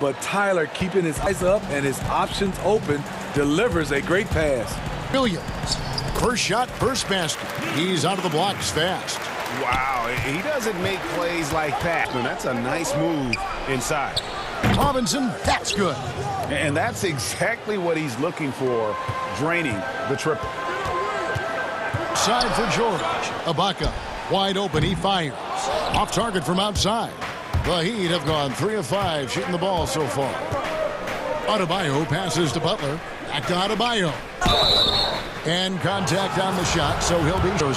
But Tyler, keeping his eyes up and his options open, delivers a great pass. Williams, first shot, first basket. He's out of the blocks fast. Wow, he doesn't make plays like that. And that's a nice move inside. Robinson, that's good. And that's exactly what he's looking for, draining the triple. Side for George. Ibaka, wide open, he fires. Off target from outside. The Heat have gone 3 of 5 shooting the ball so far. Adebayo passes to Butler. Back to Adebayo. And contact on the shot, so he'll be here.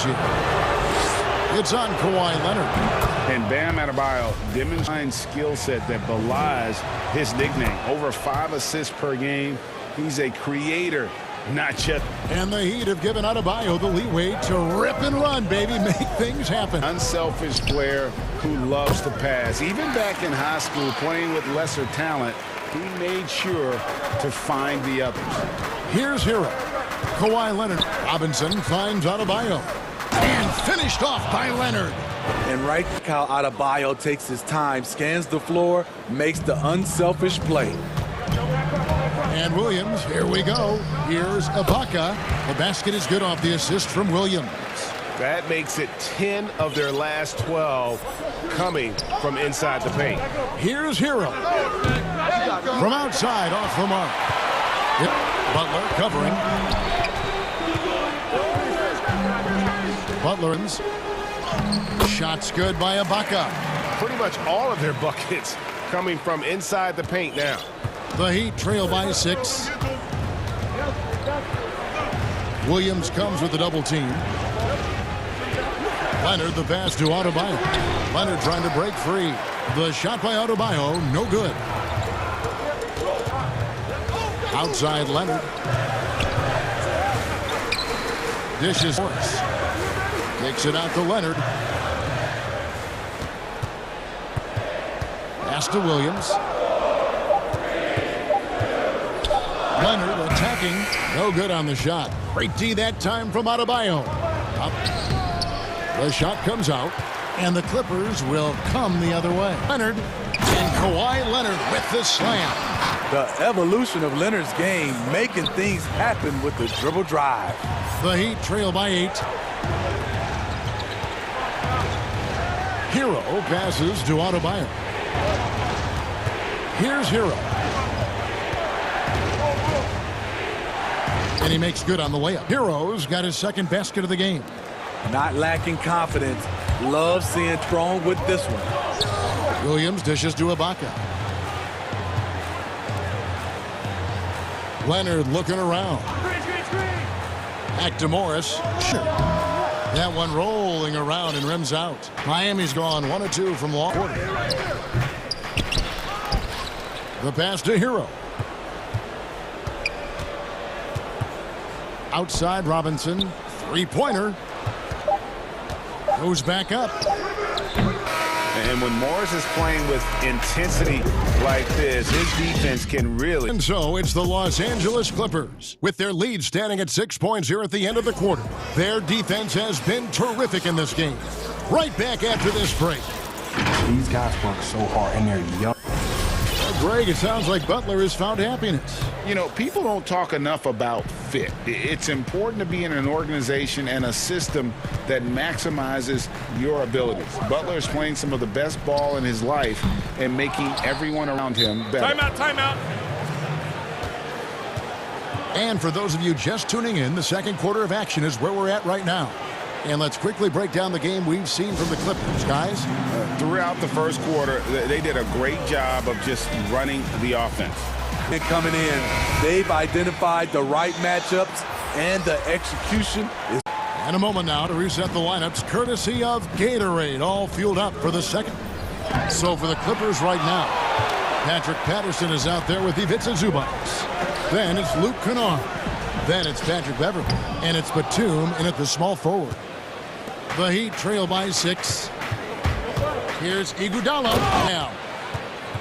It's on Kawhi Leonard. And Bam Adebayo demonstrates skill set that belies his nickname. Over 5 assists per game. He's a creator, not just. And the Heat have given Adebayo the leeway to rip and run, baby. Make things happen. Unselfish player who loves to pass. Even back in high school, playing with lesser talent, he made sure to find the others. Here's Hero. Kawhi Leonard. Robinson finds Adebayo. And finished off by Leonard. And right how Adebayo takes his time, scans the floor, makes the unselfish play. And Williams, here we go. Here's Ibaka. The basket is good off the assist from Williams. That makes it 10 of their last 12 coming from inside the paint. Here's Hero. From outside, off the mark. Butler covering. Butler's shots good by Ibaka. Pretty much all of their buckets coming from inside the paint now. The Heat trail by 6. Williams comes with the double team. Leonard the pass to Adebayo. Leonard trying to break free. The shot by Adebayo, no good. Outside Leonard. Dishes Morris. Takes it out to Leonard. Pass to Williams. Leonard attacking. No good on the shot. Great D that time from Adebayo. Up. The shot comes out. And the Clippers will come the other way. Leonard. And Kawhi Leonard with the slam. The evolution of Leonard's game, making things happen with the dribble drive. The Heat trail by 8. Hero passes to Adebayo. Here's Hero. And he makes good on the layup. Hero's got his second basket of the game. Not lacking confidence. Love seeing strong with this one. Williams dishes to Ibaka. Leonard looking around. Back to Morris. Sure. That one rolling around and rims out. Miami's gone 1 of 2 from long quarter. The pass to Hero. Outside Robinson. Three-pointer. Goes back up. And when Morris is playing with intensity like this, his defense can really. And so it's the Los Angeles Clippers with their lead standing at 6 points here at the end of the quarter. Their defense has been terrific in this game. Right back after this break. These guys work so hard and they're young. Greg, it sounds like Butler has found happiness. You know, people don't talk enough about fit. It's important to be in an organization and a system that maximizes your abilities. Butler is playing some of the best ball in his life and making everyone around him better. Timeout. And for those of you just tuning in, the second quarter of action is where we're at right now. And let's quickly break down the game we've seen from the Clippers, guys. Throughout the first quarter, they did a great job of just running the offense. And coming in, they've identified the right matchups, and the execution is. And a moment now to reset the lineups, courtesy of Gatorade, all fueled up for the second. So for the Clippers right now, Patrick Patterson is out there with Ivica Zubac. Then it's Luke Kennard. Then it's Patrick Beverly. And it's Batum in at the small forward. The Heat trail by 6. Here's Iguodala now.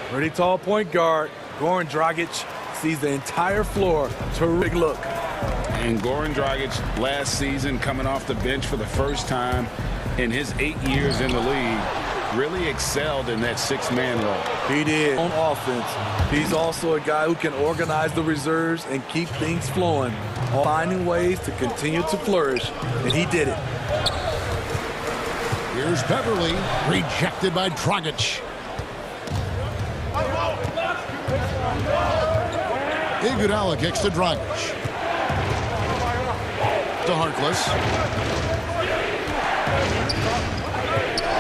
Pretty tall point guard. Goran Dragic sees the entire floor. Terrific look. And Goran Dragic last season coming off the bench for the first time in his 8 years in the league. really excelled in that six-man role. He did. On offense, he's also a guy who can organize the reserves and keep things flowing, finding ways to continue to flourish, and he did it. Here's Beverly, rejected by Dragic. Iguodala kicks to Dragic. To Harkless.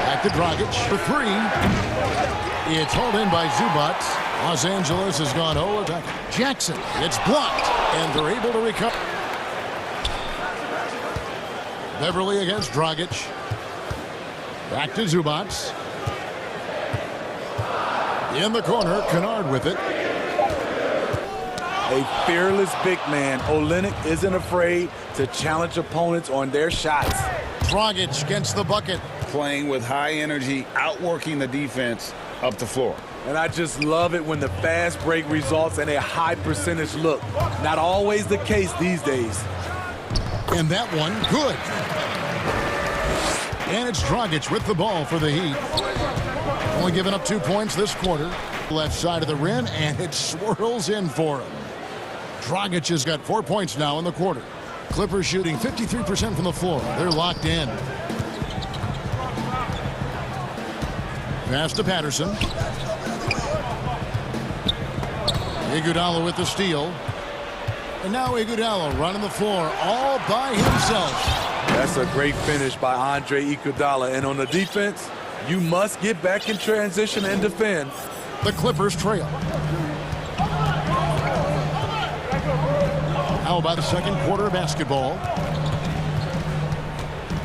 Back to Dragic for three. It's hauled in by Zubac. Los Angeles has gone 0 back. Jackson, it's blocked, and they're able to recover. Beverly against Dragic. Back to Zubac. In the corner, Kennard with it. A fearless big man. Olynyk isn't afraid to challenge opponents on their shots. Dragic against the bucket. Playing with high energy, outworking the defense up the floor. And I just love it when the fast break results in a high percentage look. Not always the case these days. And that one, good. And it's Dragic with the ball for the Heat. Only giving up 2 points this quarter. Left side of the rim, and it swirls in for him. Dragic has got 4 points now in the quarter. Clippers shooting 53% from the floor. They're locked in. Pass to Patterson. Iguodala with the steal. And now Iguodala running the floor all by himself. That's a great finish by Andre Iguodala. And on the defense, you must get back in transition and defend. The Clippers trail. How about the second quarter of basketball?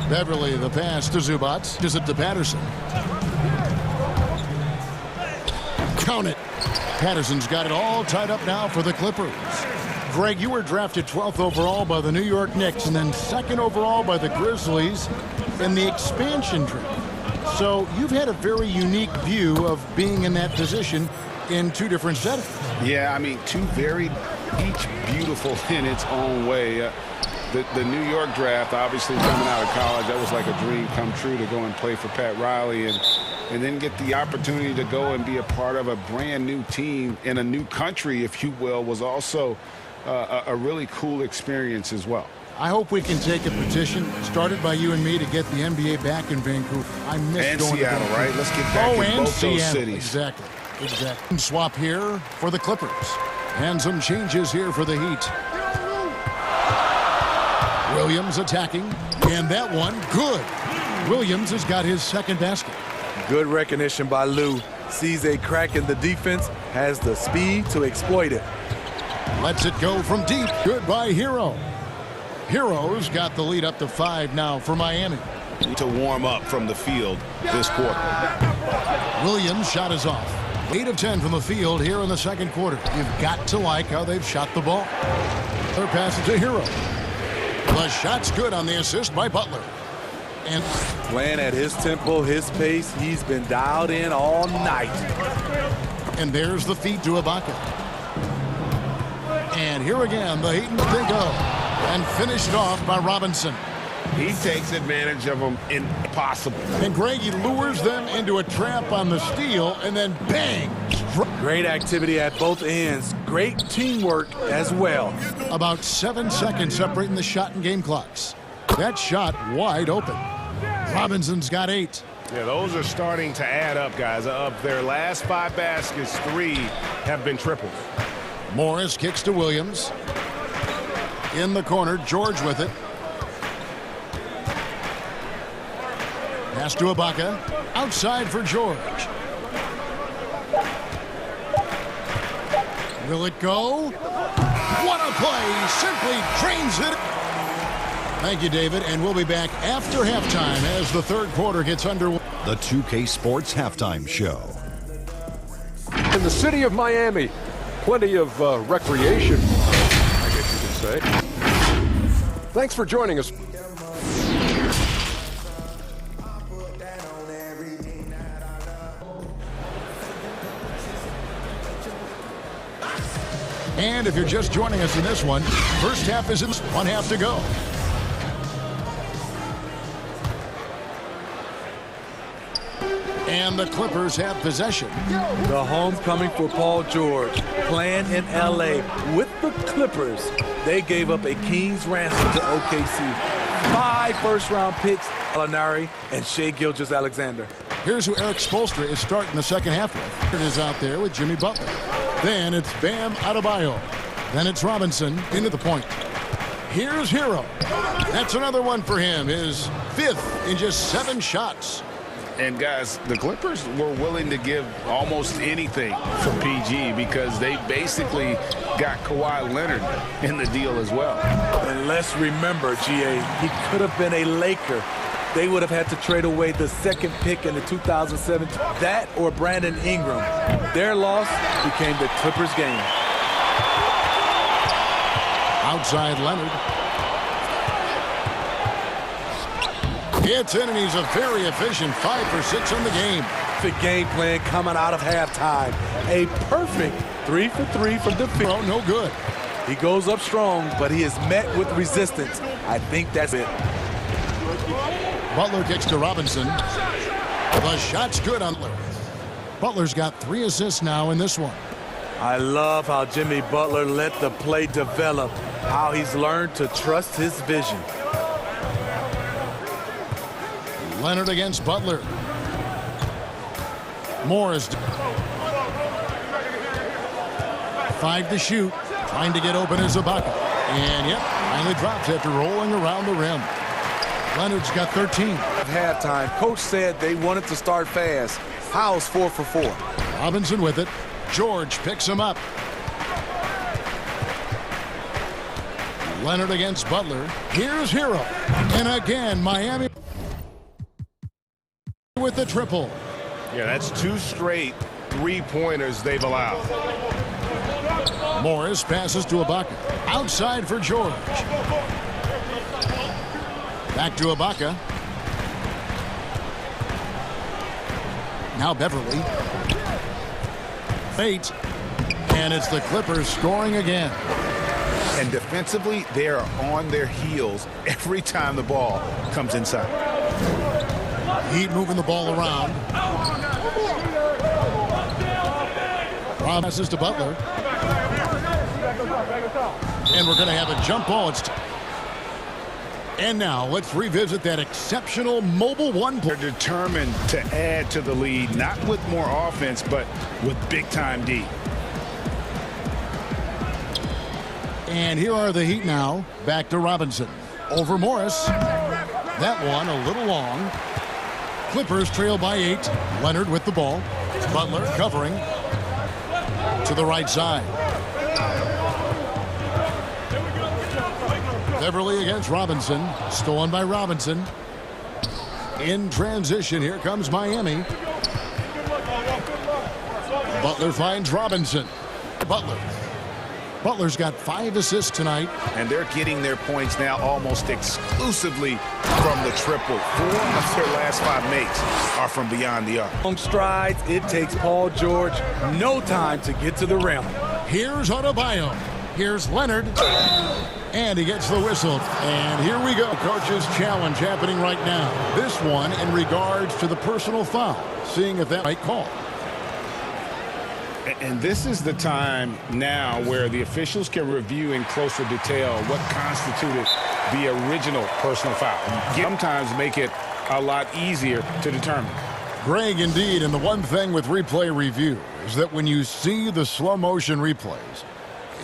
Beverly, the pass to Zubac. Gives it to Patterson. Count it. Patterson's got it all tied up now for the Clippers. Greg, you were drafted 12th overall by the New York Knicks and then 2nd overall by the Grizzlies in the expansion draft. So you've had a very unique view of being in that position in 2 different settings. Yeah, I mean, 2 very, each beautiful in its own way. The New York draft, obviously coming out of college, that was like a dream come true to go and play for Pat Riley and then get the opportunity to go and be a part of a brand new team in a new country, if you will, was also a really cool experience as well. I hope we can take a petition started by you and me to get the NBA back in Vancouver. I miss and going Seattle, to right? Let's get back in and both Seattle. those cities. Exactly. Swap here for the Clippers. And some changes here for the Heat. Williams attacking. And that one, good. Williams has got his second basket. Good recognition by Lou. Sees a crack in the defense, has the speed to exploit it. Lets it go from deep. Good by Hero. Hero's got the lead up to 5 now for Miami. To warm up from the field this quarter. Williams' shot is off. 8 of 10 from the field here in the second quarter. You've got to like how they've shot the ball. They're passing to Hero. The shot's good on the assist by Butler. And playing at his tempo, his pace, he's been dialed in all night. And there's the feed to Ibaka. And here again, the Heat they go. And finished off by Robinson. He takes advantage of them impossible. And Greg, he lures them into a trap on the steal, and then bang! Great activity at both ends. Great teamwork as well. About 7 seconds separating the shot and game clocks. That shot wide open. Robinson's got 8. Yeah, those are starting to add up, guys. Of their last 5 baskets, 3 have been triples. Morris kicks to Williams. In the corner, George with it. Pass to Ibaka. Outside for George. Will it go? What a play! Simply drains it. Thank you, David, and we'll be back after halftime as the third quarter gets underway. The 2K Sports Halftime Show. In the city of Miami, plenty of recreation, I guess you could say. Thanks for joining us. And if you're just joining us in this one, first half is in 1 half to go. And the Clippers have possession. The homecoming for Paul George, playing in L.A. with the Clippers. They gave up a king's ransom to OKC. 5 first-round picks, Alinari and Shai Gilgeous-Alexander. Here's who Eric Spoelstra is starting the second half with. It is out there with Jimmy Butler. Then it's Bam Adebayo. Then it's Robinson into the point. Here's Hero. That's another one for him. His 5th in just 7 shots. And guys, the Clippers were willing to give almost anything for PG because they basically got Kawhi Leonard in the deal as well. And let's remember, GA, he could have been a Laker. They would have had to trade away the 2nd pick in the 2007. That or Brandon Ingram. Their loss became the Clippers' game. Outside Leonard. It's in, and he's a very efficient 5 for 6 in the game. The game plan coming out of halftime. A perfect 3 for 3 from the field. Oh, no good. He goes up strong, but he is met with resistance. I think that's it. Butler kicks to Robinson. The shot's good on Butler. Butler's got 3 assists now in this one. I love how Jimmy Butler let the play develop, how he's learned to trust his vision. Leonard against Butler. Morris. 5 to shoot. Trying to get open is Ibaka. And yep, finally drops after rolling around the rim. Leonard's got 13. At halftime, coach said they wanted to start fast. Howell's 4 for 4. Robinson with it. George picks him up. Leonard against Butler. Here's Hero. And again, Miami with the triple. Yeah, that's 2 straight 3-pointers they've allowed. Morris passes to Ibaka. Outside for George. Back to Ibaka. Now Beverly. Fate. And it's the Clippers scoring again. And defensively, they are on their heels every time the ball comes inside. Heat moving the ball around. Rob passes to Butler. And we're going to have a jump ball. And now let's revisit that exceptional mobile one. They're determined to add to the lead, not with more offense, but with big-time D. And here are the Heat now. Back to Robinson. Over Morris. That one a little long. Clippers trail by 8. Leonard with the ball. Butler covering. To the right side. Beverly against Robinson. Stolen by Robinson. In transition, here comes Miami. Butler finds Robinson. Butler's got 5 assists tonight. And they're getting their points now almost exclusively from the triple. 4 of their last 5 makes are from beyond the arc. Long strides, it takes Paul George no time to get to the rim. Here's Adebayo. Here's Leonard. And he gets the whistle. And here we go. Coach's challenge happening right now. This one in regards to the personal foul. Seeing if that might call. And this is the time now where the officials can review in closer detail what constituted the original personal foul. Sometimes make it a lot easier to determine. Greg, indeed, and the one thing with replay review is that when you see the slow motion replays,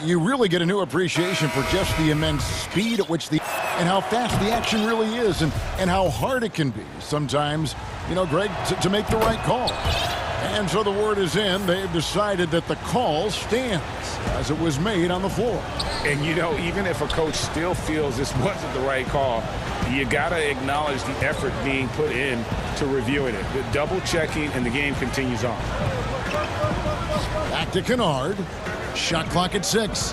you really get a new appreciation for just the immense speed at which and how fast the action really is and how hard it can be sometimes, Greg, to make the right call. And so the word is in. They've decided that the call stands as it was made on the floor. And, even if a coach still feels this wasn't the right call, you got to acknowledge the effort being put in to reviewing it. The double checking, and the game continues on. Back to Kennard. Shot clock at 6.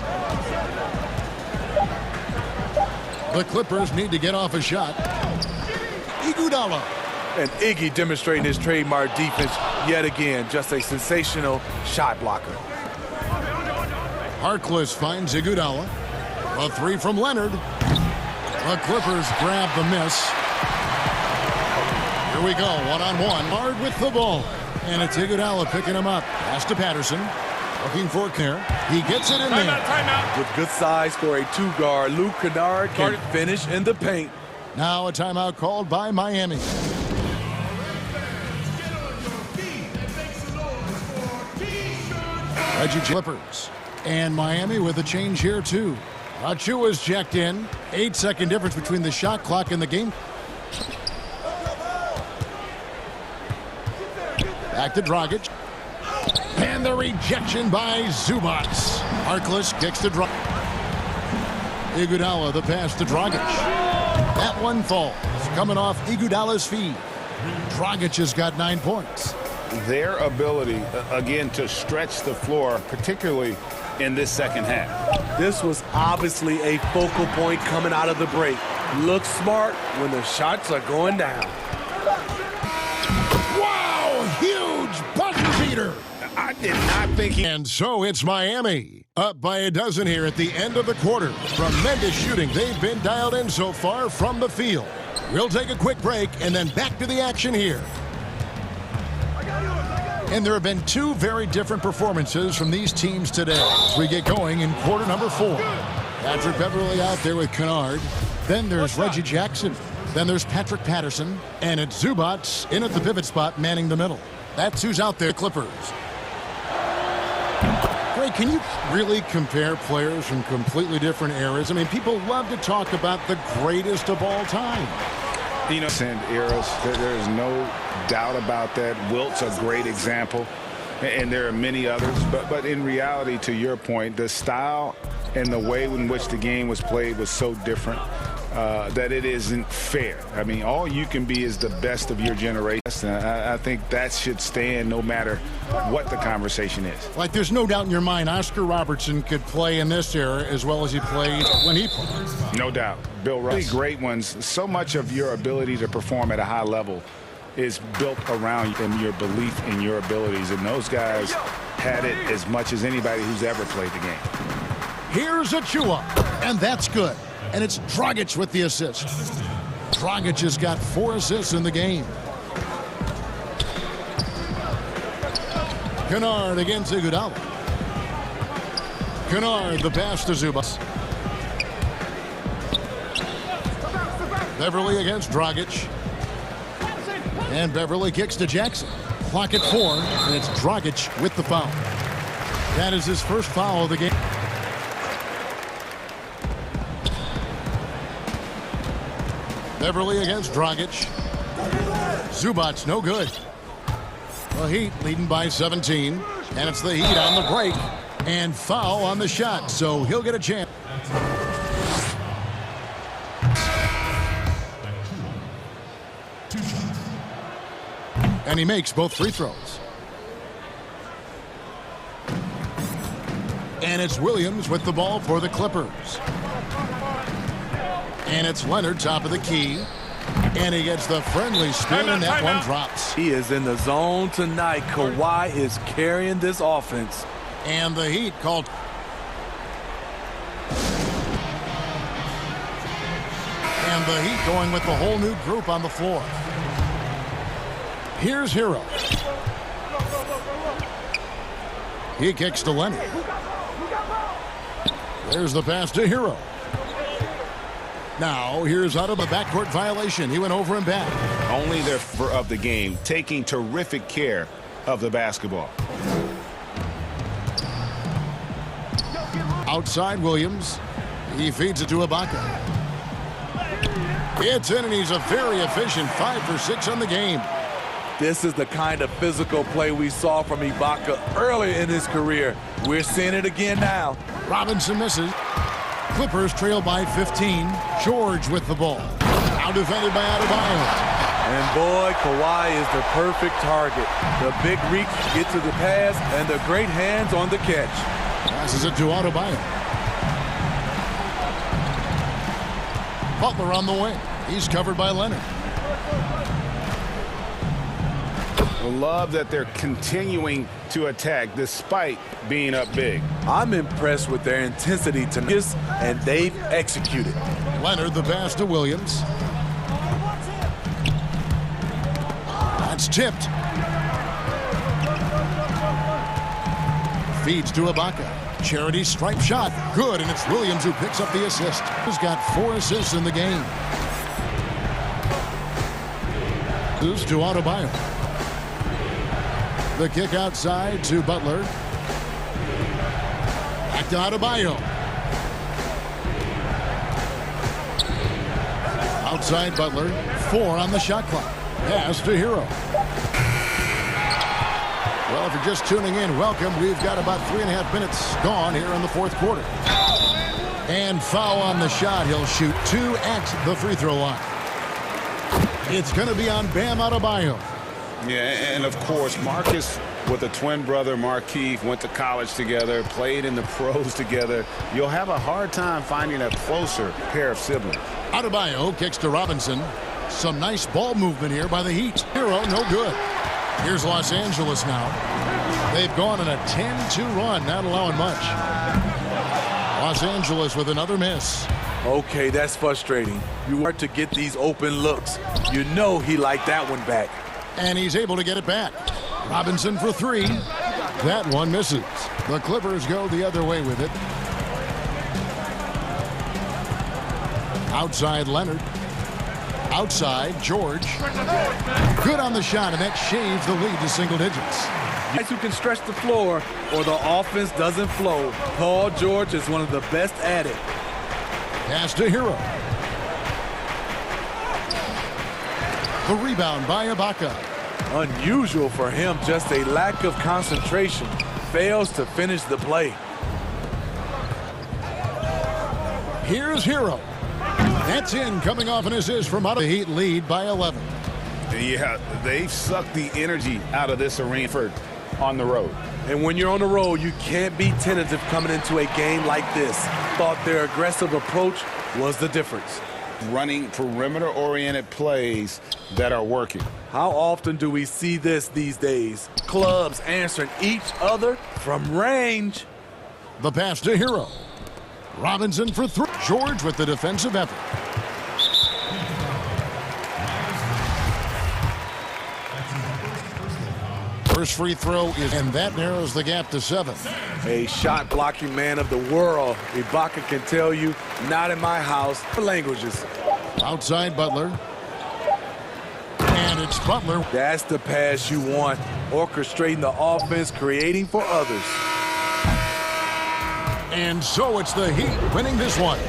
The Clippers need to get off a shot. Iguodala. And Iggy demonstrating his trademark defense yet again. Just a sensational shot blocker. Harkless finds Iguodala. A 3 from Leonard. The Clippers grab the miss. Here Here we go, one-on-one. Hard with the ball. And it's Iguodala picking him up. Pass to Patterson. Looking for care. He gets it in there. Timeout. With good size for a two-guard, Luke Kennard can finish in the paint. Now a timeout called by Miami. Reggie Clippers. And Miami with a change here, too. Achua's checked in. 8-second difference between the shot clock and the game. Back to Dragic. And the rejection by Zubac. Harkless kicks to Dragic. Iguodala, the pass to Dragic. That one falls. Coming off Iguodala's feet. Dragic has got 9 points. Their ability, again, to stretch the floor, particularly in this second half. This was obviously a focal point coming out of the break. Look smart when the shots are going down. Wow, huge buzzer beater. I did not think he... And so it's Miami. Up by a dozen here at the end of the quarter. Tremendous shooting. They've been dialed in so far from the field. We'll take a quick break and then back to the action here. And there have been two very different performances from these teams today as we get going in quarter number 4. Patrick Beverley out there with Kennard. Then there's Reggie Jackson. Then there's Patrick Patterson. And it's Zubac in at the pivot spot manning the middle. That's who's out there, Clippers. Greg, can you really compare players from completely different eras? I mean, people love to talk about the greatest of all time. You know, send eras. There is no doubt about that. Wilt's a great example, and there are many others. But in reality, to your point, the style and the way in which the game was played was so different that it isn't fair. I mean, all you can be is the best of your generation. And I think that should stand no matter what the conversation is. Like, there's no doubt in your mind Oscar Robertson could play in this era as well as he played when he played. No doubt. Bill Russ. Great ones. So much of your ability to perform at a high level is built around and your belief in your abilities. And those guys had it as much as anybody who's ever played the game. Here's Achua, and that's good. And it's Dragic with the assist. Dragic has got 4 assists in the game. Kennard against Iguodala. Kennard, the pass to Zubac. Beverley against Dragic. And Beverley kicks to Jackson. Clock at 4, and it's Dragic with the foul. That is his first foul of the game. Beverley against Dragic. Zubac, no good. The Heat leading by 17. And it's the Heat on the break. And foul on the shot, so he'll get a chance. And he makes both free throws. And it's Williams with the ball for the Clippers. And it's Leonard, top of the key. And he gets the friendly spin, and that one drops. He is in the zone tonight. Kawhi is carrying this offense. And the Heat called. And the Heat going with the whole new group on the floor. Here's Hero. He kicks to Leonard. There's the pass to Hero. Now, here's out of a backcourt violation. He went over and back. Only the of the game, taking terrific care of the basketball. Outside Williams. He feeds it to Ibaka. It's in, and he's a very efficient 5 for 6 on the game. This is the kind of physical play we saw from Ibaka early in his career. We're seeing it again now. Robinson misses. Clippers trail by 15. George with the ball. Now defended by Adebayo. And boy, Kawhi is the perfect target. The big reach gets to the pass and the great hands on the catch. Passes it to Adebayo. Butler on the wing. He's covered by Leonard. Love that they're continuing to attack despite being up big. I'm impressed with their intensity tonight, and they've executed. Leonard, the pass to Williams. That's tipped. Feeds to Ibaka. Charity stripe shot. Good, and it's Williams who picks up the assist. He's got 4 assists in the game. Moves to Adebayo. The kick outside to Butler. Back to Adebayo. Outside Butler. 4 on the shot clock. Pass to Hero. Well, if you're just tuning in, welcome. We've got about 3.5 minutes gone here in the fourth quarter. And foul on the shot. He'll shoot 2 at the free throw line. It's going to be on Bam Adebayo. Yeah, and of course, Marcus with a twin brother, Markeith, went to college together, played in the pros together. You'll have a hard time finding a closer pair of siblings. Adebayo kicks to Robinson. Some nice ball movement here by the Heat. Hero, no good. Here's Los Angeles now. They've gone on a 10-2 run, not allowing much. Los Angeles with another miss. Okay, that's frustrating. You want to get these open looks. You know he liked that one back. And he's able to get it back. Robinson for 3. That one misses. The Clippers go the other way with it. Outside Leonard. Outside George. Good on the shot, and that shaves the lead to single digits. Guys who can stretch the floor or the offense doesn't flow. Paul George is one of the best at it. Pass to Hero. The rebound by Ibaka. Unusual for him, just a lack of concentration. Fails to finish the play. Here's Hero. That's in, coming off an assist from out of the Heat, lead by 11. Yeah, they've sucked the energy out of this arena on the road. And when you're on the road, you can't be tentative coming into a game like this. Thought their aggressive approach was the difference. Running perimeter-oriented plays that are working. How often do we see this these days? Clubs answering each other from range. The pass to Hero. Robinson for 3. George with the defensive effort. First free throw is, and that narrows the gap to 7. A shot blocking man of the world. Ibaka can tell you, not in my house, for languages. Outside Butler. And it's Butler. That's the pass you want. Orchestrating the offense, creating for others. And so it's the Heat winning this one.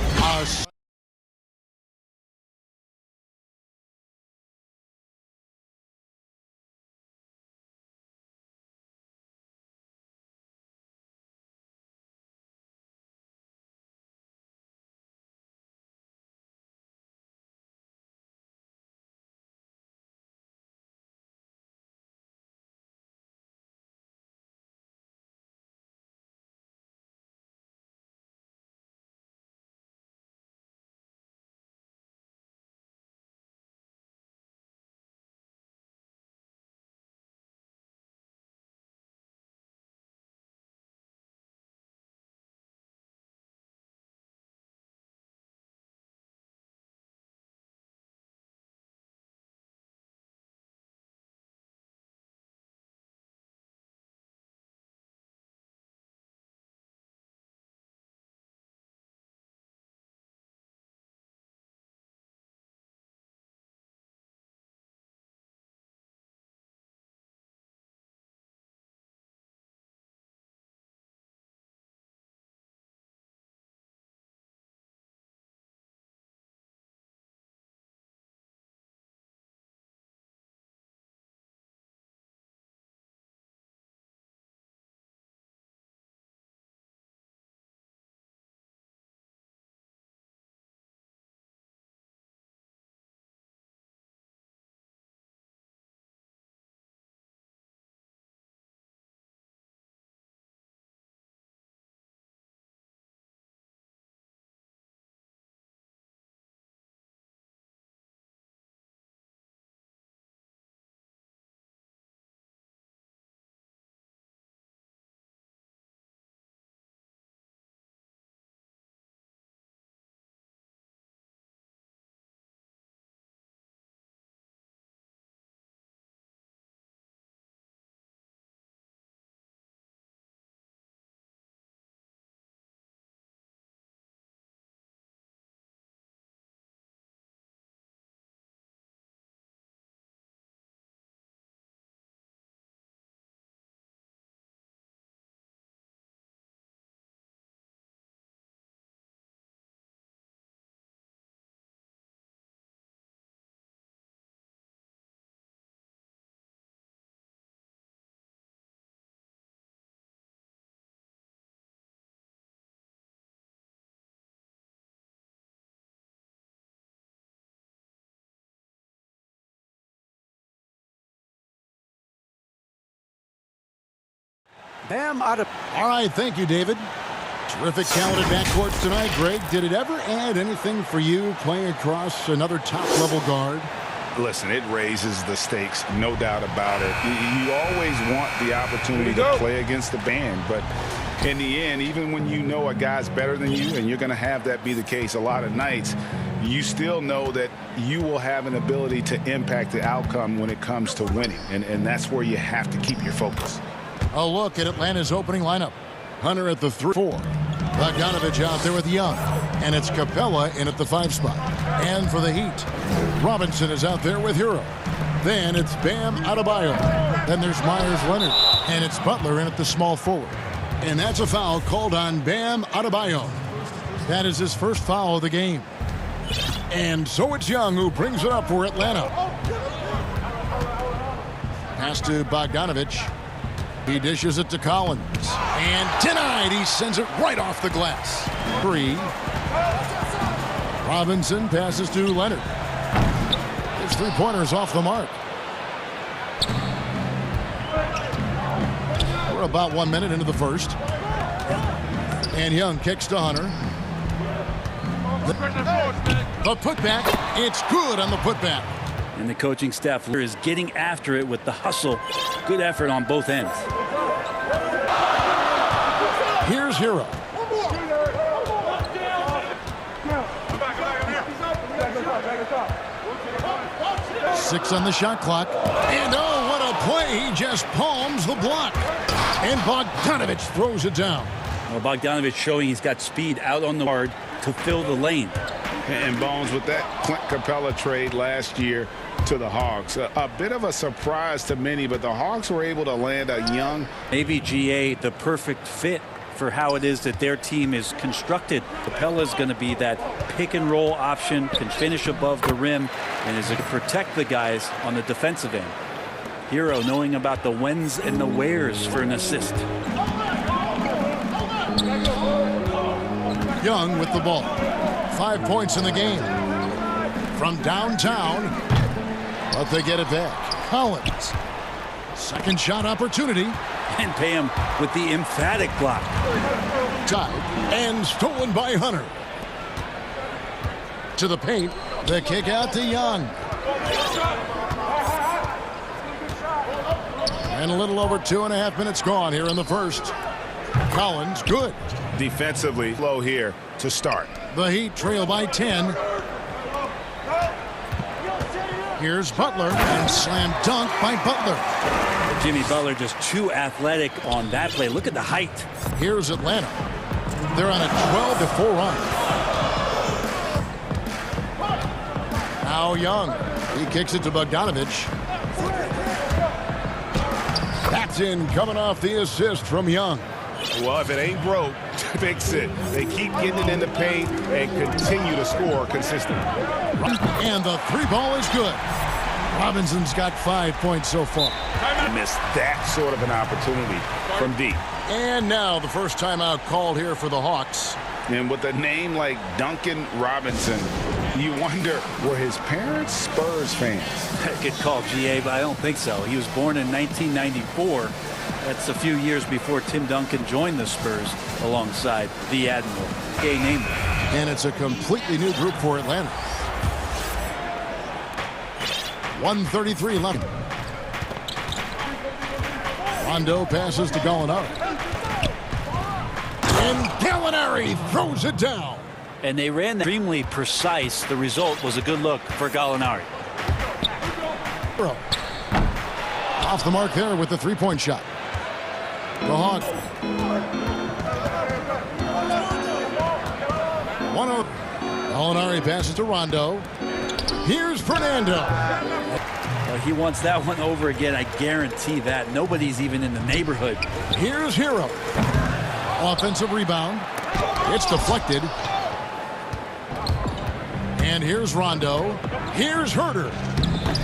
Bam out of... All right, thank you, David. Terrific talented backcourts tonight, Greg. Did it ever add anything for you playing across another top-level guard? Listen, it raises the stakes, no doubt about it. You always want the opportunity to play against the band, but in the end, even when you know a guy's better than you, and you're going to have that be the case a lot of nights, you still know that you will have an ability to impact the outcome when it comes to winning, and that's where you have to keep your focus. A look at Atlanta's opening lineup. Hunter at the 3-4. Bogdanovich out there with Young. And it's Capella in at the 5 spot. And for the Heat, Robinson is out there with Hero. Then it's Bam Adebayo. Then there's Myers Leonard. And it's Butler in at the small forward. And that's a foul called on Bam Adebayo. That is his first foul of the game. And so it's Young who brings it up for Atlanta. Pass to Bogdanovich. He dishes it to Collins. And denied. He sends it right off the glass. 3. Robinson passes to Leonard. His 3-pointers off the mark. We're about 1 minute into the first. And Young kicks to Hunter. The putback. It's good on the putback. And the coaching staff is getting after it with the hustle. Good effort on both ends. Here's Hero. Six on the shot clock. And oh, what a play. He just palms the block. And Bogdanovich throws it down. Well, Bogdanovich showing he's got speed out on the guard to fill the lane. And Bones, with that Clint Capella trade last year to the Hawks, a bit of a surprise to many, but the Hawks were able to land a young... Maybe GA the perfect fit for how it is that their team is constructed. Capella's going to be that pick and roll option, can finish above the rim, and is to protect the guys on the defensive end. Hero knowing about the whens and the wheres for an assist. Young with the ball. 5 points in the game. From downtown, but they get it back. Collins. Second shot opportunity. And pay him with the emphatic block. Tied and stolen by Hunter. To the paint. The kick out to Young. And a little over 2.5 minutes gone here in the first. Collins, good. Defensively low here to start. The Heat trail by 10. Here's Butler, and slam dunk by Butler. Jimmy Butler just too athletic on that play. Look at the height. Here's Atlanta. They're on a 12-4 run. Now Young. He kicks it to Bogdanovich. That's in, coming off the assist from Young. Well, if it ain't broke, fix it. They keep getting it in the paint and continue to score consistently. And the 3-ball is good. Robinson's got 5 points so far. I missed that sort of an opportunity from deep. And now the first timeout called here for the Hawks. And with a name like Duncan Robinson, you wonder, were his parents Spurs fans? Good call, GA, but I don't think so. He was born in 1994. That's a few years before Tim Duncan joined the Spurs alongside the Admiral. Gay name. And it's a completely new group for Atlanta. 1:33 left. Rondo passes to Gallinari. And Gallinari throws it down. And they ran that extremely precise. The result was a good look for Gallinari. Off the mark there with the 3-point shot. The Hawks. 1-0. Gallinari passes to Rondo. Here's Fernando. He wants that one over again. I guarantee that. Nobody's even in the neighborhood. Here's Hero. Offensive rebound. It's deflected. And here's Rondo. Here's Herter.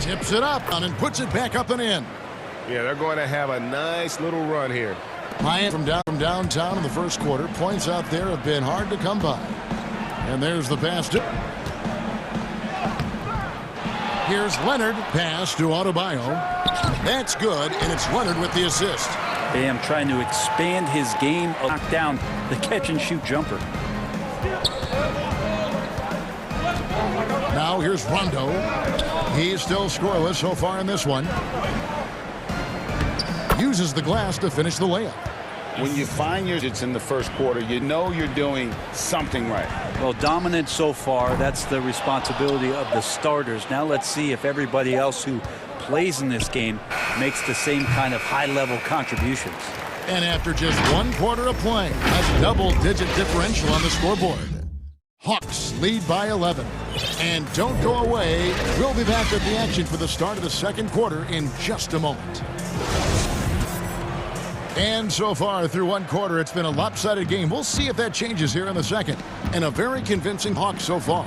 Tips it up and puts it back up and in. Yeah, they're going to have a nice little run here. From downtown in the first quarter. Points out there have been hard to come by. And there's the pass. Here's Leonard. Pass to Adebayo. That's good, and it's Leonard with the assist. Bam trying to expand his game, knock down the catch-and-shoot jumper. Now here's Rondo. He's still scoreless so far in this one. Uses the glass to finish the layup. When you find your hits in the first quarter, you know you're doing something right. Well, dominant so far. That's the responsibility of the starters. Now let's see if everybody else who plays in this game makes the same kind of high-level contributions. And after just 1 quarter of play, a double-digit differential on the scoreboard. Hawks lead by 11. And don't go away. We'll be back with the action for the start of the second quarter in just a moment. And so far through 1 quarter, it's been a lopsided game. We'll see if that changes here in the second. And a very convincing Hawks so far.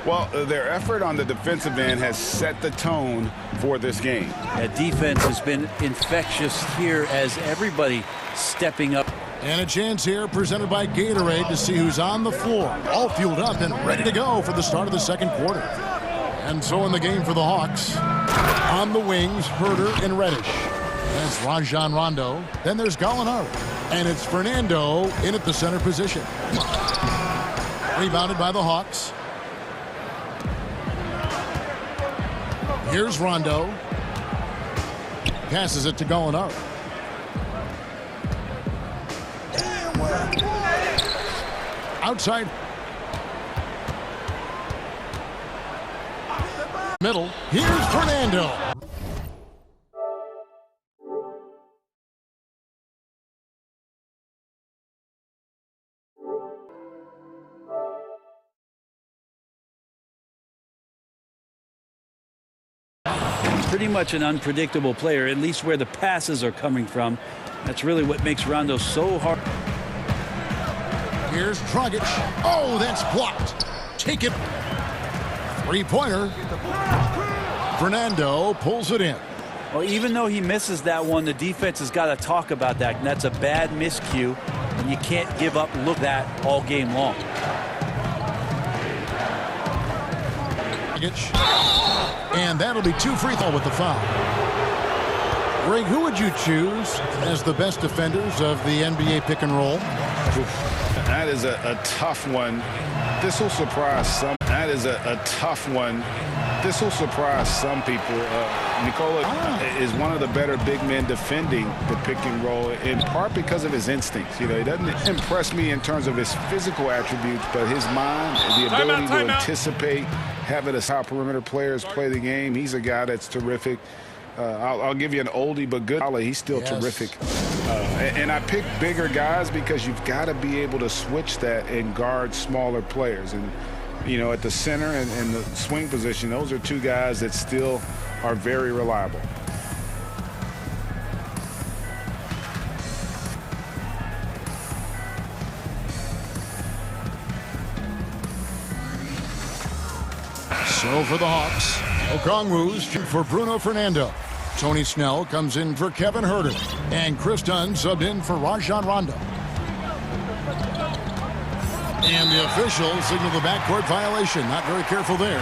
Well, their effort on the defensive end has set the tone for this game. That defense has been infectious here as everybody stepping up. And a chance here presented by Gatorade to see who's on the floor. All fueled up and ready to go for the start of the second quarter. And so in the game for the Hawks, on the wings, Herder and Reddish. That's Rajon Rondo. Then there's Gallinari. And it's Fernando in at the center position. Rebounded by the Hawks. Here's Rondo. Passes it to Gallinari. Outside. Middle. Here's Fernando. Pretty much an unpredictable player, at least where the passes are coming from. That's really what makes Rondo so hard. Here's Dragic. Oh, that's blocked. Take it. Three-pointer. Fernando pulls it in. Well, even though he misses that one, the defense has got to talk about that. And that's a bad miscue, and you can't give up look that all game long. And that'll be 2 free throws with the foul. Greg, who would you choose as the best defenders of the NBA pick and roll? That is a tough one. This will surprise some. That is a tough one. This will surprise some people. Nikola is one of the better big men defending the pick and roll, in part because of his instincts. You know, he doesn't impress me in terms of his physical attributes, but his mind, the ability to anticipate, having his top perimeter players play the game. He's a guy that's terrific. I'll give you an oldie but good. He's still terrific. And I pick bigger guys because you've got to be able to switch that and guard smaller players. And, you know, at the center and the swing position, those are 2 guys that still are very reliable. So for the Hawks, Okongwu's for Bruno Fernando. Tony Snell comes in for Kevin Herder. And Chris Dunn subbed in for Rajon Rondo. And the officials signal the backcourt violation. Not very careful there.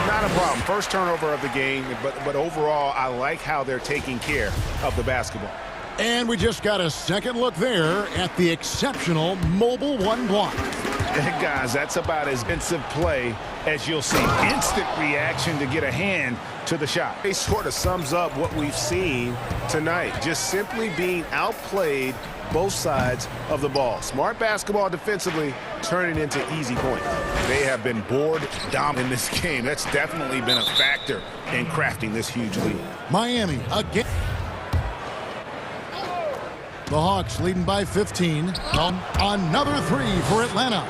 Not a problem. First turnover of the game, but overall, I like how they're taking care of the basketball. And we just got a second look there at the exceptional mobile 1 block. Guys, that's about as defensive play as you'll see. Instant reaction to get a hand to the shot. It sort of sums up what we've seen tonight. Just simply being outplayed both sides of the ball. Smart basketball defensively, turning into easy points. They have been board dominant in this game. That's definitely been a factor in crafting this huge lead. Miami again. The Hawks leading by 15. Another 3 for Atlanta.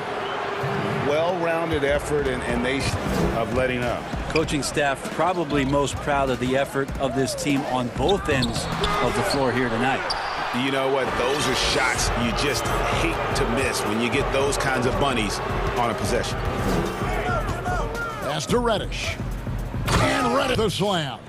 Well-rounded effort, and they of letting up. Coaching staff probably most proud of the effort of this team on both ends of the floor here tonight. You know what? Those are shots you just hate to miss when you get those kinds of bunnies on a possession. Pass to Reddish. And Reddish the slam.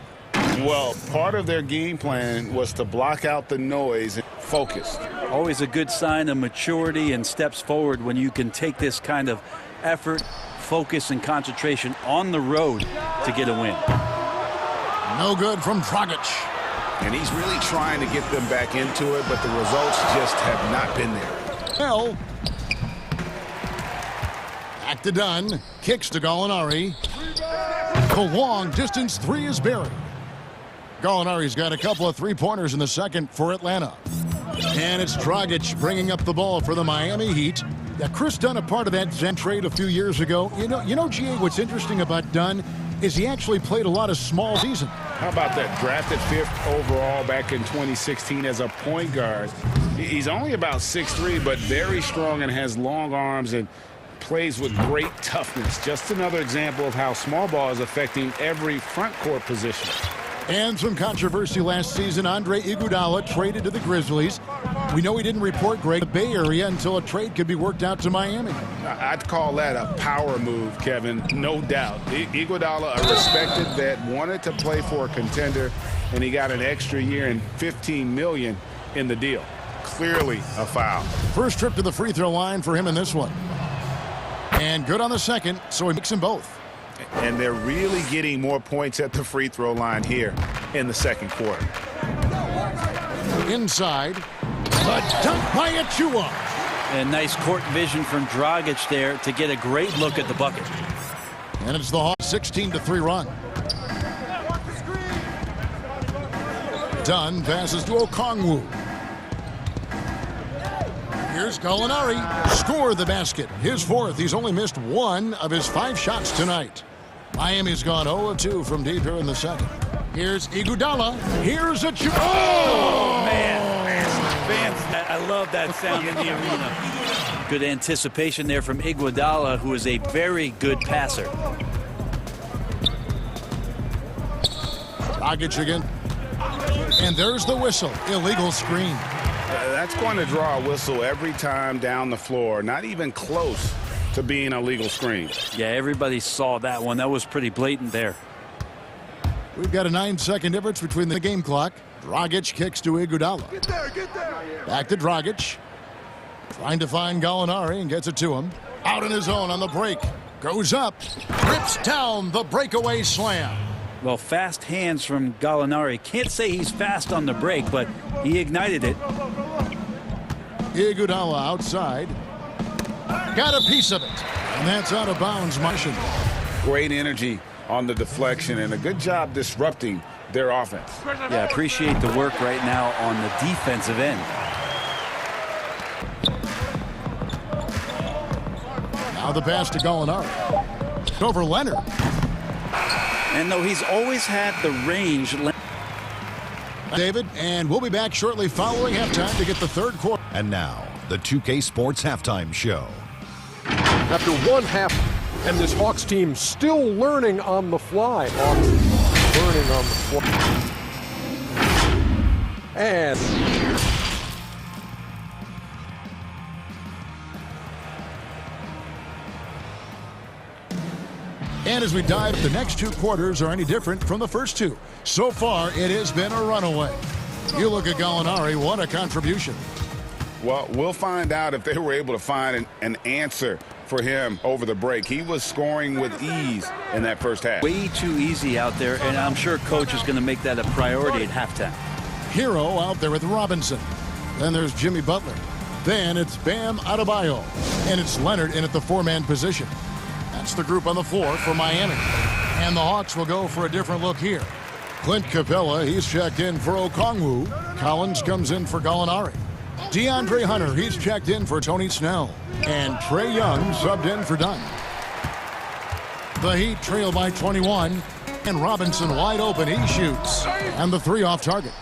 Well, part of their game plan was to block out the noise and focus. Always a good sign of maturity and steps forward when you can take this kind of effort, focus, and concentration on the road to get a win. No good from Dragic. And he's really trying to get them back into it, but the results just have not been there. Well, back to Dunn. Kicks to Gallinari. The long distance three is buried. Gallinari's got a couple of three-pointers in the second for Atlanta. And it's Dragic bringing up the ball for the Miami Heat. Yeah, Chris Dunn, a part of that Zen trade a few years ago. You know, GA, what's interesting about Dunn is he actually played a lot of small season. How about that? Drafted 5th overall back in 2016 as a point guard. He's only about 6'3", but very strong and has long arms and plays with great toughness. Just another example of how small ball is affecting every front court position. And some controversy last season. Andre Iguodala traded to the Grizzlies. We know he didn't report great in the Bay Area until a trade could be worked out to Miami. I'd call that a power move, Kevin, no doubt. Iguodala, a respected vet, wanted to play for a contender, and he got an extra year and $15 million in the deal. Clearly a foul. First trip to the free throw line for him in this one. And good on the second, so he makes them both. And they're really getting more points at the free throw line here in the second quarter. Inside, the dunk by Achua. And nice court vision from Dragic there to get a great look at the bucket. And it's the Hawks' 16-3 run. Dunn passes to Okongwu. Here's Gallinari. Scored the basket. His fourth. He's only missed one of his 5 shots tonight. Miami's gone 0-2 from deep here in the second. Here's Iguodala. Here's a Oh, man. Fans, I love that sound in the arena. Good anticipation there from Iguodala, who is a very good passer. Dragic again. And there's the whistle. Illegal screen. That's going to draw a whistle every time down the floor. Not even close to being a legal screen. Yeah, everybody saw that one. That was pretty blatant there. We've got a 9-second difference between the game clock. Dragic kicks to Iguodala. Get there. Back to Dragic. Trying to find Gallinari and gets it to him. Out on his own on the break. Goes up. Rips down the breakaway slam. Well, fast hands from Gallinari. Can't say he's fast on the break, but he ignited it. Iguodala outside. Got a piece of it. And that's out of bounds, Martian. Great energy on the deflection and a good job disrupting their offense. Yeah, appreciate the work right now on the defensive end. Now the pass to Gallinari. Over Leonard. And though he's always had the range. David, and we'll be back shortly following halftime to get the third quarter. And now, the 2K Sports Halftime Show. After one half, and this Hawks team still learning on the fly. Hawks learning on the fly. And as we dive, the next 2 quarters are any different from the first 2. So far, it has been a runaway. You look at Gallinari, what a contribution. Well, we'll find out if they were able to find an answer for him over the break. He was scoring with ease in that first half. Way too easy out there, and I'm sure coach is going to make that a priority at halftime. Hero out there with Robinson. Then there's Jimmy Butler. Then it's Bam Adebayo. And it's Leonard in at the 4-man position. That's the group on the floor for Miami. And the Hawks will go for a different look here. Clint Capella, he's checked in for Okongwu. Collins comes in for Gallinari. DeAndre Hunter, he's checked in for Tony Snell. And Trae Young subbed in for Dunn. The Heat trail by 21. And Robinson wide open, he shoots. And the 3 off target.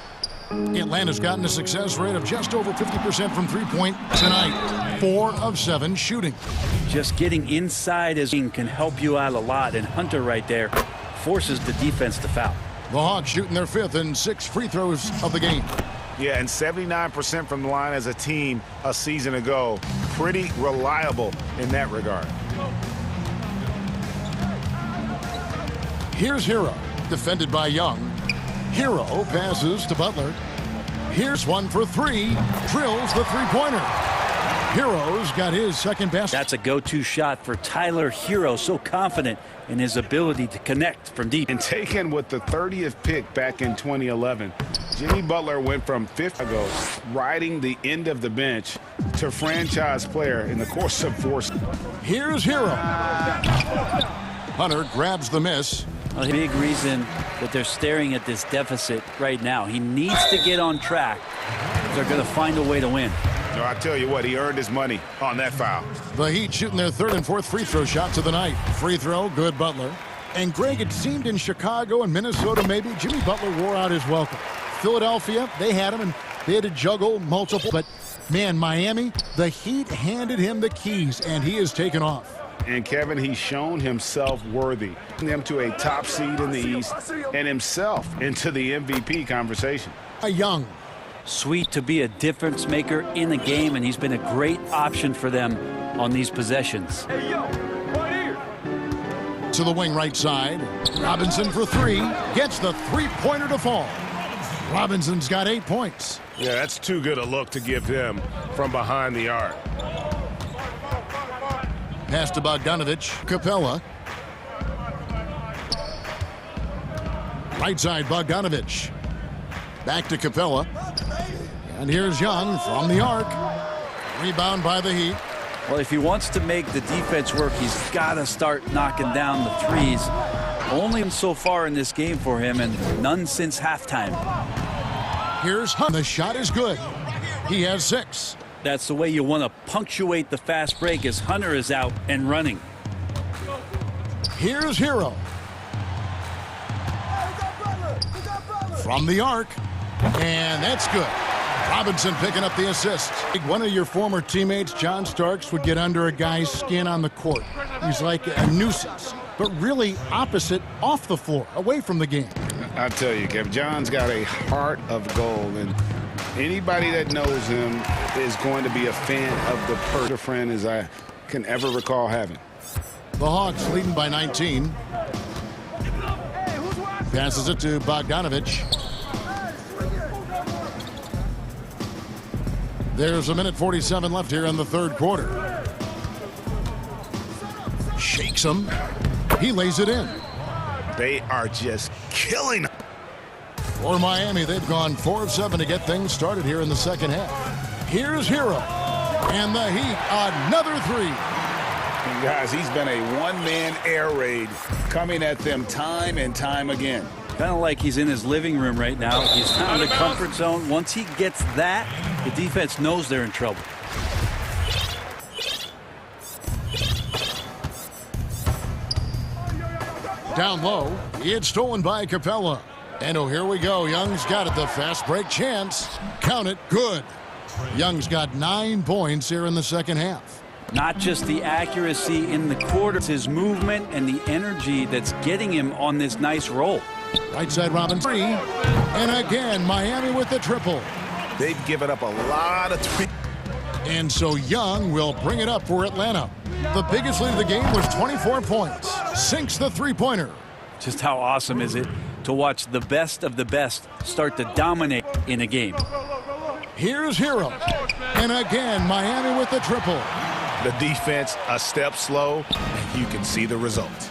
Atlanta's gotten a success rate of just over 50% from three-point tonight. 4 of 7 shooting. Just getting inside can help you out a lot, and Hunter right there forces the defense to foul. The Hawks shooting their 5th and 6 free throws of the game. Yeah, and 79% from the line as a team a season ago. Pretty reliable in that regard. Here's Hero, defended by Young. Hero passes to Butler. Here's one for 3. Drills the three-pointer. Hero's got his second basket. That's a go-to shot for Tyler Hero. So confident in his ability to connect from deep. And taken with the 30th pick back in 2011. Jimmy Butler went from 50 ago, riding the end of the bench, to franchise player in the course of 4 seasons. Here's Hero. Hunter grabs the miss. A big reason that they're staring at this deficit right now. He needs to get on track if they're going to find a way to win. No, I tell you what, he earned his money on that foul. The Heat shooting their 3rd and 4th free throw shots of the night. Free throw, good Butler. And Greg, it seemed in Chicago and Minnesota maybe Jimmy Butler wore out his welcome. Philadelphia, they had him and they had to juggle multiple. But man, Miami, the Heat handed him the keys and he has taken off. And Kevin, he's shown himself worthy. Them to a top seed in the East and himself into the MVP conversation. Young. Sweet to be a difference maker in the game, and he's been a great option for them on these possessions. To the wing right side. Robinson for 3. Gets the three-pointer to fall. Robinson's got 8 points. Yeah, that's too good a look to give him from behind the arc. Pass to Bogdanovich. Capella. Right side, Bogdanovich. Back to Capella. And here's Young from the arc. Rebound by the Heat. Well, if he wants to make the defense work, he's got to start knocking down the threes. Only so far in this game for him, and none since halftime. Here's Hunt. The shot is good. He has 6. That's the way you want to punctuate the fast break as Hunter is out and running. Here's Hero. From the arc. And that's good. Robinson picking up the assist. One of your former teammates, John Starks, would get under a guy's skin on the court. He's like a nuisance, but really opposite off the floor, away from the game. I tell you, Kevin, John's got a heart of gold, and anybody that knows him is going to be a fan of the perfect friend as I can ever recall having. The Hawks leading by 19. Passes it to Bogdanovich. There's 1:47 left here in the 3rd quarter. Shakes him. He lays it in. They are just killing him. For Miami, they've gone 4 of 7 to get things started here in the 2nd half. Here's Hero. And the Heat, another 3. And guys, he's been a one-man air raid coming at them time and time again. Kind of like he's in his living room right now. He's found the comfort zone. Once he gets that, the defense knows they're in trouble. Down low, it's stolen by Capella. And oh, here we go. Young's got it. The fast break chance. Count it. Good. Young's got 9 points here in the 2nd half. Not just the accuracy in the quarter, it's his movement and the energy that's getting him on this nice roll. Right side, Robinson. 3. And again, Miami with the triple. They've given up a lot of three. And so Young will bring it up for Atlanta. The biggest lead of the game was 24 points. Sinks the three-pointer. Just how awesome is it to watch the best of the best start to dominate in a game. Here's Hero. And again, Miami with the triple. The defense a step slow, and you can see the results.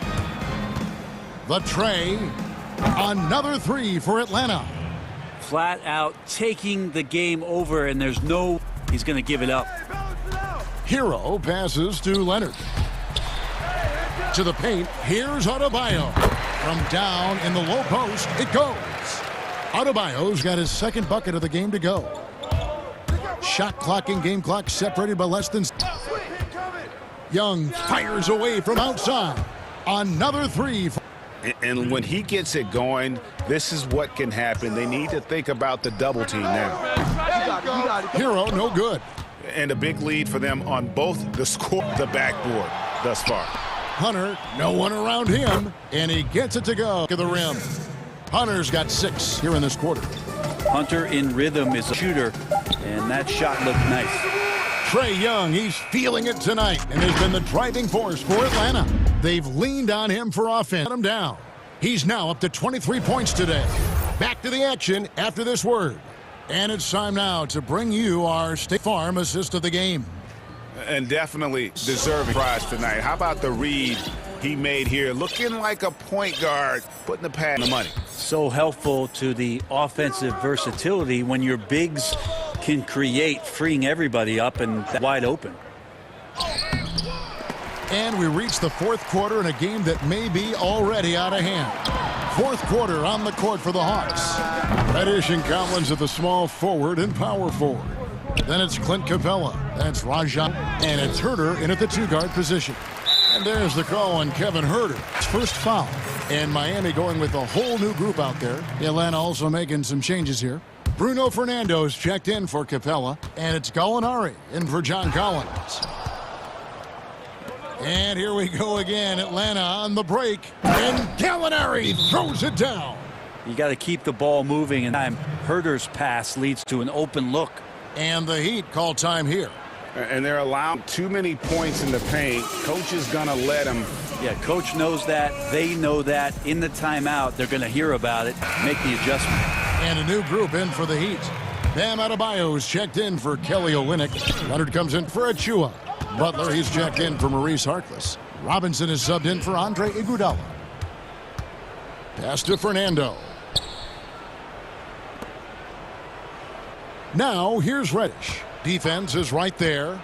The tray. Another 3 for Atlanta. Flat out taking the game over, and there's no he's going to give it up. Hero passes to Leonard. To the paint. Here's Adebayo. From down in the low post, it goes. Adebayo's got his 2nd bucket of the game to go. Shot clock and game clock separated by less than. Young fires away from outside. Another 3. And when he gets it going, this is what can happen. They need to think about the double team now. Hero, no good. And a big lead for them on both the score and the backboard thus far. Hunter, no one around him, and he gets it to go to the rim. Hunter's got 6 here in this quarter. Hunter in rhythm is a shooter, and that shot looked nice. Trae Young, he's feeling it tonight, and has been the driving force for Atlanta. They've leaned on him for offense. Let him down. He's now up to 23 points today. Back to the action after this word. And it's time now to bring you our State Farm assist of the game. And definitely deserving prize tonight. How about the read he made here? Looking like a point guard, putting the pad in the money. So helpful to the offensive versatility when your bigs can create, freeing everybody up and wide open. And we reach the fourth quarter in a game that may be already out of hand. Fourth quarter on the court for the Hawks. Reddish and Collins at the small forward and power forward. Then it's Clint Capella. That's Raja. And it's Herter in at the two-guard position. And there's the call on Kevin Herter. First foul. And Miami going with a whole new group out there. Atlanta also making some changes here. Bruno Fernando's checked in for Capella. And it's Gallinari in for John Collins. And here we go again. Atlanta on the break. And Gallinari throws it down. You got to keep the ball moving. And Herter's pass leads to an open look. And the Heat call time here. And they're allowing too many points in the paint. Coach is going to let them. Yeah, coach knows that. They know that. In the timeout, they're going to hear about it, make the adjustment. And a new group in for the Heat. Bam Adebayo's checked in for Kelly Olynyk. Leonard comes in for Achua. Butler, he's checked in for Maurice Harkless. Robinson is subbed in for Andre Iguodala. Pass to Fernando. Now, here's Reddish. Defense is right there.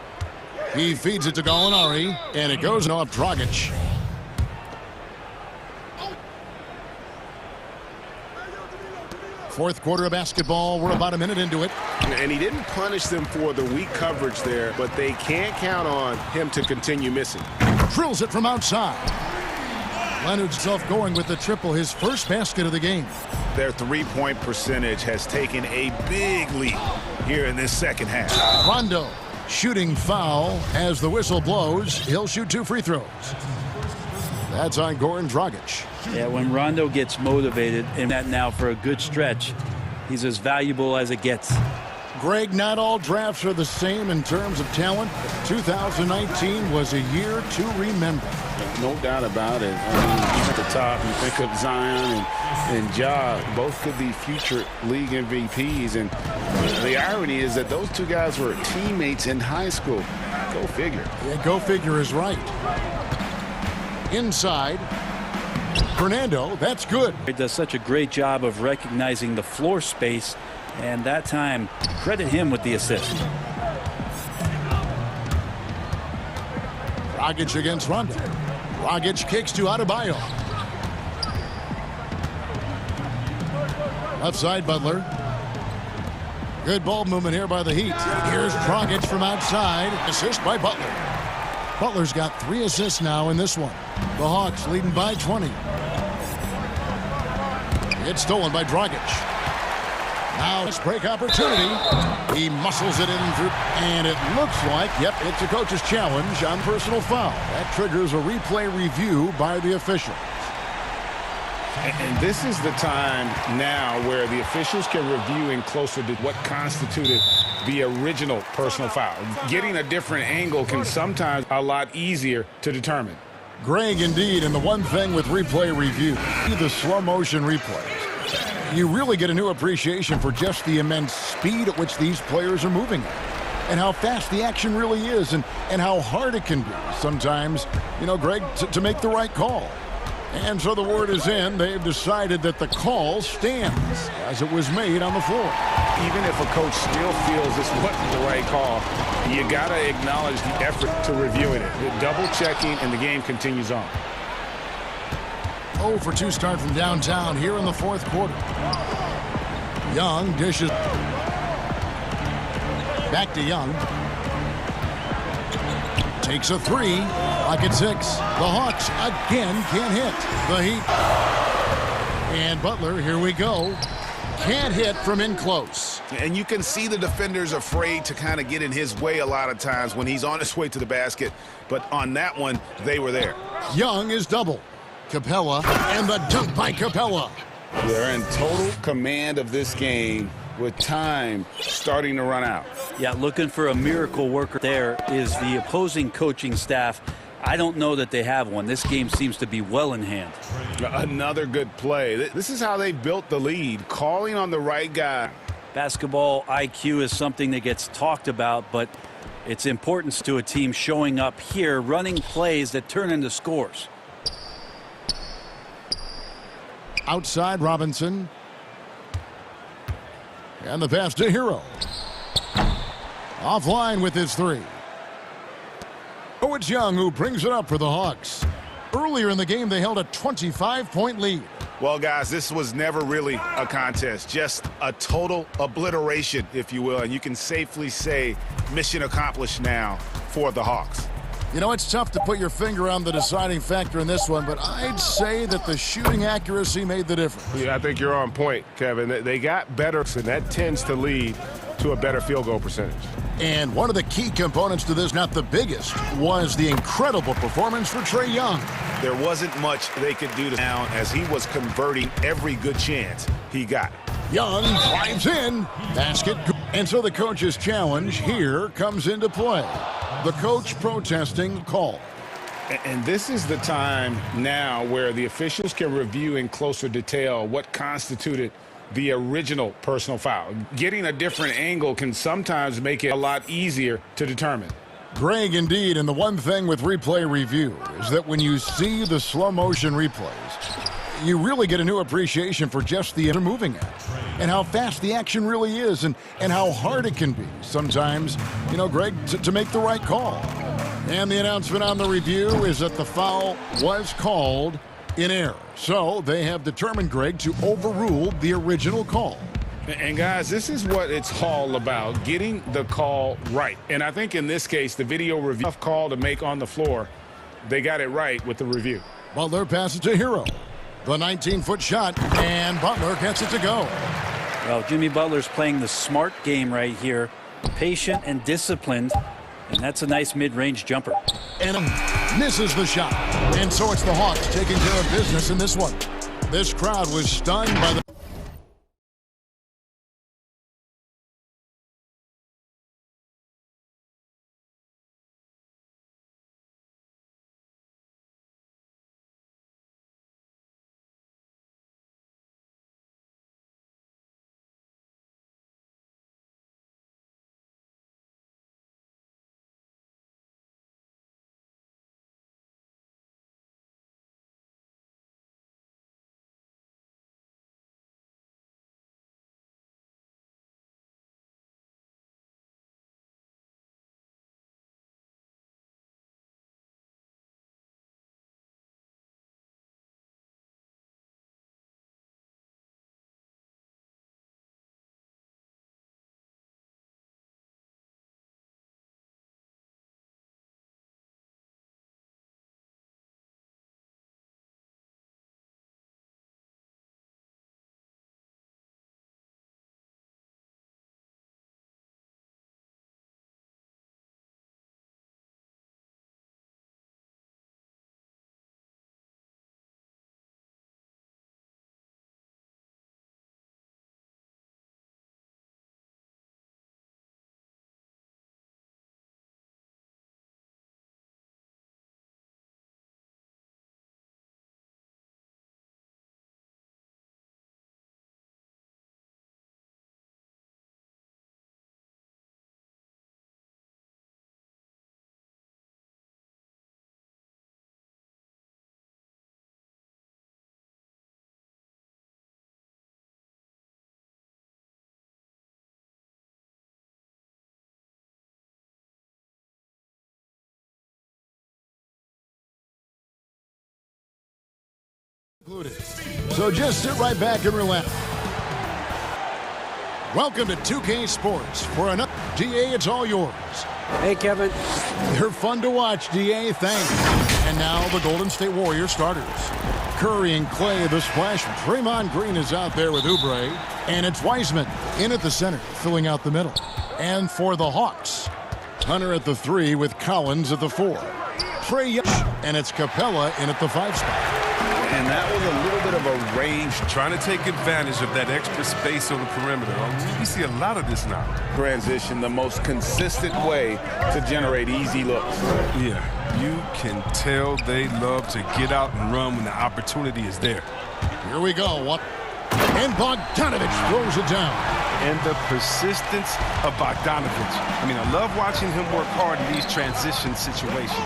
He feeds it to Gallinari, and it goes off Dragic. Fourth quarter of basketball. We're about a minute into it. And he didn't punish them for the weak coverage there, but they can't count on him to continue missing. Drills it from outside. Leonard's self going with the triple, his first basket of the game. Their three-point percentage has taken a big leap here in this second half. Rondo shooting foul as the whistle blows. He'll shoot 2 free throws. That's on Goran Dragic. Yeah, when Rondo gets motivated, and that now for a good stretch, he's as valuable as it gets. Greg, not all drafts are the same in terms of talent. 2019 was a year to remember. No doubt about it. I mean, at the top, you think of Zion and Ja, both could be future league MVPs. And the irony is that those two guys were teammates in high school. Go figure. Yeah, go figure is right. Inside. Fernando, that's good. He does such a great job of recognizing the floor space, and that time, credit him with the assist. Dragic against Rondo. Dragic kicks to Adebayo. Left side, Butler. Good ball movement here by the Heat. Here's Dragic from outside. Assist by Butler. Butler's got 3 assists now in this one. The Hawks leading by 20. It's stolen by Dragic. Now it's break opportunity. He muscles it in through, and it looks like, yep, it's a coach's challenge on personal foul. That triggers a replay review by the official. And this is the time now where the officials can review in closer to what constituted the original personal foul. Getting a different angle can sometimes be a lot easier to determine. Greg, indeed, and the one thing with replay review, the slow motion replays. You really get a new appreciation for just the immense speed at which these players are moving and how fast the action really is and how hard it can be sometimes, you know, Greg, to make the right call. And so the word is in. They've decided that the call stands as it was made on the floor. Even if a coach still feels this wasn't the right call, you got to acknowledge the effort to reviewing it. Double checking, and the game continues on. 0 for 2 start from downtown here in the fourth quarter. Young dishes. Back to Young. Takes a 3. Pocket 6. The Hawks again can't hit. The Heat. And Butler, here we go. Can't hit from in close. And you can see the defenders afraid to kind of get in his way a lot of times when he's on his way to the basket. But on that one, they were there. Young is double. Capella, and the dunk by Capella. They're in total command of this game with time starting to run out. Yeah, looking for a miracle worker there is the opposing coaching staff. I don't know that they have one. This game seems to be well in hand. Another good play. This is how they built the lead, calling on the right guy. Basketball IQ is something that gets talked about, but its importance to a team showing up here, running plays that turn into scores. outside Robinson. And the pass to Hero. Offline with his three. Oh, it's Young who brings it up for the Hawks. Earlier in the game, they held a 25-point lead. Well, guys, this was never really a contest, just a total obliteration, if you will. And you can safely say mission accomplished now for the Hawks. You know, it's tough to put your finger on the deciding factor in this one, but I'd say that the shooting accuracy made the difference. Yeah, I think you're on point, Kevin. They got better, and that tends to lead to a better field goal percentage. And one of the key components to this, not the biggest, was the incredible performance for Trae Young. There wasn't much they could do down as he was converting every good chance he got. Young drives in, basket, and so the coach's challenge here comes into play. The coach protesting call. And this is the time now where the officials can review in closer detail what constituted the original personal foul. Getting a different angle can sometimes make it a lot easier to determine. Greg, indeed, and the one thing with replay review is that when you see the slow motion replays, you really get a new appreciation for just the moving at and how fast the action really is and how hard it can be sometimes, you know, Greg, to make the right call. And the announcement on the review is that the foul was called in error. So they have determined, Greg, to overrule the original call. And guys, this is what it's all about, getting the call right. And I think in this case, the video review tough call to make on the floor. They got it right with the review. Butler passes to Hero. The 19-foot shot, and Butler gets it to go. Well, Jimmy Butler's playing the smart game right here. Patient and disciplined. And that's a nice mid-range jumper. And misses the shot. And so it's the Hawks taking care of business in this one. This crowd was stunned by the... So just sit right back and relax. Welcome to 2K Sports for another. DA, it's all yours. Hey, Kevin. They're fun to watch, DA. Thanks. And now the Golden State Warriors starters. Curry and Clay, the splash. Draymond Green is out there with Oubre. And it's Wiseman in at the center, filling out the middle. And for the Hawks, Hunter at the 3 with Collins at the 4. Trae Young, and it's Capella in at the 5 spot. And that was a little bit of a range. Trying to take advantage of that extra space on the perimeter. We see a lot of this now. Transition, the most consistent way to generate easy looks. Yeah, you can tell they love to get out and run when the opportunity is there. Here we go. And Bogdanovich throws it down. and the persistence of Bogdanovich. I mean, I love watching him work hard in these transition situations.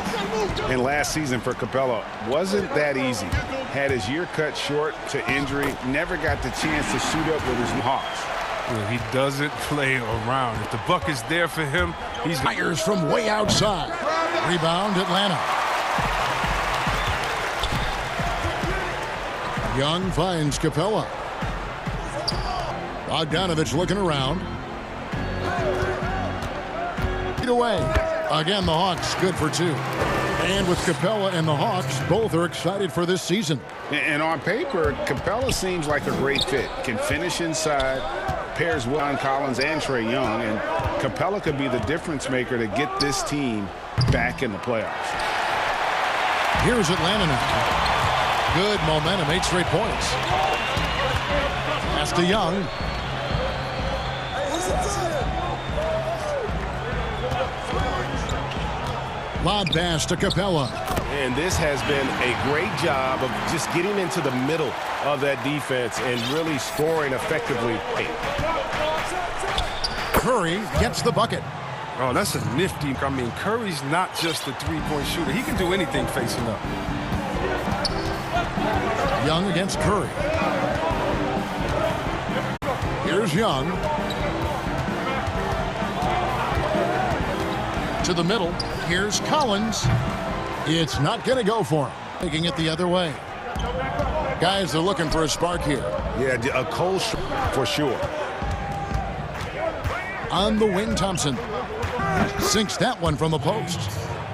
And last season for Capella wasn't that easy. Had his year cut short to injury, never got the chance to suit up with his Hawks. Yeah, he doesn't play around. If the buck is there for him, he's Fires from way outside. Rebound, Atlanta. Young finds Capella. Bogdanovich looking around. Lead away. Again, the Hawks good for two. And with Capella and the Hawks, both are excited for this season. And on paper, Capella seems like a great fit. Can finish inside, pairs well on Collins and Trae Young, and Capella could be the difference maker to get this team back in the playoffs. Here's Atlanta now. Good momentum, 8 straight points. Pass to Young. Lob pass to Capella. And this has been a great job of just getting into the middle of that defense and really scoring effectively. Curry gets the bucket. Oh, that's a nifty. I mean, Curry's not just a three-point shooter. He can do anything facing up. Young against Curry. Here's Young. To the middle. Here's Collins. It's not going to go for him. Taking it the other way. Guys are looking for a spark here. Yeah, a cold for sure. On the wing, Thompson. Sinks that one from the post.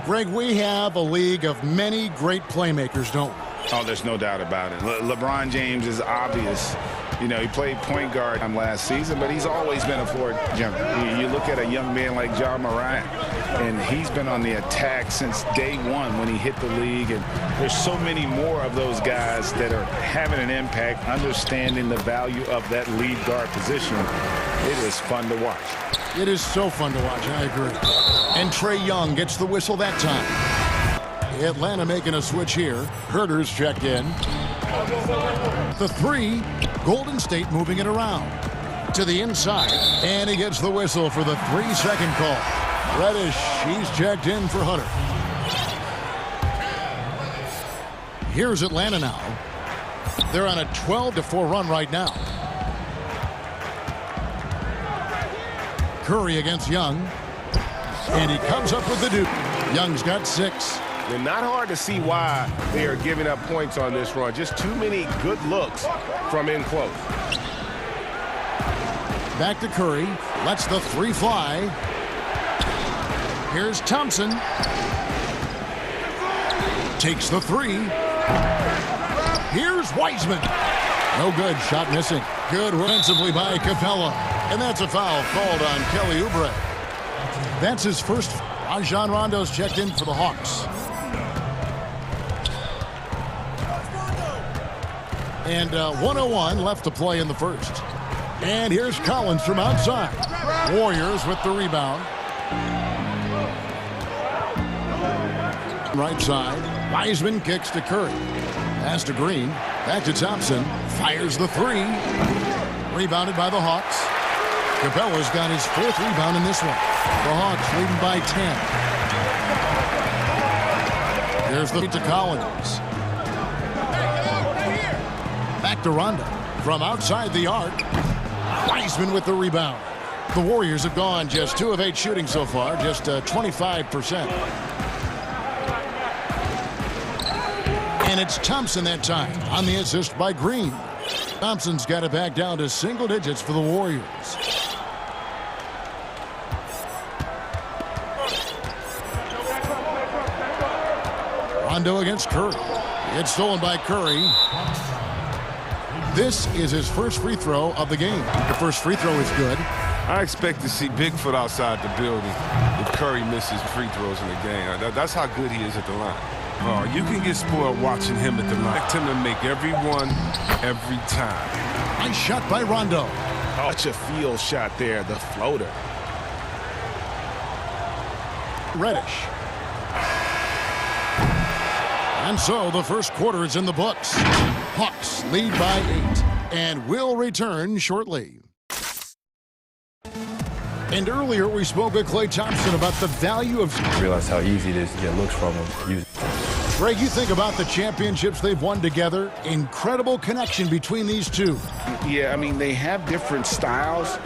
Greg, we have a league of many great playmakers, don't we? Oh, there's no doubt about it. LeBron James is obvious. You know, he played point guard last season, but he's always been a floor general. You look at a young man like Ja Morant, and he's been on the attack since day one when he hit the league. And there's so many more of those guys that are having an impact, understanding the value of that lead guard position. It is fun to watch. It is so fun to watch, I agree. And Trae Young gets the whistle that time. Atlanta making a switch here. Herter's checked in. The three, Golden State moving it around. To the inside, and he gets the whistle for the 3-second call. Reddish, he's checked in for Hunter. Here's Atlanta now. They're on a 12-4 run right now. Curry against Young. And he comes up with the dude. Young's got 6. And not hard to see why they are giving up points on this run. Just too many good looks from in close. Back to Curry. Lets the 3 fly. Here's Thompson. Takes the 3. Here's Wiseman. No good. Shot missing. Good offensively by Capella. And that's a foul called on Kelly Oubre. That's his first. Rajon Rondo's checked in for the Hawks. And 1:01 left to play in the first. And here's Collins from outside. Warriors with the rebound. Right side. Wiseman kicks to Curry. Pass to Green. Back to Thompson. Fires the 3. Rebounded by the Hawks. Capella's got his 4th rebound in this one. The Hawks leading by 10. There's the to Collins. Back to Rondo. From outside the arc. Wiseman with the rebound. The Warriors have gone just 2 of 8 shooting so far. Just 25%. And it's Thompson that time on the assist by Green. Thompson's got it back down to single digits for the Warriors. Rondo against Curry. It's stolen by Curry. This is his first free throw of the game. The first free throw is good. I expect to see Bigfoot outside the building if Curry misses free throws in the game. That's how good he is at the line. Oh, you can get spoiled watching him at the line. Expect him to make every one, every time. Nice shot by Rondo. Oh, such a field shot there, the floater. Reddish. And so the first quarter is in the books. Hawks lead by 8 and will return shortly. And earlier we spoke with Klay Thompson about the value of... Realize how easy it is to get looks from him. Greg, you think about the championships they've won together. Incredible connection between these two. Yeah, I mean, they have different styles,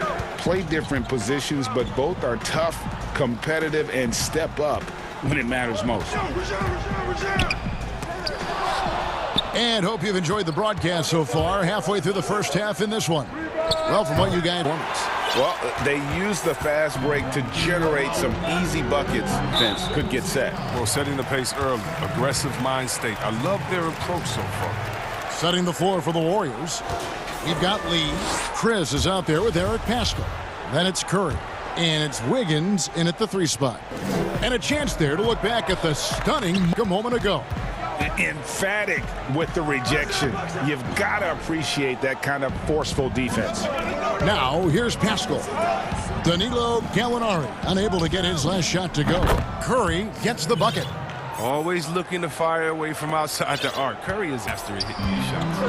play different positions, but both are tough, competitive, and step up when it matters most. And hope you've enjoyed the broadcast so far. Halfway through the first half in this one. Well, from what you guys... Well, they used the fast break to generate some easy buckets. Vince could get set. Well, setting the pace early, aggressive mind state. I love their approach so far. Setting the floor for the Warriors. We've got Lee. Chris is out there with Eric Pascal. Then it's Curry. And it's Wiggins in at the 3 spot. And a chance there to look back at the stunning a moment ago. Emphatic with the rejection. You've got to appreciate that kind of forceful defense. Now, here's Pascal. Danilo Gallinari unable to get his last shot to go. Curry gets the bucket. Always looking to fire away from outside the arc. Curry is after hitting these shots.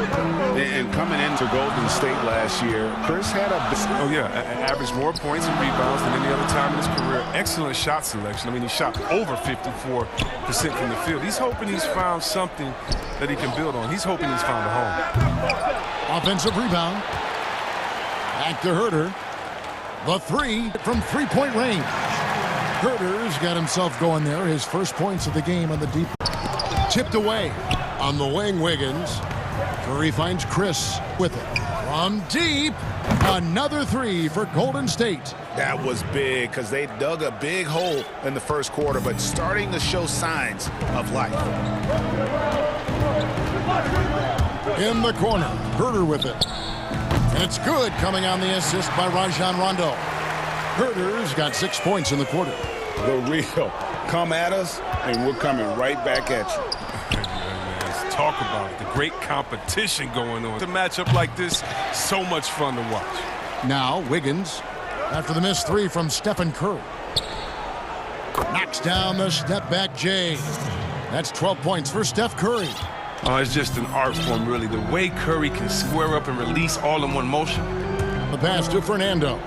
And coming into Golden State last year, Chris had a... Oh, yeah. Averaged more points and rebounds than any other time in his career. Excellent shot selection. I mean, he shot over 54% from the field. He's hoping he's found something that he can build on. He's hoping he's found a home. Offensive rebound. Back to Herter. The 3 from three-point range. Herter's got himself going there. His first points of the game on the deep. Tipped away on the wing, Wiggins. Curry finds Chris with it. From deep, another 3 for Golden State. That was big because they dug a big hole in the first quarter, but starting to show signs of life. In the corner, Herter with it. And it's good, coming on the assist by Rajon Rondo. Herter's got 6 points in the quarter. The real. Come at us, and we're coming right back at you. Let's talk about it. The great competition going on. A matchup like this, so much fun to watch. Now, Wiggins, after the missed 3 from Stephen Curry. Knocks down the step-back J. That's 12 points for Steph Curry. Oh, it's just an art form, really. The way Curry can square up and release all in one motion. The pass to Fernando.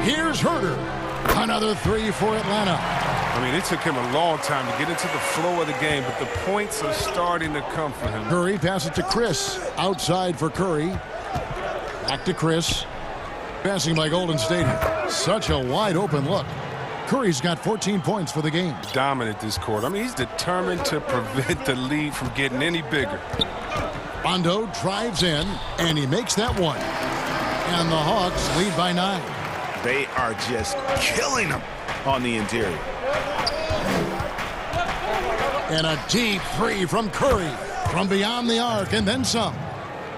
Here's Herter. Another 3 for Atlanta. I mean, it took him a long time to get into the flow of the game, but the points are starting to come for him. Curry passes to Chris. Outside for Curry. Back to Chris. Passing by Golden State. Such a wide open look. Curry's got 14 points for the game. Dominant this quarter. I mean, he's determined to prevent the lead from getting any bigger. Rondo drives in, and he makes that one. And the Hawks lead by 9. They are just killing them on the interior. And a deep 3 from Curry from beyond the arc, and then some.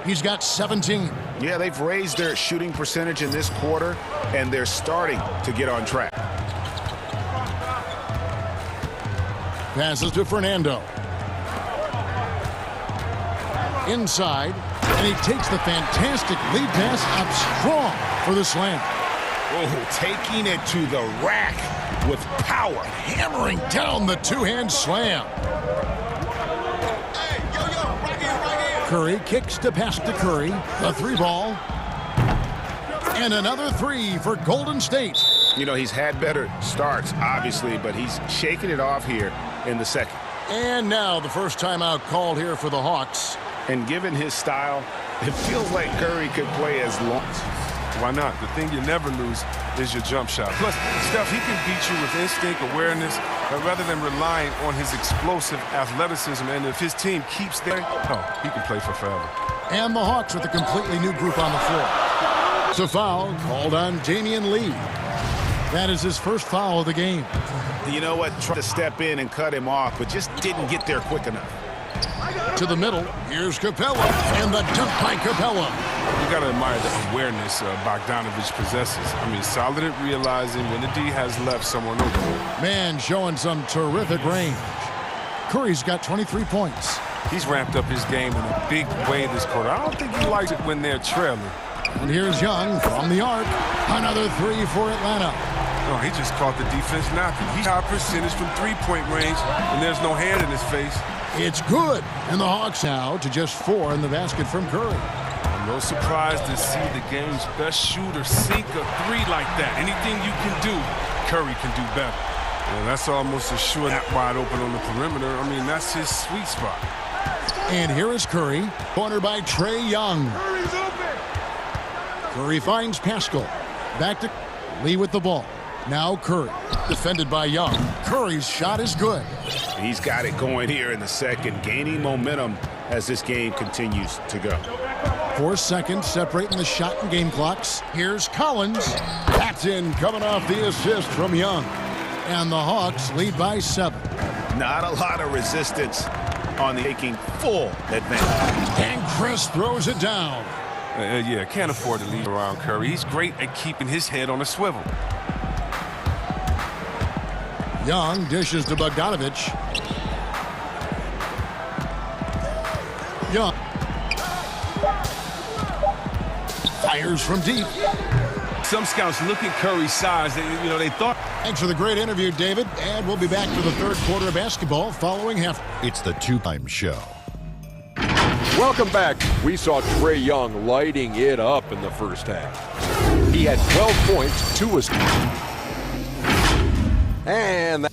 He's got 17. Yeah, they've raised their shooting percentage in this quarter, and they're starting to get on track. Passes to Fernando. Inside, and he takes the fantastic lead pass up strong for the slam. Oh, taking it to the rack with power. Hammering down the two-hand slam. Curry kicks to pass to Curry. The 3 ball. And another 3 for Golden State. You know, he's had better starts, obviously, but he's shaking it off here in the second. And now the first timeout called here for the Hawks. And given his style, it feels like Curry could play as long. Why not? The thing you never lose is your jump shot. Plus, Steph, he can beat you with instinct, awareness, rather than relying on his explosive athleticism. And if his team keeps there, oh, he can play for forever. And the Hawks with a completely new group on the floor. It's a foul called on Damian Lee. That is his first foul of the game. You know what? Tried to step in and cut him off, but just didn't get there quick enough. To the middle, here's Capella, and the dunk by Capella. You got to admire the awareness Bogdanovich possesses. I mean, solid at realizing when the D has left someone open. Man showing some terrific range. Curry's got 23 points. He's ramped up his game in a big way this quarter. I don't think he likes it when they're trailing. And here's Young from the arc. Another 3 for Atlanta. Oh, he just caught the defense knocking. He's high percentage from three-point range, and there's no hand in his face. It's good. And the Hawks now to just 4 in the basket from Curry. No surprise to see the game's best shooter sink a three like that. Anything you can do, Curry can do better. And that's almost a sure wide open on the perimeter. I mean, that's his sweet spot. And here is Curry, cornered by Trae Young. Curry's open. Curry finds Pascal. Back to Lee with the ball. Now Curry, defended by Young. Curry's shot is good. He's got it going here in the second, gaining momentum as this game continues to go. 4 seconds separating the shot and game clocks. Here's Collins. That's in, coming off the assist from Young. And the Hawks lead by 7. Not a lot of resistance on the taking full advantage. And Chris throws it down. Yeah, can't afford to leave around Curry. He's great at keeping his head on a swivel. Young dishes to Bogdanovich. Young fires from deep. Some scouts look at Curry's size. They thought. Thanks for the great interview, David. And we'll be back for the third quarter of basketball following half. It's the two-time show. Welcome back. We saw Trae Young lighting it up in the first half. He had 12 points, 2 assists. And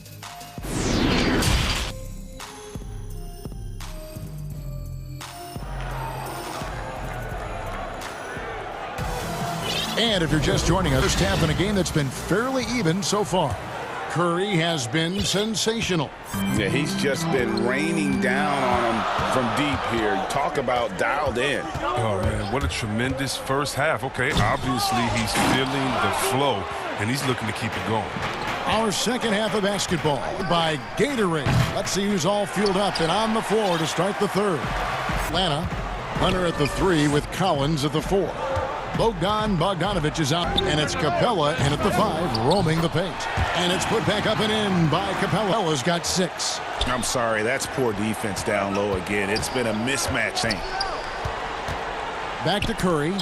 if you're just joining us, first half in a game that's been fairly even so far. Curry has been sensational. Yeah, he's just been raining down on him from deep here. Talk about dialed in. Oh, man, what a tremendous first half. Okay, obviously he's feeling the flow, and he's looking to keep it going. Our second half of basketball by Gatorade. Let's see who's all fueled up and on the floor to start the third. Atlanta, Hunter at the 3 with Collins at the 4. Bogdanovich is out, and it's Capella in at the 5, roaming the paint. And it's put back up and in by Capella. Capella's got 6. I'm sorry, that's poor defense down low again. It's been a mismatch thing. Back to Curry.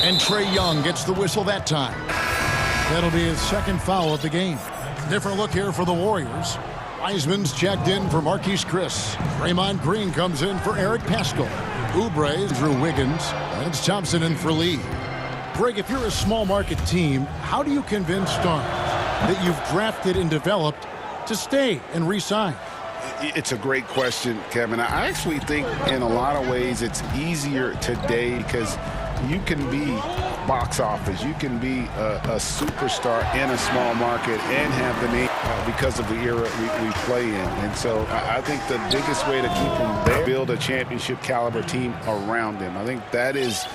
And Trae Young gets the whistle that time. That'll be his second foul of the game. Different look here for the Warriors. Wiseman's checked in for Marquise Chris. Draymond Green comes in for Eric Pascal. Oubre, Drew Wiggins, and it's Thompson in for Lee. Greg, if you're a small market team, how do you convince stars that you've drafted and developed to stay and re-sign? It's a great question, Kevin. I actually think in a lot of ways it's easier today because you can be box office. You can be a superstar in a small market and have the name because of the era we play in. And so I think the biggest way to keep them there, build a championship caliber team around them. I think that is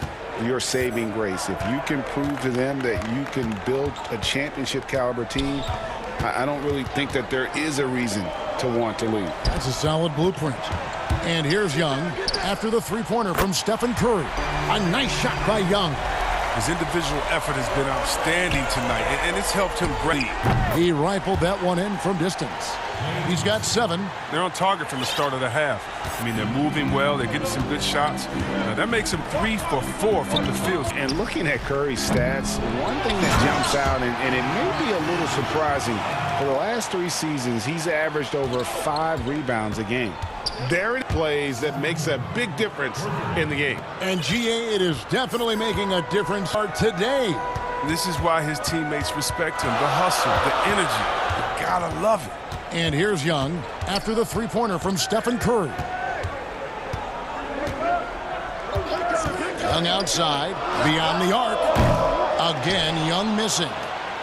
your saving grace. If you can prove to them that you can build a championship caliber team, I don't really think that there is a reason to want to leave. That's a solid blueprint. And here's Young after the three-pointer from Stephen Curry. A nice shot by Young. His individual effort has been outstanding tonight, and it's helped him great. He rifled that one in from distance. He's got 7. They're on target from the start of the half. I mean, they're moving well. They're getting some good shots. That makes him 3 for 4 from the field. And looking at Curry's stats, one thing that jumps out, and it may be a little surprising, for the last 3 seasons, he's averaged over 5 rebounds a game. There it plays that makes a big difference in the game. And GA, it is definitely making a difference today. This is why his teammates respect him. The hustle, the energy. You gotta love it. And here's Young after the three-pointer from Stephen Curry. Young outside, beyond the arc. Again, Young missing.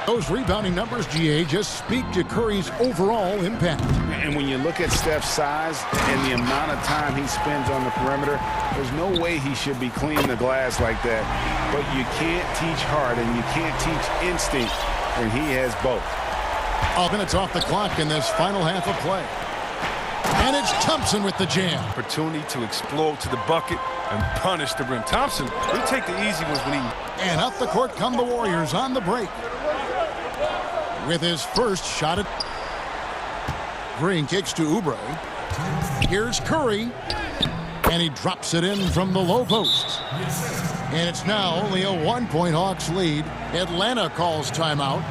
Those rebounding numbers, GA, just speak to Curry's overall impact. And when you look at Steph's size and the amount of time he spends on the perimeter, there's no way he should be cleaning the glass like that. But you can't teach heart and you can't teach instinct, and he has both. 12 minutes off the clock in this final half of play. And it's Thompson with the jam. Opportunity to explode to the bucket and punish the rim. Thompson, he'll take the easy ones when he... And up the court come the Warriors on the break. With his first shot at... Green kicks to Oubre. Here's Curry. And he drops it in from the low post. And it's now only a 1-point Hawks lead. Atlanta calls timeout.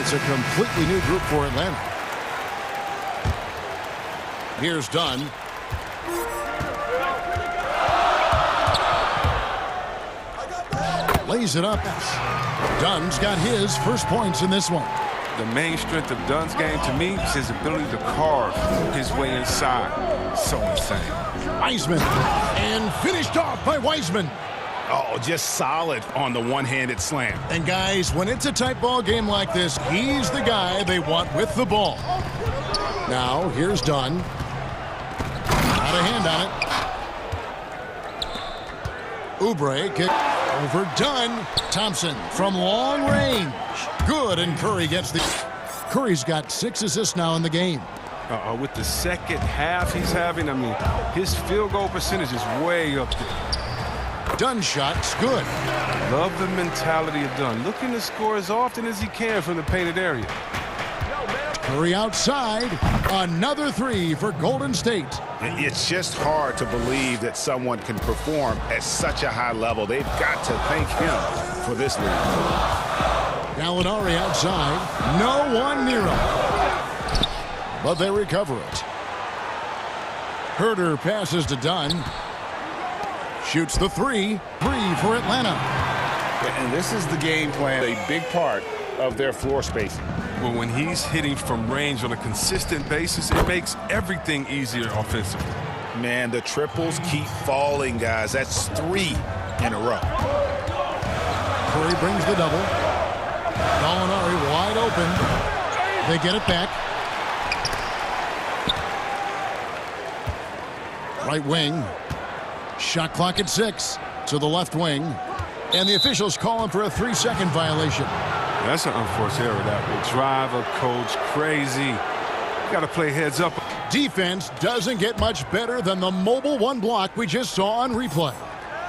it's a completely new group for Atlanta. Here's Dunn. Lays it up. Dunn's got his first points in this one. The main strength of Dunn's game to me is his ability to carve his way inside. So insane. Wiseman. And finished off by Wiseman. Oh, just solid on the one-handed slam. And guys, when it's a tight ball game like this, he's the guy they want with the ball. Now, here's Dunn. Got a hand on it. Oubre kick over Dunn. Thompson from long range. Good, and Curry gets the... Curry's got 6 assists now in the game. With the second half he's having, I mean, his field goal percentage is way up there. Dunn shot's good. Love the mentality of Dunn. Looking to score as often as he can from the painted area. Curry outside. Another 3 for Golden State. It's just hard to believe that someone can perform at such a high level. They've got to thank him for this lead. Gallinari outside. No one near him. But they recover it. Herter passes to Dunn. Shoots the 3. 3 for Atlanta. And this is the game plan, a big part of their floor spacing. Well, when he's hitting from range on a consistent basis, it makes everything easier offensively. Man, the triples keep falling, guys. That's 3 in a row. Curry brings the double. Gallinari wide open. They get it back. Right wing. Shot clock at 6 to the left wing. And the officials calling for a 3-second violation. That's an unforced error that will drive a coach crazy. Got to play heads up. Defense doesn't get much better than the mobile 1 block we just saw on replay.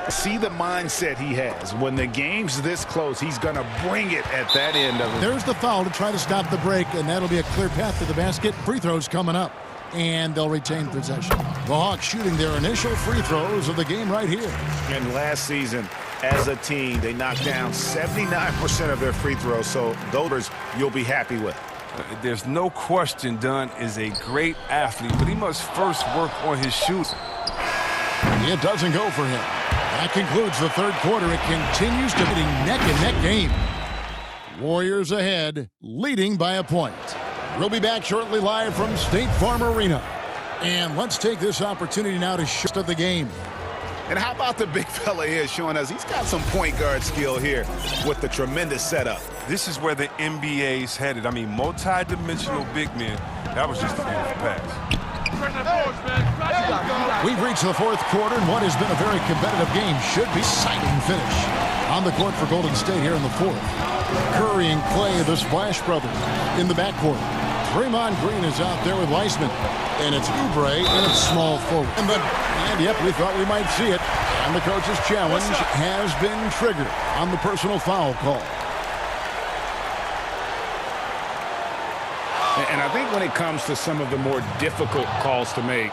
See the mindset he has. When the game's this close, he's going to bring it at that end of it. There's the foul to try to stop the break, and that'll be a clear path to the basket. Free throws coming up, and they'll retain possession. The Hawks shooting their initial free throws of the game right here. And last season, as a team, they knocked down 79% of their free throws, so those you'll be happy with. There's no question Dunn is a great athlete, but he must first work on his shooting. It doesn't go for him. That concludes the third quarter. It continues to be a neck-and-neck game. Warriors ahead, leading by a point. We'll be back shortly live from State Farm Arena. And let's take this opportunity now to show the game. And how about the big fella here showing us he's got some point guard skill here with the tremendous setup. This is where the NBA's headed. I mean, multi-dimensional big men. That was just a beautiful pass. We've reached the fourth quarter, and what has been a very competitive game should be exciting finish. On the court for Golden State here in the fourth. Curry and Clay, the Splash Brothers, in the backcourt. Draymond Green is out there with Weissman. And it's Oubre in a small forward. And yep, we thought we might see it. And the coach's challenge has been triggered on the personal foul call. And I think when it comes to some of the more difficult calls to make,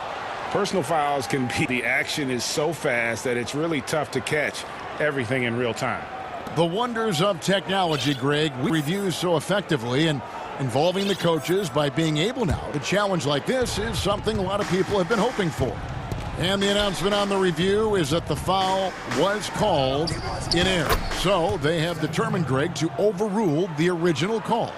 personal fouls can be, the action is so fast that it's really tough to catch everything in real time. The wonders of technology, Greg, we review so effectively, and involving the coaches by being able now to challenge like this is something a lot of people have been hoping for. And the announcement on the review is that the foul was called in error. So they have determined, Greg, to overrule the original call.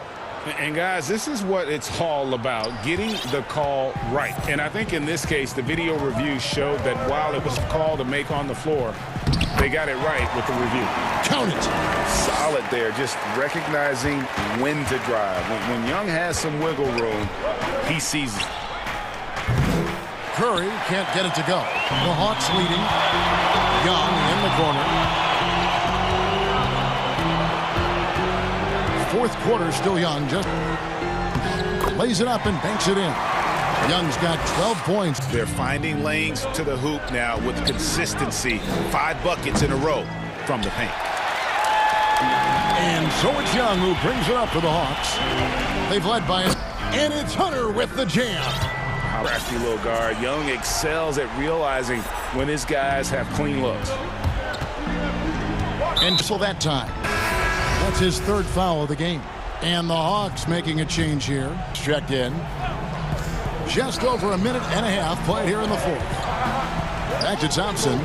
And guys, this is what it's all about, getting the call right. And I think in this case, the video review showed that while it was a call to make on the floor, they got it right with the review. Count it. Solid there, just recognizing when to drive. When Young has some wiggle room, he sees it. Curry can't get it to go. The Hawks leading. Young in the corner. Fourth quarter, still Young, just lays it up and banks it in. Young's got 12 points. They're finding lanes to the hoop now with consistency. 5 buckets in a row from the paint. And so it's Young who brings it up for the Hawks. They've led by us. And it's Hunter with the jam. Crafty little guard. Young excels at realizing when his guys have clean looks. And so that time. That's his third foul of the game. And the Hawks making a change here. Checked in. Just over a minute and a half played here in the fourth. Back to Thompson.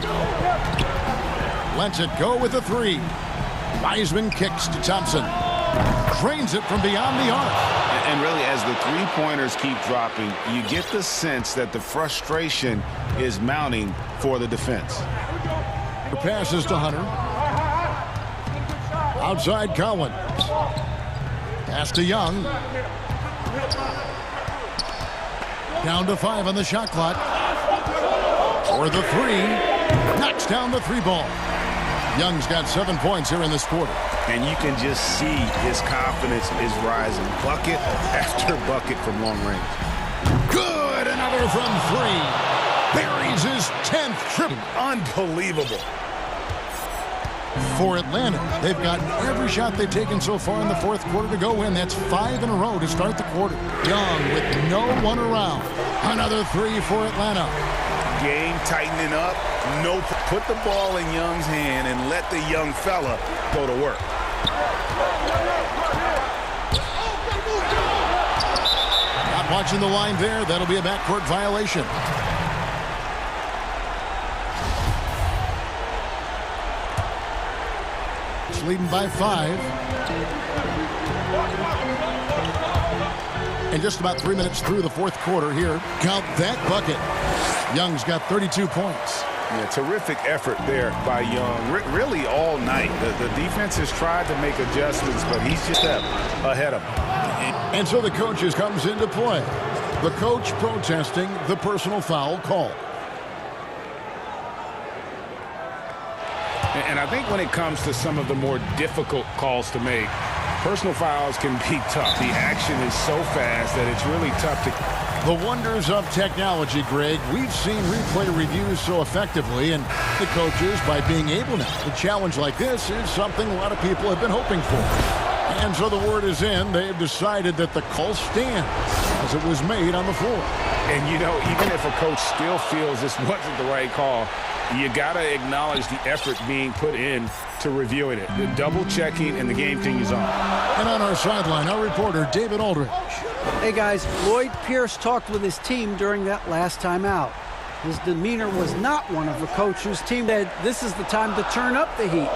Lets it go with the three. Wiseman kicks to Thompson. Drains it from beyond the arc. And really, as the three-pointers keep dropping, you get the sense that the frustration is mounting for the defense. Passes to Hunter. Outside Collins. Pass to Young. Down to 5 on the shot clock. For the three. Knocks down the three ball. Young's got 7 points here in this quarter. And you can just see his confidence is rising. Bucket after bucket from long range. Good. Another from three. Buries his 10th triple. Unbelievable. For Atlanta, they've gotten every shot they've taken so far in the fourth quarter to go win. That's 5 in a row to start the quarter. Young with no one around. Another three for Atlanta. Game tightening up. No, put the ball in Young's hand and let the young fella go to work. Not watching the line there. That'll be a backcourt violation. Leading by 5. And just about 3 minutes through the fourth quarter here. Count that bucket. Young's got 32 points. Yeah, terrific effort there by Young. Really all night. The defense has tried to make adjustments, but he's just ahead of them. And so the coaches comes into play. The coach protesting the personal foul call. And I think when it comes to some of the more difficult calls to make, personal fouls can be tough. The action is so fast that it's really tough to... The wonders of technology, Greg. We've seen replay reviews so effectively, and the coaches, by being able now to challenge like this, is something a lot of people have been hoping for. And so the word is in. They've decided that the call stands as it was made on the floor. And, you know, even if a coach still feels this wasn't the right call, you got to acknowledge the effort being put in to reviewing it. The double-checking, and the game continues on. And on our sideline, our reporter, David Aldridge. Hey, guys, Lloyd Pierce talked with his team during that last time out. His demeanor was not one of the coach whose team said this is the time to turn up the heat,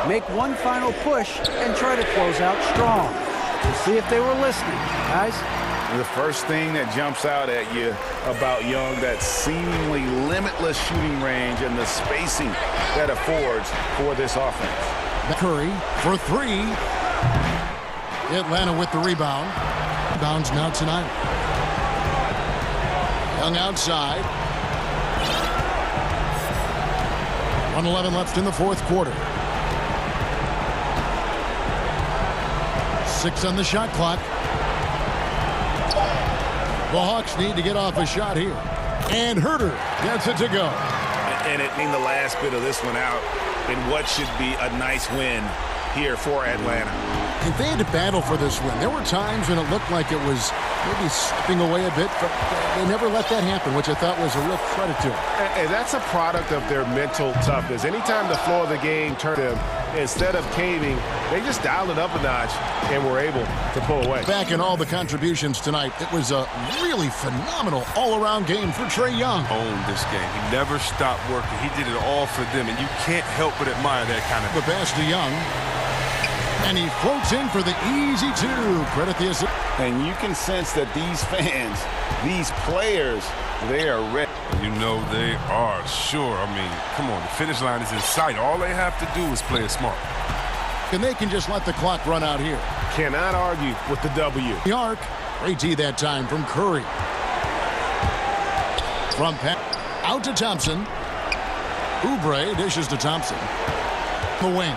make one final push, and try to close out strong. We'll see if they were listening, guys. The first thing that jumps out at you about Young, that seemingly limitless shooting range and the spacing that affords for this offense. Curry for three. Atlanta with the rebound. Rebounds now tonight. Young outside. 1:11 left in the fourth quarter. 6 on the shot clock. The Hawks need to get off a shot here. And Herter gets it to go. And it means the last bit of this one out in what should be a nice win here for Atlanta. And they had to battle for this win. There were times when it looked like it was maybe slipping away a bit, but they never let that happen, which I thought was a real credit to them. And that's a product of their mental toughness. Anytime the floor of the game turned them, instead of caving, they just dialed it up a notch and were able to pull away. Back in all the contributions tonight, it was a really phenomenal all-around game for Trae Young. Owned this game. He never stopped working. He did it all for them, and you can't help but admire that kind of... The pass to Young. And he floats in for the easy two. Credit the assist. And you can sense that these fans, these players, they are ready. You know they are, sure. I mean, come on, the finish line is in sight. All they have to do is play it smart. And they can just let the clock run out here. Cannot argue with the W. The arc. Great D that time from Curry. From Pat. Out to Thompson. Oubre dishes to Thompson. The wing.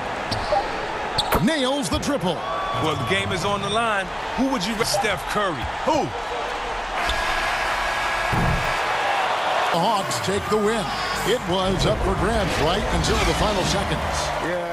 Nails the triple. Well, the game is on the line. Who would you Steph Curry? Who? The Hawks take the win. It was up for grabs right until the final seconds. Yeah.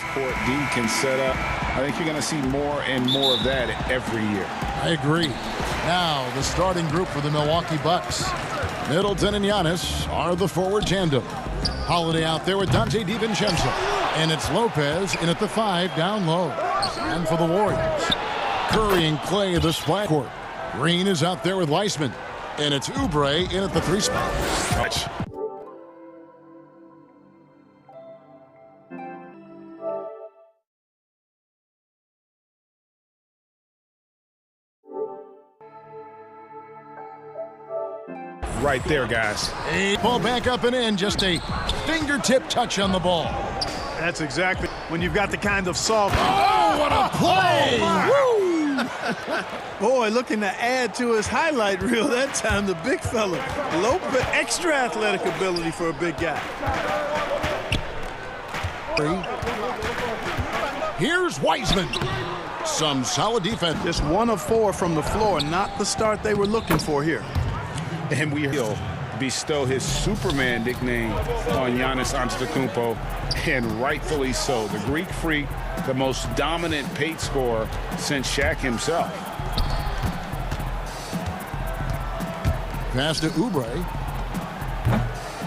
Half-court D can set up. I think you're going to see more and more of that every year. I agree. Now, the starting group for the Milwaukee Bucks. Middleton and Giannis are the forward tandem. Holiday out there with Dante DiVincenzo. And it's Lopez in at the 5 down low. And for the Warriors, Curry and Clay the splat court. Green is out there with Weissman. And it's Oubre in at the 3 spot. Right there, guys. Ball back up and in. Just a fingertip touch on the ball. That's exactly when you've got the kind of soft. Oh, what a play! Woo! Boy, looking to add to his highlight reel that time, the big fella. Lopez, extra athletic ability for a big guy. Here's Weissman. Some solid defense. Just 1 of 4 from the floor, not the start they were looking for here. And we'll bestow his Superman nickname on Giannis Antetokounmpo, and rightfully so. The Greek Freak, the most dominant paint scorer since Shaq himself. Pass to Oubre.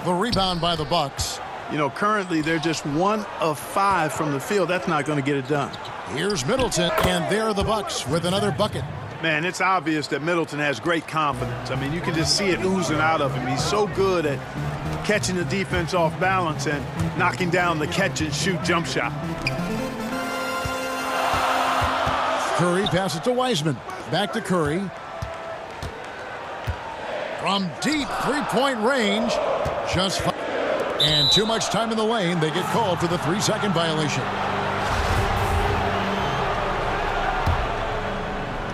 The rebound by the Bucks. You know, currently they're just 1 of 5 from the field. That's not going to get it done. Here's Middleton, and there are the Bucks with another bucket. Man, it's obvious that Middleton has great confidence. I mean, you can just see it oozing out of him. He's so good at catching the defense off balance and knocking down the catch-and-shoot jump shot. Curry passes to Weissman. Back to Curry. From deep three-point range. Just and too much time in the lane. They get called for the 3-second violation.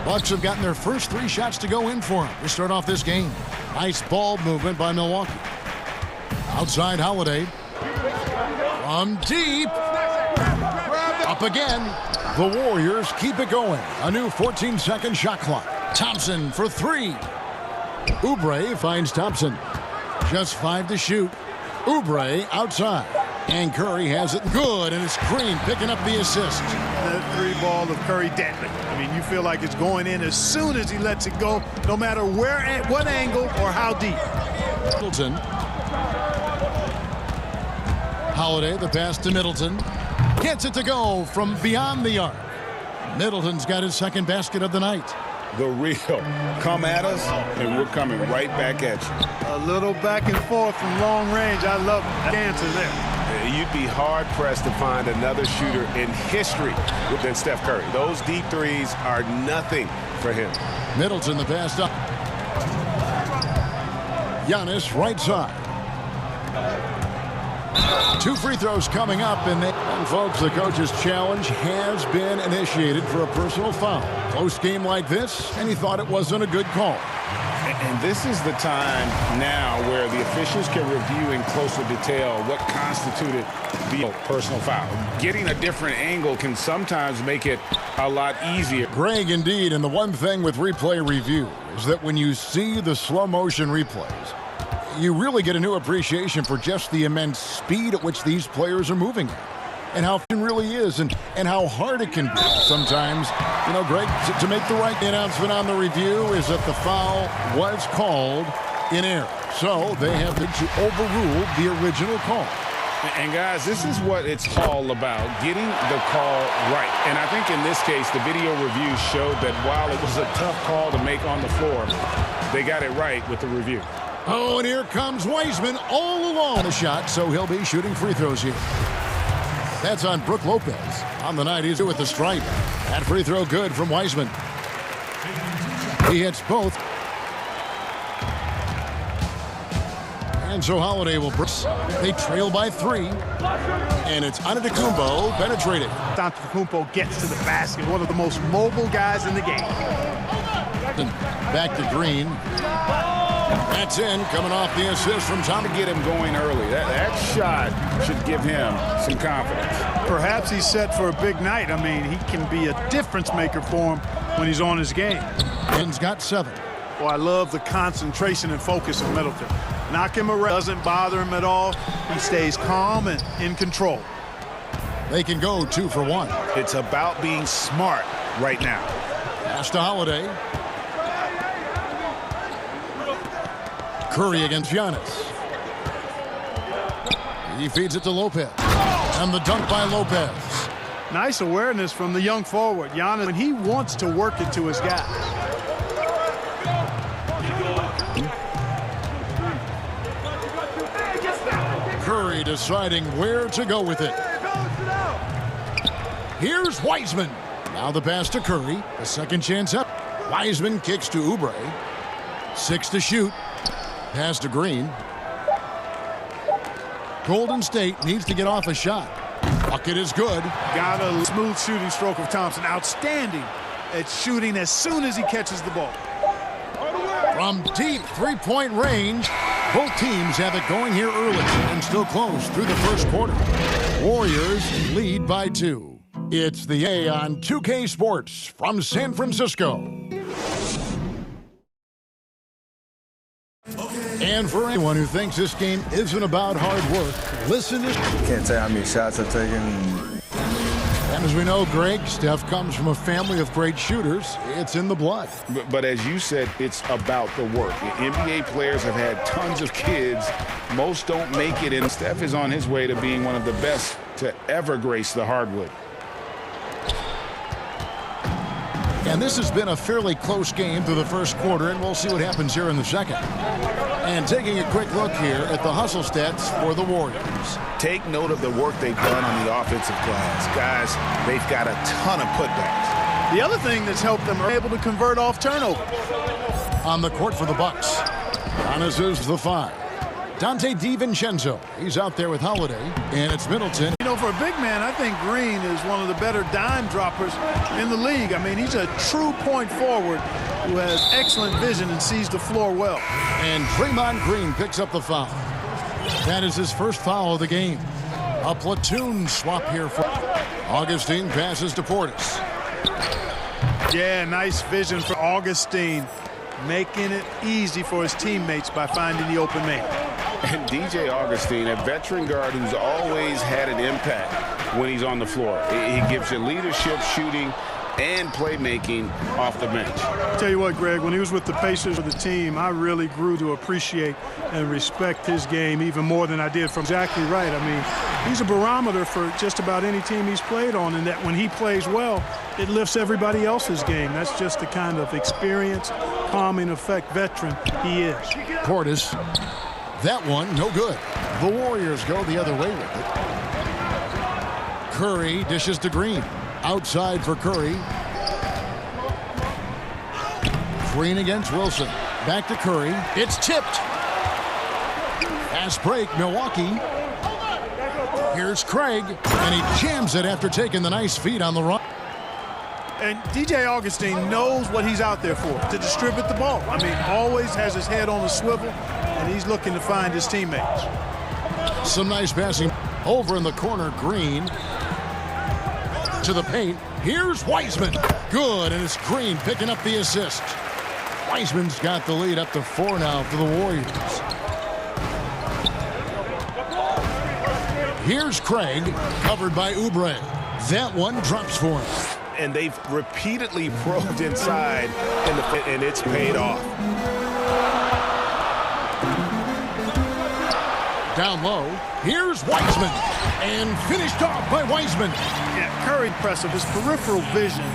Bucks have gotten their first 3 shots to go in for them to start off this game. Nice ball movement by Milwaukee. Outside Holiday. From deep. Up again. The Warriors keep it going. A new 14-second shot clock. Thompson for 3. Oubre finds Thompson. Just 5 to shoot. Oubre outside. And Curry has it good, and it's Green picking up the assist. That 3 ball of Curry deadly. I mean, you feel like it's going in as soon as he lets it go, no matter where, at what angle, or how deep. Middleton. Holiday, the pass to Middleton. Gets it to go from beyond the arc. Middleton's got his 2nd basket of the night. The real. Come at us, and we're coming right back at you. A little back and forth from long range. I love that answer there. You'd be hard-pressed to find another shooter in history than Steph Curry. Those deep threes are nothing for him. Middleton, the pass up. Giannis, right side. 2 free throws coming up, and folks, the coach's challenge has been initiated for a personal foul. Close game like this, and he thought it wasn't a good call. And this is the time now where the officials can review in closer detail what constituted the personal foul. Getting a different angle can sometimes make it a lot easier. Greg, indeed, and the one thing with replay review is that when you see the slow motion replays, you really get a new appreciation for just the immense speed at which these players are moving at, and how it really is, and how hard it can be sometimes. You know, Greg, to make the right announcement on the review is that the foul was called in error. So they have to overrule the original call. And guys, this is what it's all about, getting the call right. And I think in this case, the video review showed that while it was a tough call to make on the floor, they got it right with the review. Oh, and here comes Weissman all along the shot, so he'll be shooting free throws here. That's on Brook Lopez. On the night, he's with the stripe. That free throw good from Weissman. He hits both. And so Holiday will break. They trail by 3. And it's Antetokounmpo penetrated. Antetokounmpo gets to the basket. One of the most mobile guys in the game. Back to Green. That's in, coming off the assist from Tom. To get him going early. That shot should give him some confidence. Perhaps he's set for a big night. I mean, he can be a difference maker for him when he's on his game. Ben's got 7. Well, I love the concentration and focus of Middleton. Knock him around, doesn't bother him at all. He stays calm and in control. They can go 2 for 1. It's about being smart right now. Pass to Holiday. Curry against Giannis. He feeds it to Lopez. And the dunk by Lopez. Nice awareness from the young forward. Giannis, when he wants to work it to his guy. Curry deciding where to go with it. Here's Wiseman. Now the pass to Curry. A second chance up. Wiseman kicks to Oubre. 6 to shoot. Pass to Green. Golden State needs to get off a shot. Bucket is good. Got a smooth shooting stroke of Thompson. Outstanding at shooting as soon as he catches the ball. From deep three-point range, both teams have it going here early and still close through the first quarter. Warriors lead by 2. It's the A on 2K Sports from San Francisco. And for anyone who thinks this game isn't about hard work, listen to... Can't tell how many shots I've taken. And as we know, Greg, Steph comes from a family of great shooters. It's in the blood. But as you said, it's about the work. The NBA players have had tons of kids. Most don't make it, and Steph is on his way to being one of the best to ever grace the hardwood. And this has been a fairly close game through the first quarter, and we'll see what happens here in the second. And taking a quick look here at the hustle stats for the Warriors. Take note of the work they've done on the offensive glass. Guys, they've got a ton of putbacks. The other thing that's helped them are able to convert off turnovers. On the court for the Bucks, Giannis is the 5. Dante DiVincenzo, he's out there with Holiday, and it's Middleton. You know, for a big man, I think Green is one of the better dime droppers in the league. I mean, he's a true point forward who has excellent vision and sees the floor well. And Draymond Green picks up the foul. That is his first foul of the game. A platoon swap here for Augustine. Passes to Portis. Yeah, nice vision for Augustine, making it easy for his teammates by finding the open man. And DJ Augustine, a veteran guard who's always had an impact when he's on the floor. He gives you leadership, shooting, and playmaking off the bench. Tell you what, Greg, when he was with the Pacers of the team, I really grew to appreciate and respect his game even more than I did from exactly right. I mean, he's a barometer for just about any team he's played on, and that when he plays well, it lifts everybody else's game. That's just the kind of experience, calming effect veteran he is. Portis. That one, no good. The Warriors go the other way with it. Curry dishes to Green. Outside for Curry. Green against Wilson. Back to Curry. It's tipped. Fast break, Milwaukee. Here's Craig, and he jams it after taking the nice feed on the run. And DJ Augustine knows what he's out there for, to distribute the ball. I mean, always has his head on the swivel, and he's looking to find his teammates. Some nice passing. Over in the corner, Green. To the paint. Here's Wiseman. Good, and it's Green picking up the assist. Wiseman's got the lead up to 4 now for the Warriors. Here's Craig, covered by Oubre. That one drops for him. And they've repeatedly probed inside, and it's paid off. Down low, here's Wiseman. And finished off by Wiseman. Yeah, Curry impressive. His peripheral vision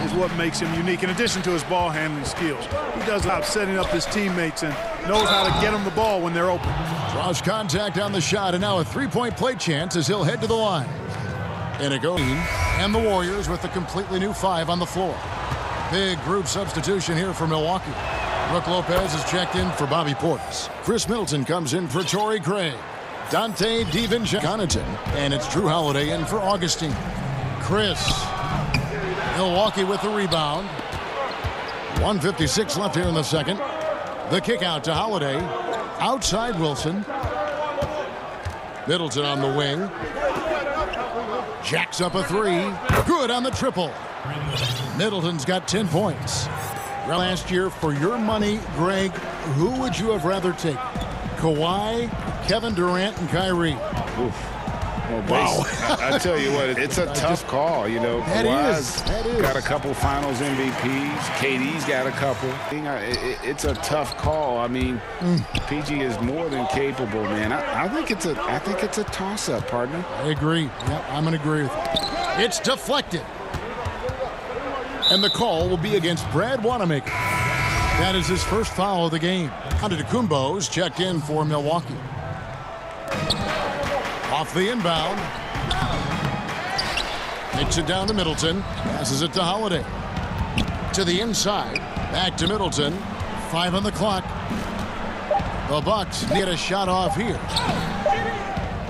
is what makes him unique, in addition to his ball handling skills. He does a lot setting up his teammates and knows how to get them the ball when they're open. Draws contact on the shot, and now a three-point play chance as he'll head to the line. And it goes, and the Warriors with a completely new 5 on the floor. Big group substitution here for Milwaukee. Brook Lopez is checked in for Bobby Portis. Chris Middleton comes in for Torrey Craig. Dante DiVincenzo, and it's Drew Holiday in for Augustine. Chris. Milwaukee with the rebound. 1:56 left here in the second. The kick out to Holiday. Outside Wilson. Middleton on the wing. Jacks up a 3. Good on the triple. Middleton's got 10 points. Last year, for your money, Greg, who would you have rather taken? Kawhi, Kevin Durant, and Kyrie? Oof. Well, I tell you what, it's a tough call. You know, Kawhi's got a couple Finals MVPs. KD's got a couple. It's a tough call. I mean, PG is more than capable, man. I think it's a toss-up, partner. I agree. Yep, I'm going to agree with you. It's deflected. And the call will be against Brad Wanamaker. That is his first foul of the game. Antetokounmpo's checked in for Milwaukee. Off the inbound. Takes it down to Middleton. Passes it to Holiday. To the inside. Back to Middleton. 5 on the clock. The Bucks need a shot off here.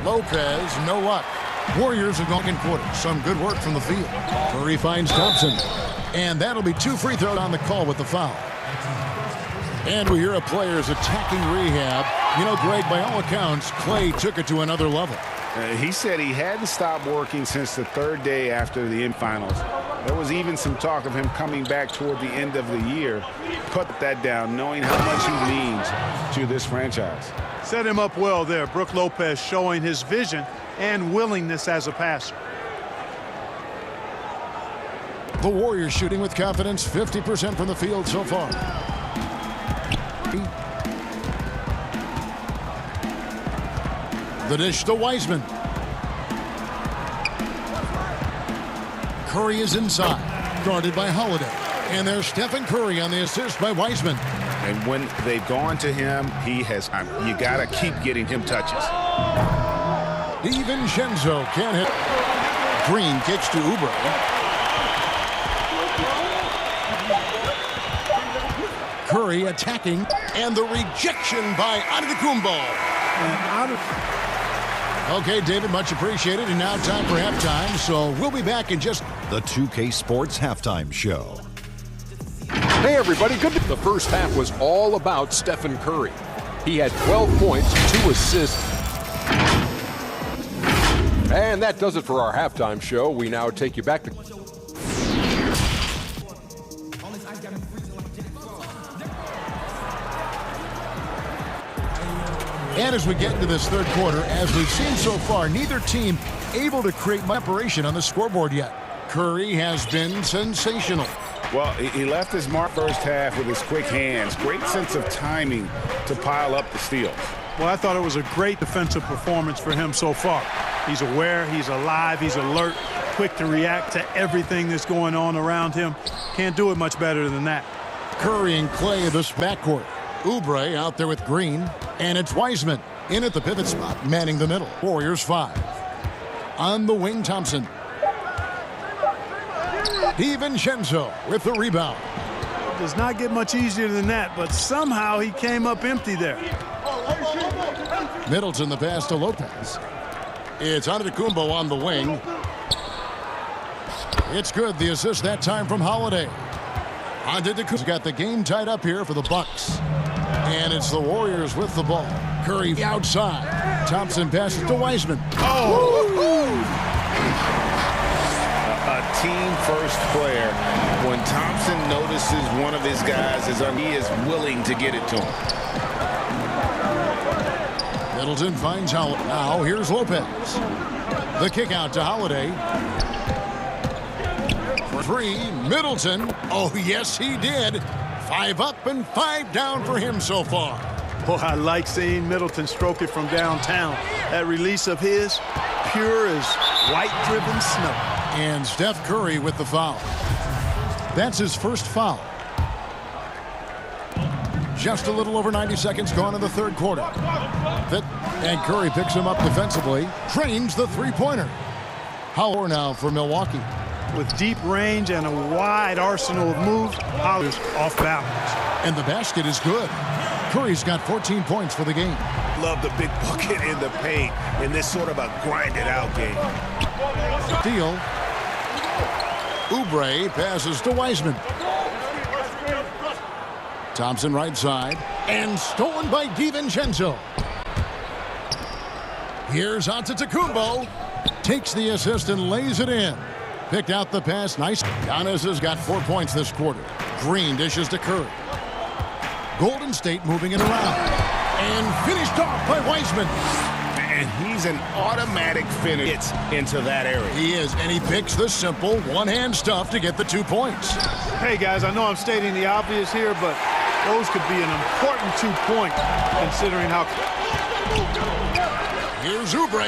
Lopez, no luck. Warriors are going in quarter. Some good work from the field. Curry finds Thompson. And that'll be 2 free throws on the call with the foul. And we hear a player's attacking rehab. You know, Greg, by all accounts, Clay took it to another level. He said he hadn't stopped working since the 3rd day after the finals. There was even some talk of him coming back toward the end of the year. Put that down, knowing how much he means to this franchise. Set him up well there. Brook Lopez showing his vision and willingness as a passer. The Warriors shooting with confidence, 50% from the field so far. The dish to Wiseman. Curry is inside, guarded by Holiday. And there's Stephen Curry on the assist by Wiseman. And when they've gone to him, he has. You got to keep getting him touches. DiVincenzo can't hit. Green kicks to Oubre. Curry attacking, and the rejection by Antetokounmpo. Okay, David, much appreciated, and now time for halftime, so we'll be back in just... The 2K Sports Halftime Show. Hey, everybody. Good. The first half was all about Stephen Curry. He had 12 points, 2 assists. And that does it for our halftime show. We now take you back to... And as we get into this third quarter, as we've seen so far, neither team able to create much separation on the scoreboard yet. Curry has been sensational. Well, he left his mark first half with his quick hands. Great sense of timing to pile up the steals. Well, I thought it was a great defensive performance for him so far. He's aware, he's alive, he's alert, quick to react to everything that's going on around him. Can't do it much better than that. Curry and Clay in this backcourt. Oubre out there with Green. And it's Wiseman in at the pivot spot, manning the middle. Warriors 5. On the wing, Thompson. DiVincenzo with the rebound. Does not get much easier than that, but somehow he came up empty there. Middleton the pass to Lopez. It's Antetokounmpo on the wing. It's good. The assist that time from Holiday. Antetokounmpo's got the game tied up here for the Bucks. And it's the Warriors with the ball. Curry outside. Thompson passes to Wiseman. A team-first player. When Thompson notices one of his guys he is willing to get it to him. Middleton finds Holiday. Now here's Lopez. The kick out to Holiday. For 3, Middleton. Oh, yes, he did. 5 up and 5 down for him so far. Boy, I like seeing Middleton stroke it from downtown. That release of his, pure as white-driven snow. And Steph Curry with the foul. That's his first foul. Just a little over 90 seconds gone in the third quarter. And Curry picks him up defensively. Trains the three-pointer. Howler now for Milwaukee. With deep range and a wide arsenal of moves, Howler's off balance. And the basket is good. Curry's got 14 points for the game. Love the big bucket in the paint in this sort of a grinded-out game. Steal. Oubre passes to Wiseman. Thompson right side. And stolen by DiVincenzo. Here's Antetokounmpo. Takes the assist and lays it in. Picked out the pass. Nice. Giannis has got 4 points this quarter. Green dishes to Curry. Golden State moving it around. And finished off by Wiseman. And he's an automatic finish. It's into that area. He is, and he picks the simple one-hand stuff to get the 2 points. Hey, guys, I know I'm stating the obvious here, but those could be an important 2-point considering how... Here's Oubre.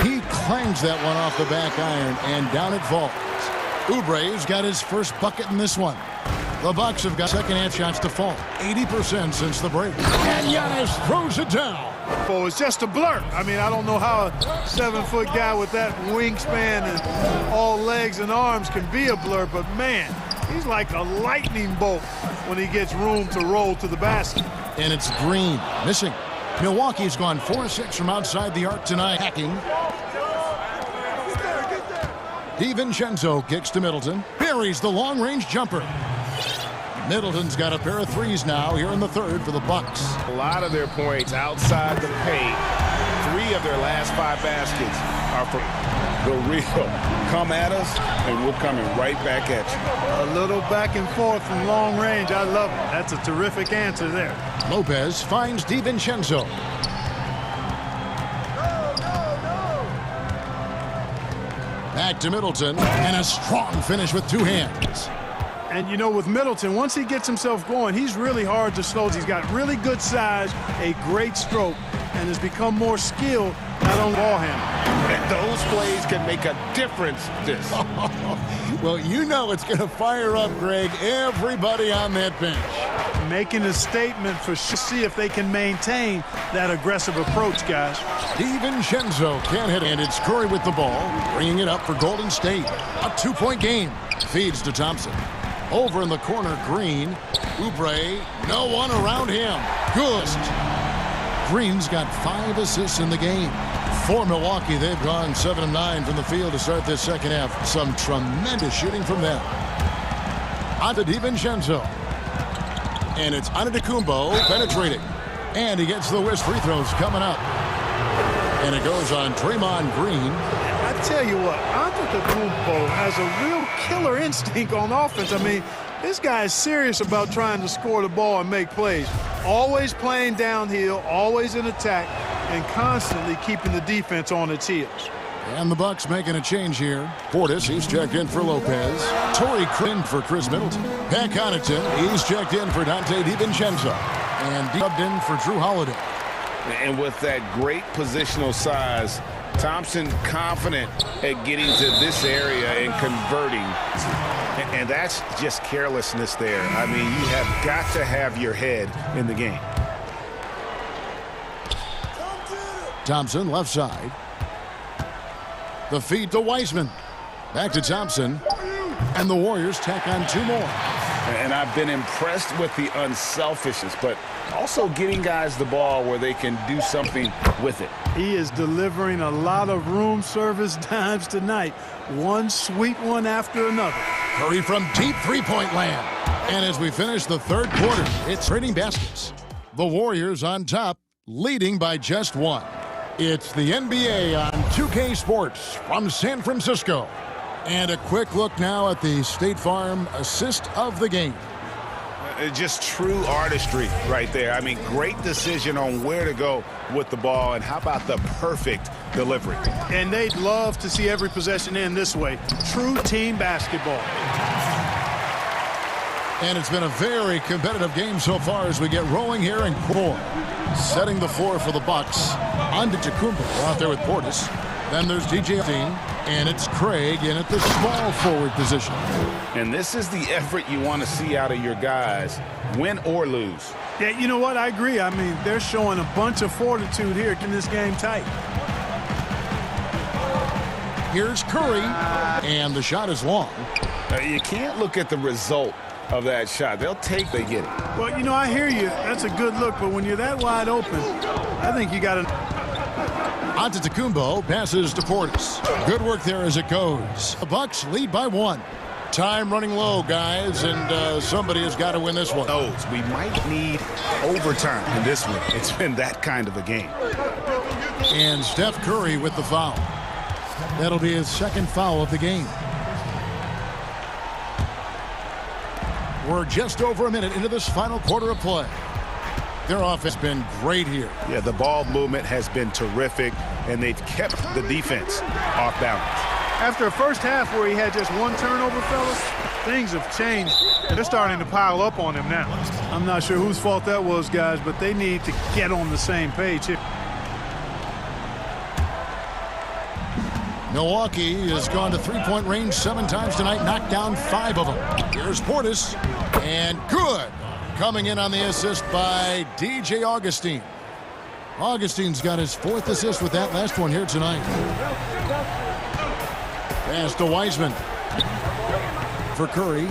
He clangs that one off the back iron, and down it falls. Oubre's got his first bucket in this one. The Bucks have got second-half shots to fall, 80% since the break. And Giannis throws it down. Oh, it's just a blur. I mean, I don't know how a 7-foot guy with that wingspan and all legs and arms can be a blur, but man, he's like a lightning bolt when he gets room to roll to the basket. And it's Green missing. Milwaukee's gone 4-6 from outside the arc tonight. Hacking. DiVincenzo kicks to Middleton. Buries the long-range jumper. Middleton's got a pair of threes now here in the third for the Bucks. A lot of their points outside the paint. 3 of their last 5 baskets are for the real. Come at us, and we're coming right back at you. A little back and forth from long range. I love it. That's a terrific answer there. Lopez finds DiVincenzo. Back to Middleton, and a strong finish with 2 hands. And, you know, with Middleton, once he gets himself going, he's really hard to slow. He's got really good size, a great stroke, and has become more skilled, not only ball handling. And those plays can make a difference. Well, you know it's going to fire up, Greg, everybody on that bench. Making a statement for sure. See if they can maintain that aggressive approach, guys. DiVincenzo can't hit, and it's Curry with the ball, bringing it up for Golden State. A 2-point game. Feeds to Thompson. Over in the corner, Green. Oubre, no one around him. Good. Green's got 5 assists in the game. For Milwaukee, they've gone 7 of 9 from the field to start this second half. Some tremendous shooting from them. On to DiVincenzo. And it's Antetokounmpo penetrating. And he gets the whist. Free throws coming up. And it goes on Draymond Green. I tell you what, Antetokounmpo has a real killer instinct on offense. I mean, this guy is serious about trying to score the ball and make plays. Always playing downhill, always in attack, and constantly keeping the defense on its heels. And the Bucks making a change here. Portis, he's checked in for Lopez. Torrey Crin for Chris Middleton. Pat Connaughton, he's checked in for Dante DiVincenzo. And dubbed in for Drew Holiday. And with that great positional size, Thompson confident at getting to this area and converting. And that's just carelessness there. I mean, you have got to have your head in the game. Thompson, left side. The feed to Wiseman. Back to Thompson. And the Warriors tack on 2 more. And I've been impressed with the unselfishness, but also getting guys the ball where they can do something with it. He is delivering a lot of room service dimes tonight. One sweet one after another. Curry from deep 3-point land. And as we finish the third quarter, it's trading baskets. The Warriors on top, leading by just 1. It's the NBA on 2K Sports from San Francisco. And a quick look now at the State Farm assist of the game. Just true artistry right there. I mean, great decision on where to go with the ball, and how about the perfect delivery. And they'd love to see every possession end this way. True team basketball. And it's been a very competitive game so far as we get rolling here in core. Setting the floor for the Bucks. Antetokounmpo out there with Portis. Then there's DJ Dean, and it's Craig in at the small forward position. And this is the effort you want to see out of your guys, win or lose. Yeah, you know what? I agree. I mean, they're showing a bunch of fortitude here, keeping this game tight. Here's Curry, and the shot is long. You can't look at the result of that shot. They'll take, they get it. Well, you know, I hear you. That's a good look, but when you're that wide open, I think you got to... Antetokounmpo passes to Portis. Good work there as it goes. The Bucks lead by 1. Time running low, guys, and somebody has got to win this one. We might need overtime in this one. It's been that kind of a game. And Steph Curry with the foul. That'll be his second foul of the game. We're just over a minute into this final quarter of play. Their offense has been great here. Yeah, the ball movement has been terrific. and they've kept the defense off balance. After a first half where he had just one turnover, fellas, things have changed. They're starting to pile up on him now. I'm not sure whose fault that was, guys, but they need to get on the same page here. Milwaukee has gone to three-point range 7 times tonight, knocked down 5 of them. Here's Portis, and good. Coming in on the assist by DJ Augustine. Augustine's got his 4th assist with that last one here tonight. Pass to Wiseman for Curry.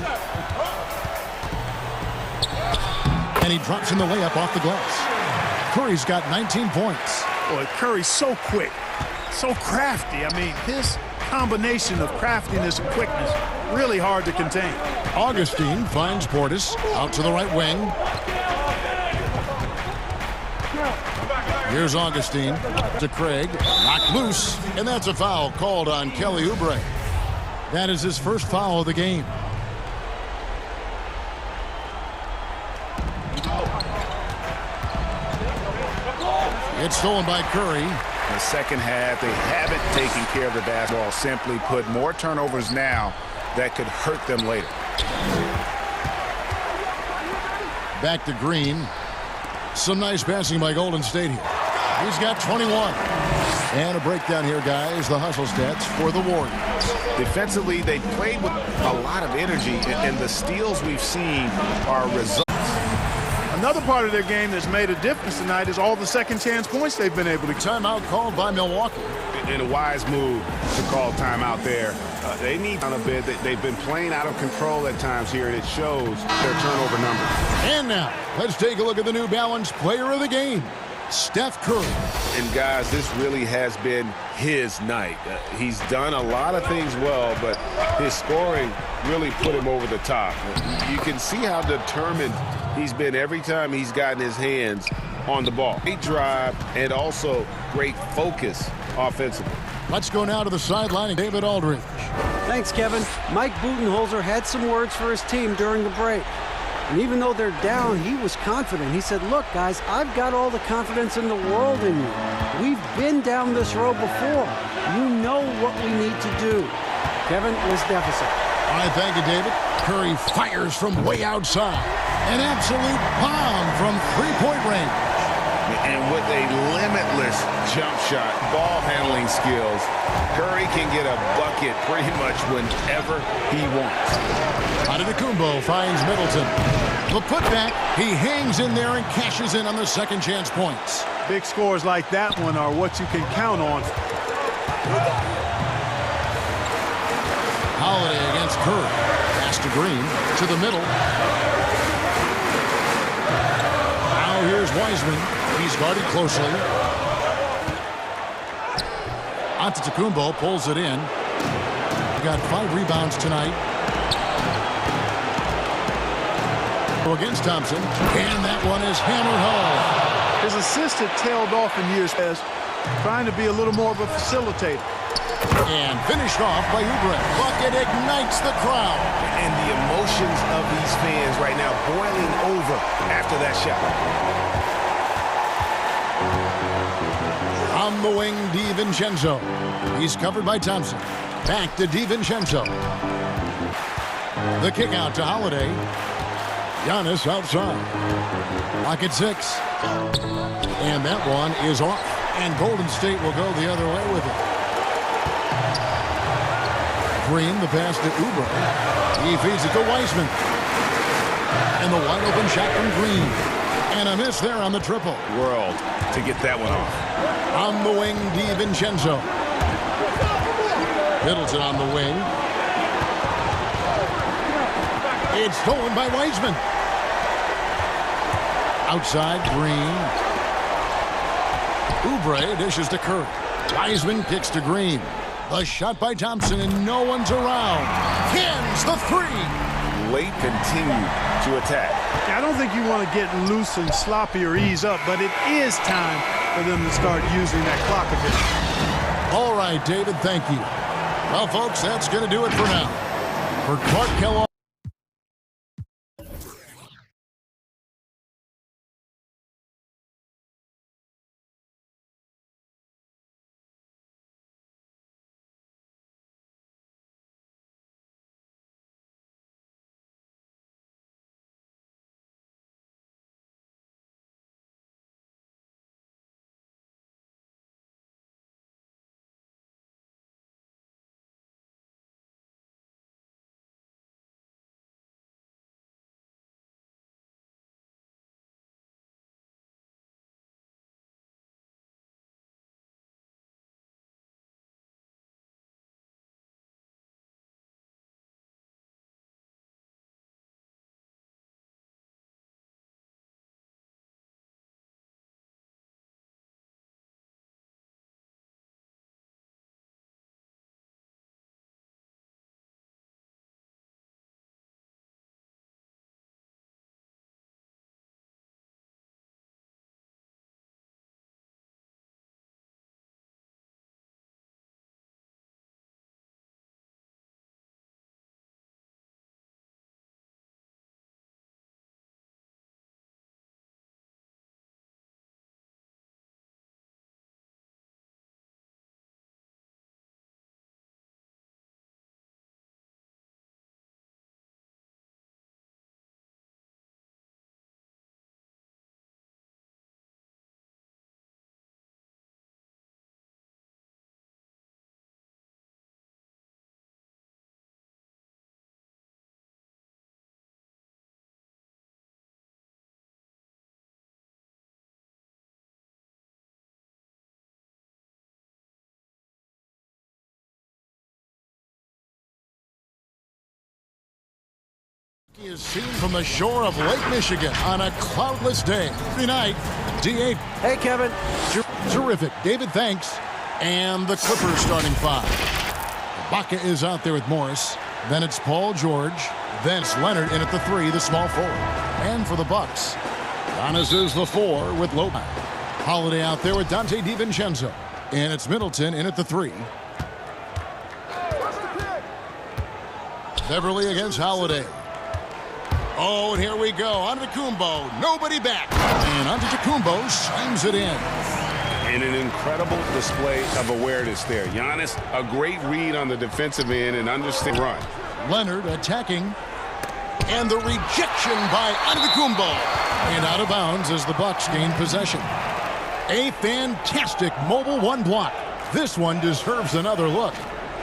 And he drops in the layup off the glass. Curry's got 19 points. Boy, Curry's so quick, so crafty. I mean, his combination of craftiness and quickness, really hard to contain. Augustine finds Portis out to the right wing. Here's Augustine to Craig. Knocked loose, and that's a foul called on Kelly Oubre. That is his first foul of the game. It's stolen by Curry. In the second half, they haven't taken care of the basketball. Simply put, more turnovers now that could hurt them later. Back to Green. Some nice passing by Golden State here. He's got 21. And a breakdown here, guys. The hustle stats for the Warriors. Defensively, they played with a lot of energy, and the steals we've seen are results. Another part of their game that's made a difference tonight is all the second chance points they've been able to. Timeout called by Milwaukee. In a wise move to call timeout there. They need on a bit. They've been playing out of control at times here, and it shows their turnover numbers. And now, let's take a look at the New Balance player of the game, Steph Curry. And guys, this really has been his night. He's done a lot of things well, but his scoring really put him over the top. You can see how determined he's been every time he's gotten his hands on the ball. Great drive and also great focus offensively. Let's go now to the sideline. David Aldridge. Thanks, Kevin. Mike Budenholzer had some words for his team during the break. And even though they're down, he was confident. He said, look, guys, I've got all the confidence in the world in you. We've been down this road before. You know what we need to do. Kevin, was deficit. All right, thank you, David. Curry fires from way outside. An absolute bomb from three-point range. And with a limitless jump shot, ball handling skills, Curry can get a bucket pretty much whenever he wants. Antetokounmpo finds Middleton. The putback, he hangs in there and cashes in on the second chance points. Big scores like that one are what you can count on. Holiday against Curry. Pass to Green, to the middle. Now here's Wiseman. He's guarded closely. Antetokounmpo pulls it in. Got 5 rebounds tonight. Against Thompson, and that one is hammered home. His assist had tailed off in years past, trying to be a little more of a facilitator. And finished off by Oubre. Bucket ignites the crowd. And the emotions of these fans right now boiling over after that shot. On the wing, DiVincenzo. He's covered by Thompson. Back to DiVincenzo. The kick out to Holiday. Giannis outside. Lock at 6. And that one is off. And Golden State will go the other way with it. Green, the pass to Oubre. He feeds it to Wiseman. And the wide open shot from Green. And a miss there on the triple. World to get that one off. On the wing, DiVincenzo. Middleton on the wing. It's stolen by Wiseman. Outside, Green. Oubre dishes to Curry. Wiseman kicks to Green. The shot by Thompson, and no one's around. Hins the 3. Late continue to attack. I don't think you want to get loose and sloppy or ease up, but it is time for them to start using that clock a bit. All right, David, thank you. Well, folks, that's going to do it for now. For Clark Kellogg. He is seen from the shore of Lake Michigan on a cloudless day. Every night, D8. Hey, Kevin. Terrific. David, thanks. And the Clippers starting five. Ibaka is out there with Morris. Then it's Paul George. Then it's Leonard in at the 3, the small forward. And for the Bucks, Giannis is the 4 with Lopez. Holiday out there with Dante DiVincenzo. And it's Middleton in at the 3. Beverly against Holiday. Oh, and here we go. Antetokounmpo. Nobody back. And Antetokounmpo slams it in. And an incredible display of awareness there. Giannis, a great read on the defensive end and understand run. Leonard attacking. And the rejection by Antetokounmpo. And out of bounds as the Bucks gain possession. A fantastic mobile one block. This one deserves another look.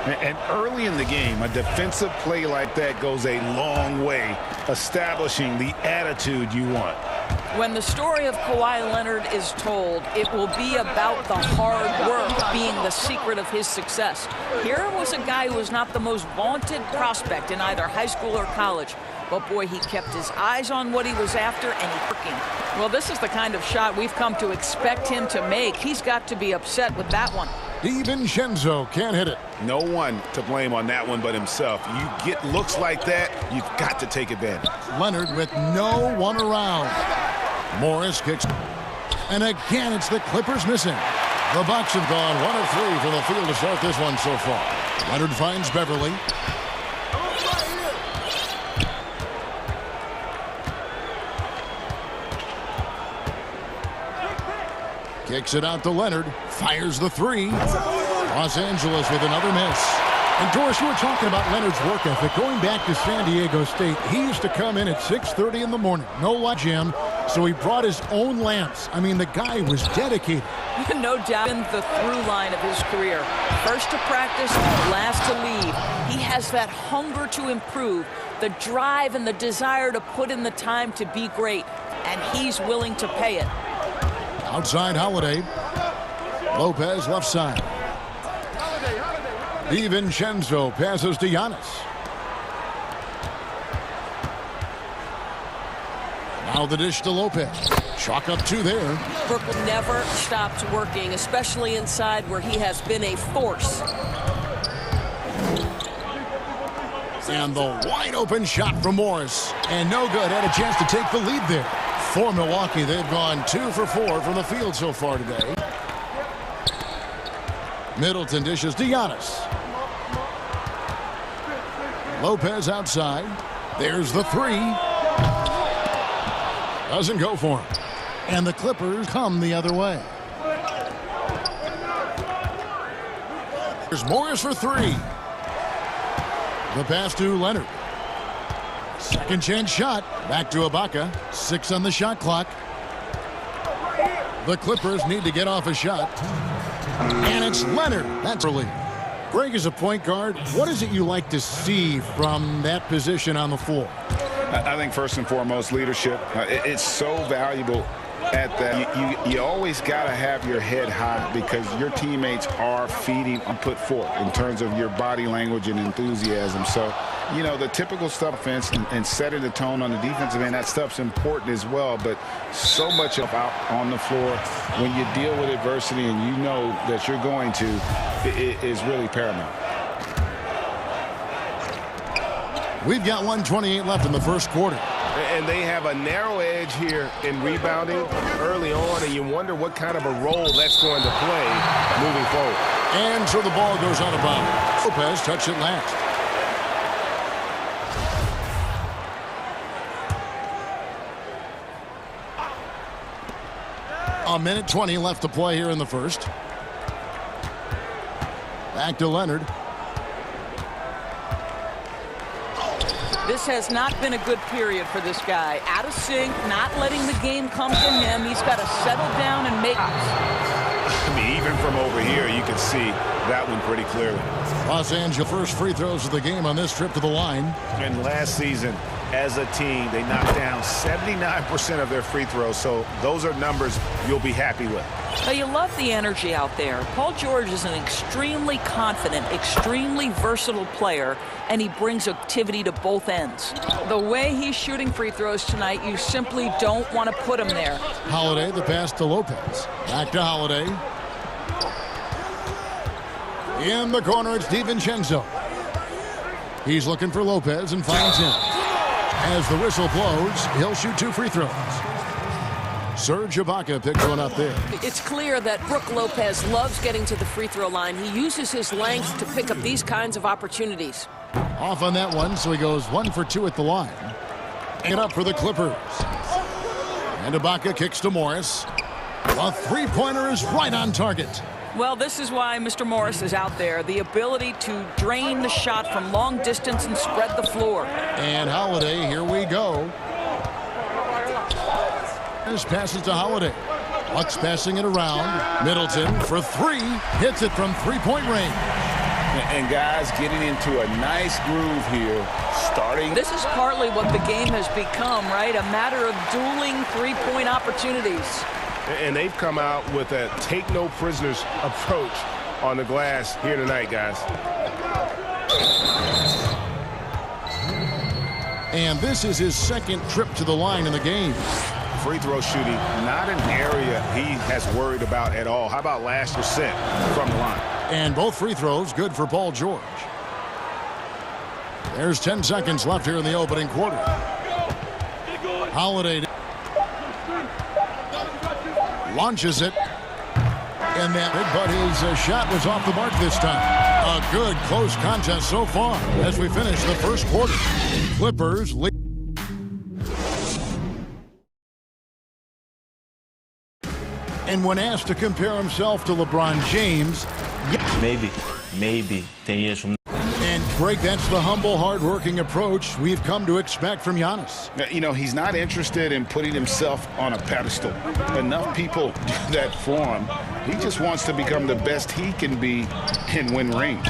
And early in the game, a defensive play like that goes a long way, establishing the attitude you want. When the story of Kawhi Leonard is told, it will be about the hard work being the secret of his success. Here was a guy who was not the most vaunted prospect in either high school or college. But, boy, he kept his eyes on what he was after and he's working. Well, this is the kind of shot we've come to expect him to make. He's got to be upset with that one. DiVincenzo can't hit it. No one to blame on that one but himself. You get looks like that, you've got to take advantage. Leonard with no one around. Morris kicks. And again, it's the Clippers missing. The Bucks have gone 1 of 3 from the field to start this one so far. Leonard finds Beverly. Kicks it out to Leonard. Fires the 3. Los Angeles with another miss. And Doris, you were talking about Leonard's work ethic. Going back to San Diego State, he used to come in at 6:30 in the morning. No light gym, so he brought his own lamps. I mean, the guy was dedicated. No doubt in the through line of his career. First to practice, last to leave. He has that hunger to improve, the drive and the desire to put in the time to be great. And he's willing to pay it. Outside Holiday. Lopez left side. DiVincenzo passes to Giannis. Now the dish to Lopez. Chalk up 2 there. Brooklyn never stops working, especially inside where he has been a force. And the wide open shot from Morris. And no good. Had a chance to take the lead there. For Milwaukee, they've gone 2 for 4 from the field so far today. Middleton dishes to Giannis. Lopez outside. There's the 3. Doesn't go for him. And the Clippers come the other way. There's Morris for 3. The pass to Leonard. Second chance shot. Back to Ibaka. 6 on the shot clock. The Clippers need to get off a shot. And it's Leonard. That's early. Greg, is a point guard, what is it you like to see from that position on the floor? I think first and foremost, leadership. It's so valuable at that. You always got to have your head high because your teammates are feeding and put forth in terms of your body language and enthusiasm. So, you know, the typical stuff offense and setting the tone on the defensive end, that stuff's important as well. But so much of out on the floor when you deal with adversity and you know that you're going to, it is really paramount. We've got 1:28 left in the first quarter. And they have a narrow edge here in rebounding early on, and you wonder what kind of a role that's going to play moving forward. And so the ball goes out of bounds. Lopez touched it last. A minute 20 left to play here in the first. Back to Leonard. This has not been a good period for this guy. Out of sync, not letting the game come to him. He's got to settle down and make. I mean, even from over here, you can see that one pretty clearly. Los Angeles first free throws of the game on this trip to the line. And last season, as a team. They knocked down 79% of their free throws, so those are numbers you'll be happy with. Now, you love the energy out there. Paul George is an extremely confident, extremely versatile player, and he brings activity to both ends. The way he's shooting free throws tonight, you simply don't want to put him there. Holiday, the pass to Lopez. Back to Holiday. In the corner, it's DiVincenzo. He's looking for Lopez and finds him. As the whistle blows, he'll shoot 2 free throws. Serge Ibaka picks one up there. It's clear that Brook Lopez loves getting to the free throw line. He uses his length to pick up these kinds of opportunities. Off on that one, so he goes 1 for 2 at the line. And up for the Clippers. And Ibaka kicks to Morris. The three-pointer is right on target. Well, this is why Mr. Morris is out there. The ability to drain the shot from long distance and spread the floor. And Holiday, here we go. This passes to Holiday. Bucks passing it around. Middleton for 3. Hits it from three-point range. And guys getting into a nice groove here. Starting. This is partly what the game has become, right? A matter of dueling three-point opportunities. And they've come out with a take-no-prisoners approach on the glass here tonight, guys. And this is his second trip to the line in the game. Free throw shooting, not an area he has worried about at all. How about last percent from the line? And both free throws good for Paul George. There's 10 seconds left here in the opening quarter. Holiday launches it. And that, but his shot was off the mark this time. A good close contest so far as we finish the first quarter. Clippers lead. And when asked to compare himself to LeBron James, maybe 10 years from now. And Greg, that's the humble, hard-working approach we've come to expect from Giannis. You know, he's not interested in putting himself on a pedestal. Enough people do that for him. He just wants to become the best he can be and win rings.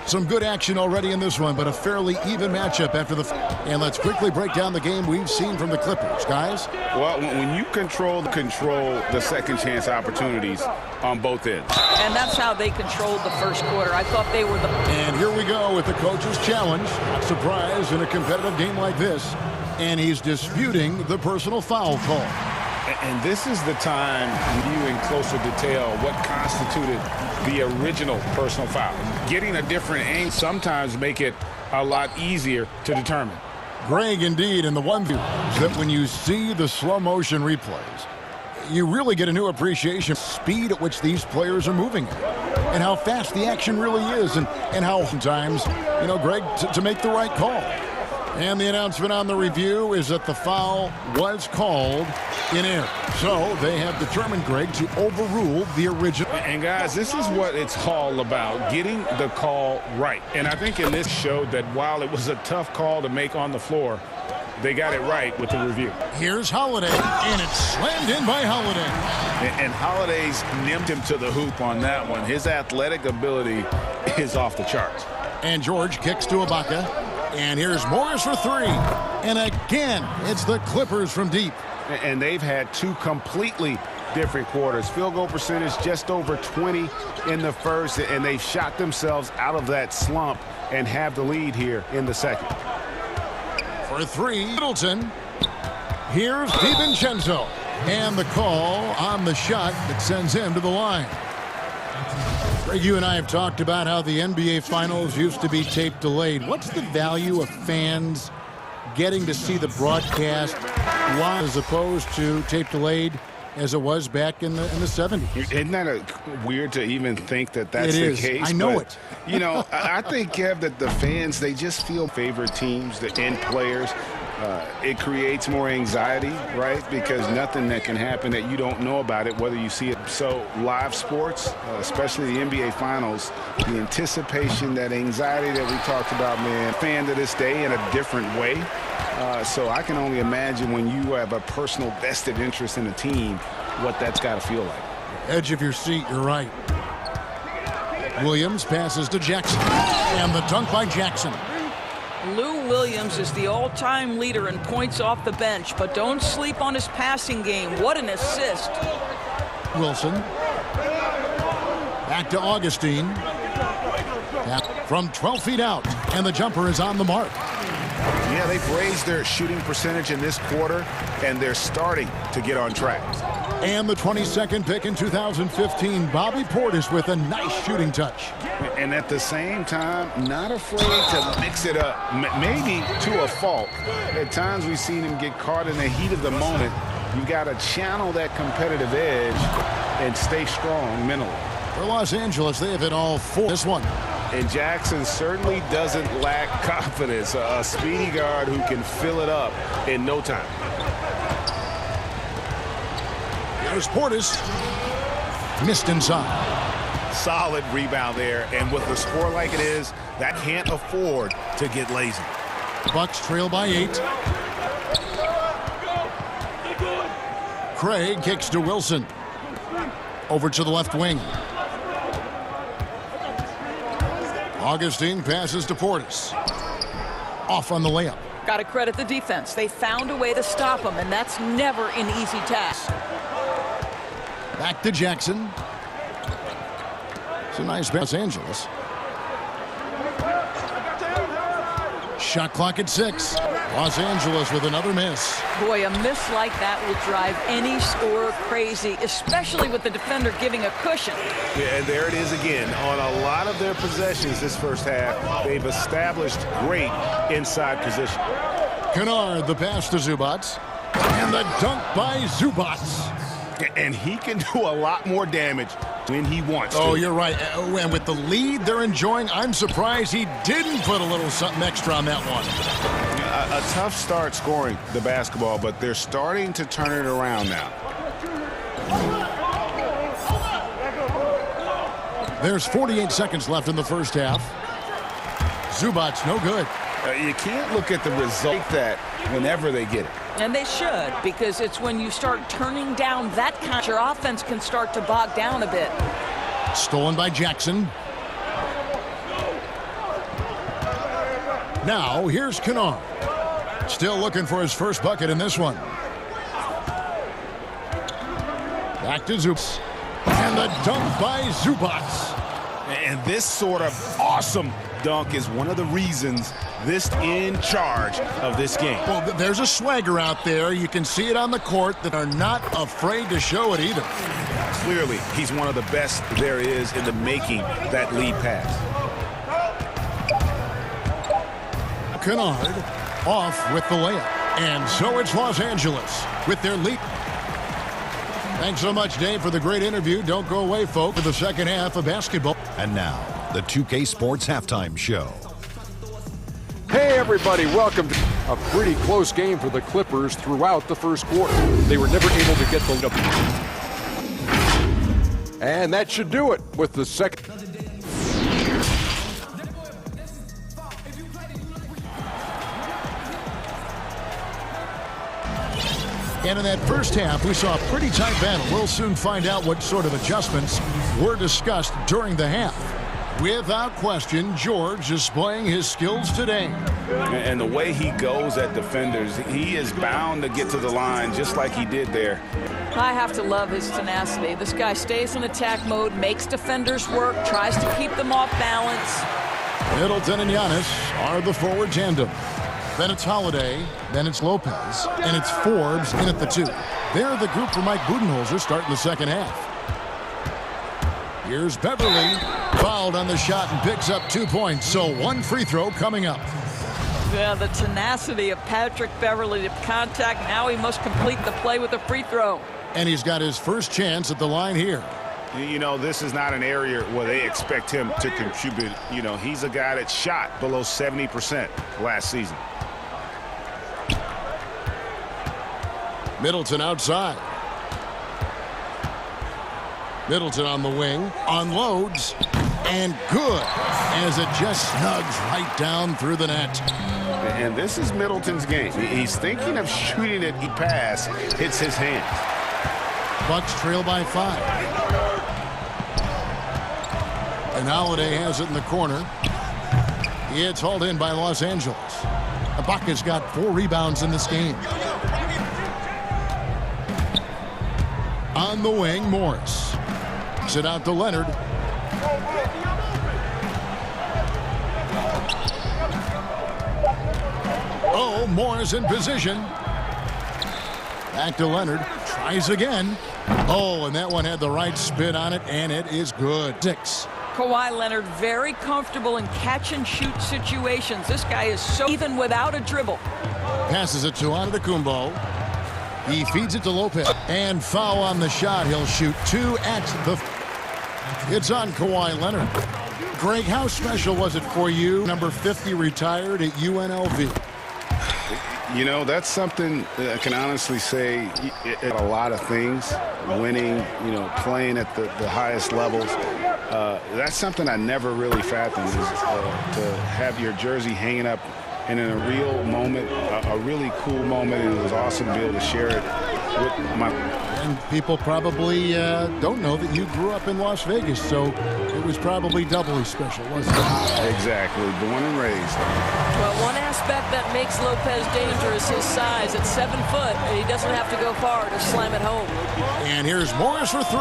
Some good action already in this one, but a fairly even matchup after the... And let's quickly break down the game we've seen from the Clippers, guys. Well, when you control the second chance opportunities on both ends. And that's how they controlled the first quarter. I thought they were the... And here we go with the coach's challenge. Surprise in a competitive game like this. And he's disputing the personal foul call. And this is the time you in closer detail what constituted the original personal foul. Getting a different angle sometimes make it a lot easier to determine. Greg, indeed, and the one view is that when you see the slow motion replays, you really get a new appreciation of the speed at which these players are moving and how fast the action really is and how sometimes, you know, Greg, to make the right call. And the announcement on the review is that the foul was called in error. So they have determined, Greg, to overrule the original. And guys, this is what it's all about, getting the call right. And I think in this showed that while it was a tough call to make on the floor, they got it right with the review. Here's Holiday, and it's slammed in by Holiday. And Holiday's nipped him to the hoop on that one. His athletic ability is off the charts. And George kicks to Ibaka. And here's Morris for 3. And again, it's the Clippers from deep. And they've had 2 completely different quarters. Field goal percentage just over 20 in the first, and they've shot themselves out of that slump and have the lead here in the second. For 3, Middleton. Here's DiVincenzo. And the call on the shot that sends him to the line. Greg, you and I have talked about how the NBA Finals used to be tape delayed. What's the value of fans getting to see the broadcast live as opposed to tape delayed as it was back in the 70s? Isn't that weird to even think that that's the case? I know it. You know, I think, Kev, that the fans, they just feel favorite teams, the end players. It creates more anxiety, right? Because nothing that can happen that you don't know about it, whether you see it. So live sports, especially the NBA Finals, the anticipation, that anxiety that we talked about, man, fan to this day in a different way. So I can only imagine when you have a personal vested interest in a team, what that's got to feel like. Edge of your seat, you're right. Williams passes to Jackson. And the dunk by Jackson. Lou Williams is the all-time leader in points off the bench, but don't sleep on his passing game. What an assist. Wilson. Back to Augustine. From 12 feet out, and the jumper is on the mark. Yeah, they've raised their shooting percentage in this quarter, and they're starting to get on track. And the 22nd pick in 2015, Bobby Portis with a nice shooting touch. And at the same time, not afraid to mix it up, maybe to a fault. At times we've seen him get caught in the heat of the moment. You've got to channel that competitive edge and stay strong mentally. For Los Angeles, they have hit all four. This one. And Jackson certainly doesn't lack confidence. A speedy guard who can fill it up in no time. There's Portis. Missed inside. Solid rebound there. And with a score like it is, that can't afford to get lazy. Bucks trail by 8. Craig kicks to Wilson. Over to the left wing. Augustine passes to Portis. Off on the layup. Got to credit the defense. They found a way to stop him, and that's never an easy task. Back to Jackson. It's a nice Los Angeles. Shot clock at 6. Los Angeles with another miss. Boy, a miss like that will drive any scorer crazy, especially with the defender giving a cushion. Yeah, and there it is again. On a lot of their possessions this first half, they've established great inside position. Kennard, the pass to Zubats. And the dunk by Zubats. And he can do a lot more damage when he wants to. Oh, you're right. And with the lead they're enjoying, I'm surprised he didn't put a little something extra on that one. A tough start scoring the basketball, but they're starting to turn it around now. There's 48 seconds left in the first half. Zubats no good. You can't look at the result like that whenever they get it. And they should, because it's when you start turning down that kind, your offense can start to bog down a bit. Stolen by Jackson. Now, here's Kennard. Still looking for his first bucket in this one. Back to Zubats. And the dunk by Zubats. And this sort of awesome dunk is one of the reasons this in charge of this game. Well, there's a swagger out there. You can see it on the court that are not afraid to show it either. Clearly, he's one of the best there is in the making that lead pass. Kennard off with the layup. And so it's Los Angeles with their lead. Thanks so much, Dave, for the great interview. Don't go away, folks, for the second half of basketball. And now, the 2K Sports Halftime Show. Hey, everybody, welcome to a pretty close game for the Clippers throughout the first quarter. They were never able to get the lead. And that should do it with the second. And in that first half, we saw a pretty tight battle. We'll soon find out what sort of adjustments were discussed during the half. Without question, George displaying his skills today. And the way he goes at defenders, he is bound to get to the line just like he did there. I have to love his tenacity. This guy stays in attack mode, makes defenders work, tries to keep them off balance. Middleton and Giannis are the forward tandem. Then it's Holiday, then it's Lopez, and it's Forbes in at the 2. They're the group for Mike Budenholzer starting the second half. Here's Beverly, fouled on the shot and picks up 2 points, so one free throw coming up. Yeah, the tenacity of Patrick Beverly to contact. Now he must complete the play with a free throw. And he's got his first chance at the line here. You know, this is not an area where they expect him to contribute. You know, he's a guy that shot below 70% last season. Middleton outside. Middleton on the wing, unloads, and good, as it just snugs right down through the net. And this is Middleton's game. He's thinking of shooting it. He pass, hits his hands. Bucks trail by 5. And Holiday has it in the corner. It's hauled in by Los Angeles. Ibaka's got 4 rebounds in this game. On the wing, Morris. Sit out to Leonard. Oh, Morris in position. Back to Leonard. Tries again. Oh, and that one had the right spin on it, and it is good. 6. Kawhi Leonard very comfortable in catch-and-shoot situations. This guy is so even without a dribble. Passes it to Antetokounmpo. He feeds it to Lopez. And foul on the shot. He'll shoot 2 at the... It's on Kawhi Leonard. Greg, how special was it for you? Number 50 retired at UNLV. You know, that's something I can honestly say a lot of things. Winning, you know, playing at the highest levels. That's something I never really fathomed, is to have your jersey hanging up and in a real moment, a really cool moment, and it was awesome to be able to share it with my... And people probably don't know that you grew up in Las Vegas, so it was probably doubly special, wasn't it? Exactly, born and raised. Well, one aspect that makes Lopez dangerous is his size. At 7 foot, he doesn't have to go far to slam it home. And here's Morris for 3.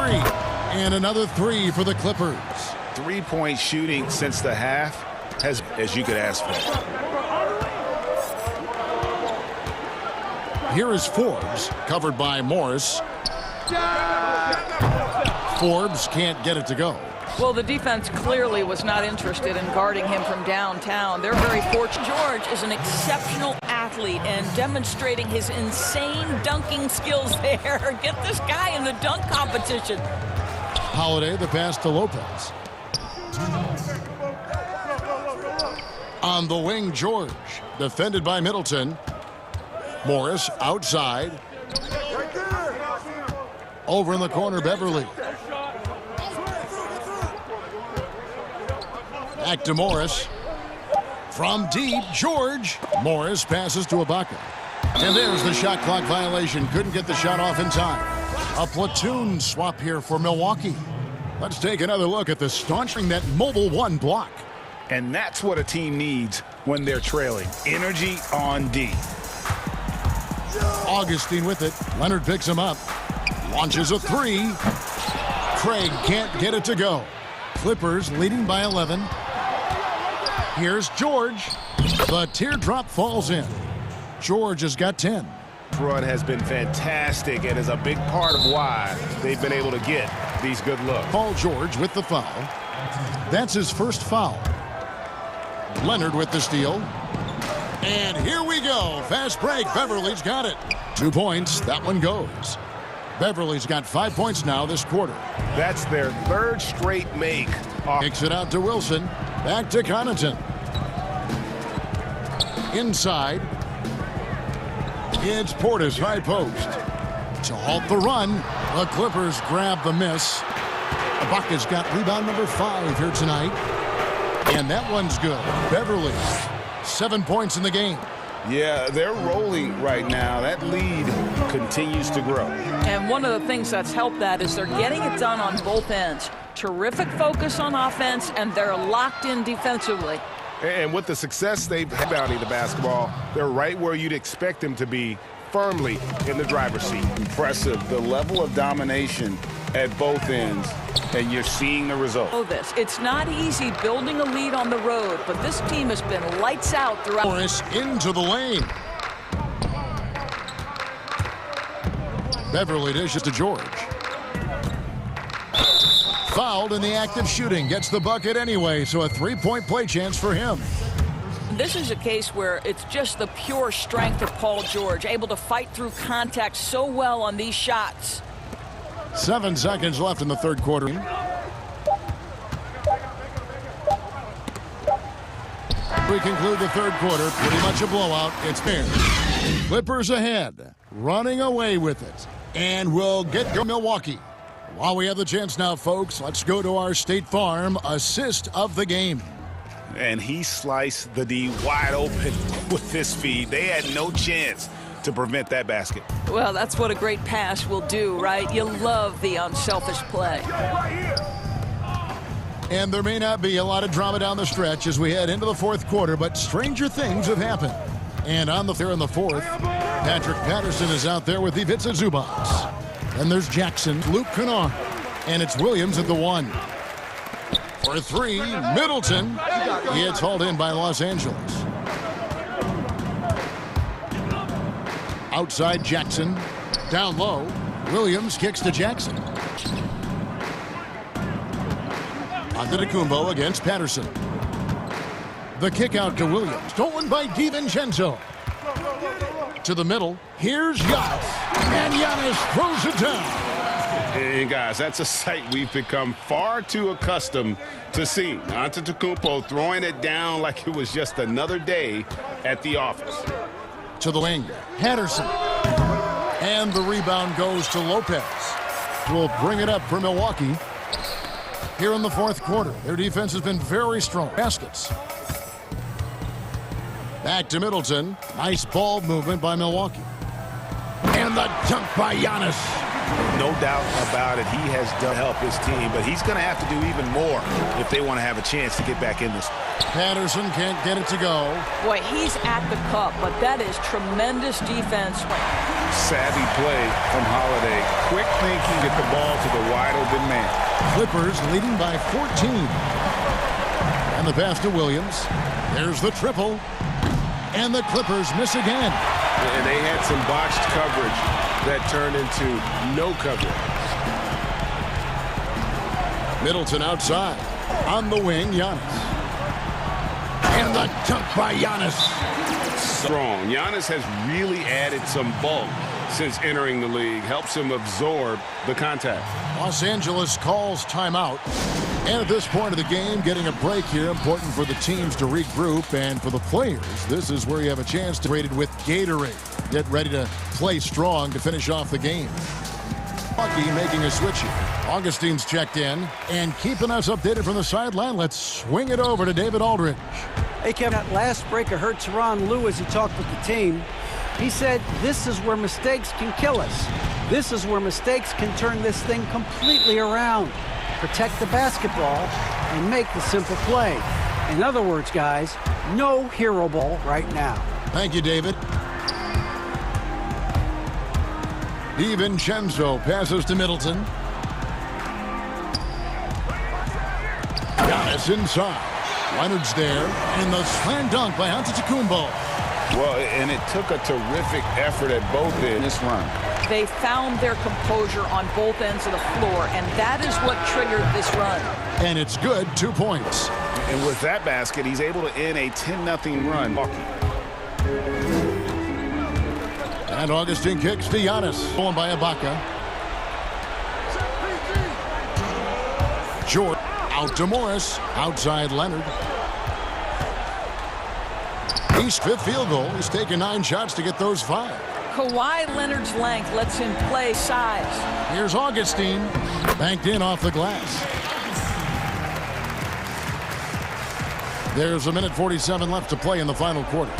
And another 3 for the Clippers. 3-point shooting since the half has, as you could ask for. Here is Forbes, covered by Morris. Forbes can't get it to go. Well, the defense clearly was not interested in guarding him from downtown. They're very fortunate. George is an exceptional athlete and demonstrating his insane dunking skills there. Get this guy in the dunk competition. Holiday, the pass to Lopez. On the wing, George, defended by Middleton. Morris outside. Over in the corner, Beverly. Back to Morris. From deep, George. Morris passes to Ibaka. And there's the shot clock violation. Couldn't get the shot off in time. A platoon swap here for Milwaukee. Let's take another look at the staunching that mobile 1 block. And that's what a team needs when they're trailing. Energy on D. Augustine with it. Leonard picks him up. Launches a 3. Craig can't get it to go. Clippers leading by 11. Here's George. The teardrop falls in. George has got 10. Run has been fantastic and is a big part of why they've been able to get these good looks. Paul George with the foul. That's his first foul. Leonard with the steal. And here we go. Fast break. Beverly's got it. 2 points. That one goes. Beverly's got 5 points now this quarter. That's their 3rd straight make. Kicks it out to Wilson. Back to Connaughton. Inside. It's Portis, high post. To halt the run, the Clippers grab the miss. Ibaka's got rebound number 5 here tonight. And that one's good. Beverly, 7 points in the game. Yeah, they're rolling right now. That lead continues to grow. And one of the things that's helped that is they're getting it done on both ends. Terrific focus on offense, and they're locked in defensively. And with the success they've had bounty the basketball, they're right where you'd expect them to be, firmly in the driver's seat. Impressive, the level of domination at both ends, and you're seeing the result. It's not easy building a lead on the road, but this team has been lights out throughout. Morris into the lane. Beverly dishes to George. Fouled in the act of shooting. Gets the bucket anyway, so a 3-point play chance for him. This is a case where it's just the pure strength of Paul George, able to fight through contact so well on these shots. 7 seconds left in the 3rd quarter. We conclude the 3rd quarter. Pretty much a blowout. It's fair. Clippers ahead. Running away with it. And we'll get to Milwaukee. While we have the chance now, folks, let's go to our State Farm assist of the game. And he sliced the D wide open with this feed. They had no chance to prevent that basket. Well, that's what a great pass will do, right? You love the unselfish play. And there may not be a lot of drama down the stretch as we head into the fourth quarter, but stranger things have happened. And on the fair in the fourth, Patrick Patterson is out there with Ivica Zubac. Then there's Jackson, Luke Kennard, and it's Williams at the 1. For 3, Middleton. It's hauled in by Los Angeles. Outside Jackson. Down low. Williams kicks to Jackson. Antetokounmpo against Patterson. The kick out to Williams. Stolen by DiVincenzo. To the middle. Here's Giannis. And Giannis throws it down. And guys, that's a sight we've become far too accustomed to seeing. Antetokounmpo throwing it down like it was just another day at the office. To the wing. Patterson. And the rebound goes to Lopez. Will bring it up for Milwaukee. Here in the fourth quarter, their defense has been very strong. Baskets. Back to Middleton. Nice ball movement by Milwaukee. And the dunk by Giannis. No doubt about it. He has done help his team, but he's going to have to do even more if they want to have a chance to get back in this. Patterson can't get it to go. Boy, he's at the cup, but that is tremendous defense. Savvy play from Holiday. Quick thinking, get the ball to the wide open man. Clippers leading by 14. And the pass to Williams. There's the triple. And the Clippers miss again. And they had some botched coverage that turned into no coverage. Middleton outside. On the wing, Giannis. And the dunk by Giannis. Strong. Giannis has really added some bulk since entering the league. Helps him absorb the contact. Los Angeles calls timeout. And at this point of the game, getting a break here, important for the teams to regroup. And for the players, this is where you have a chance to trade it with Gatorade. Get ready to play strong to finish off the game. Hockey making a switch here. Augustine's checked in and keeping us updated from the sideline. Let's swing it over to David Aldridge. Hey, Kevin, that last break, I heard Tyronn Lue as he talked with the team. He said, this is where mistakes can kill us. This is where mistakes can turn this thing completely around. Protect the basketball and make the simple play. In other words, guys, no hero ball right now. Thank you, David. DiVincenzo passes to Middleton. Giannis inside. Leonard's there. And the slam dunk by Antetokounmpo. Well, and it took a terrific effort at both ends in this run. They found their composure on both ends of the floor, and that is what triggered this run. And it's good, 2 points. And with that basket, he's able to end a 10-0 run. And Augustine kicks to Giannis. Stolen by Ibaka. George out to Morris. Outside Leonard. East fifth field goal. He's taken 9 shots to get those 5. Kawhi Leonard's length lets him play size. Here's Augustine. Banked in off the glass. There's a minute 47 left to play in the final quarter.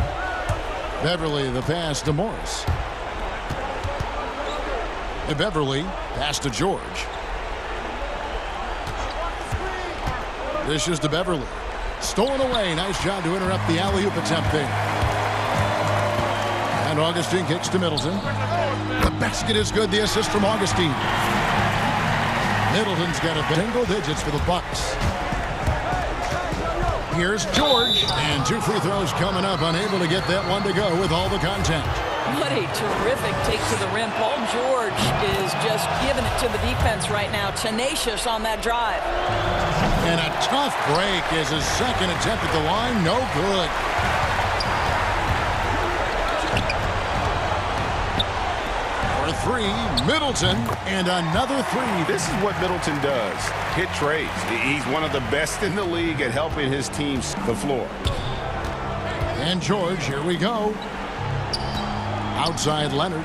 Beverly the pass to Morris. Beverly pass to George. Dishes to Beverly. Stolen away. Nice job to interrupt the alley-oop attempt there. And Augustine kicks to Middleton. The basket is good. The assist from Augustine. Middleton's got a single digits for the Bucks. Here's George. And 2 free throws coming up. Unable to get that one to go with all the contact. What a terrific take to the rim. Paul George is just giving it to the defense right now. Tenacious on that drive. And a tough break is his second attempt at the line. No good. For 3, Middleton, and another 3. This is what Middleton does. Hit trades. He's one of the best in the league at helping his teams the floor. And George, here we go. Outside Leonard.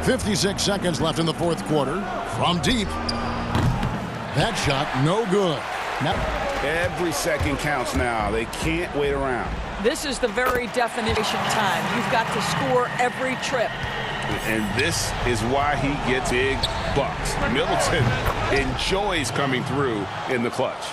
56 seconds left in the fourth quarter. From deep. That shot, no good. Now, every second counts now. They can't wait around. This is the very definition time. You've got to score every trip. And this is why he gets big Bucks. Middleton enjoys coming through in the clutch.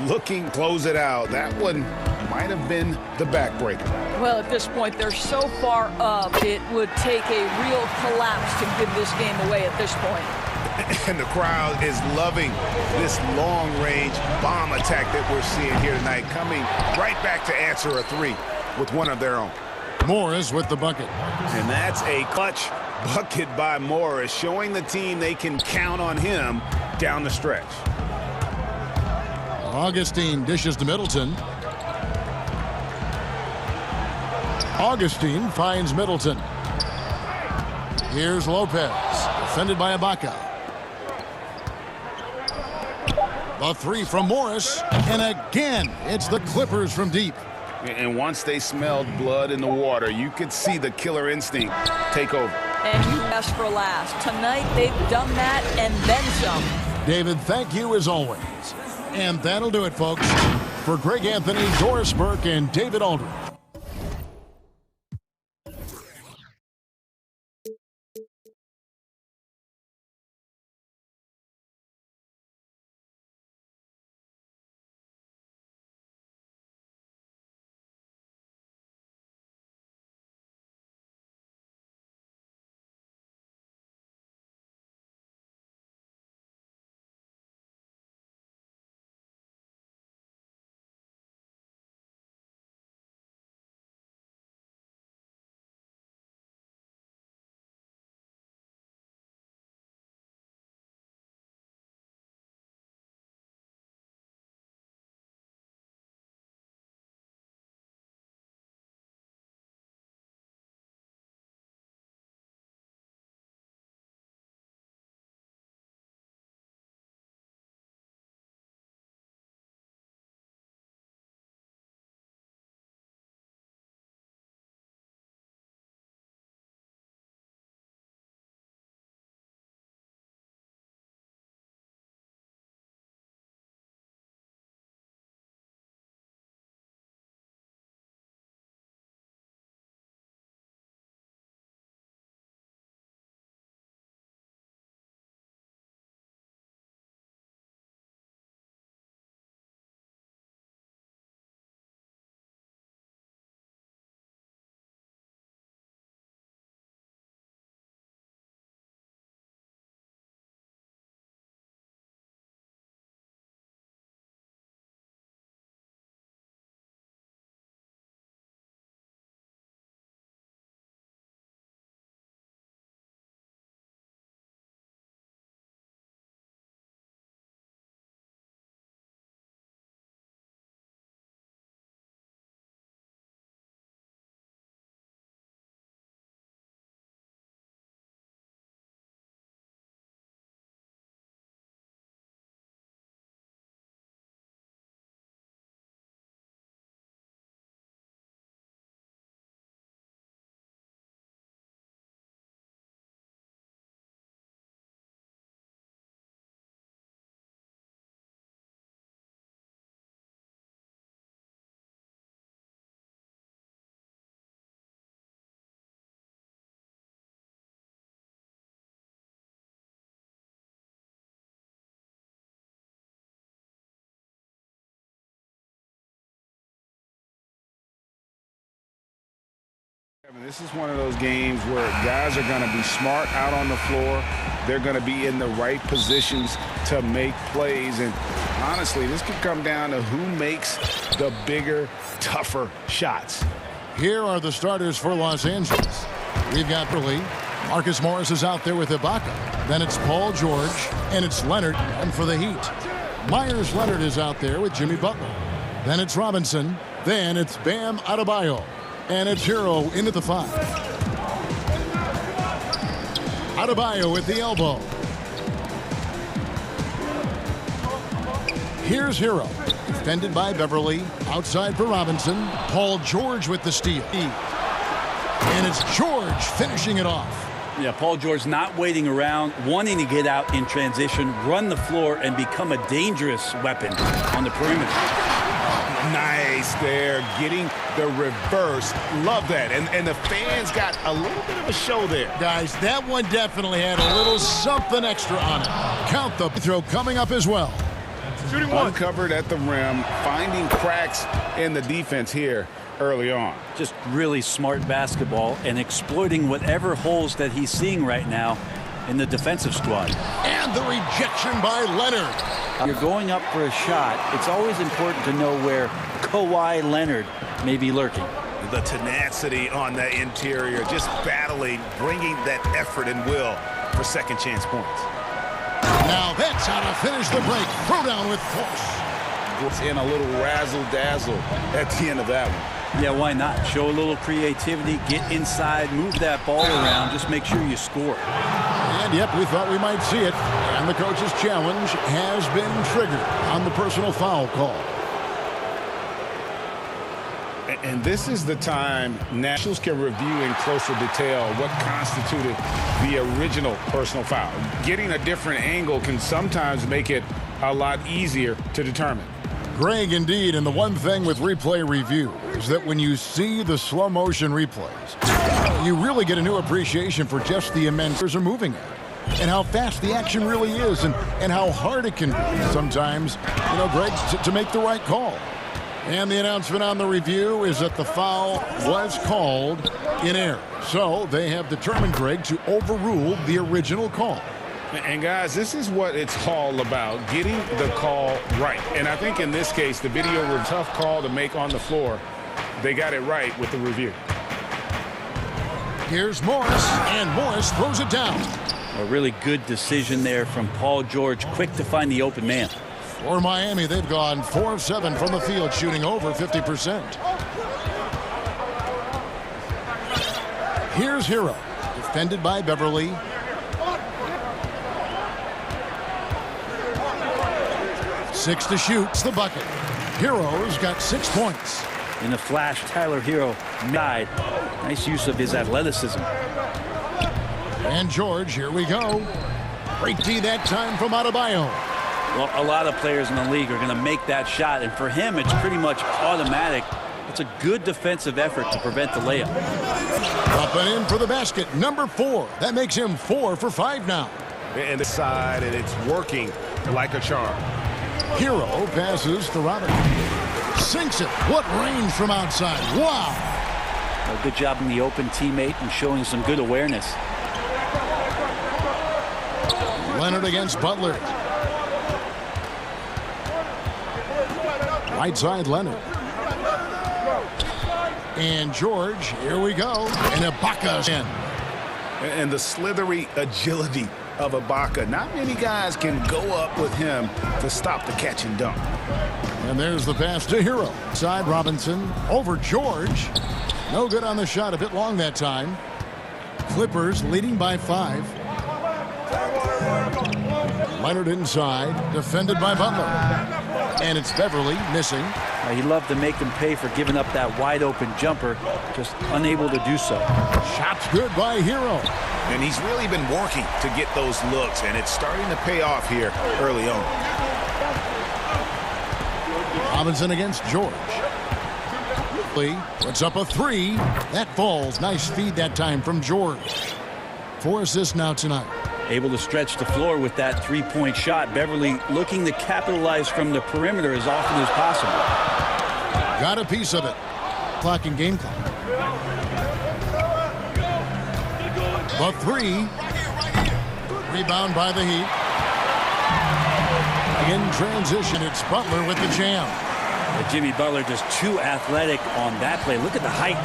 Looking to close it out. That one might have been the backbreaker. Well, at this point, they're so far up, it would take a real collapse to give this game away at this point. And the crowd is loving this long-range bomb attack that we're seeing here tonight, coming right back to answer a three with one of their own. Morris with the bucket. And that's a clutch bucket by Morris, showing the team they can count on him down the stretch. Augustine dishes to Middleton. Augustine finds Middleton. Here's Lopez, defended by Ibaka. The three from Morris, and again, it's the Clippers from deep. And once they smelled blood in the water, you could see the killer instinct take over. And you asked for last. Tonight, they've done that and then some. David, thank you as always. And that'll do it, folks. For Greg Anthony, Doris Burke, and David Aldridge. This is one of those games where guys are going to be smart out on the floor. They're going to be in the right positions to make plays. And honestly, this could come down to who makes the bigger, tougher shots. Here are the starters for Los Angeles. We've got Burley. Marcus Morris is out there with Ibaka. Then it's Paul George, and it's Leonard. And for the Heat, Myers Leonard is out there with Jimmy Butler. Then it's Robinson. Then it's Bam Adebayo. And it's Hero into the 5. Adebayo with the elbow. Here's Hero. Defended by Beverly. Outside for Robinson. Paul George with the steal. And it's George finishing it off. Yeah, Paul George not waiting around, wanting to get out in transition, run the floor, and become a dangerous weapon on the perimeter. Nice there, getting the reverse. Love that. And the fans got a little bit of a show there. Guys, that one definitely had a little something extra on it. Count the throw coming up as well. Shooting one. Uncovered at the rim, finding cracks in the defense here early on. Just really smart basketball and exploiting whatever holes that he's seeing right now in the defensive squad. And the rejection by Leonard. You're going up for a shot. It's always important to know where Kawhi Leonard may be lurking. The tenacity on that interior, just battling, bringing that effort and will for second chance points. Now that's how to finish the break. Throw down with force. And a little razzle-dazzle at the end of that one. Yeah, why not? Show a little creativity, get inside, move that ball around, just make sure you score. And yep, we thought we might see it. And the coach's challenge has been triggered on the personal foul call. And this is the time Nationals can review in closer detail what constituted the original personal foul. Getting a different angle can sometimes make it a lot easier to determine. Greg, indeed, and the one thing with replay review is that when you see the slow motion replays, you really get a new appreciation for just the immense are moving at and how fast the action really is and how hard it can be sometimes, you know, Greg, to make the right call. And the announcement on the review is that the foul was called in error. So they have determined, Greg, to overrule the original call. And guys, this is what it's all about, getting the call right. And I think in this case, the video was a tough call to make on the floor. They got it right with the review. Here's Morris, and Morris throws it down. A really good decision there from Paul George, quick to find the open man. For Miami, they've gone 4 of 7 from the field, shooting over 50%. Here's Hero, defended by Beverly. Six to shoot. It's the bucket. Hero's got 6 points. In a flash, Tyler Hero died. Nice use of his athleticism. And George, here we go. Great D that time from Adebayo. Well, a lot of players in the league are going to make that shot, and for him, it's pretty much automatic. It's a good defensive effort to prevent the layup. Up and in for the basket, number 4. That makes him 4 for 5 now. And the side, and it's working like a charm. Hero passes to Robin. Sinks it. What range from outside. Wow. A good job in the open teammate and showing some good awareness. Leonard against Butler. Right side, Leonard. And George, here we go. And Ibaka's in. And the slithery agility of Ibaka. Not many guys can go up with him to stop the catch and dunk. And there's the pass to Hero. Side Robinson over George. No good on the shot. A bit long that time. Clippers leading by 5. Leonard inside. Defended by Butler. And it's Beverly missing. He loved to make them pay for giving up that wide open jumper. Just unable to do so. Shot's good by Hero. And he's really been working to get those looks, and it's starting to pay off here early on. Robinson against George. Puts up a 3. That falls. Nice feed that time from George. 4 assists now tonight. Able to stretch the floor with that 3-point shot. Beverly looking to capitalize from the perimeter as often as possible. Got a piece of it. Clock and game clock. The 3. Rebound by the Heat. In transition, it's Butler with the jam. Jimmy Butler just too athletic on that play. Look at the height.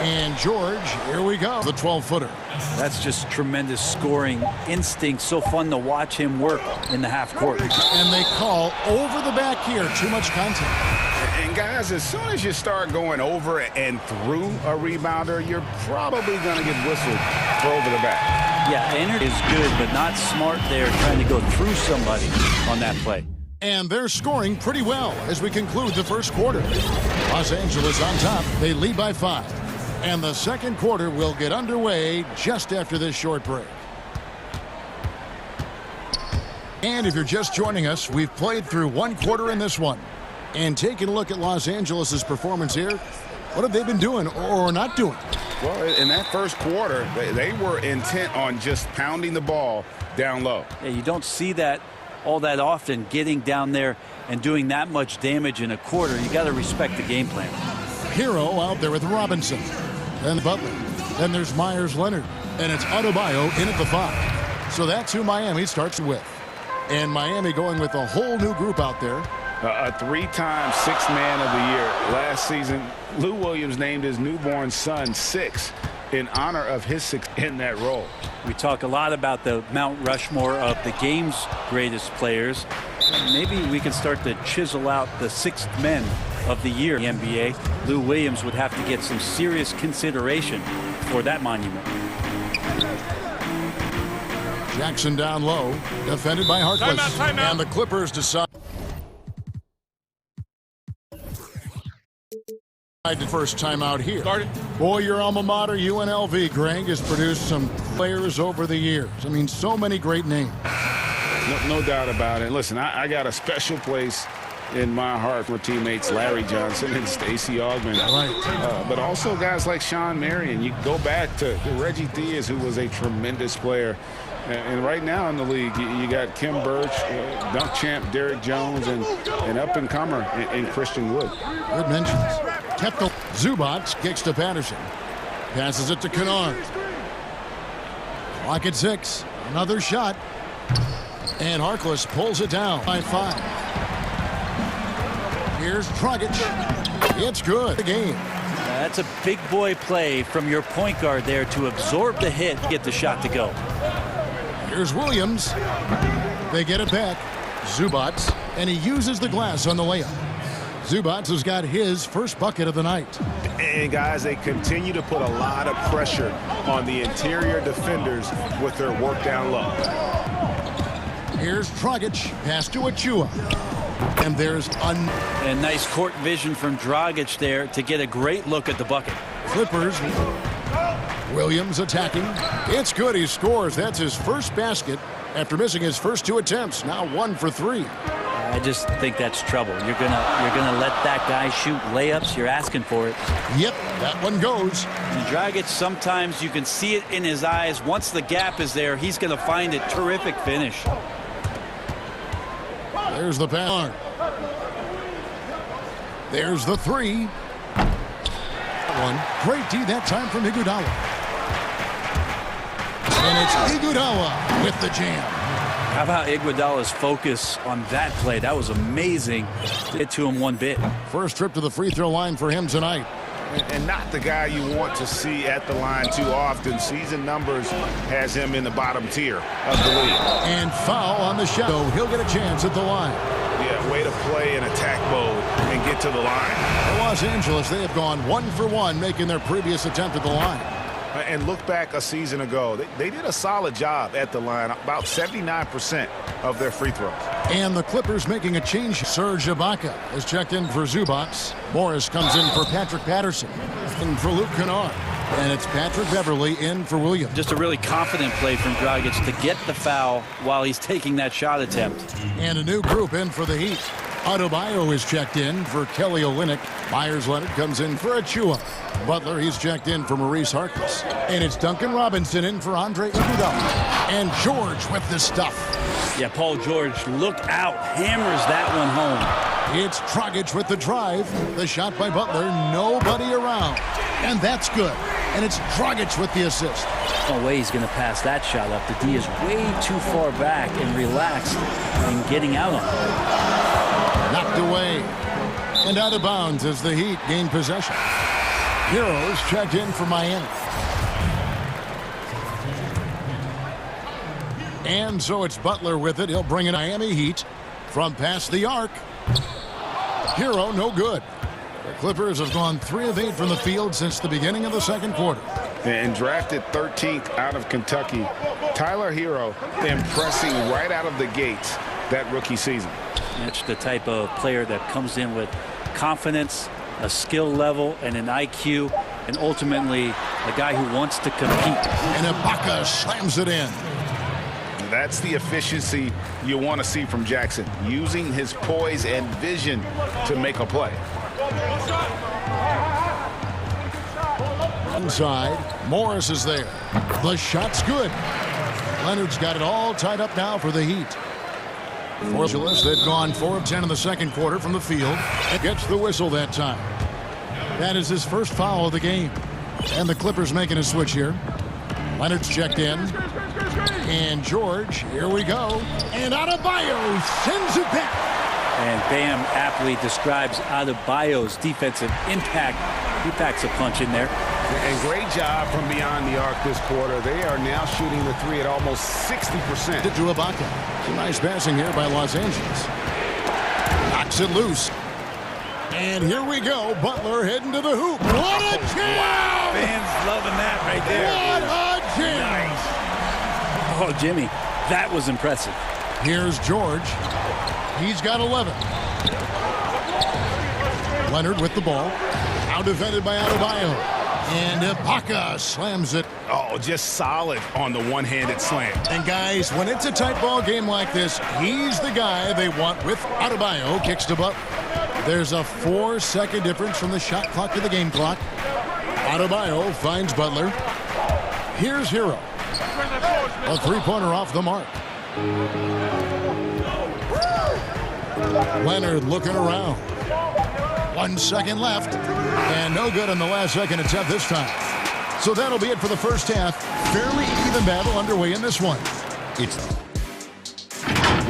And George, here we go. The 12-footer. That's just tremendous scoring instinct. So fun to watch him work in the half court. And they call over the back here. Too much contact. And guys, as soon as you start going over and through a rebounder, you're probably going to get whistled for over the back. Yeah, energy is good, but not smart there trying to go through somebody on that play. And they're scoring pretty well as we conclude the first quarter. Los Angeles on top. They lead by 5. And the second quarter will get underway just after this short break. And if you're just joining us, we've played through one quarter in this one. And taking a look at Los Angeles' performance here, what have they been doing or not doing? Well, in that first quarter, they were intent on just pounding the ball down low. Yeah, you don't see that all that often, getting down there and doing that much damage in a quarter. You got to respect the game plan. Hero out there with Robinson. Then Butler. Then there's Myers-Leonard. And it's Adebayo in at the 5. So that's who Miami starts with. And Miami going with a whole new group out there. A 3-time Sixth Man of the Year. Last season, Lou Williams named his newborn son Six in honor of his six in that role. We talk a lot about the Mount Rushmore of the game's greatest players. Maybe we can start to chisel out the sixth men of the year in the NBA. Lou Williams would have to get some serious consideration for that monument. Jackson down low, defended by Harkless. Timeout. And the Clippers decide the first time out here. Boy, your alma mater, UNLV, Greg, has produced some players over the years. I mean, so many great names. No doubt about it. Listen, I got a special place in my heart for teammates Larry Johnson and Stacey Augmon. Right. But also guys like Sean Marion. You go back to Reggie Theus, who was a tremendous player. And right now in the league, you got Kim Birch, dunk champ Derrick Jones, and up-and-comer in Christian Wood. Good mentions. Kept the Zubac kicks to Patterson. Passes it to Kennard. Clock at 6. Another shot. And Harkless pulls it down by 5. Here's Dragic. It's good. The game. That's a big boy play from your point guard there to absorb the hit, get the shot to go. Here's Williams. They get it back. Zubac, and he uses the glass on the layup. Zubac has got his first bucket of the night. And guys, they continue to put a lot of pressure on the interior defenders with their work down low. Here's Dragic, pass to Achua. And there's a nice court vision from Dragic there to get a great look at the bucket. Clippers. Williams attacking. It's good. He scores. That's his first basket after missing his first 2 attempts. Now 1 for 3. I just think that's trouble. You're gonna let that guy shoot layups. You're asking for it. Yep, that one goes. And Dragic, sometimes you can see it in his eyes. Once the gap is there, he's gonna find it. Terrific finish. There's the pass. There's the 3. One great D that time from Iguodala. And it's Iguodala with the jam. How about Iguodala's focus on that play? That was amazing. Get to him one bit. First trip to the free throw line for him tonight. And not the guy you want to see at the line too often. Season numbers has him in the bottom tier of the league. And foul on the shot. So he'll get a chance at the line. Yeah, way to play in attack mode and get to the line. For Los Angeles, they have gone 1 for 1, making their previous attempt at the line. And look back a season ago. They did a solid job at the line, about 79% of their free throws. And the Clippers making a change. Serge Ibaka is checked in for Zubac. Morris comes in for Patrick Patterson. In for Luke Kennard. And it's Patrick Beverly in for Williams. Just a really confident play from Dragic to get the foul while he's taking that shot attempt. And a new group in for the Heat. Adebayo is checked in for Kelly Olynyk. Myers-Leonard comes in for Achua. Butler, he's checked in for Maurice Harkless. And it's Duncan Robinson in for Andre Iguodala. And George with the stuff. Yeah, Paul George, look out. Hammers that one home. It's Dragic with the drive. The shot by Butler. Nobody around. And that's good. And it's Dragic with the assist. No way he's going to pass that shot up. The D is way too far back and relaxed in getting out on it. Knocked away. And out of bounds as the Heat gain possession. Heroes checked in for Miami. And so it's Butler with it. He'll bring in Miami Heat from past the arc. Hero, no good. The Clippers have gone 3 of 8 from the field since the beginning of the second quarter. And drafted 13th out of Kentucky, Tyler Hero impressing right out of the gates that rookie season. It's the type of player that comes in with confidence, a skill level, and an IQ, and ultimately a guy who wants to compete. And Ibaka slams it in. That's the efficiency you want to see from Jackson, using his poise and vision to make a play. Inside, Morris is there. The shot's good. Leonard's got it all tied up now for the Heat. For Angeles, they've gone 4 of 10 in the second quarter from the field. And gets the whistle that time. That is his first foul of the game. And the Clippers making a switch here. Leonard's checked in. And George, here we go. And Adebayo sends it back. And Bam aptly describes Adebayo's defensive impact. He packs a punch in there. And great job from beyond the arc this quarter. They are now shooting the three at almost 60%. To Ibaka. Some nice passing here by Los Angeles. Knocks it loose. And here we go. Butler heading to the hoop. What a jam! Wow, fans loving that right there. What a jam! Nice. Oh, Jimmy, that was impressive. Here's George. He's got 11. Leonard with the ball. Now defended by Adebayo. And Ibaka slams it. Oh, just solid on the one-handed slam. And guys, when it's a tight ball game like this, he's the guy they want with Adebayo. Kicks to Butler. There's a 4-second difference from the shot clock to the game clock. Adebayo finds Butler. Here's Hero. A three-pointer off the mark. Leonard looking around. 1 second left. And no good on the last second attempt this time. So that'll be it for the first half. Fairly even battle underway in this one.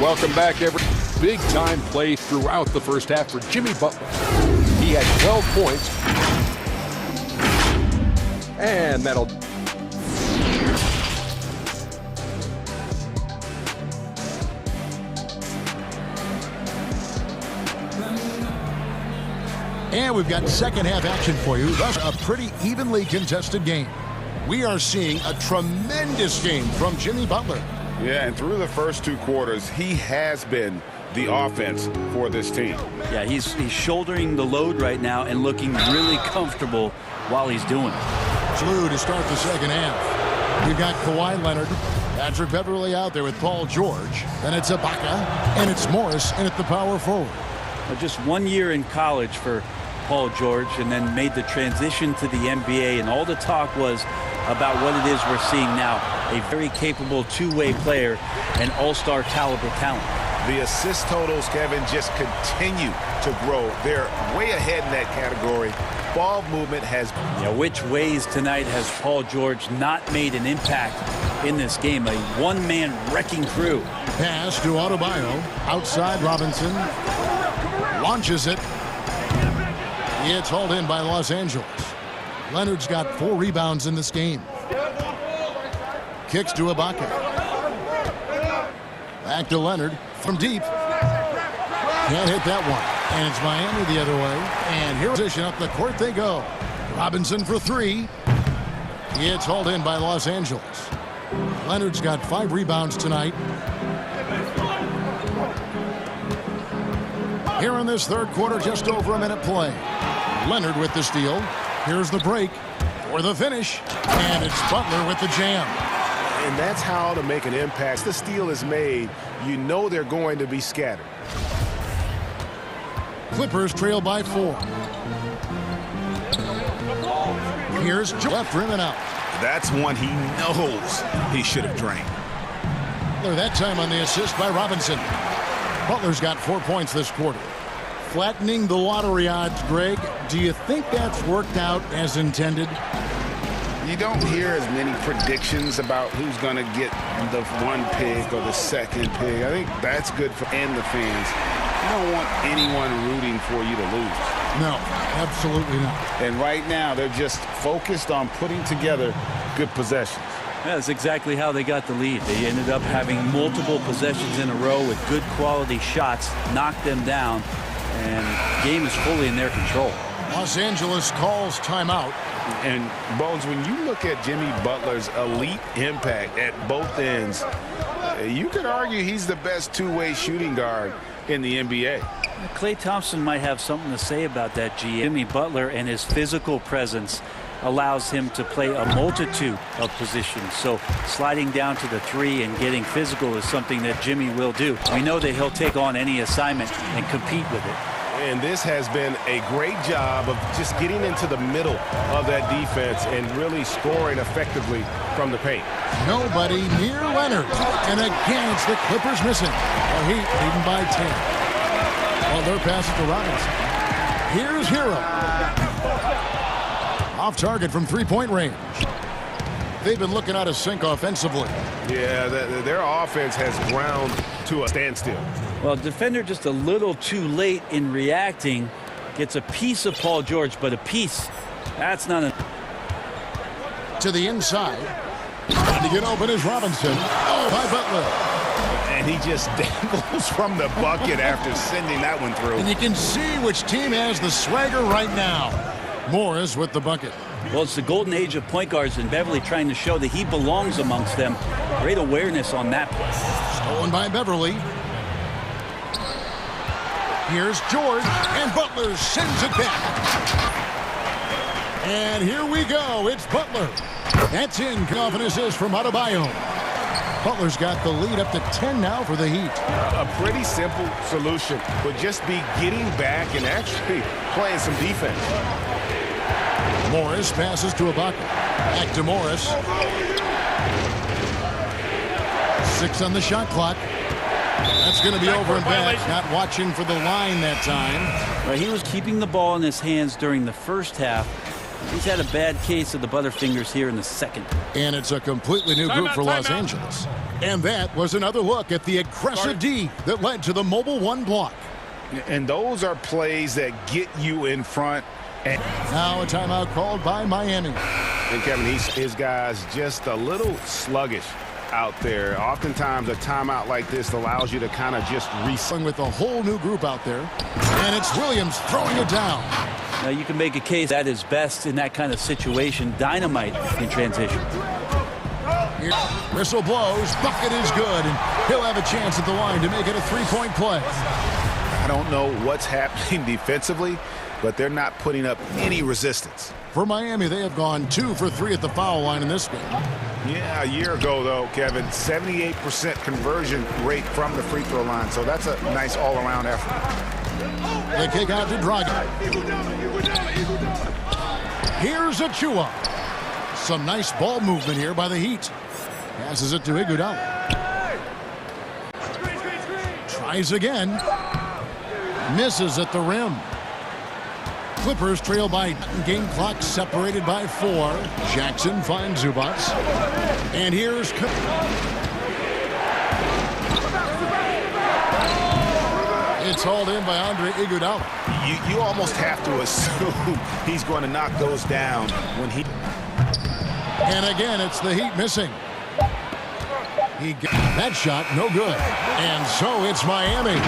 Welcome back, everyone. Big-time play throughout the first half for Jimmy Butler. He had 12 points. And that'll... And we've got second half action for you. Thus, a pretty evenly contested game. We are seeing a tremendous game from Jimmy Butler. Yeah, and through the first 2 quarters, he has been the offense for this team. Yeah, he's shouldering the load right now and looking really comfortable while he's doing it. Drew to start the second half. We've got Kawhi Leonard, Patrick Beverly out there with Paul George. Then it's Ibaka, and it's Morris in at the power forward. Just 1 year in college for Paul George, and then made the transition to the NBA, and all the talk was about what it is we're seeing now. A very capable two-way player and all-star caliber talent. The assist totals, Kevin, just continue to grow. They're way ahead in that category. Ball movement has... Yeah, which ways tonight has Paul George not made an impact in this game? A one-man wrecking crew. Pass to Adebayo. Outside Robinson. Launches it. It's hauled in by Los Angeles. Leonard's got 4 rebounds in this game. Kicks to Ibaka. Back to Leonard from deep. Can't hit that one. And it's Miami the other way. And here position up the court they go. Robinson for 3. It's hauled in by Los Angeles. Leonard's got 5 rebounds tonight. Here in this third quarter, just over a minute play. Leonard with the steal. Here's the break for the finish. And it's Butler with the jam. And that's how to make an impact. The steal is made. You know they're going to be scattered. Clippers trail by 4. Here's left rim and out. That's one he knows he should have drained. That time on the assist by Robinson. Butler's got 4 points this quarter. Flattening the lottery odds, Greg. Do you think that's worked out as intended? You don't hear as many predictions about who's going to get the 1 pick or the 2nd pick. I think that's good for and the fans. You don't want anyone rooting for you to lose. No, absolutely not. And right now, they're just focused on putting together good possessions. That's exactly how they got the lead. They ended up having multiple possessions in a row with good quality shots, knocked them down, and the game is fully in their control. Los Angeles calls timeout. And, Bones, when you look at Jimmy Butler's elite impact at both ends, you could argue he's the best two-way shooting guard in the NBA. Klay Thompson might have something to say about that, Jimmy Butler and his physical presence allows him to play a multitude of positions. So sliding down to the 3 and getting physical is something that Jimmy will do. We know that he'll take on any assignment and compete with it. And this has been a great job of just getting into the middle of that defense and really scoring effectively from the paint. Nobody near Leonard. And again, it's the Clippers missing. The Heat leading by 10. Well, their pass to Robinson. Here's Hero. Off target from three-point range. They've been looking out of sync offensively. Yeah, their offense has ground to a standstill. Well, defender just a little too late in reacting. Gets a piece of Paul George, but a piece. That's not a... To the inside. Trying to get open is Robinson. Oh, by Butler. And he just dangles from the bucket after sending that one through. And you can see which team has the swagger right now. Morris with the bucket. Well, it's the golden age of point guards, and Beverly trying to show that he belongs amongst them. Great awareness on that play. Stolen by Beverly. Here's George, and Butler sends it back. And here we go. It's Butler. That's in. Off an assist from Adebayo. Butler's got the lead up to 10 now for the Heat. A pretty simple solution would just be getting back and actually playing some defense. Morris passes to Ibaka. Back to Morris. 6 on the shot clock. That's going to be over and back. Not watching for the line that time. Well, he was keeping the ball in his hands during the first half. He's had a bad case of the butterfingers here in the second. And it's a completely new group for Los Angeles. And that was another look at the aggressive D that led to the mobile 1 block. And those are plays that get you in front. And now a timeout called by Miami. And Kevin, his guys just a little sluggish out there. Oftentimes a timeout like this allows you to kind of just reset. With a whole new group out there. And it's Williams throwing it down. Now you can make a case that is best in that kind of situation. Dynamite in transition. Here, whistle blows. Bucket is good. And he'll have a chance at the line to make it a 3-point play. I don't know what's happening defensively, but they're not putting up any resistance. For Miami, they have gone 2 for 3 at the foul line in this game. Yeah, a year ago, though, Kevin, 78% conversion rate from the free throw line. So that's a nice all-around effort. They kick out to Dragic. Here's Achua. Some nice ball movement here by the Heat. Passes it to Iguodala. Tries again. Misses at the rim. Clippers trail by game clock separated by 4. Jackson finds Zubac. And here's... It's hauled in by Andre Iguodala. You almost have to assume he's going to knock those down when he... And again, it's the Heat missing. He got that shot, no good. And so it's Miami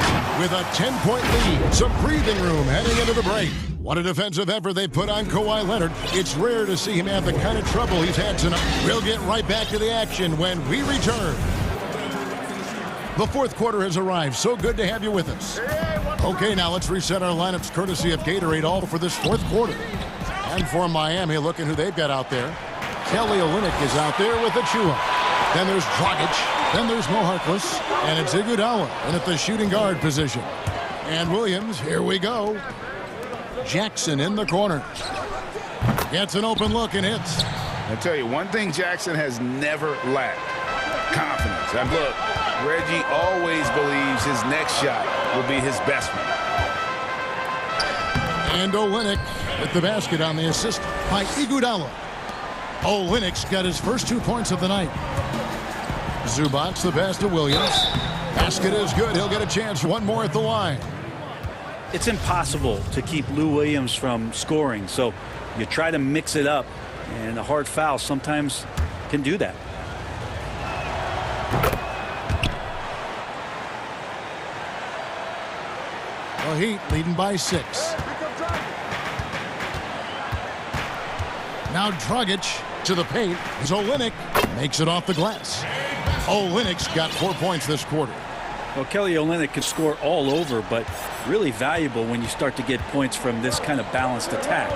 with a 10-point lead. Some breathing room heading into the break. What a defensive effort they put on Kawhi Leonard. It's rare to see him have the kind of trouble he's had tonight. We'll get right back to the action when we return. The fourth quarter has arrived. So good to have you with us. Okay, now let's reset our lineups courtesy of Gatorade, all for this fourth quarter. And for Miami, look at who they've got out there. Kelly Olynyk is out there with Achua. Then there's Dragic. Then there's Mo Harkless. And it's Iguodala in at the shooting guard position. And Williams, here we go. Jackson in the corner. Gets an open look and hits. I tell you, one thing Jackson has never lacked. Confidence. And look, Reggie always believes his next shot will be his best one. And Olynyk with the basket on the assist by Iguodala. Olynyk's got his first 2 points of the night. Zubac the pass to Williams. Basket is good. He'll get a chance. One more at the line. It's impossible to keep Lou Williams from scoring, so you try to mix it up, and a hard foul sometimes can do that. The Heat leading by 6. Now Dragic to the paint as Olynyk makes it off the glass. Olynyk's got 4 points this quarter. Well, Kelly Olynyk can score all over, but really valuable when you start to get points from this kind of balanced attack.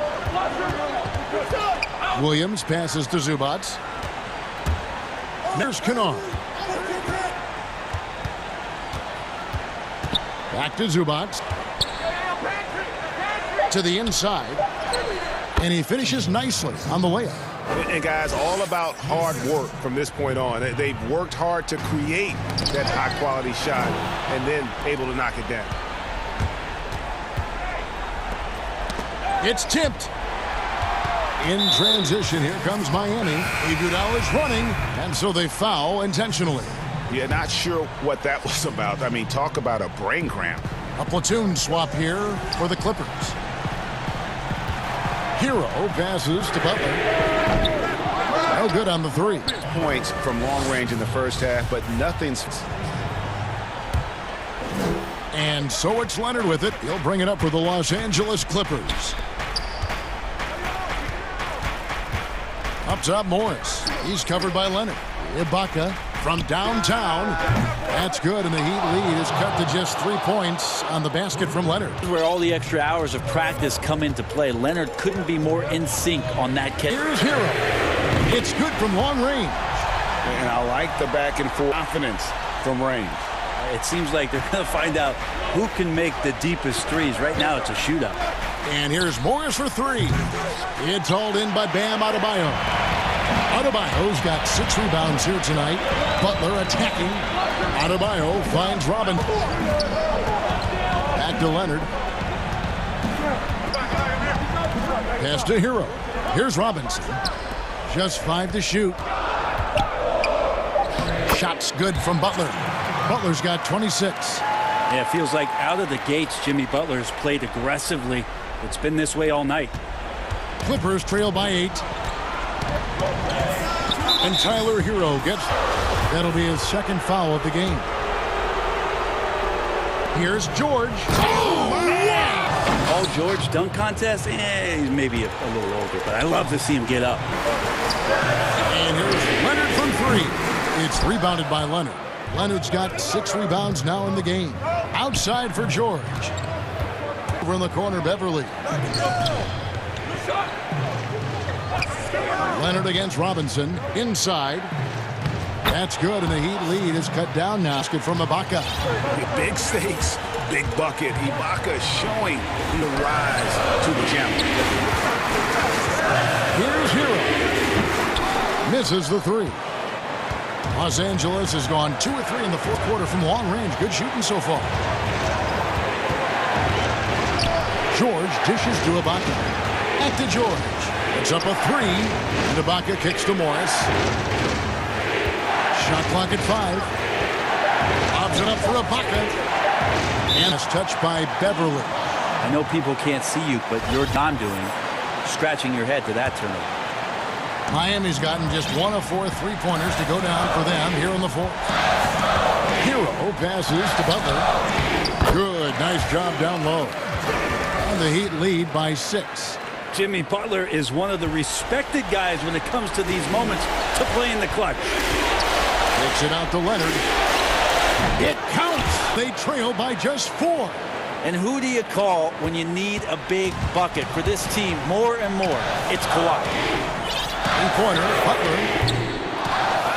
Williams passes to Zubats. There's Kennard. Back to Zubats. To the inside. And he finishes nicely on the layup. And guys, all about hard work from this point on. They've worked hard to create that high-quality shot and then able to knock it down. It's tipped. In transition, here comes Miami. Iguodala is running, and so they foul intentionally. Yeah, not sure what that was about. I mean, talk about a brain cramp. A platoon swap here for the Clippers. Hero passes to Butler. No good on the three. Points from long range in the first half, but nothing's... And so it's Leonard with it. He'll bring it up for the Los Angeles Clippers. Up top, Morris. He's covered by Leonard. Ibaka from downtown. That's good, and the Heat lead is cut to just 3 points on the basket from Leonard. This is where all the extra hours of practice come into play. Leonard couldn't be more in sync on that catch. Here's Hero. It's good from long range. And I like the back and forth confidence from range. It seems like they're going to find out who can make the deepest threes. Right now, it's a shootout. And here's Morris for three. It's hauled in by Bam Adebayo. Adebayo's got 6 rebounds here tonight. Butler attacking. Adebayo finds Robin. Back to Leonard. Pass to Hero. Here's Robinson. Just 5 to shoot. Shots good from Butler. Butler's got 26. Yeah, it feels like out of the gates, Jimmy Butler's played aggressively. It's been this way all night. Clippers trail by 8. And Tyler Hero gets... That'll be his second foul of the game. Here's George. Oh, George dunk contest? He's maybe a little older, but I love to see him get up. And here's Leonard from 3. It's rebounded by Leonard. Leonard's got 6 rebounds now in the game. Outside for George. Over in the corner, Beverly. Leonard against Robinson. Inside. That's good, and the Heat lead is cut down now. Basket from Ibaka. Big stakes, big bucket. Ibaka showing the rise to the challenge. Here's Hero. Misses the 3. Los Angeles has gone 2 of 3 in the fourth quarter from long range. Good shooting so far. George dishes to Ibaka. Back to George. It's up a 3. And Ibaka kicks to Morris. Shot clock at 5. Lobs it up for Ibaka. And it's touched by Beverly. I know people can't see you, but you're not doing scratching your head to that turnover. Miami's gotten just 1 of 4 3-pointers to go down for them here in the fourth. Hero passes to Butler. Good, nice job down low. And the Heat lead by 6. Jimmy Butler is one of the respected guys when it comes to these moments to play in the clutch. Takes it out to Leonard. It counts. They trail by just 4. And who do you call when you need a big bucket for this team more and more? It's Kawhi. In corner, Butler.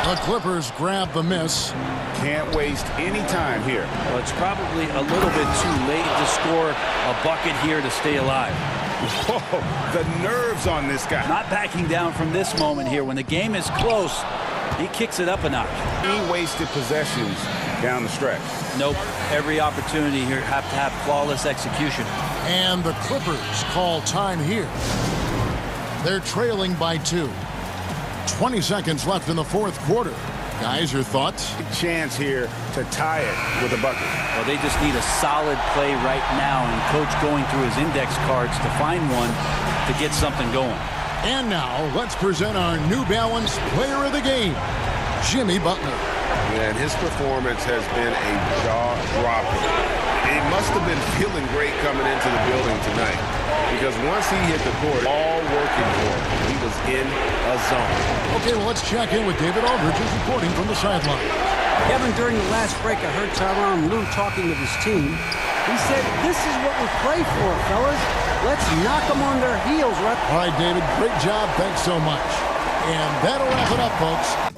The Clippers grab the miss. Can't waste any time here. Well, it's probably a little bit too late to score a bucket here to stay alive. Whoa, the nerves on this guy. Not backing down from this moment here. When the game is close, he kicks it up a notch. Any wasted possessions down the stretch? Nope. Every opportunity here have to have flawless execution. And the Clippers call time here. They're trailing by 2. 20 seconds left in the fourth quarter. Guys, your thoughts? Big chance here to tie it with a bucket. Well, they just need a solid play right now, and Coach going through his index cards to find one to get something going. And now, let's present our New Balance Player of the Game, Jimmy Butler. And his performance has been a jaw-dropper. He must have been feeling great coming into the building tonight, because once he hit the court, all working for him. He was in a zone. Okay, well, let's check in with David Aldridge, who's reporting from the sideline. Kevin, during the last break, I heard Tyronn Lue talking with his team. He said, this is what we play for, fellas. Let's knock them on their heels. Right? All right, David, great job. Thanks so much. And that'll wrap it up, folks.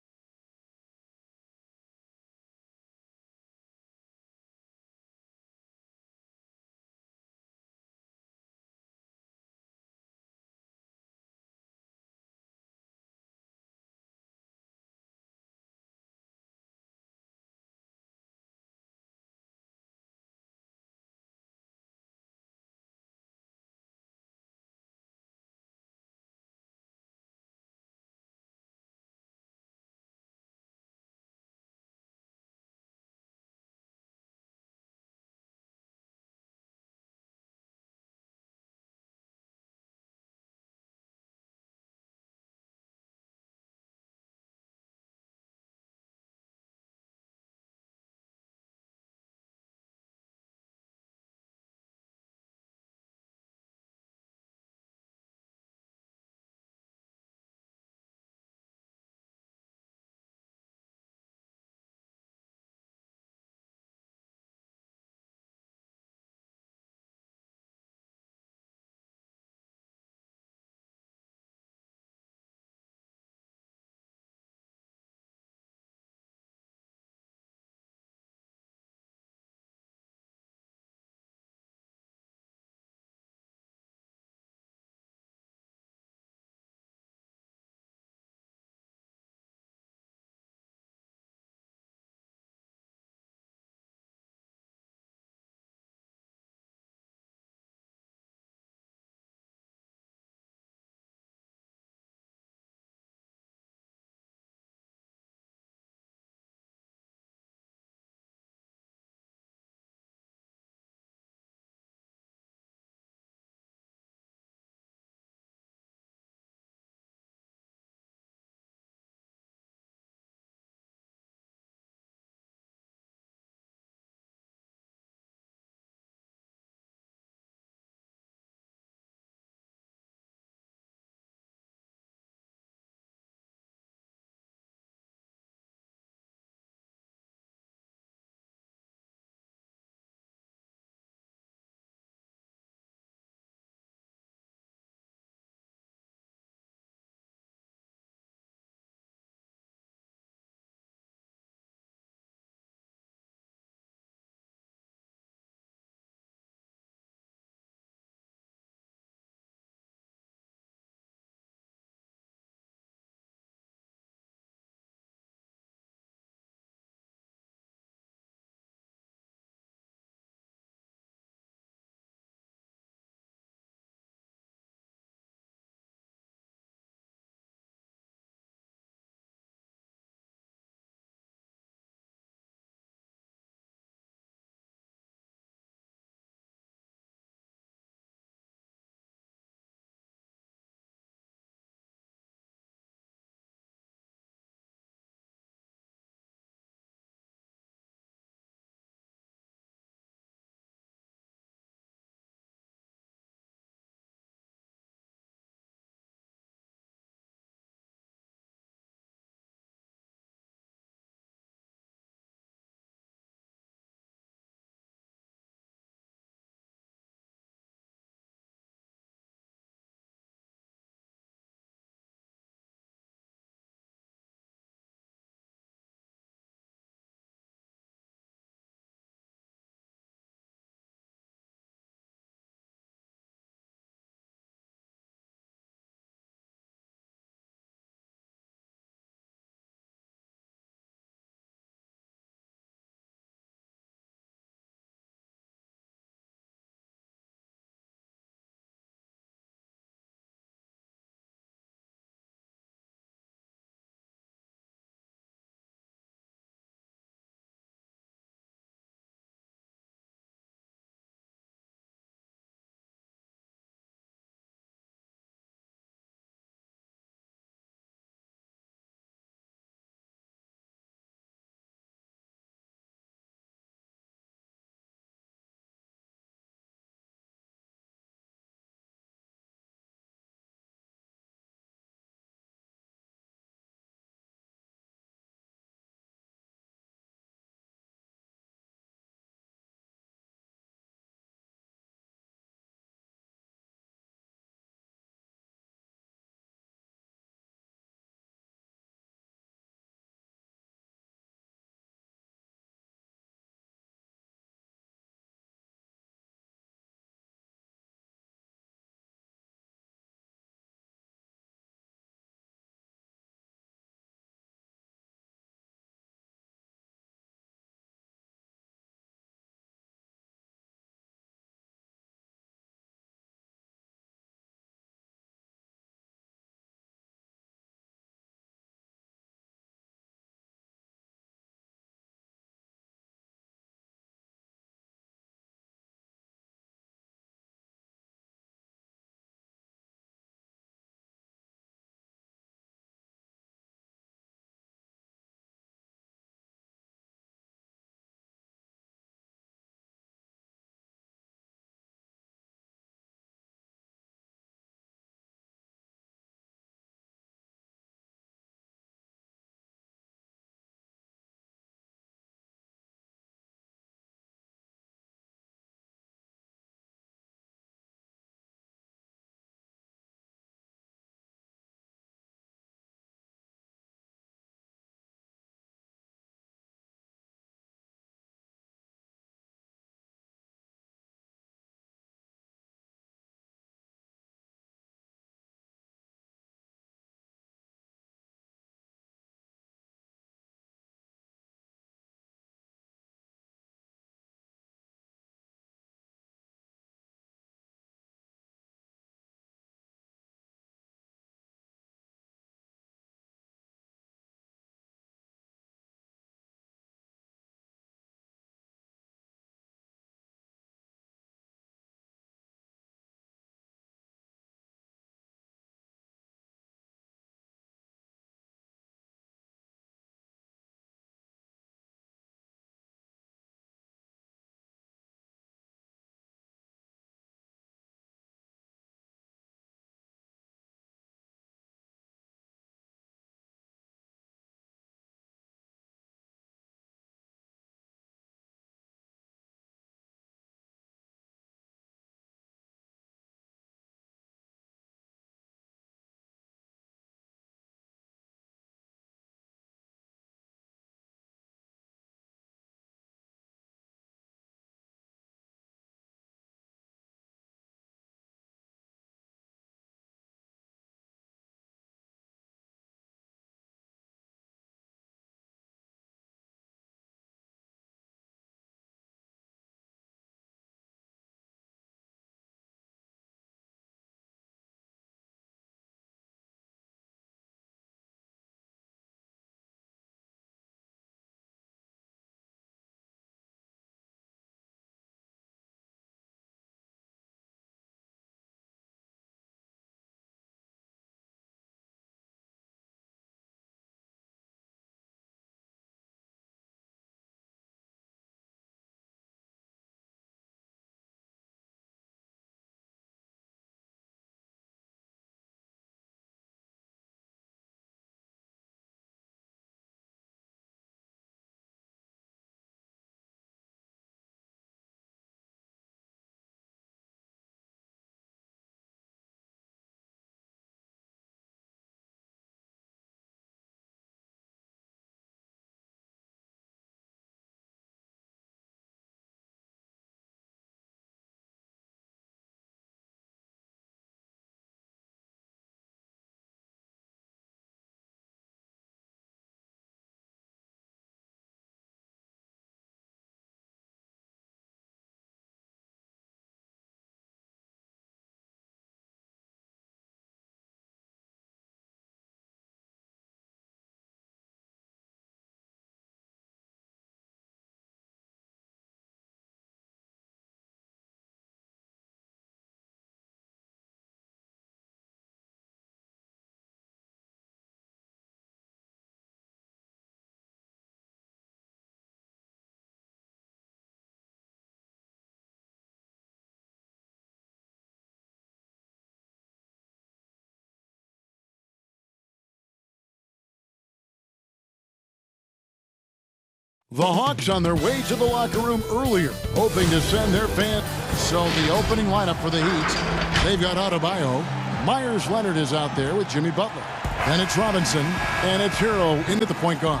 The Hawks on their way to the locker room earlier, hoping to send their fans. So the opening lineup for the Heat, they've got Adebayo. Myers Leonard is out there with Jimmy Butler. Then it's Robinson, and it's Hero into the point guard.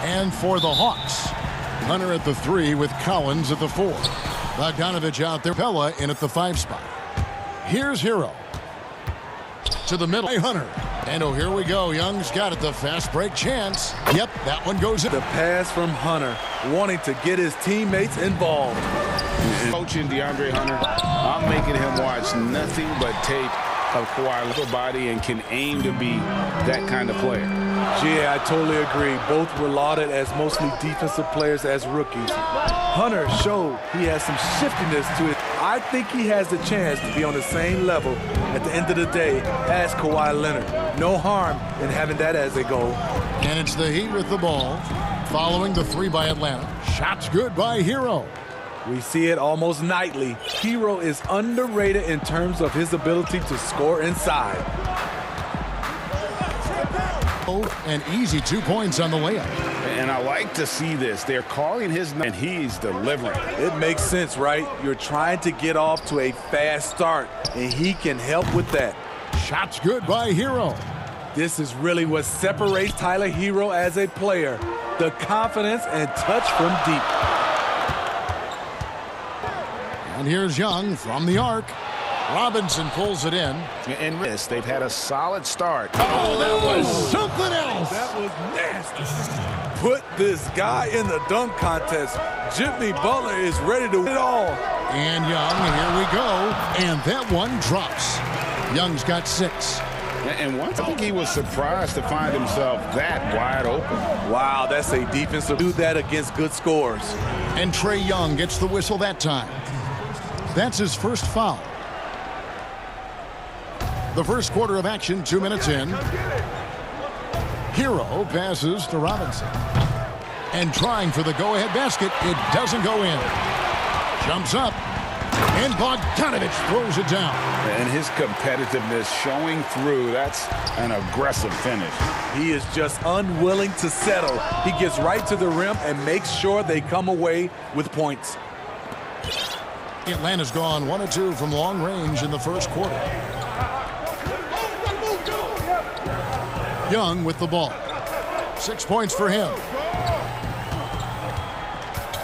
And for the Hawks, Hunter at the 3 with Collins at the 4. Bogdanovich out there, Pella in at the 5 spot. Here's Hero. To the middle, Hunter. And oh, here we go. Young's got it, the fast break chance. Yep, that one goes in. The pass from Hunter, wanting to get his teammates involved. Coaching DeAndre Hunter, I'm making him watch nothing but tape of Kawhi's little body and can aim to be that kind of player. Yeah, I totally agree. Both were lauded as mostly defensive players as rookies. Hunter showed he has some shiftiness to it. I think he has the chance to be on the same level at the end of the day as Kawhi Leonard. No harm in having that as a goal. And it's the Heat with the ball, following the 3 by Atlanta. Shots good by Hero. We see it almost nightly. Hero is underrated in terms of his ability to score inside. An easy 2 points on the layup. And I like to see this. They're calling his name, and he's delivering. It makes sense, right? You're trying to get off to a fast start, and he can help with that. Shots good by Hero. This is really what separates Tyler Hero as a player. The confidence and touch from deep. And here's Young from the arc. Robinson pulls it in. And they've had a solid start. Oh, that was something else. That was nasty. Put this guy in the dunk contest. Jimmy Butler is ready to win it all. And Young, here we go. And that one drops. Young's got 6. And once I think he was surprised to find himself that wide open. Wow, that's a defensive do that against good scores. And Trae Young gets the whistle that time. That's his first foul. The first quarter of action, 2 minutes in. Hero passes to Robinson. And trying for the go-ahead basket, it doesn't go in. Jumps up. And Bogdanovich throws it down. And his competitiveness showing through. That's an aggressive finish. He is just unwilling to settle. He gets right to the rim and makes sure they come away with points. Atlanta's gone 1 of 2 from long range in the first quarter. Young with the ball. 6 points for him.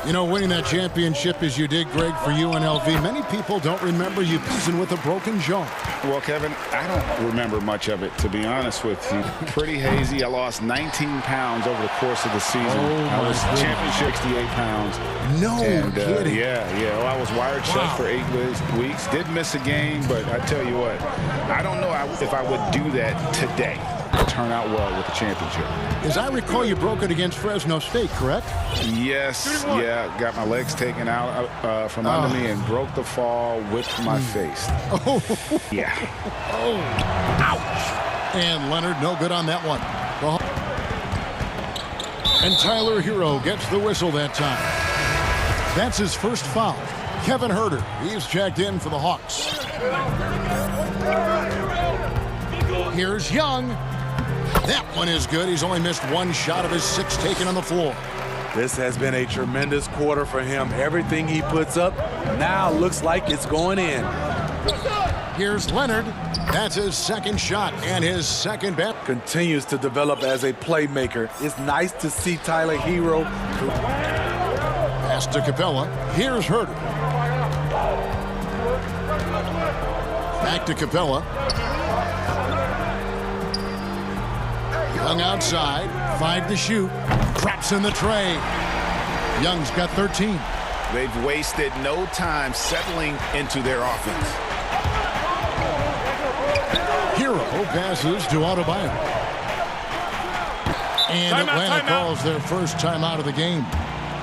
You know, winning that championship as you did, Greg, for UNLV, many people don't remember you losing with a broken jaw. Well, Kevin, I don't remember much of it, to be honest with you. Pretty hazy. I lost 19 pounds over the course of the season. I was championship 68 pounds. No kidding. Yeah. Well, I was wired shut for 8 weeks. Did miss a game, but I tell you what, I don't know if I would do that today. Turn out well with the championship. As I recall, you broke it against Fresno State, correct? Yes, yeah. Got my legs taken out from under me and broke the fall with my face. Oh, yeah. Oh, ouch. And Leonard, no good on that one. And Tyler Hero gets the whistle that time. That's his first foul. Kevin Huerter, he's checked in for the Hawks. Here's Young. That one is good. He's only missed 1 shot of his 6 taken on the floor. This has been a tremendous quarter for him. Everything he puts up now looks like it's going in. Here's Leonard. That's his second shot and his second bet. Continues to develop as a playmaker. It's nice to see Tyler Hero. Pass to Capella. Here's Huerter. Back to Capella. Young outside, 5 to shoot, drops in the tray. Young's got 13. They've wasted no time settling into their offense. Hero passes to Adebayo. And Atlanta calls their first timeout of the game.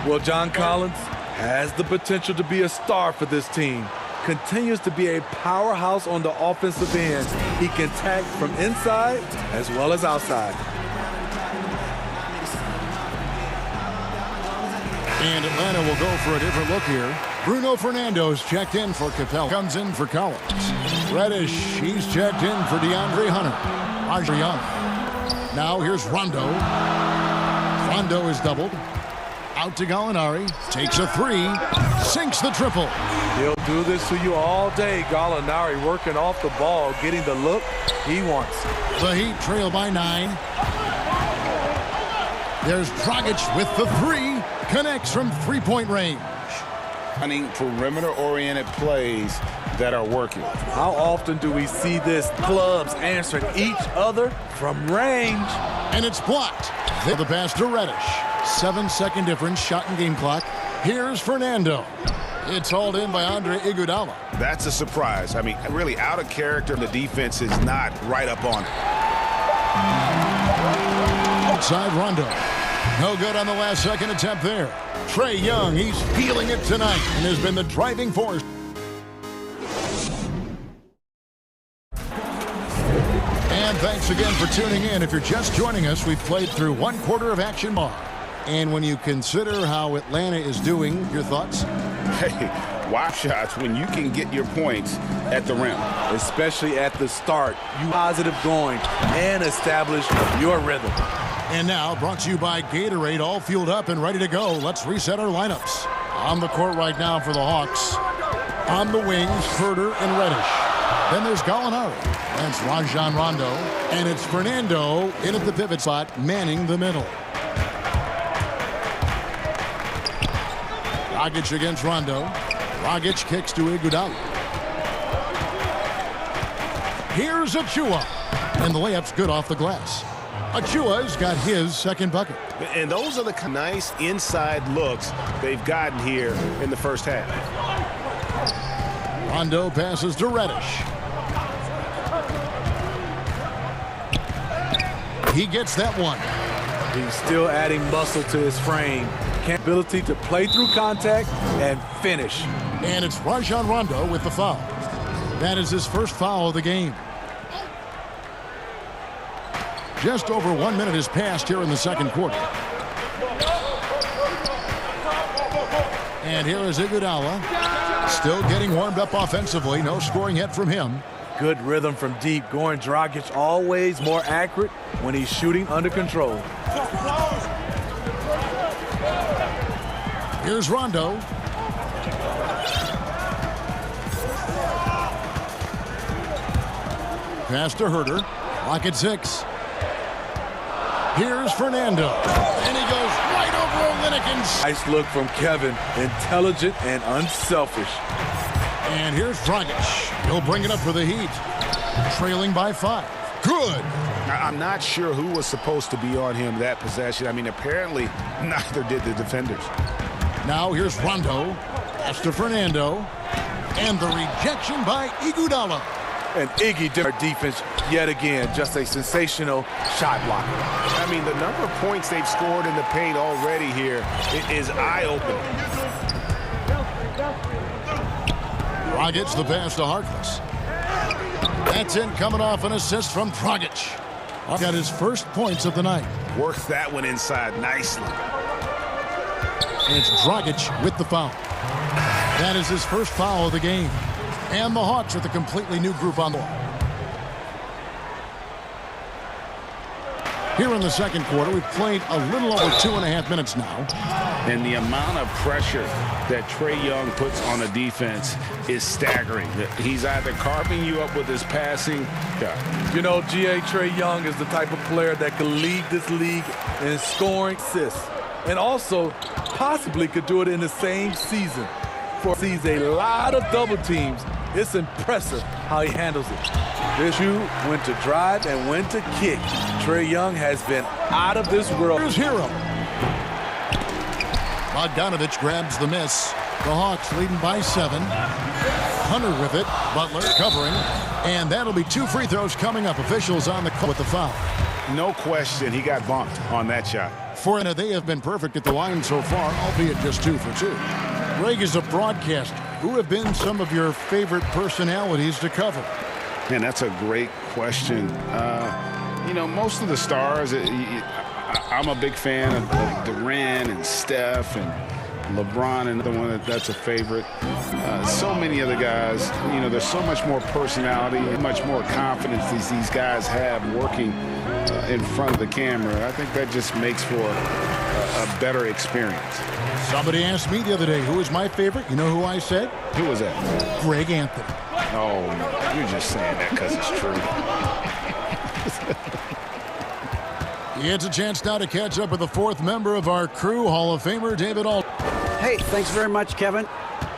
Well, John Collins has the potential to be a star for this team. Continues to be a powerhouse on the offensive end. He can attack from inside as well as outside. And Atlanta will go for a different look here. Bruno Fernando's checked in for Capella. Comes in for Collins. Reddish, he's checked in for DeAndre Hunter. Young. Now here's Rondo. Rondo is doubled. Out to Gallinari. Takes a three. Sinks the triple. He'll do this to you all day. Gallinari working off the ball, getting the look he wants. The Heat trail by 9. There's Dragic with the three. Connects from three-point range. Running perimeter-oriented plays that are working. How often do we see this? Clubs answering each other from range. And it's blocked. The pass to Reddish. 7-second difference, shot and game clock. Here's Fernando. It's hauled in by Andre Iguodala. That's a surprise. I mean, really out of character. The defense is not right up on it. Outside Rondo. No good on the last second attempt there. Trae Young, he's feeling it tonight and has been the driving force. And thanks again for tuning in. If you're just joining us, we've played through one quarter of action bar. And when you consider how Atlanta is doing, your thoughts? Hey, wide shots when you can get your points at the rim. Especially at the start. You positive going and establish your rhythm. And now, brought to you by Gatorade, all fueled up and ready to go. Let's reset our lineups. On the court right now for the Hawks. On the wings, Herter and Reddish. Then there's Gallinari. That's Rajon Rondo. And it's Fernando in at the pivot spot, manning the middle. Dragic against Rondo. Dragic kicks to Iguodala. Here's Achua. And the layup's good off the glass. Achua's got his second bucket. And those are the nice inside looks they've gotten here in the first half. Rondo passes to Reddish. He gets that one. He's still adding muscle to his frame. Ability to play through contact and finish. And it's Rajon Rondo with the foul. That is his first foul of the game. Just over 1 minute has passed here in the second quarter. And here is Iguodala. Still getting warmed up offensively. No scoring yet from him. Good rhythm from deep. Goran Dragic always more accurate when he's shooting under control. Here's Rondo. Pass to Herter. Lock at 6. Here's Fernando. And he goes right over Olynyk. Nice look from Kevin. Intelligent and unselfish. And here's Dragic. He'll bring it up for the Heat. Trailing by 5. Good. I'm not sure who was supposed to be on him that possession. I mean, apparently neither did the defenders. Now here's Rondo. Pass to Fernando. And the rejection by Iguodala. And Iggy did our defense yet again. Just a sensational shot blocker. I mean, the number of points they've scored in the paint already here is eye-opening. Dragic the pass to Harkless. That's in coming off an assist from Dragic. Got his first points of the night. Worked that one inside nicely. And it's Dragic with the foul. That is his first foul of the game. And the Hawks with a completely new group on the ball. Here in the second quarter, we've played a little over 2.5 minutes now. And the amount of pressure that Trae Young puts on the defense is staggering. He's either carving you up with his passing. You know, Trae Young is the type of player that could lead this league in scoring assists. And also possibly could do it in the same season. Sees a lot of double teams. It's impressive how he handles it. This you when to drive and when to kick. Trae Young has been out of this world. Here's Hero. Bogdanovich grabs the miss. The Hawks leading by 7. Hunter with it. Butler covering. And that'll be 2 free throws coming up. Officials on the call with the foul. No question, he got bumped on that shot. Fortuna, they have been perfect at the line so far, albeit just 2 for 2. Greg is a broadcaster. Who have been some of your favorite personalities to cover? Man, that's a great question. You know, most of the stars, I'm a big fan of Durant and Steph and LeBron, and the one that's a favorite. So many of the guys, you know, there's so much more personality and much more confidence these guys have working in front of the camera. I think that just makes for a better experience. Somebody asked me the other day, who is my favorite? You know who I said? Who was that? Greg Anthony. Oh, no, you're just saying that because it's true. He gets a chance now to catch up with the fourth member of our crew, Hall of Famer David Alt. Hey, thanks very much, Kevin.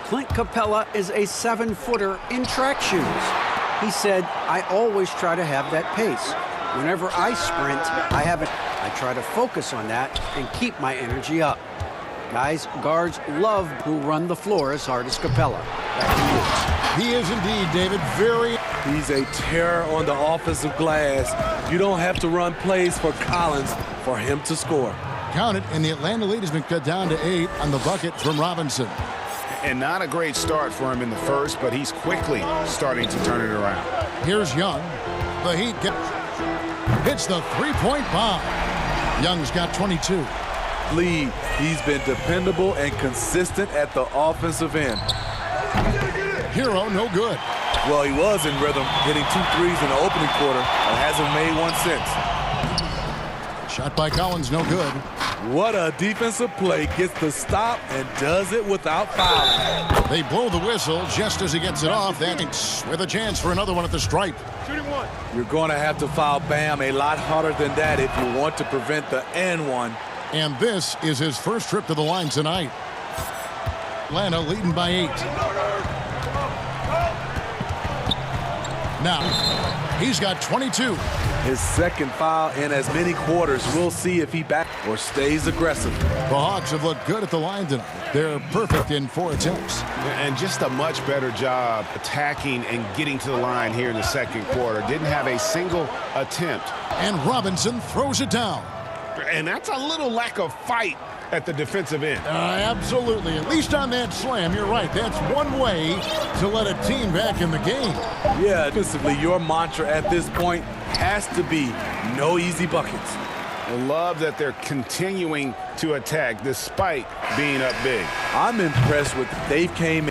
Clint Capella is a 7-footer in track shoes. He said, I always try to have that pace. Whenever I sprint, I try to focus on that and keep my energy up. Guys, guards love who run the floor as hard as Capella. Back to you. He is indeed, David, He's a terror on the offensive glass. You don't have to run plays for Collins for him to score. Count it, and the Atlanta lead has been cut down to 8 on the bucket from Robinson. And not a great start for him in the first, but he's quickly starting to turn it around. Here's Young. The Heat hits the three-point bomb. Young's got 22. Lead. He's been dependable and consistent at the offensive end. Hero, no good. Well, he was in rhythm, hitting 2 threes in the opening quarter, and hasn't made one since. Shot by Collins, no good. What a defensive play. Gets the stop and does it without fouling. They blow the whistle just as he gets it off. That's with a chance for another one at the stripe. Shooting one. You're going to have to foul Bam a lot harder than that if you want to prevent the and one. And this is his first trip to the line tonight. Atlanta leading by 8. Now, he's got 22. His second foul in as many quarters. We'll see if he back or stays aggressive. The Hawks have looked good at the line tonight. They're perfect in 4 attempts. And just a much better job attacking and getting to the line here in the second quarter. Didn't have a single attempt. And Robinson throws it down. And that's a little lack of fight at the defensive end. Absolutely. At least on that slam, you're right. That's one way to let a team back in the game. Yeah, defensively, your mantra at this point has to be no easy buckets. I love that they're continuing to attack despite being up big. I'm impressed with they've came.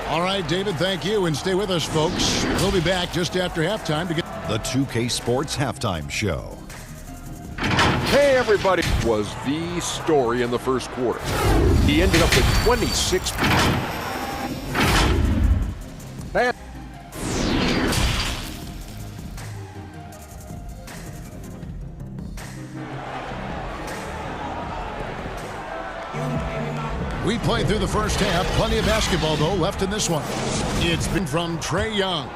All right, David, thank you. And stay with us, folks. We'll be back just after halftime to get the 2K Sports Halftime Show. Hey, everybody, was the story in the first quarter. He ended up with 26. We played through the first half. Plenty of basketball, though, left in this one. It's been from Trae Young.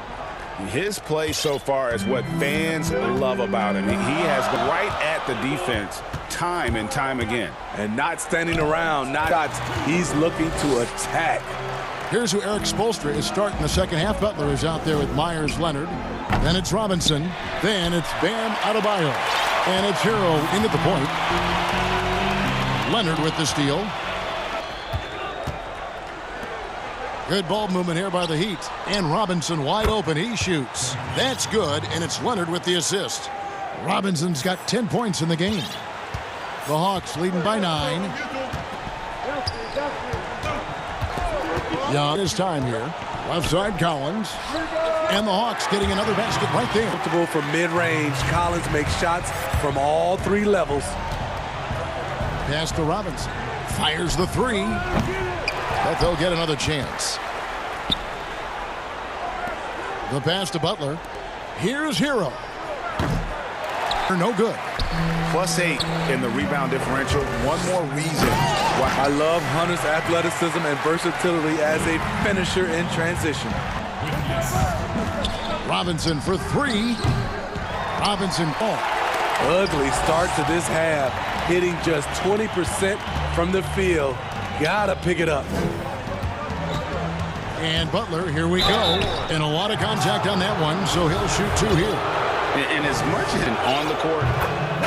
His play so far is what fans love about him. He has been right at the defense time and time again. And not standing around, not shots. He's looking to attack. Here's who Eric Spoelstra is starting the second half. Butler is out there with Myers Leonard. Then it's Robinson. Then it's Bam Adebayo. And it's Hero into the point. Leonard with the steal. Good ball movement here by the Heat. And Robinson wide open. He shoots. That's good, and it's Leonard with the assist. Robinson's got 10 points in the game. The Hawks leading by 9. Young his time here. Left side Collins. And the Hawks getting another basket right there. Comfortable from mid-range. Collins makes shots from all 3 levels. Pass to Robinson. Fires the 3. But they'll get another chance. The pass to Butler. Here's Hero. No good. +8 in the rebound differential. One more reason why I love Hunter's athleticism and versatility as a finisher in transition. Robinson for 3. Robinson ball. Ugly start to this half. Hitting just 20% from the field. Gotta pick it up. And Butler, here we go. And a lot of contact on that one, so he'll shoot 2 here. And as much as on the court,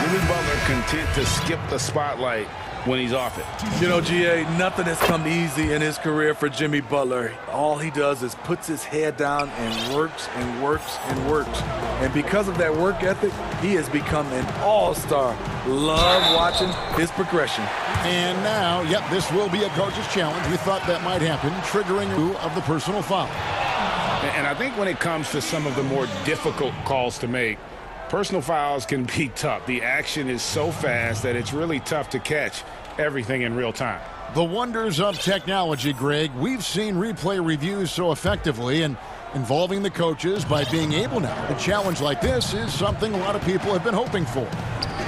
Jimmy Butler content to skip the spotlight when he's off it. You know, GA, nothing has come easy in his career for Jimmy Butler. All he does is puts his head down and works and works and works. And because of that work ethic, he has become an all-star. Love watching his progression. And now, yep, this will be a coach's challenge. We thought that might happen, triggering of the personal foul. And I think when it comes to some of the more difficult calls to make, Personal fouls can be tough. The action is so fast that it's really tough to catch everything in real time. The wonders of technology, Greg. We've seen replay reviews so effectively, and involving the coaches by being able now to challenge like this is something a lot of people have been hoping for.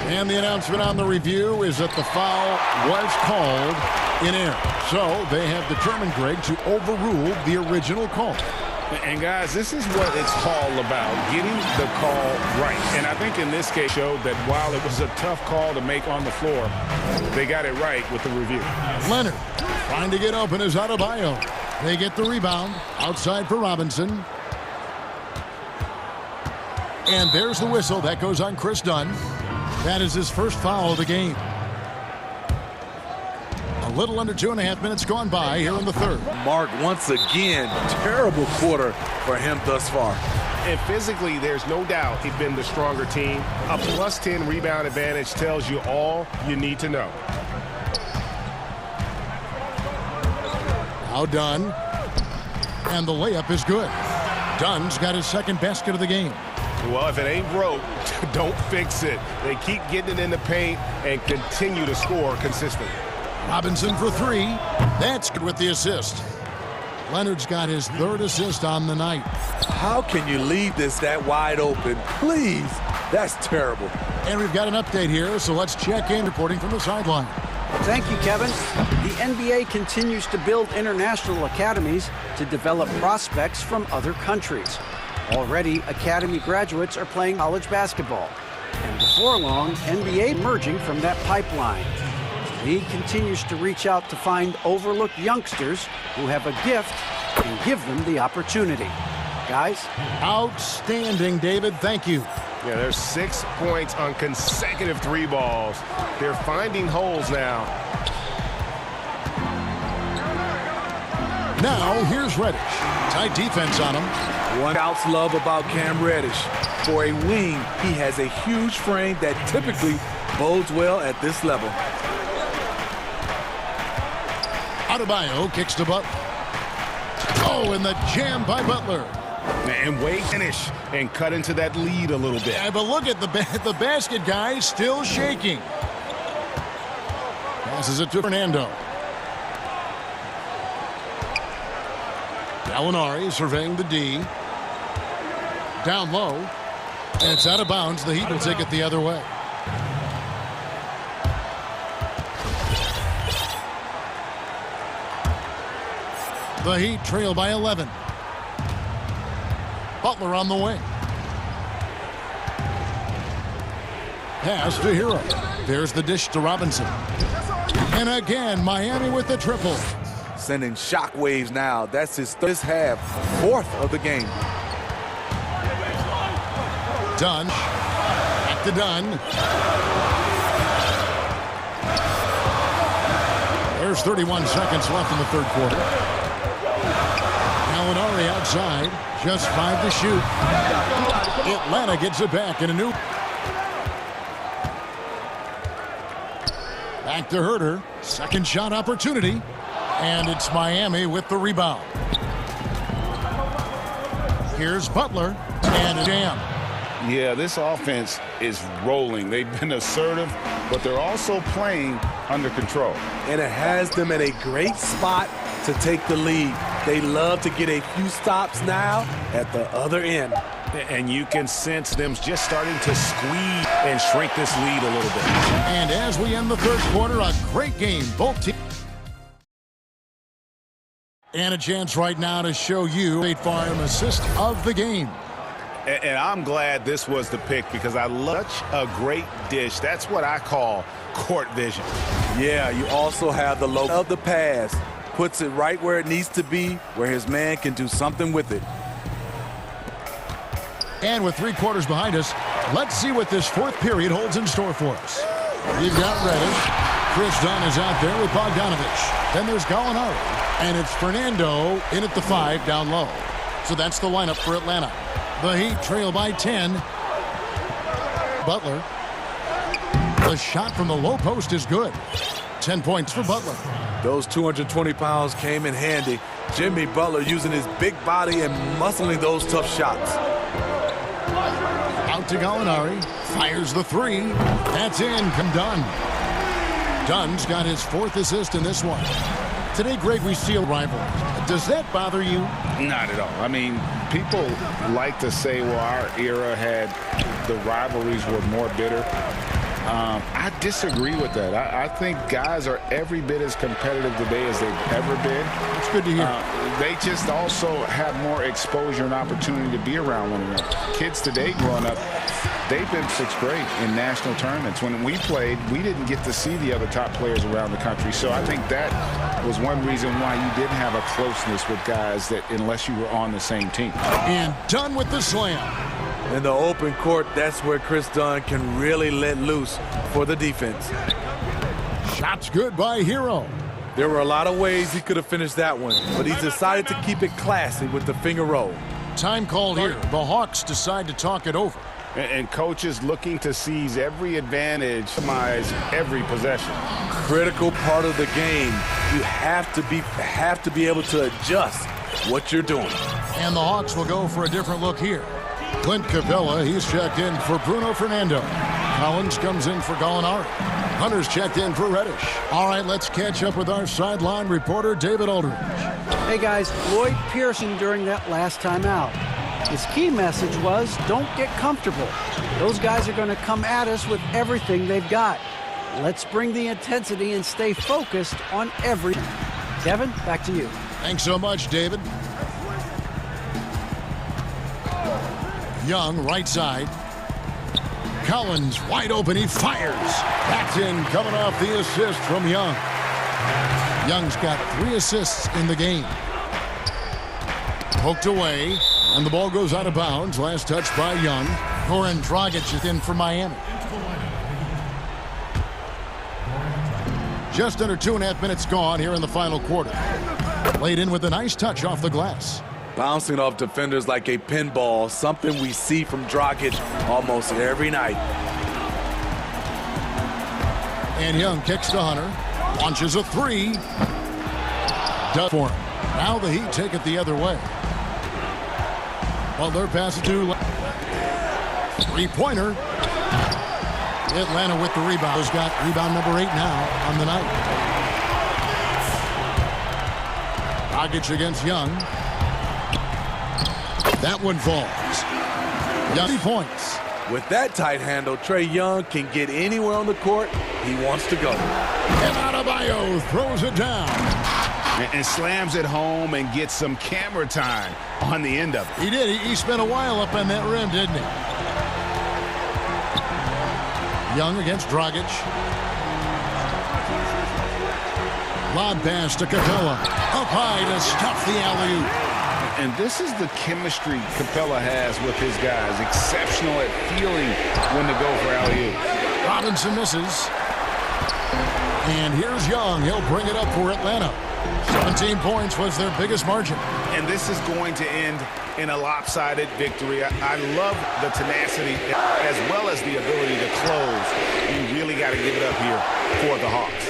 And the announcement on the review is that the foul was called in error. So they have determined, Greg, to overrule the original call. And guys, this is what it's all about, getting the call right. And I think in this case showed that while it was a tough call to make on the floor, they got it right with the review. Leonard trying to get open is Adebayo. They get the rebound outside for Robinson. And there's the whistle. That goes on Chris Dunn. That is his first foul of the game. A little under 2.5 minutes gone by here in the third. Mark, once again, terrible quarter for him thus far. And physically, there's no doubt he's been the stronger team. A +10 rebound advantage tells you all you need to know. Now Dunn. And the layup is good. Dunn's got his second basket of the game. Well, if it ain't broke, don't fix it. They keep getting it in the paint and continue to score consistently. Robinson for three. That's good with the assist. Leonard's got his third assist on the night. How can you leave this that wide open? Please. That's terrible. And we've got an update here, so let's check in, reporting from the sideline. Thank you, Kevin. The NBA continues to build international academies to develop prospects from other countries. Already, academy graduates are playing college basketball. And before long, NBA emerging from that pipeline. The league continues to reach out to find overlooked youngsters who have a gift and give them the opportunity. Guys? Outstanding, David. Thank you. Yeah, there's 6 points on consecutive 3 balls. They're finding holes now. Now, here's Reddish. Tight defense on him. One scouts love about Cam Reddish. For a wing, he has a huge frame that typically bodes well at this level. Adebayo kicks to Butler. Oh, and the jam by Butler. And Wade finish and cut into that lead a little bit. Yeah, but look at the basket guy still shaking. Passes it to Fernando. Gallinari surveying the D. Down low. And it's out of bounds. The Heat will take it the other way. The Heat trail by 11. Butler on the wing. Pass to Hero. There's the dish to Robinson. And again, Miami with the triple. Sending shockwaves now. That's his third half, fourth of the game. Dunn. Back to Dunn. There's 31 seconds left in the third quarter. Gallinari outside. Just 5 to shoot. Atlanta gets it back in a new. Back to Herter. Second shot opportunity. And it's Miami with the rebound. Here's Butler. And a jam. Yeah, this offense is rolling. They've been assertive, but they're also playing under control. And it has them at a great spot to take the lead. They love to get a few stops now at the other end. And you can sense them just starting to squeeze and shrink this lead a little bit. And as we end the third quarter, a great game. Both teams. And a chance right now to show you State Farm assist of the game. And I'm glad this was the pick because I love such a great dish. That's what I call court vision. Yeah, you also have the low of the pass. Puts it right where it needs to be, where his man can do something with it. And with 3 quarters behind us, let's see what this fourth period holds in store for us. We've got Reddish. Chris Dunn is out there with Bogdanovich. Then there's Gallinari. And it's Fernando in at the 5 down low. So that's the lineup for Atlanta. The Heat trail by 10. Butler. The shot from the low post is good. 10 points for Butler. Those 220 pounds came in handy. Jimmy Butler using his big body and muscling those tough shots. Out to Gallinari. Fires the three. That's in. Come Dunn. Dunn's got his 4th assist in this one. Today, Greg, we see a rivalry. Does that bother you? Not at all. I mean, people like to say, well, our era had the rivalries were more bitter. I disagree with that. I think guys are every bit as competitive today as they've ever been. It's good to hear. They just also have more exposure and opportunity to be around one another. Kids today growing up, they've been 6th grade in national tournaments. When we played, we didn't get to see the other top players around the country. So I think that was one reason why you didn't have a closeness with guys that unless you were on the same team. And Dunn with the slam. In the open court, that's where Chris Dunn can really let loose for the defense. Shot's good by Hero. There were a lot of ways he could have finished that one, but he decided to keep it classy with the finger roll. Time called here. The Hawks decide to talk it over. And coaches looking to seize every advantage, maximize every possession. Critical part of the game. You have to be able to adjust what you're doing. And the Hawks will go for a different look here. Clint Capella, he's checked in for Bruno Fernando. Collins comes in for Gallinari. Hunter's checked in for Reddish. All right, let's catch up with our sideline reporter, David Aldridge. Hey, guys, Lloyd Pearson during that last time out. His key message was, don't get comfortable. Those guys are going to come at us with everything they've got. Let's bring the intensity and stay focused on every... Kevin, back to you. Thanks so much, David. Young, right side. Collins, wide open, he fires. That's in, coming off the assist from Young. Young's got 3 assists in the game. Poked away, and the ball goes out of bounds. Last touch by Young. Goran Dragic is in for Miami. Just under 2.5 minutes gone here in the final quarter. Played in with a nice touch off the glass. Bouncing off defenders like a pinball, something we see from Dragic almost every night. And Young kicks to Hunter. Launches a 3. Does for him. Now the Heat take it the other way. Butler passes to 3-pointer. Atlanta with the rebound. Has got rebound number 8 now on the night. Dragic against Young. That one falls. Young 3 points. With that tight handle, Trae Young can get anywhere on the court he wants to go. And Adebayo throws it down. And slams it home and gets some camera time on the end of it. He did. He spent a while up on that rim, didn't he? Young against Dragic. Lob pass to Capella. Up high to stuff the alley-oop. And this is the chemistry Capella has with his guys. Exceptional at feeling when to go for alley-oop. Robinson misses. And here's Young. He'll bring it up for Atlanta. 17 points was their biggest margin. And this is going to end in a lopsided victory. I love the tenacity as well as the ability to close. You really got to give it up here for the Hawks.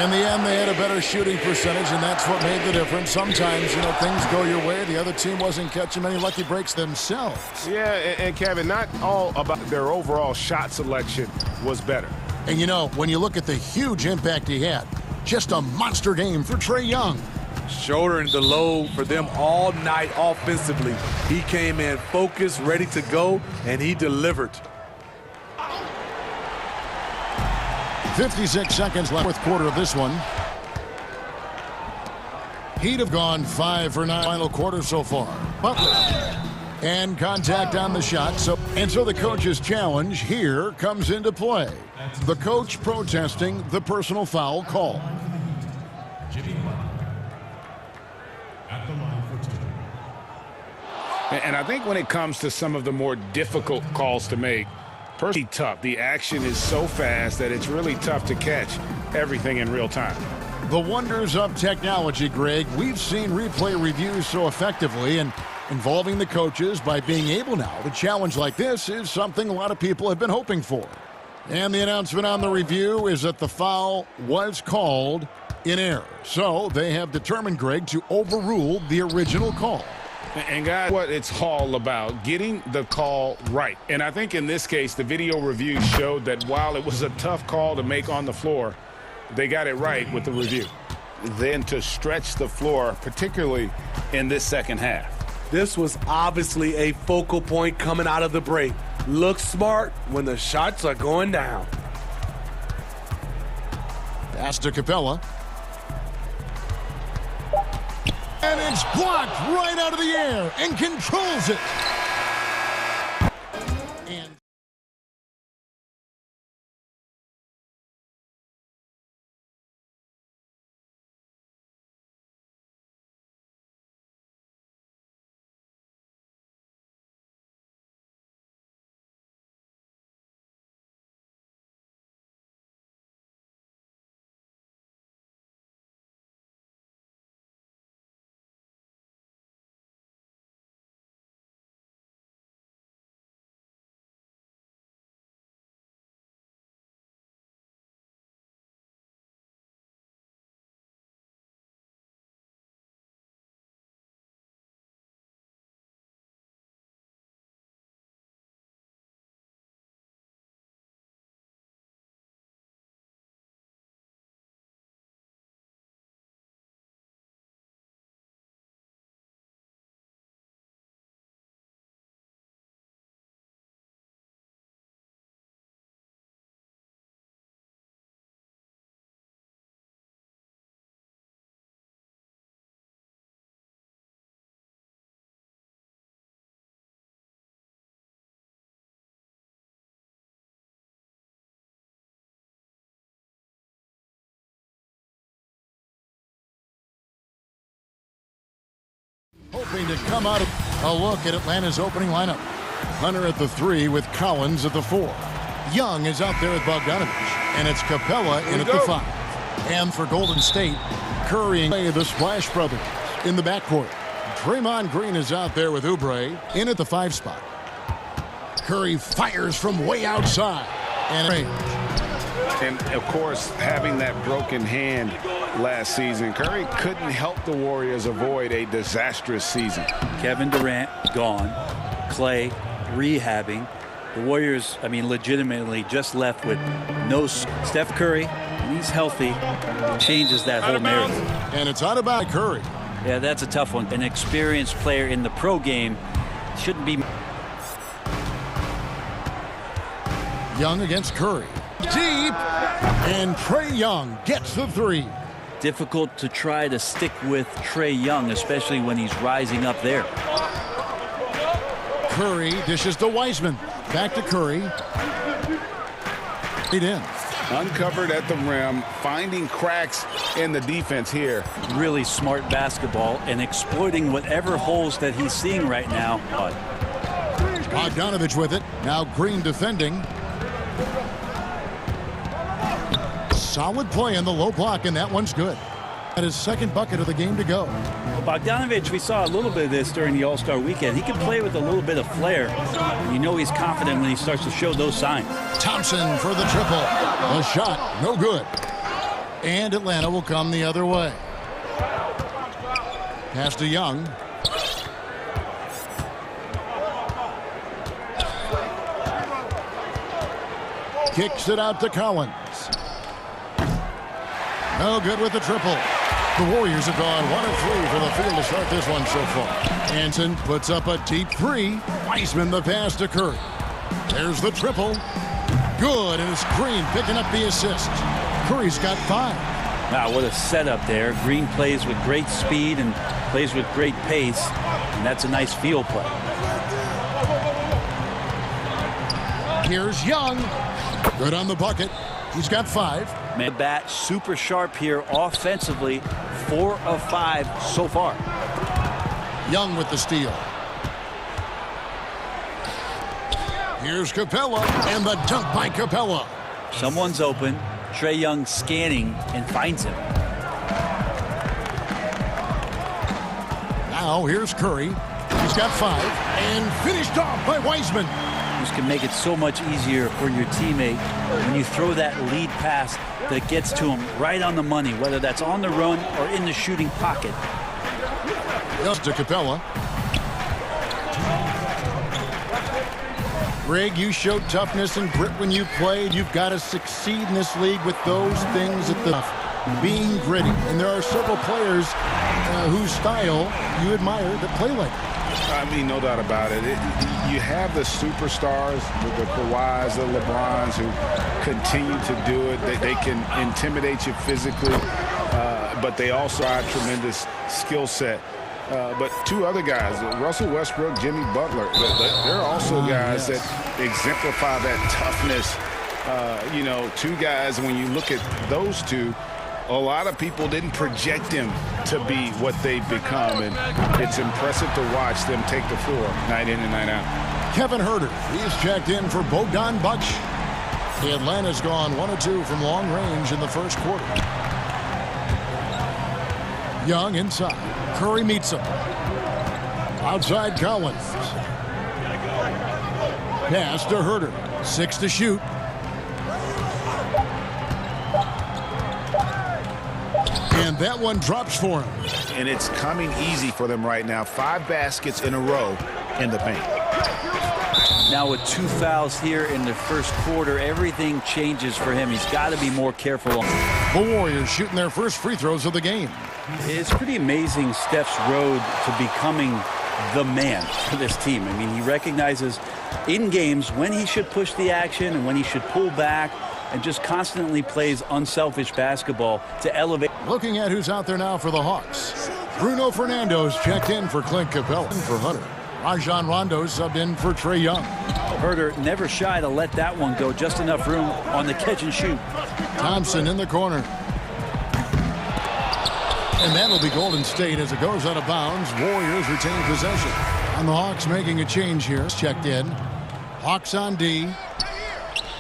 In the end, they had a better shooting percentage, and that's what made the difference. Sometimes, you know, things go your way. The other team wasn't catching many lucky breaks themselves. Yeah, and Kevin, not all about their overall shot selection was better. And, you know, when you look at the huge impact he had, just a monster game for Trae Young. Shouldering the load for them all night offensively. He came in focused, ready to go, and he delivered. 56 seconds left, 4th quarter of this one. Heat have gone 5 for 9 final quarter so far. Butler. And contact on the shot. So the coach's challenge here comes into play. The coach protesting the personal foul call. And I think when it comes to some of the more difficult calls to make, pretty tough. The action is so fast that it's really tough to catch everything in real time. The wonders of technology, Greg. We've seen replay reviews so effectively, and involving the coaches by being able now to challenge like this is something a lot of people have been hoping for. And the announcement on the review is that the foul was called in error. So they have determined, Greg, to overrule the original call. And guys, what it's all about, getting the call right. And I think in this case, the video review showed that while it was a tough call to make on the floor, they got it right with the review. Then to stretch the floor, particularly in this second half. This was obviously a focal point coming out of the break. Look smart when the shots are going down. Pass to Capella. And it's blocked right out of the air and controls it. And hoping to come out of a look at Atlanta's opening lineup. Hunter at the 3 with Collins at the 4. Young is out there with Bogdanovich, and it's Capella in at the 5. And for Golden State, Curry and the Splash Brothers in the backcourt. Draymond Green is out there with Oubre in at the 5 spot. Curry fires from way outside and range. And, of course, having that broken hand last season, Curry couldn't help the Warriors avoid a disastrous season. Kevin Durant gone. Clay rehabbing. The Warriors, I mean, legitimately just left with no Steph Curry. And he's healthy. It changes that whole narrative. And it's out of bounds. Curry. Yeah, that's a tough one. An experienced player in the pro game shouldn't be. Young against Curry. Deep, and Trae Young gets the 3. Difficult to try to stick with Trae Young, especially when he's rising up there. Curry dishes to Wiseman. Back to Curry. It in. Uncovered at the rim, finding cracks in the defense here. Really smart basketball and exploiting whatever holes that he's seeing right now. Bogdanovich with it. Now Green defending. Solid play in the low block, and that one's good. At his second bucket of the game to go. Bogdanovich, we saw a little bit of this during the All-Star weekend. He can play with a little bit of flair. And you know he's confident when he starts to show those signs. Thompson for the triple. The shot, no good. And Atlanta will come the other way. Pass to Young. Kicks it out to Collins. No good with the triple. The Warriors have gone 1 of 3 for the field to start this one so far. Anson puts up a deep 3. Wiseman the pass to Curry. There's the triple. Good, and it's Green picking up the assist. Curry's got 5. Wow, what a setup there. Green plays with great speed and plays with great pace, and that's a nice field play. Here's Young. Good on the bucket. He's got 5. Man, bat super sharp here offensively. 4 of 5 so far. Young with the steal. Here's Capella, and the dunk by Capella. Someone's open. Trae Young scanning and finds him. Now here's Curry. He's got 5 and finished off by Wiseman. This can make it so much easier for your teammate when you throw that lead pass that gets to him right on the money, whether that's on the run or in the shooting pocket. Just to Capella. Greg, you showed toughness and grit when you played. You've got to succeed in this league with those things at the being gritty. And there are several players whose style you admire that play like that. I mean, no doubt about it. You have the superstars, the Kawhis, the LeBrons, who continue to do it. They can intimidate you physically, but they also have a tremendous skill set. But two other guys, Russell Westbrook, Jimmy Butler, they're also guys that exemplify that toughness. You know, two guys, when you look at those two, a lot of people didn't project them to be what they've become, and it's impressive to watch them take the floor night in and night out. Kevin Huerter, he's checked in for Bogdan Bogdanovic. Atlanta's gone 1 of 2 from long range in the first quarter. Young inside. Curry meets him. Outside Collins. Pass to Huerter. 6 to shoot. And that one drops for him. And it's coming easy for them right now. 5 baskets in a row in the paint. Now with 2 fouls here in the first quarter, everything changes for him. He's got to be more careful. The Warriors shooting their first free throws of the game. It's pretty amazing Steph's road to becoming the man for this team. I mean, he recognizes in games when he should push the action and when he should pull back, and just constantly plays unselfish basketball to elevate. Looking at who's out there now for the Hawks. Bruno Fernando's checked in for Clint Capella. For Hunter. Rajon Rondo subbed in for Trae Young. Huerter never shy to let that one go. Just enough room on the catch and shoot. Thompson in the corner. And that'll be Golden State as it goes out of bounds. Warriors retain possession. And the Hawks making a change here. Checked in. Hawks on D.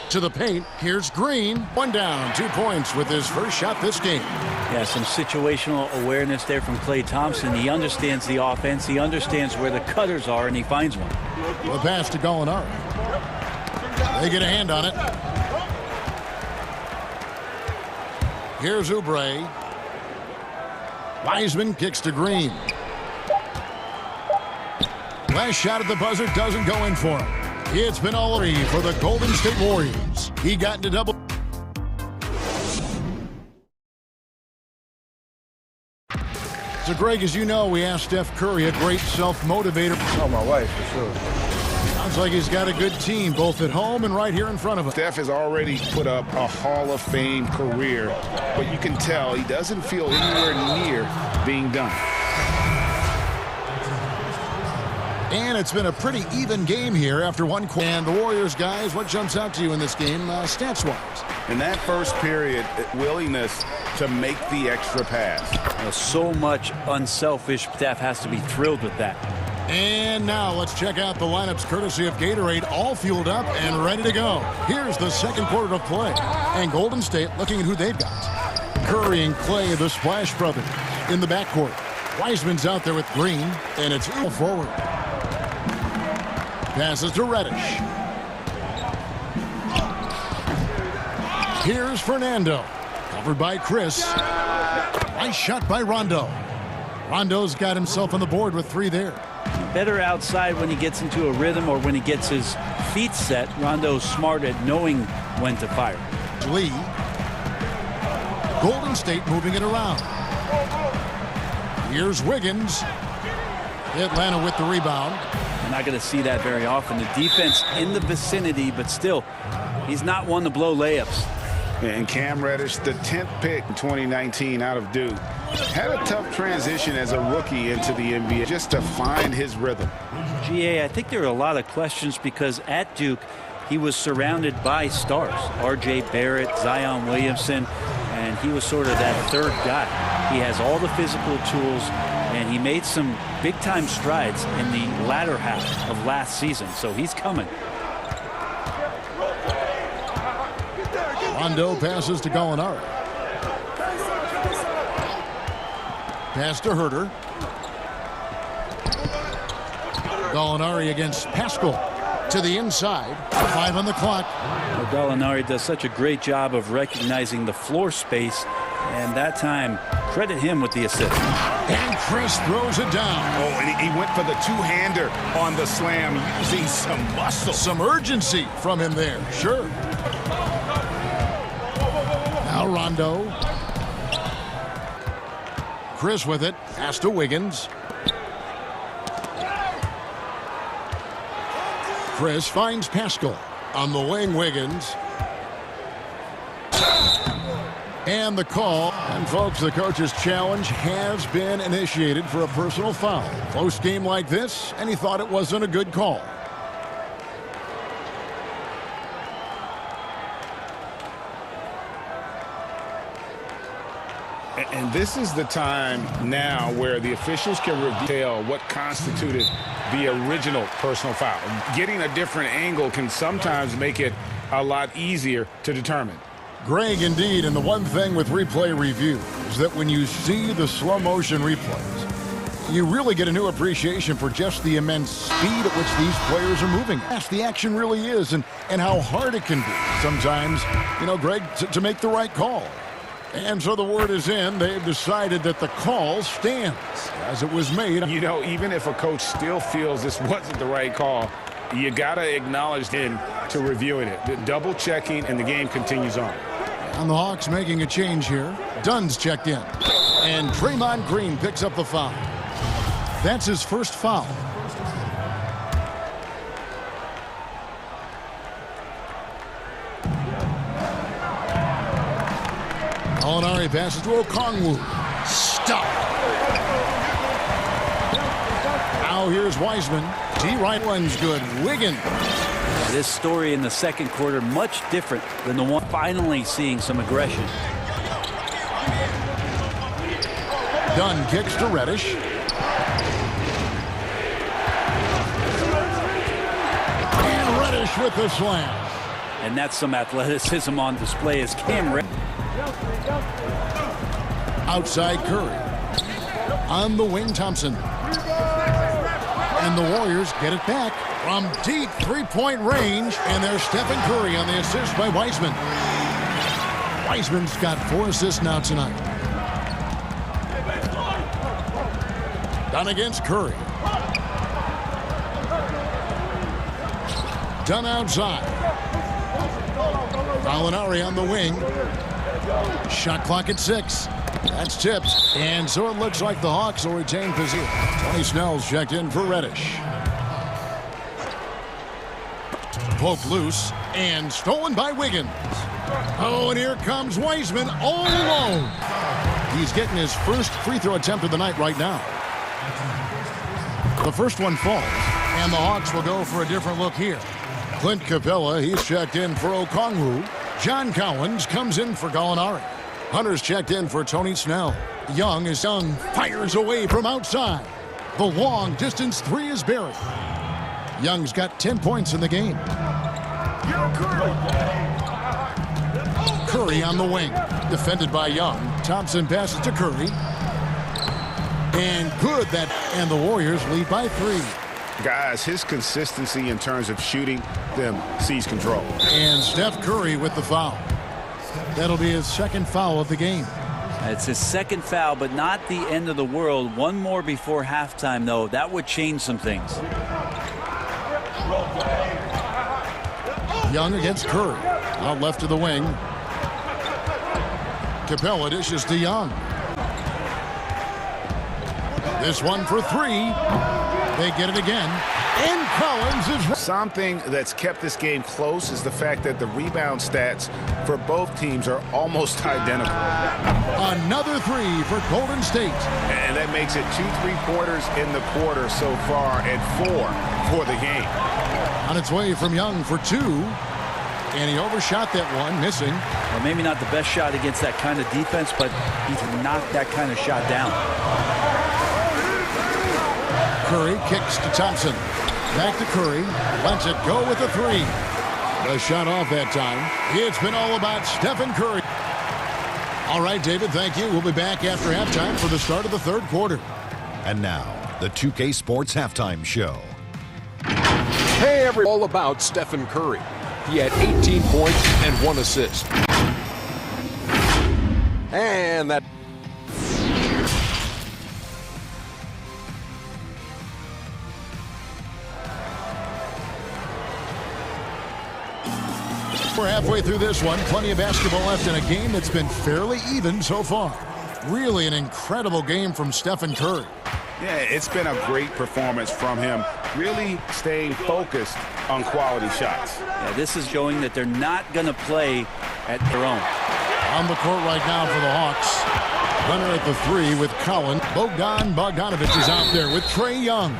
To the paint. Here's Green. 1 down, 2 points with his first shot this game. Yeah, some situational awareness there from Klay Thompson. He understands the offense. He understands where the cutters are, and he finds one. The pass to Gallinari. They get a hand on it. Here's Oubre. Wiseman kicks to Green. Last shot at the buzzer doesn't go in for him. It's been all three for the Golden State Warriors. He got into double. So, Greg, as you know, we asked Steph Curry, a great self-motivator. Oh, my wife, for sure. Sounds like he's got a good team, both at home and right here in front of him. Steph has already put up a Hall of Fame career, but you can tell he doesn't feel anywhere near being done. And it's been a pretty even game here after one quarter. And the Warriors, guys, what jumps out to you in this game, stats-wise? In that first period, willingness to make the extra pass. So much unselfish. Steph has to be thrilled with that. And now let's check out the lineups courtesy of Gatorade, all fueled up and ready to go. Here's the second quarter of play. And Golden State looking at who they've got. Curry and Klay, the Splash Brothers, in the backcourt. Wiseman's out there with Green, and it's all forward. Passes to Reddish. Here's Fernando. Covered by Chris. Nice shot by Rondo. Rondo's got himself on the board with 3 there. Better outside when he gets into a rhythm or when he gets his feet set. Rondo's smart at knowing when to fire. Lee. Golden State moving it around. Here's Wiggins. Atlanta with the rebound. We're not going to see that very often. The defense in the vicinity, but still, he's not one to blow layups. And Cam Reddish, the 10th pick in 2019 out of Duke, had a tough transition as a rookie into the NBA just to find his rhythm. GA, I think there are a lot of questions because at Duke, he was surrounded by stars. R.J. Barrett, Zion Williamson, and he was sort of that third guy. He has all the physical tools, and he made some big-time strides in the latter half of last season, so he's coming. Rondo passes to Gallinari. Pass to Huerter. Gallinari against Pascal to the inside. 5 on the clock. Gallinari does such a great job of recognizing the floor space, and that time Credit him with the assist. And Chris throws it down. Oh, and he went for the two-hander on the slam using some muscle. Some urgency from him there, sure. Now Rondo. Chris with it. Pass to Wiggins. Chris finds Pascal. On the wing, Wiggins. And the call. And, folks, the coach's challenge has been initiated for a personal foul. Close game like this, and he thought it wasn't a good call. And this is the time now where the officials can reveal what constituted the original personal foul. Getting a different angle can sometimes make it a lot easier to determine. Greg, indeed, and the one thing with replay review is that when you see the slow motion replays, you really get a new appreciation for just the immense speed at which these players are moving. Fast the action really is, and how hard it can be sometimes, you know, Greg, to make the right call. And so the word is in. They've decided that the call stands as it was made. You know, even if a coach still feels this wasn't the right call, you got to acknowledge him to reviewing it, double checking, and the game continues on. And the Hawks making a change here. Dunn's checked in. And Draymond Green picks up the foul. That's his first foul. Molinari passes to Okongwu. Stop. Now here's Wiseman. Right one's good. Wiggins. This story in the second quarter much different than the one finally seeing some aggression. Dunn kicks to Reddish. And Reddish with the slam. And that's some athleticism on display as Cam Reddish. Outside Curry. On the wing, Thompson. And the Warriors get it back from deep three-point range. And there's Stephen Curry on the assist by Wiseman. Wiseman's got 4 assists now tonight. Dunn against Curry. Dunn outside. Molinari on the wing. Shot clock at 6. That's tipped. And so it looks like the Hawks will retain position. Tony Snell's checked in for Reddish. Poke loose and stolen by Wiggins. Oh, and here comes Wiseman all alone. He's getting his first free throw attempt of the night right now. The first one falls, and the Hawks will go for a different look here. Clint Capella, he's checked in for Okongwu. John Cowens comes in for Gallinari. Hunter's checked in for Tony Snell. Young fires away from outside. The long distance three is buried. Young's got 10 points in the game. Curry on the wing. Defended by Young. Thompson passes to Curry. And good that, and the Warriors lead by 3. Guys, his consistency in terms of shooting them sees control. And Steph Curry with the foul. That'll be his second foul of the game. It's his second foul, but not the end of the world. One more before halftime, though. That would change some things. Young against Curry. Out left to the wing. Capella dishes to Young. This one for 3. They get it again. And Collins is... Something that's kept this game close is the fact that the rebound stats for both teams are almost identical. Another 3 for Golden State. And that makes it 2 3-pointers in the quarter so far and 4 for the game. On its way from Young for 2. And he overshot that one, missing. Well, maybe not the best shot against that kind of defense, but he's knocked that kind of shot down. Curry kicks to Thompson. Back to Curry. Lets it go with a 3. The shot off that time. It's been all about Stephen Curry. All right, David, thank you. We'll be back after halftime for the start of the third quarter. And now, the 2K Sports Halftime Show. Hey, everyone, all about Stephen Curry. He had 18 points and 1 assist. And that... We're halfway through this one. Plenty of basketball left in a game that's been fairly even so far. Really an incredible game from Stephen Curry. Yeah, it's been a great performance from him. Really staying focused on quality shots. Yeah, this is showing that they're not going to play at their own. On the court right now for the Hawks. Runner at the 3 with Collin. Bogdan Bogdanovic is out there with Trae Young.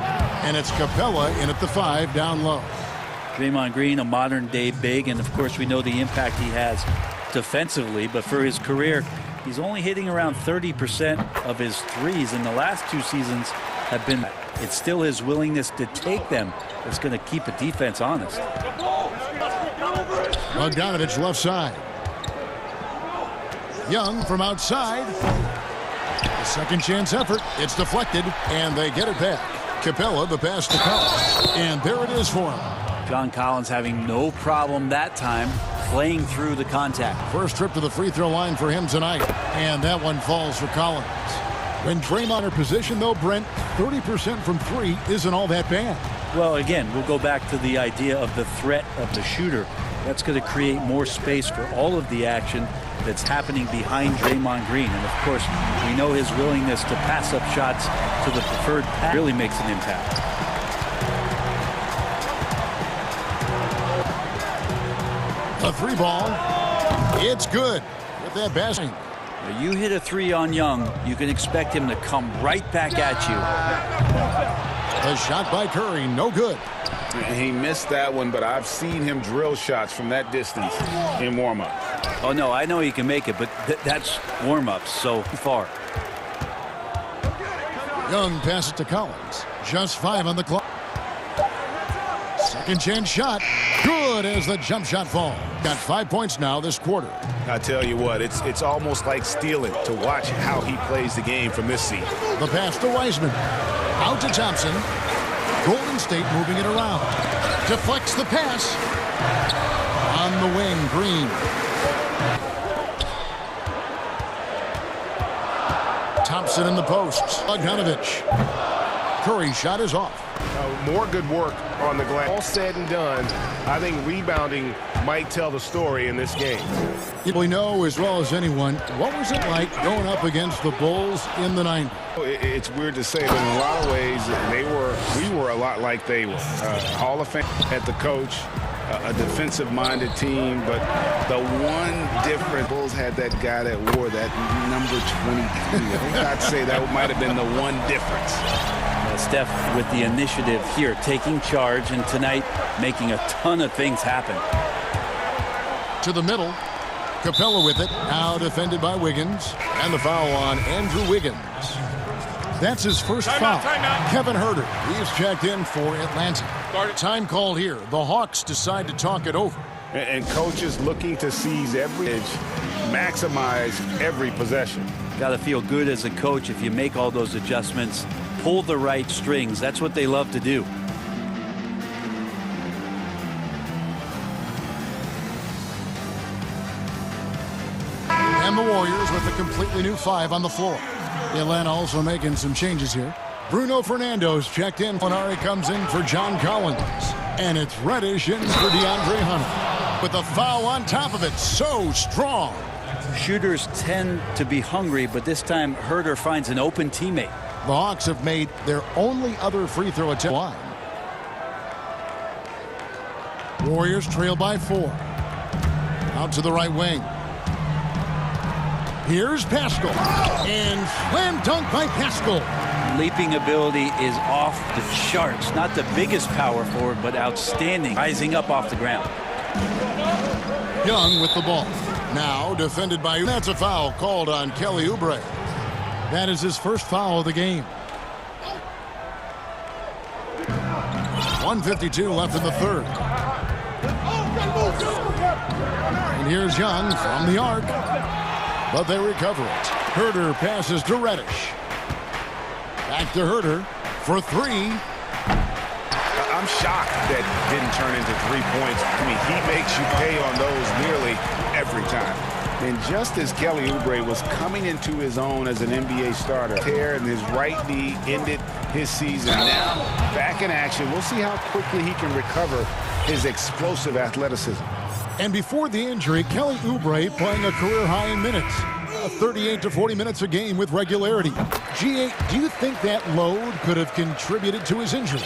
And it's Capella in at the 5 down low. Draymond Green, a modern-day big, and of course we know the impact he has defensively, but for his career, he's only hitting around 30% of his threes, and the last 2 seasons have been. It's still his willingness to take them that's going to keep a defense honest. Bogdanovic left side. Young from outside. A second chance effort. It's deflected, and they get it back. Capella, the pass to Collins, and there it is for him. John Collins having no problem that time playing through the contact. First trip to the free throw line for him tonight, and that one falls for Collins. When Draymond in position, though, Brent, 30% from 3 isn't all that bad. Well, again, we'll go back to the idea of the threat of the shooter. That's going to create more space for all of the action that's happening behind Draymond Green. And, of course, we know his willingness to pass up shots to the preferred pass really makes an impact. A 3 ball. It's good with that basket. You hit a 3 on Young, you can expect him to come right back at you. A shot by Curry, no good. He missed that one, but I've seen him drill shots from that distance in warm-up. Oh, no, I know he can make it, but that's warm-ups so far. Young passes to Collins. Just 5 on the clock. Second chance shot. Good as the jump shot falls. Got 5 points now this quarter. I tell you what, it's almost like stealing to watch how he plays the game from this seat. The pass to Wiseman. Out to Thompson. Golden State moving it around. Deflects the pass. On the wing, Green. Thompson in the post. Bogdanovic. Curry shot is off. More good work on the glass. All said and done, I think rebounding might tell the story in this game. We know as well as anyone, what was it like going up against the Bulls in the 90s? It's weird to say, but in a lot of ways, we were a lot like they were. Hall of Fame at the coach, a defensive-minded team, but the one difference, Bulls had that guy that wore that number 23. I think I'd say that might have been the one difference. Steph with the initiative here, taking charge, and tonight making a ton of things happen. To the middle. Capella with it. Now defended by Wiggins. And the foul on Andrew Wiggins. That's his first foul. Kevin Huerter. He's checked in for Atlanta. Time called here. The Hawks decide to talk it over. And coaches looking to seize every edge, maximize every possession. Got to feel good as a coach if you make all those adjustments. Pull the right strings. That's what they love to do. And the Warriors with a completely new 5 on the floor. Atlanta also making some changes here. Bruno Fernando's checked in. Fonari comes in for John Collins. And it's Reddish in for DeAndre Hunter. With a foul on top of it. So strong. Shooters tend to be hungry, but this time Huerter finds an open teammate. The Hawks have made their only other free throw attempt line. Warriors trail by 4. Out to the right wing. Here's Pascal. And slam dunk by Pascal. Leaping ability is off the charts. Not the biggest power forward, but outstanding. Rising up off the ground. Young with the ball. Now defended by... That's a foul called on Kelly Oubre. That is his first foul of the game. 1:52 left in the third. And here's Young from the arc. But they recover it. Huerter passes to Reddish. Back to Huerter for 3. I'm shocked that didn't turn into 3 points. I mean, he makes you pay on those nearly every time. And just as Kelly Oubre was coming into his own as an NBA starter, tear in his right knee ended his season. Now back in action. We'll see how quickly he can recover his explosive athleticism. And before the injury, Kelly Oubre playing a career high in minutes. 38 to 40 minutes a game with regularity. G8, do you think that load could have contributed to his injury?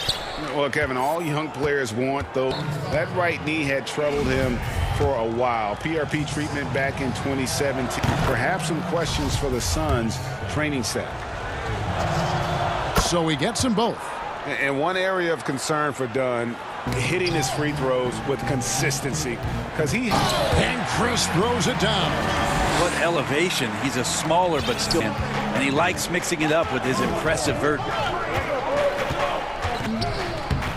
Well, Kevin, all young players want, though. That right knee had troubled him for a while. PRP treatment back in 2017. Perhaps some questions for the Suns training staff. So he gets them both. And one area of concern for Dunn, hitting his free throws with consistency. Because And Chris throws it down. What elevation. He's a smaller but still. And he likes mixing it up with his impressive vert.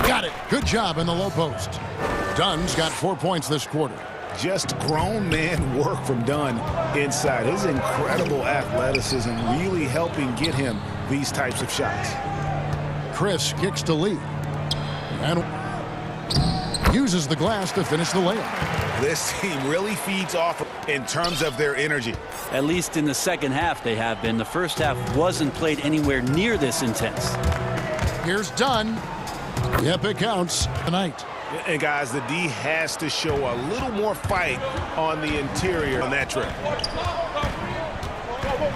Got it. Good job in the low post. Dunn's got 4 points this quarter. Just grown man work from Dunn inside. His incredible athleticism really helping get him these types of shots. Chris kicks to Lee. And uses the glass to finish the layup. This team really feeds off in terms of their energy. At least in the second half they have been. The first half wasn't played anywhere near this intense. Here's Dunn. Yep, it counts tonight. And guys, the D has to show a little more fight on the interior on that trip.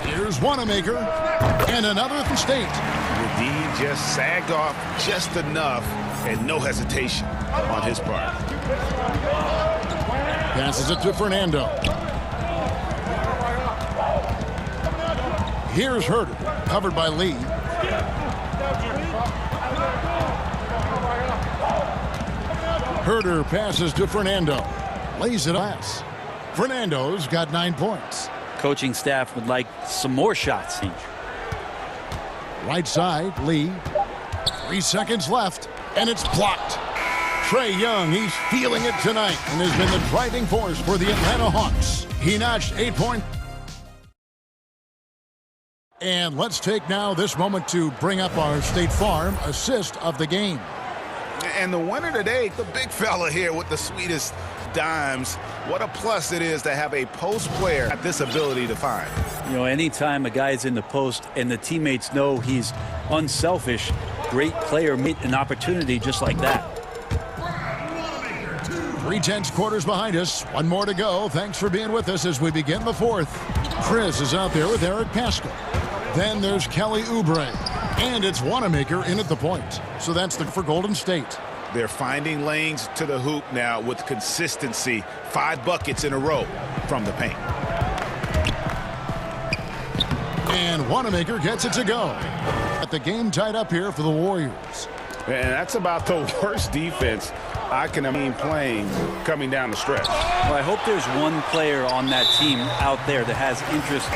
Here's Wanamaker and another from State. The D just sagged off just enough and no hesitation on his part. Passes it to Fernando. Here's Herter, covered by Lee. Herter passes to Fernando. Lays it pass. Fernando's got 9 points. Coaching staff would like some more shots. Right side, Lee. 3 seconds left, and it's blocked. Trae Young, he's feeling it tonight and has been the driving force for the Atlanta Hawks. He notched 8 points. And let's take now this moment to bring up our State Farm assist of the game. And the winner today, the big fella here with the sweetest dimes. What a plus it is to have a post player at this ability to find. You know, anytime a guy's in the post and the teammates know he's unselfish, great player meet an opportunity just like that. 3/10 quarters behind us. One more to go. Thanks for being with us as we begin the fourth. Chris is out there with Eric Pascal. Then there's Kelly Oubre. And it's Wanamaker in at the point. So that's for Golden State. They're finding lanes to the hoop now with consistency. 5 buckets in a row from the paint. And Wanamaker gets it to go. At the game tied up here for the Warriors. And that's about the worst defense I can playing coming down the stretch. Well, I hope there's one player on that team out there that has interest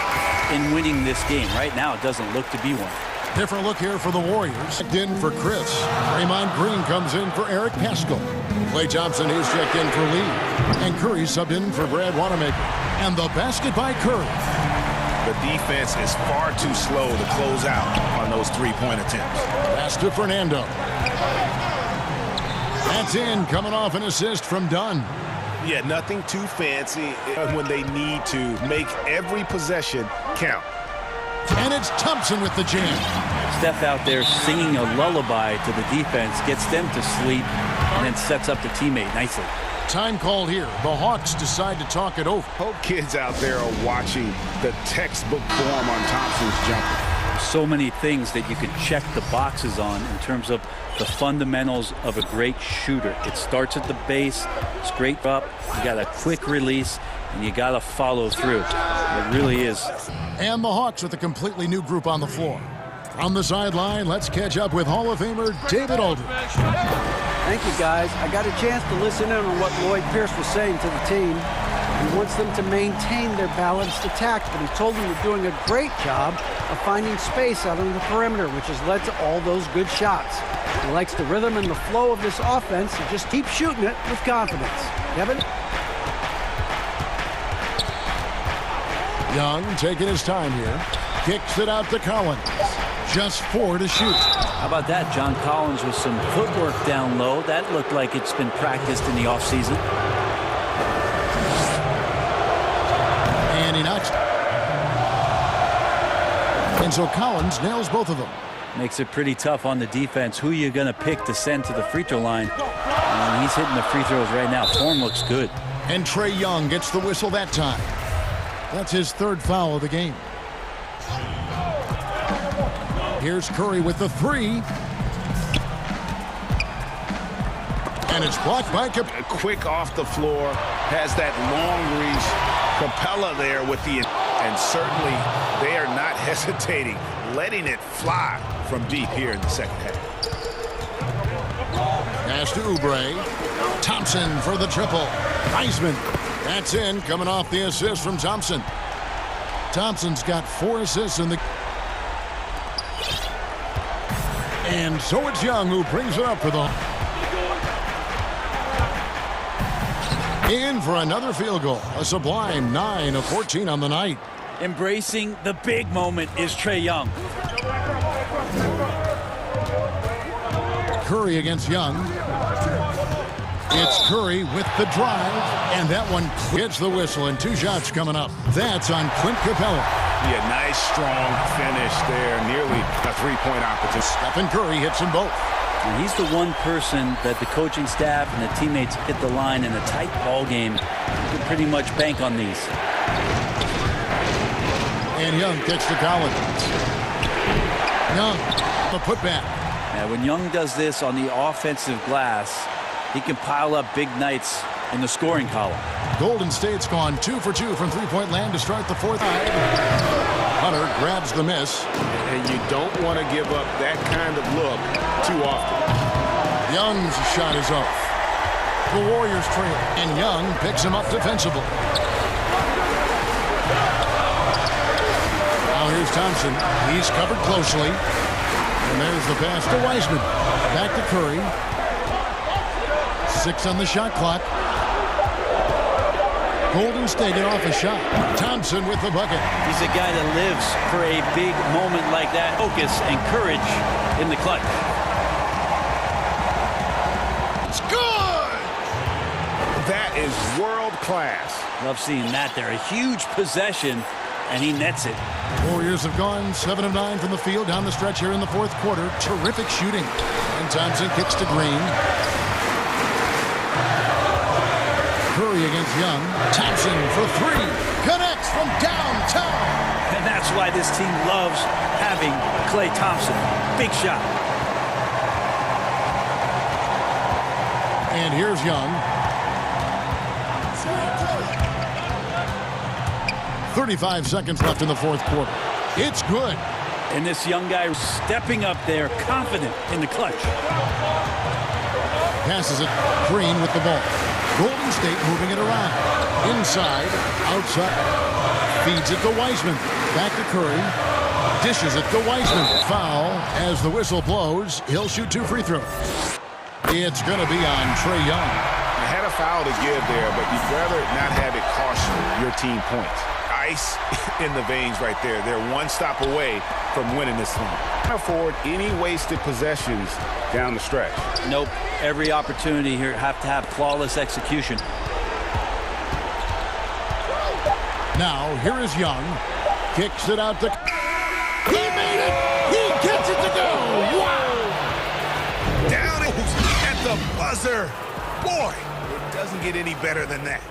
in winning this game. Right now, it doesn't look to be one. Different look here for the Warriors. Checked in for Chris. Draymond Green comes in for Eric Pascal. Klay Thompson is checked in for Lee. And Curry subbed in for Brad Wanamaker. And the basket by Curry. The defense is far too slow to close out on those 3-point attempts. Pass to Fernando. That's in, coming off an assist from Dunn. Yeah, nothing too fancy when they need to make every possession count. And it's Thompson with the jam. Steph out there singing a lullaby to the defense, gets them to sleep, and then sets up the teammate nicely. Time called here. The Hawks decide to talk it over. Hope kids out there are watching the textbook form on Thompson's jumper. So many things that you can check the boxes on in terms of the fundamentals of a great shooter. It starts at the base, straight up, you got a quick release, and you got to follow through. It really is. And the Hawks with a completely new group on the floor. From the sideline, let's catch up with Hall of Famer David Aldridge. Thank you, guys. I got a chance to listen in on what Lloyd Pierce was saying to the team. He wants them to maintain their balanced attack, but he told them they're doing a great job of finding space out on the perimeter, which has led to all those good shots. He likes the rhythm and the flow of this offense and just keep shooting it with confidence. Kevin? Young taking his time here. Kicks it out to Collins. Just 4 to shoot. How about that? John Collins with some footwork down low. That looked like it's been practiced in the offseason. And he knocks. And so Collins nails both of them. Makes it pretty tough on the defense. Who you going to pick to send to the free throw line? And he's hitting the free throws right now. Form looks good. And Trae Young gets the whistle that time. That's his third foul of the game. Here's Curry with the three. And it's blocked by Quick off the floor. Has that long reach. Capella there with the... And certainly they are not hesitating. Letting it fly from deep here in the second half. Pass to Oubre. Thompson for the triple. Heisman. That's in, coming off the assist from Thompson. Thompson's got 4 assists in the... And so it's Young who brings it up for the... In for another field goal. A sublime 9 of 14 on the night. Embracing the big moment is Trae Young. Curry against Young. It's Curry with the drive, and that one gets the whistle, and 2 shots coming up. That's on Clint Capella. Yeah, nice, strong finish there. Nearly a 3-point opportunity. Stephen Curry hits them both. And he's the one person that the coaching staff and the teammates hit the line in a tight ball game. You can pretty much bank on these. And Young gets to Collins. Young, the putback. Now, when Young does this on the offensive glass, he can pile up big nights in the scoring column. Golden State's gone 2 for 2 from three-point land to start the fourth. Hunter grabs the miss. And you don't want to give up that kind of look too often. Young's shot is off. The Warriors trail, and Young picks him up defensively. Now here's Thompson. He's covered closely. And there's the pass to Wiseman. Back to Curry. 6 on the shot clock. Golden State get off a shot. Thompson with the bucket. He's a guy that lives for a big moment like that. Focus and courage in the clutch. It's good! That is world class. Love seeing that there. A huge possession, and he nets it. Warriors have gone 7 of 9 from the field down the stretch here in the fourth quarter. Terrific shooting. And Thompson kicks to Green. Curry against Young. Thompson for 3. Connects from downtown. And that's why this team loves having Klay Thompson. Big shot. And here's Young. 35 seconds left in the fourth quarter. It's good. And this young guy stepping up there, confident in the clutch. Passes it. Green with the ball. Golden State moving it around. Inside, outside. Feeds it to Wiseman. Back to Curry. Dishes it to Wiseman. Foul. As the whistle blows, he'll shoot 2 free throws. It's going to be on Trae Young. You had a foul to give there, but you'd rather not have it cost your team points. Ice in the veins right there. They're one stop away from winning this one. Can't afford any wasted possessions down the stretch. Nope. Every opportunity here have to have flawless execution. Now, here is Young. Kicks it out to... He made it! He gets it to go! Wow! Down at the buzzer. Boy, it doesn't get any better than that.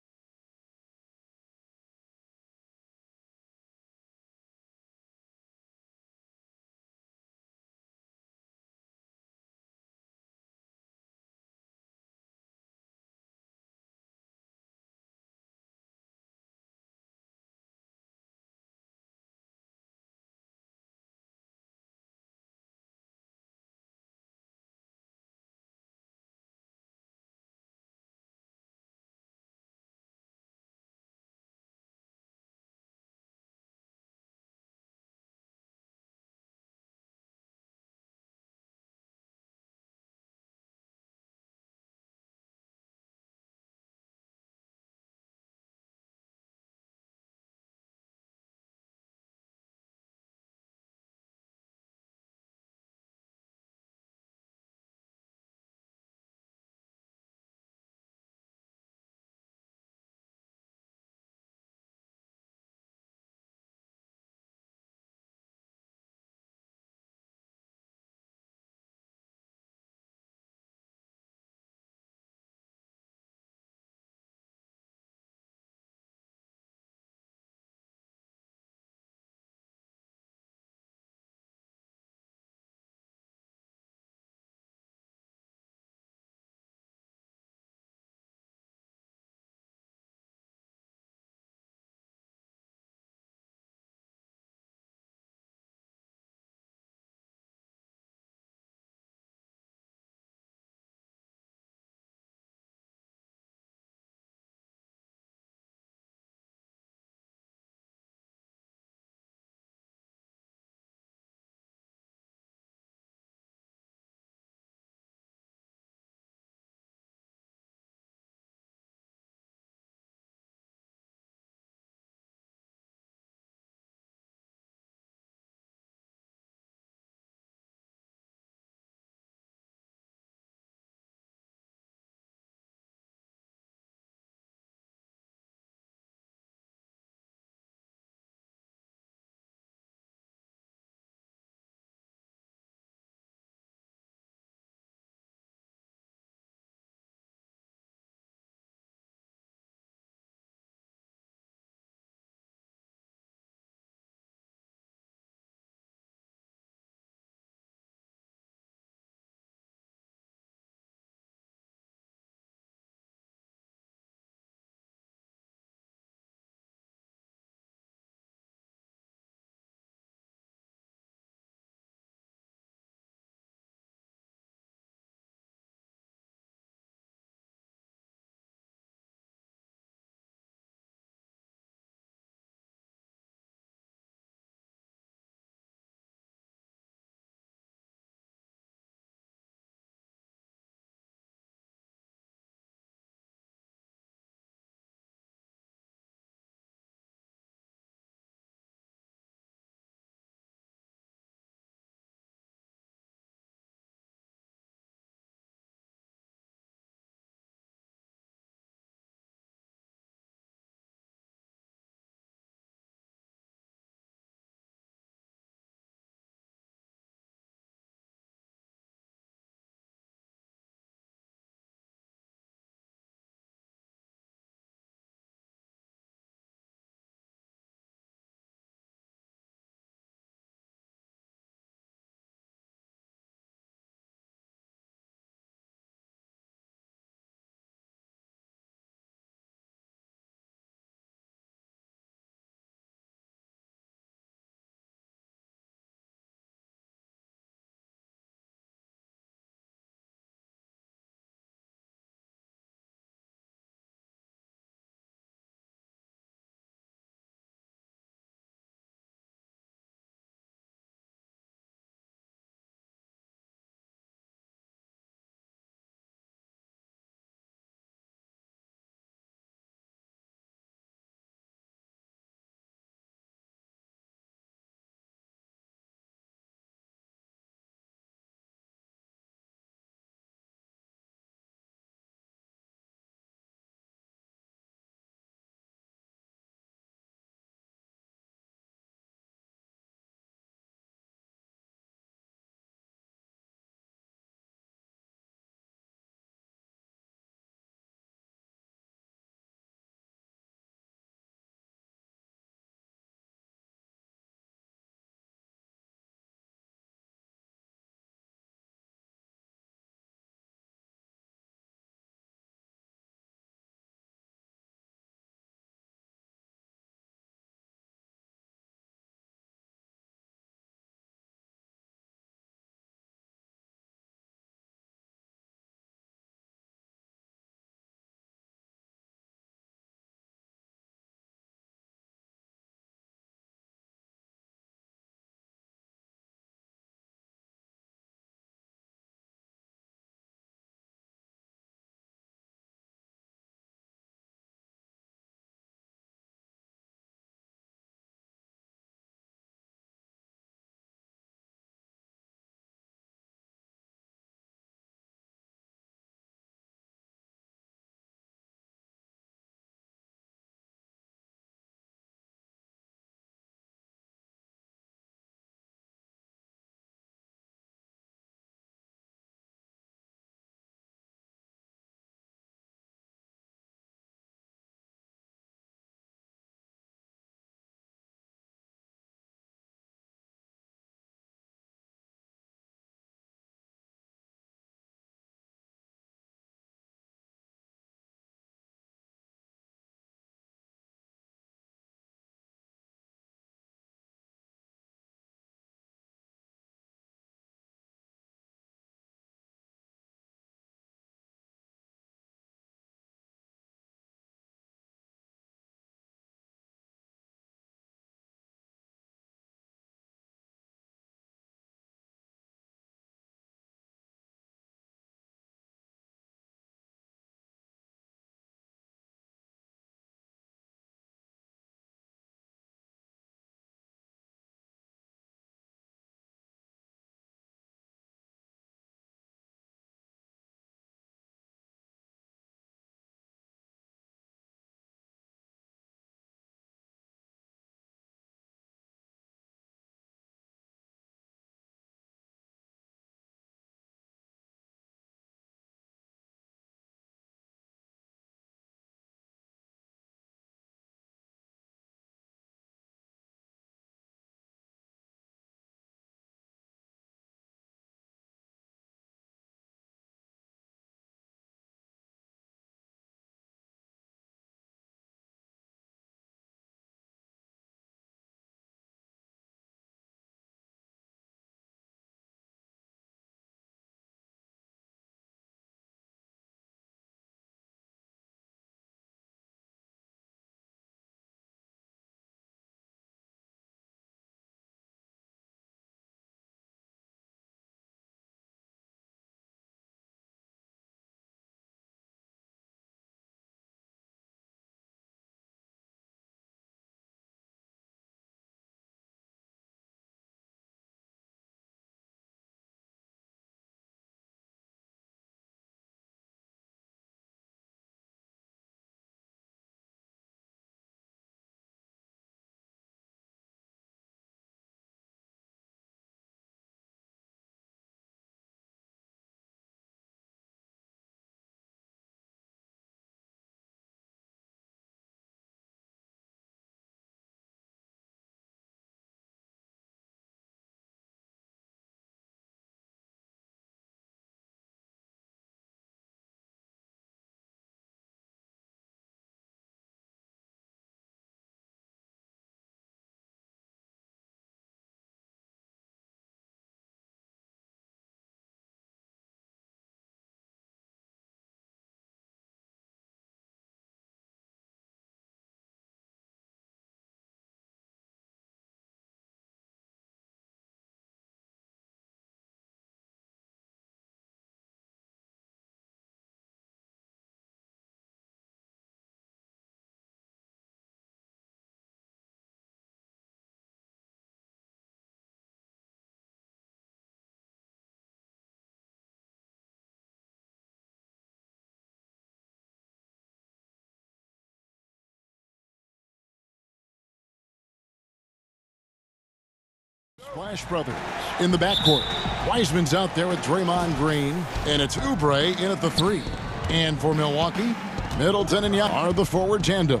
Splash Brothers in the backcourt. Wiseman's out there with Draymond Green, and it's Oubre in at the 3. And for Milwaukee, Middleton and Young are the forward tandem.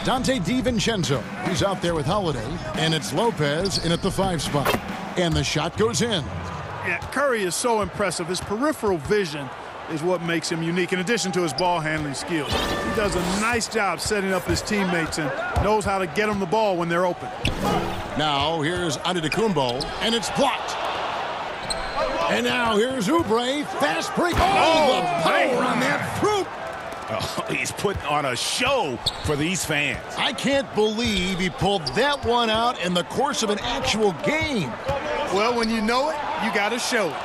Dante DiVincenzo, he's out there with Holiday, and it's Lopez in at the 5 spot. And the shot goes in. Yeah, Curry is so impressive. His peripheral vision is what makes him unique, in addition to his ball handling skills. He does a nice job setting up his teammates and knows how to get them the ball when they're open. Now here's Antetokounmpo, and it's blocked. And now here's Oubre, fast break. Oh, the power on that fruit. Oh, he's putting on a show for these fans. I can't believe he pulled that one out in the course of an actual game. Well, when you know it, you got to show it.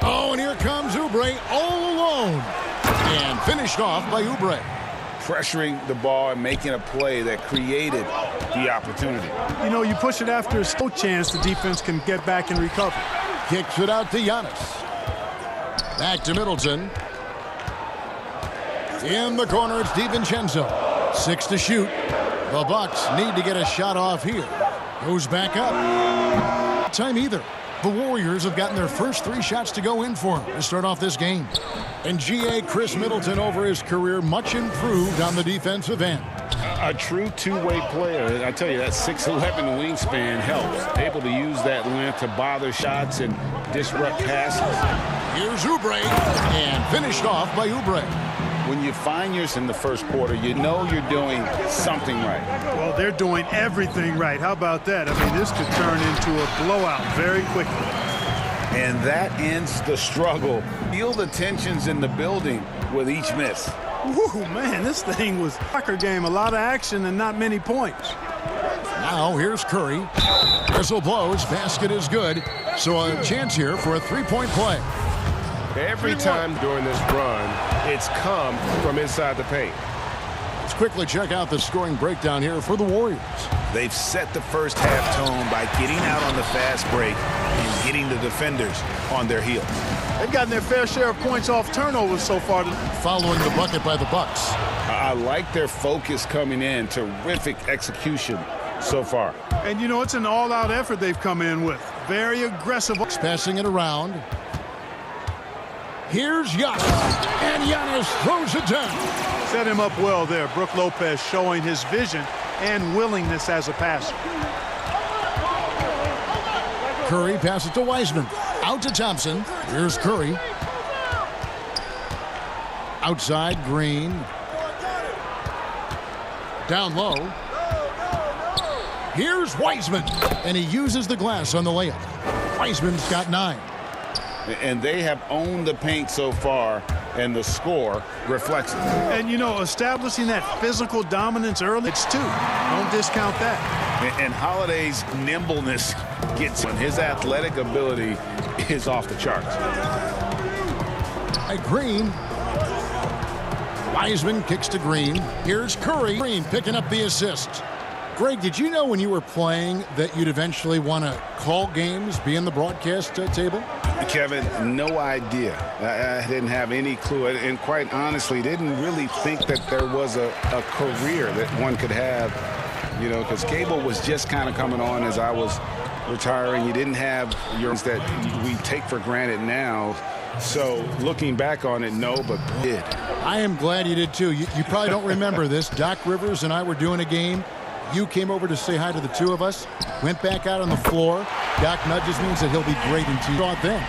Oh, and here comes Oubre all alone. And finished off by Oubre. Pressuring the ball and making a play that created the opportunity. You know, you push it after a no chance the defense can get back and recover. Kicks it out to Giannis. Back to Middleton. In the corner, it's DiVincenzo. 6 to shoot. The Bucks need to get a shot off here. Goes back up. Time either. The Warriors have gotten their first 3 shots to go in for him to start off this game. And G.A. Chris Middleton over his career, much improved on the defensive end. A true two-way player. I tell you, that 6'11" wingspan helps. Able to use that length to bother shots and disrupt passes. Here's Oubre, and finished off by Oubre. When you find yours in the first quarter, you know you're doing something right. Well, they're doing everything right. How about that? I mean, this could turn into a blowout very quickly. And that ends the struggle. Feel the tensions in the building with each miss. Woo, man, this thing was a soccer game. A lot of action and not many points. Now here's Curry. Whistle blows. Basket is good. So a chance here for a 3-point play. Every time during this run, it's come from inside the paint. Let's quickly check out the scoring breakdown here for the Warriors. They've set the first half tone by getting out on the fast break and getting the defenders on their heels. They've gotten their fair share of points off turnovers so far. Following the bucket by the Bucks. I like their focus coming in. Terrific execution so far. And, you know, it's an all-out effort they've come in with. Very aggressive. Passing it around. Here's Giannis, and Giannis throws it down. Set him up well there. Brook Lopez showing his vision and willingness as a passer. Curry passes to Wiseman. Out to Thompson. Here's Curry. Outside, Green. Down low. Here's Wiseman, and he uses the glass on the layup. Wiseman's got 9. And they have owned the paint so far, and the score reflects it. And, you know, establishing that physical dominance early, it's 2. Don't discount that. And Holiday's nimbleness gets him. His athletic ability is off the charts. At Green. Wiseman kicks to Green. Here's Curry. Green picking up the assist. Greg, did you know when you were playing that you'd eventually want to call games, be in the broadcast table? Kevin, no idea. I didn't have any clue, and quite honestly, didn't really think that there was a career that one could have, you know, because cable was just kind of coming on as I was retiring. You didn't have your that we take for granted now. So looking back on it, no, but did. I am glad you did too. You probably don't remember this. Doc Rivers and I were doing a game. You came over to say hi to the 2 of us, went back out on the floor. Doc nudges means that he'll be great in team. Thought then.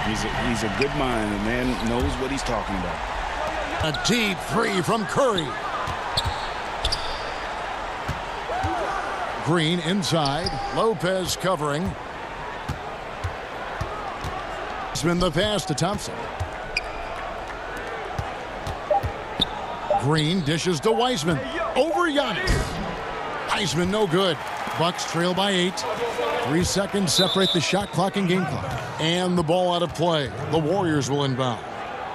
He's a good mind. The man knows what he's talking about. A deep 3 from Curry. Green inside. Lopez covering. Spin the pass to Thompson. Green dishes to Wiseman. Over Giannis. Wiseman no good. Bucks trail by 8. 3 seconds separate the shot clock and game clock. And the ball out of play. The Warriors will inbound.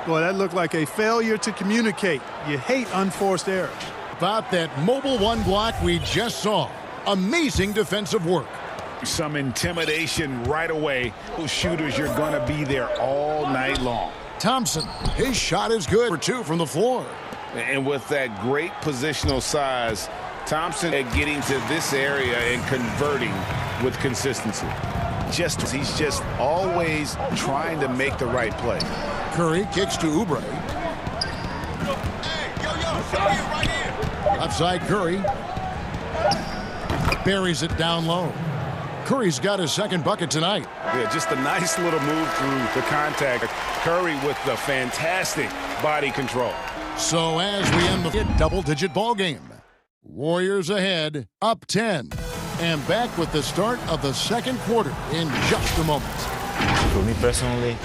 Boy, that looked like a failure to communicate. You hate unforced errors. About that mobile 1 block we just saw. Amazing defensive work. Some intimidation right away. Those shooters, you're going to be there all night long. Thompson, his shot is good for 2 from the floor. And with that great positional size, Thompson getting to this area and converting with consistency. He's just always trying to make the right play. Curry kicks to Oubre. Left side Curry. Buries it down low. Curry's got his second bucket tonight. Yeah, just a nice little move through the contact. Curry with the fantastic body control. So as we end the double-digit ball game, Warriors ahead, up 10. And back with the start of the second quarter in just a moment. For me personally,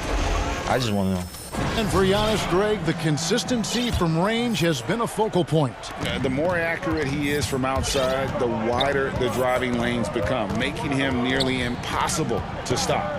I just want to know. And for Giannis, Greg, the consistency from range has been a focal point. The more accurate he is from outside, the wider the driving lanes become, making him nearly impossible to stop.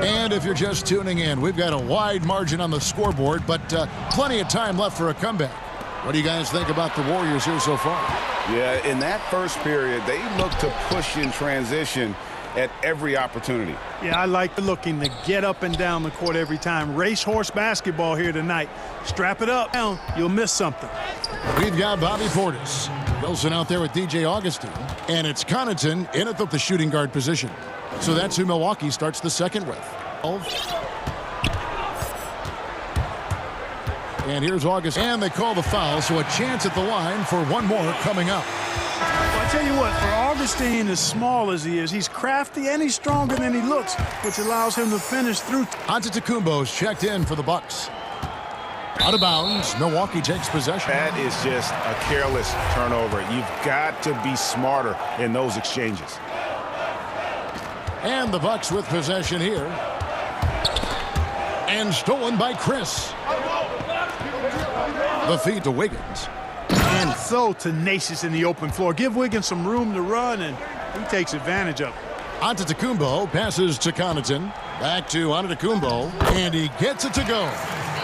And if you're just tuning in, we've got a wide margin on the scoreboard, but plenty of time left for a comeback. What do you guys think about the Warriors here so far? Yeah, in that first period, they look to push in transition at every opportunity. Yeah, I like looking to get up and down the court every time. Racehorse basketball here tonight. Strap it up. Down, you'll miss something. We've got Bobby Portis. Wilson out there with DJ Augustine. And it's Connaughton in at the shooting guard position. So that's who Milwaukee starts the second with. And here's August. And they call the foul, so a chance at the line for one more coming up. Well, I tell you what, for Augustine, as small as he is, he's crafty and he's stronger than he looks, which allows him to finish through. Antetokounmpo's checked in for the Bucks. Out of bounds, Milwaukee takes possession. That is just a careless turnover. You've got to be smarter in those exchanges. And the Bucks with possession here. And stolen by Chris. The feed to Wiggins. And so tenacious in the open floor. Give Wiggins some room to run, and he takes advantage of it. Antetokounmpo passes to Connaughton. Back to Antetokounmpo, and he gets it to go.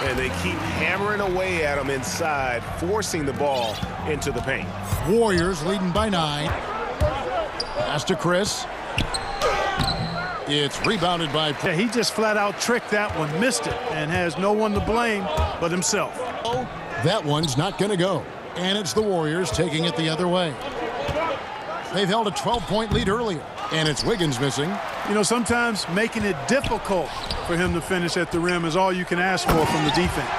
And they keep hammering away at him inside, forcing the ball into the paint. Warriors leading by 9. Pass to Chris. It's rebounded by... Yeah, he just flat out tricked that one, missed it, and has no one to blame but himself. That one's not going to go. And it's the Warriors taking it the other way. They've held a 12-point lead earlier, and it's Wiggins missing. You know, sometimes making it difficult for him to finish at the rim is all you can ask for from the defense.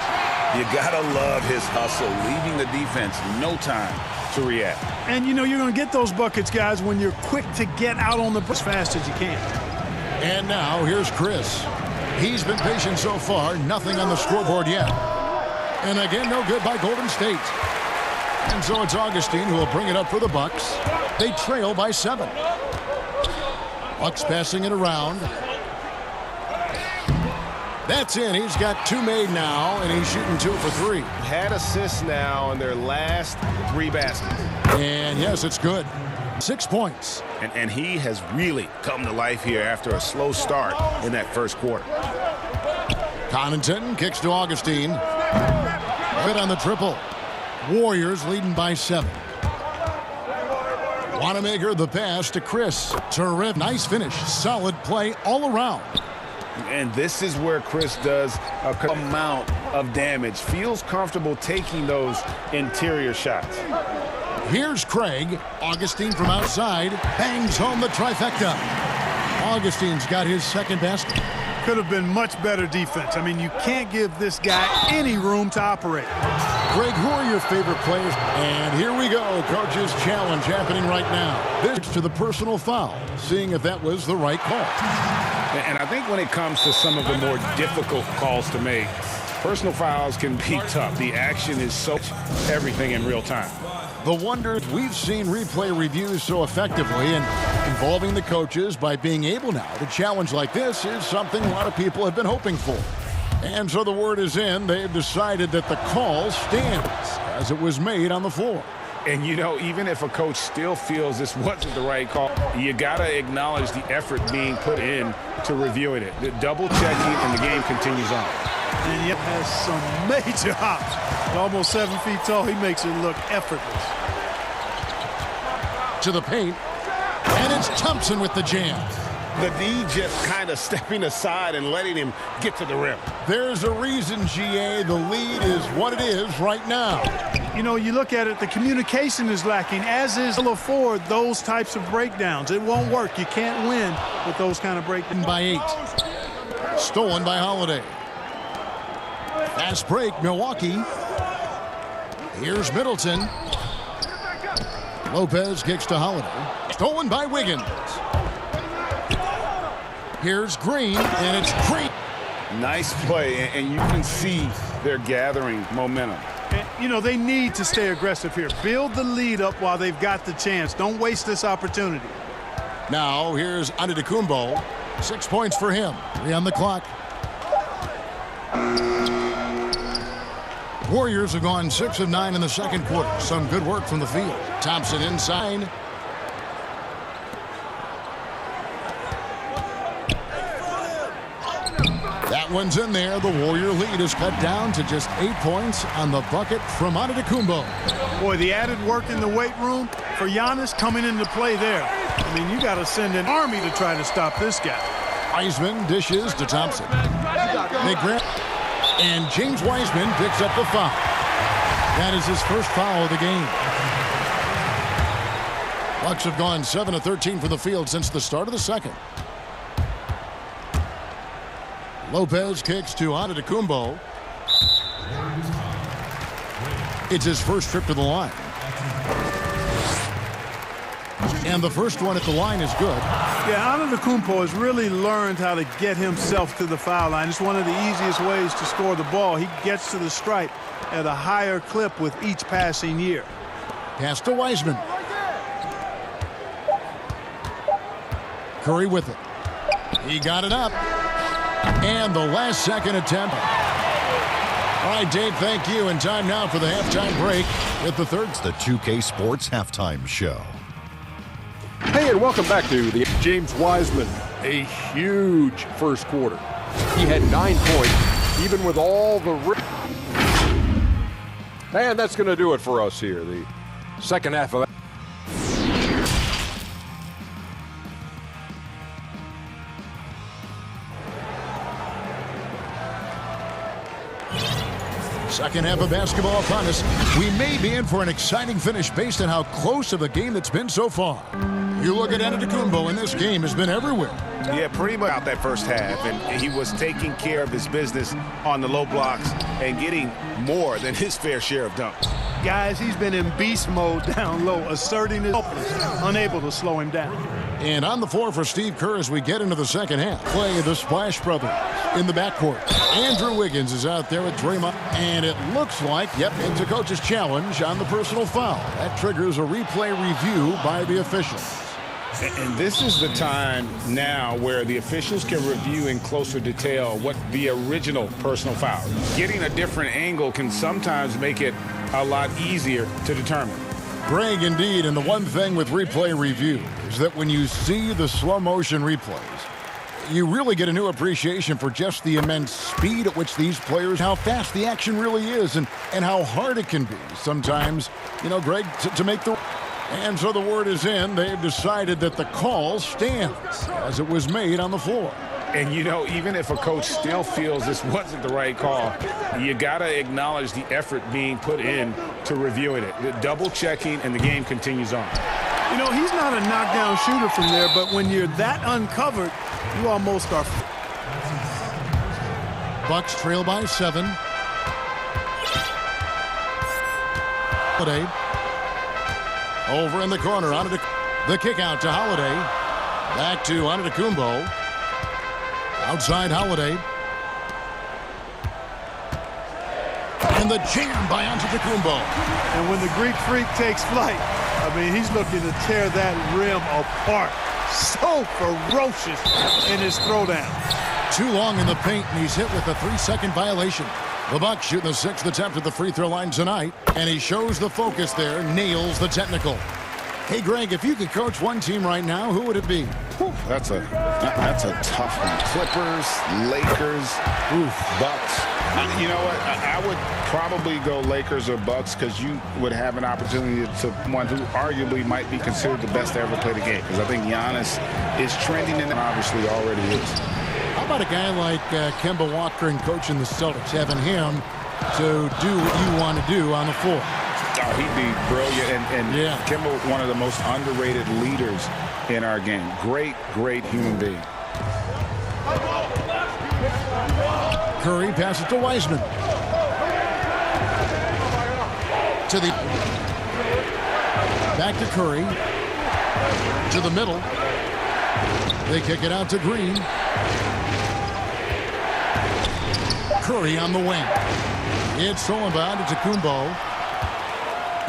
You gotta love his hustle, leaving the defense no time to react. And, you know, you're going to get those buckets, guys, when you're quick to get out on the as fast as you can. And now here's Chris. He's been patient so far, nothing on the scoreboard yet. And again, no good by Golden State. And so it's Augustine who will bring it up for the Bucks. They trail by 7. Bucks passing it around. That's in. He's got 2 made now, and he's shooting 2 for 3. Had assists now in their last 3 baskets. And yes, it's good. 6 points. And he has really come to life here after a slow start in that first quarter. Connaughton kicks to Augustine. Good on the triple. Warriors leading by 7. Wanamaker the pass to Chris. Terrific. Nice finish. Solid play all around. And this is where Chris does a amount of damage. Feels comfortable taking those interior shots. Here's Craig. Augustine from outside. Bangs home the trifecta. Augustine's got his second basket. Could have been much better defense. I mean, you can't give this guy any room to operate. Greg, who are your favorite players? And here we go. Coach's challenge happening right now. This to the personal foul, seeing if that was the right call. And I think when it comes to some of the more difficult calls to make, personal fouls can be tough. The action is so everything in real time. The wonder we've seen replay reviews so effectively and involving the coaches by being able now to challenge like this is something a lot of people have been hoping for. And so the word is in. They've decided that the call stands as it was made on the floor. And, you know, even if a coach still feels this wasn't the right call, you got to acknowledge the effort being put in to reviewing it. The double checking, and the game continues on. And he has some major hops. At almost 7 feet tall, he makes it look effortless. To the paint. And it's Thompson with the jam. The D just kind of stepping aside and letting him get to the rim. There's a reason, GA. The lead is what it is right now. You know, you look at it, the communication is lacking, as is to afford those types of breakdowns. It won't work. You can't win with those kind of breakdowns. By 8. Stolen by Holiday. Fast break, Milwaukee. Here's Middleton. Lopez kicks to Holiday. Stolen by Wiggins. Here's Green, and it's Green. Nice play, and you can see they're gathering momentum. And, you know, they need to stay aggressive here. Build the lead up while they've got the chance. Don't waste this opportunity. Now, here's Antetokounmpo. 6 points for him. 3 on the clock. Warriors have gone 6 of 9 in the second quarter. Some good work from the field. Thompson inside. That one's in there. The Warrior lead is cut down to just 8 points on the bucket from Antetokounmpo. Boy, the added work in the weight room for Giannis coming into play there. I mean, you got to send an army to try to stop this guy. Wiseman dishes to Thompson. They grab, and James Wiseman picks up the foul. That is his first foul of the game. Bucks have gone 7 of 13 from the field since the start of the second. Lopez kicks to Antetokounmpo. It's his first trip to the line. And the first one at the line is good. Yeah, Antetokounmpo has really learned how to get himself to the foul line. It's one of the easiest ways to score the ball. He gets to the stripe at a higher clip with each passing year. Pass to Wiseman. Curry with it. He got it up. And the last second attempt. All right, Dave, thank you. And time now for the halftime break with the third. It's the 2K Sports Halftime Show. Hey, and welcome back to the James Wiseman. A huge first quarter. He had 9 points, even with all the... And that's going to do it for us here. The second half of that. Second half of basketball upon us. We may be in for an exciting finish based on how close of a game that's been so far. You look at Antetokounmpo, and this game has been everywhere. Yeah, pretty much out that first half, and he was taking care of his business on the low blocks and getting more than his fair share of dunks. Guys, he's been in beast mode down low, asserting his helpless, unable to slow him down. And on the floor for Steve Kerr as we get into the second half. Play the Splash Brothers in the backcourt. Andrew Wiggins is out there with Draymond. And it looks like, yep, it's a coach's challenge on the personal foul. That triggers a replay review by the officials. And this is the time now where the officials can review in closer detail what the original personal foul. Getting a different angle can sometimes make it a lot easier to determine. Greg, indeed, and the one thing with replay review is that when you see the slow motion replays, you really get a new appreciation for just the immense speed at which these players, how fast the action really is, and how hard it can be sometimes, you know, Greg, to make the... And so the word is in. They've decided that the call stands as it was made on the floor. And, you know, even if a coach still feels this wasn't the right call, you got to acknowledge the effort being put in to reviewing it. The double checking, and the game continues on. You know, he's not a knockdown shooter from there, but when you're that uncovered, you almost are. Bucks trail by 7. Holiday. Over in the corner. The kick out to Holiday. Back to Antetokounmpo. Outside Holiday. And the jam by Antetokounmpo. And when the Greek Freak takes flight, I mean, he's looking to tear that rim apart. So ferocious in his throwdown. Too long in the paint, and he's hit with a 3-second violation. The Bucks shooting the 6th attempt at the free throw line tonight, and he shows the focus there, nails the technical. Hey, Greg, if you could coach one team right now, who would it be? That's a tough one. Clippers, Lakers, Bucks. You know what? I would probably go Lakers or Bucks because you would have an opportunity to one who arguably might be considered the best to ever play the game. Because I think Giannis is trending and obviously already is. How about a guy like Kemba Walker and coaching the Celtics, having him to do what you want to do on the floor? Oh, he'd be brilliant. And Kemba, one of the most underrated leaders in our game. Great, great human being. Curry passes to Wiseman. Back to Curry. To the middle. They kick it out to Green. Curry on the wing. It's all about Antetokounmpo.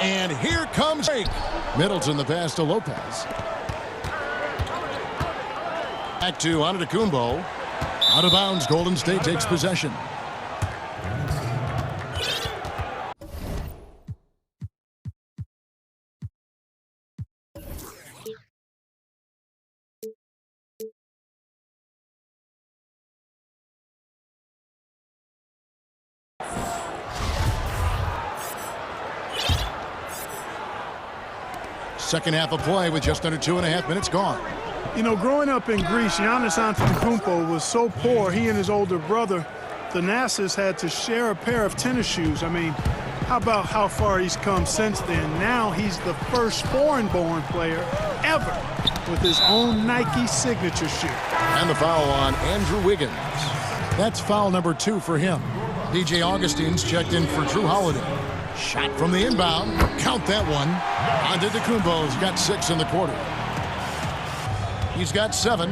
And here comes Drake. Middleton, the pass to Lopez. Back to Antetokounmpo. Out of bounds, Golden State takes possession. Second half of play with just under 2.5 minutes gone. You know, growing up in Greece, Giannis Antetokounmpo was so poor, he and his older brother, Thanasis, had to share a pair of tennis shoes. I mean, how about how far he's come since then? Now he's the first foreign-born player ever with his own Nike signature shoe. And the foul on Andrew Wiggins. That's foul number 2 for him. DJ Augustine's checked in for Drew Holiday. Shot from the inbound. Count that one. Antetokounmpo's got 6 in the quarter. He's got 7.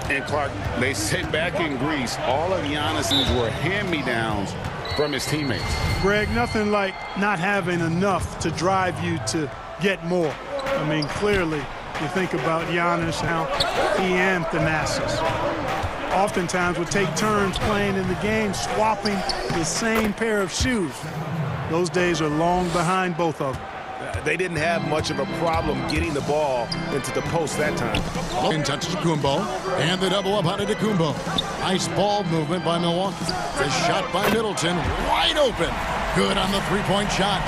And Clark, they say back in Greece, all of Giannis's were hand-me-downs from his teammates. Greg, nothing like not having enough to drive you to get more. I mean, clearly, you think about Giannis, how he and Thanasis oftentimes would take turns playing in the game, swapping the same pair of shoes. Those days are long behind both of them. They didn't have much of a problem getting the ball into the post that time. Antetokounmpo, and the double up on Antetokounmpo. Nice ball movement by Milwaukee. The shot by Middleton, wide open. Good on the three-point shot.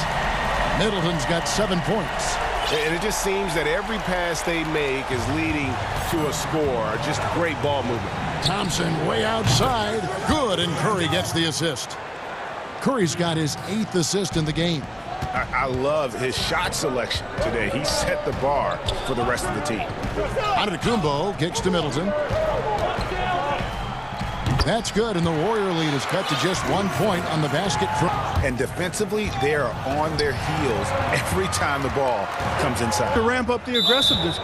Middleton's got 7 points. And it just seems that every pass they make is leading to a score. Just great ball movement. Thompson way outside. Good, and Curry gets the assist. Curry's got his 8th assist in the game. I love his shot selection today. He set the bar for the rest of the team. Antetokounmpo kicks to Middleton. That's good, and the Warrior lead is cut to just 1 point on the basket front. And defensively, they are on their heels every time the ball comes inside. To ramp up the aggressiveness.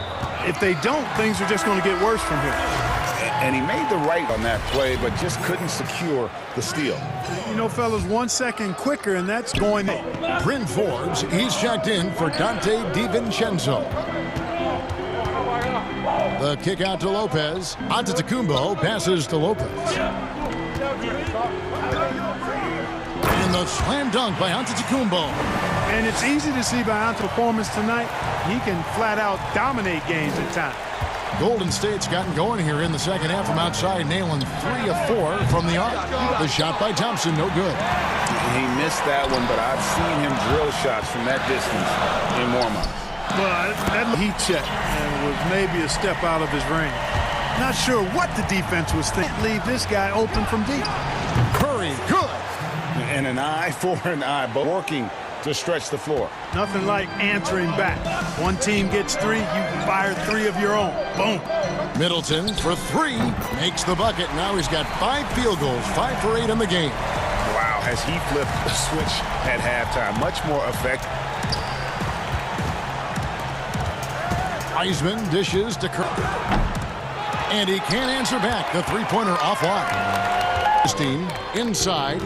If they don't, things are just going to get worse from here. And he made the right on that play, but just couldn't secure the steal. You know, fellas, 1 second quicker, and that's going in. Bryn Forbes, he's checked in for Dante DiVincenzo. The kick out to Lopez. Antetokounmpo passes to Lopez. And the slam dunk by Antetokounmpo. And it's easy to see by Ante's performance tonight. He can flat out dominate games at times. Golden State's gotten going here in the second half from outside, nailing 3 of 4 from the arc. The shot by Thompson, no good. He missed that one, but I've seen him drill shots from that distance in warm-up. Well, that heat check was maybe a step out of his range. Not sure what the defense was thinking. Leave this guy open from deep. Curry, good. And an eye for an eye, but working to stretch the floor. Nothing like answering back. One team gets 3, you fire 3 of your own. Boom. Middleton for 3, makes the bucket. Now he's got 5 field goals, 5 for 8 in the game. Wow, has he flipped the switch at halftime? Much more effective. Wiseman dishes to Curry. And he can't answer back. The three-pointer offline. Inside.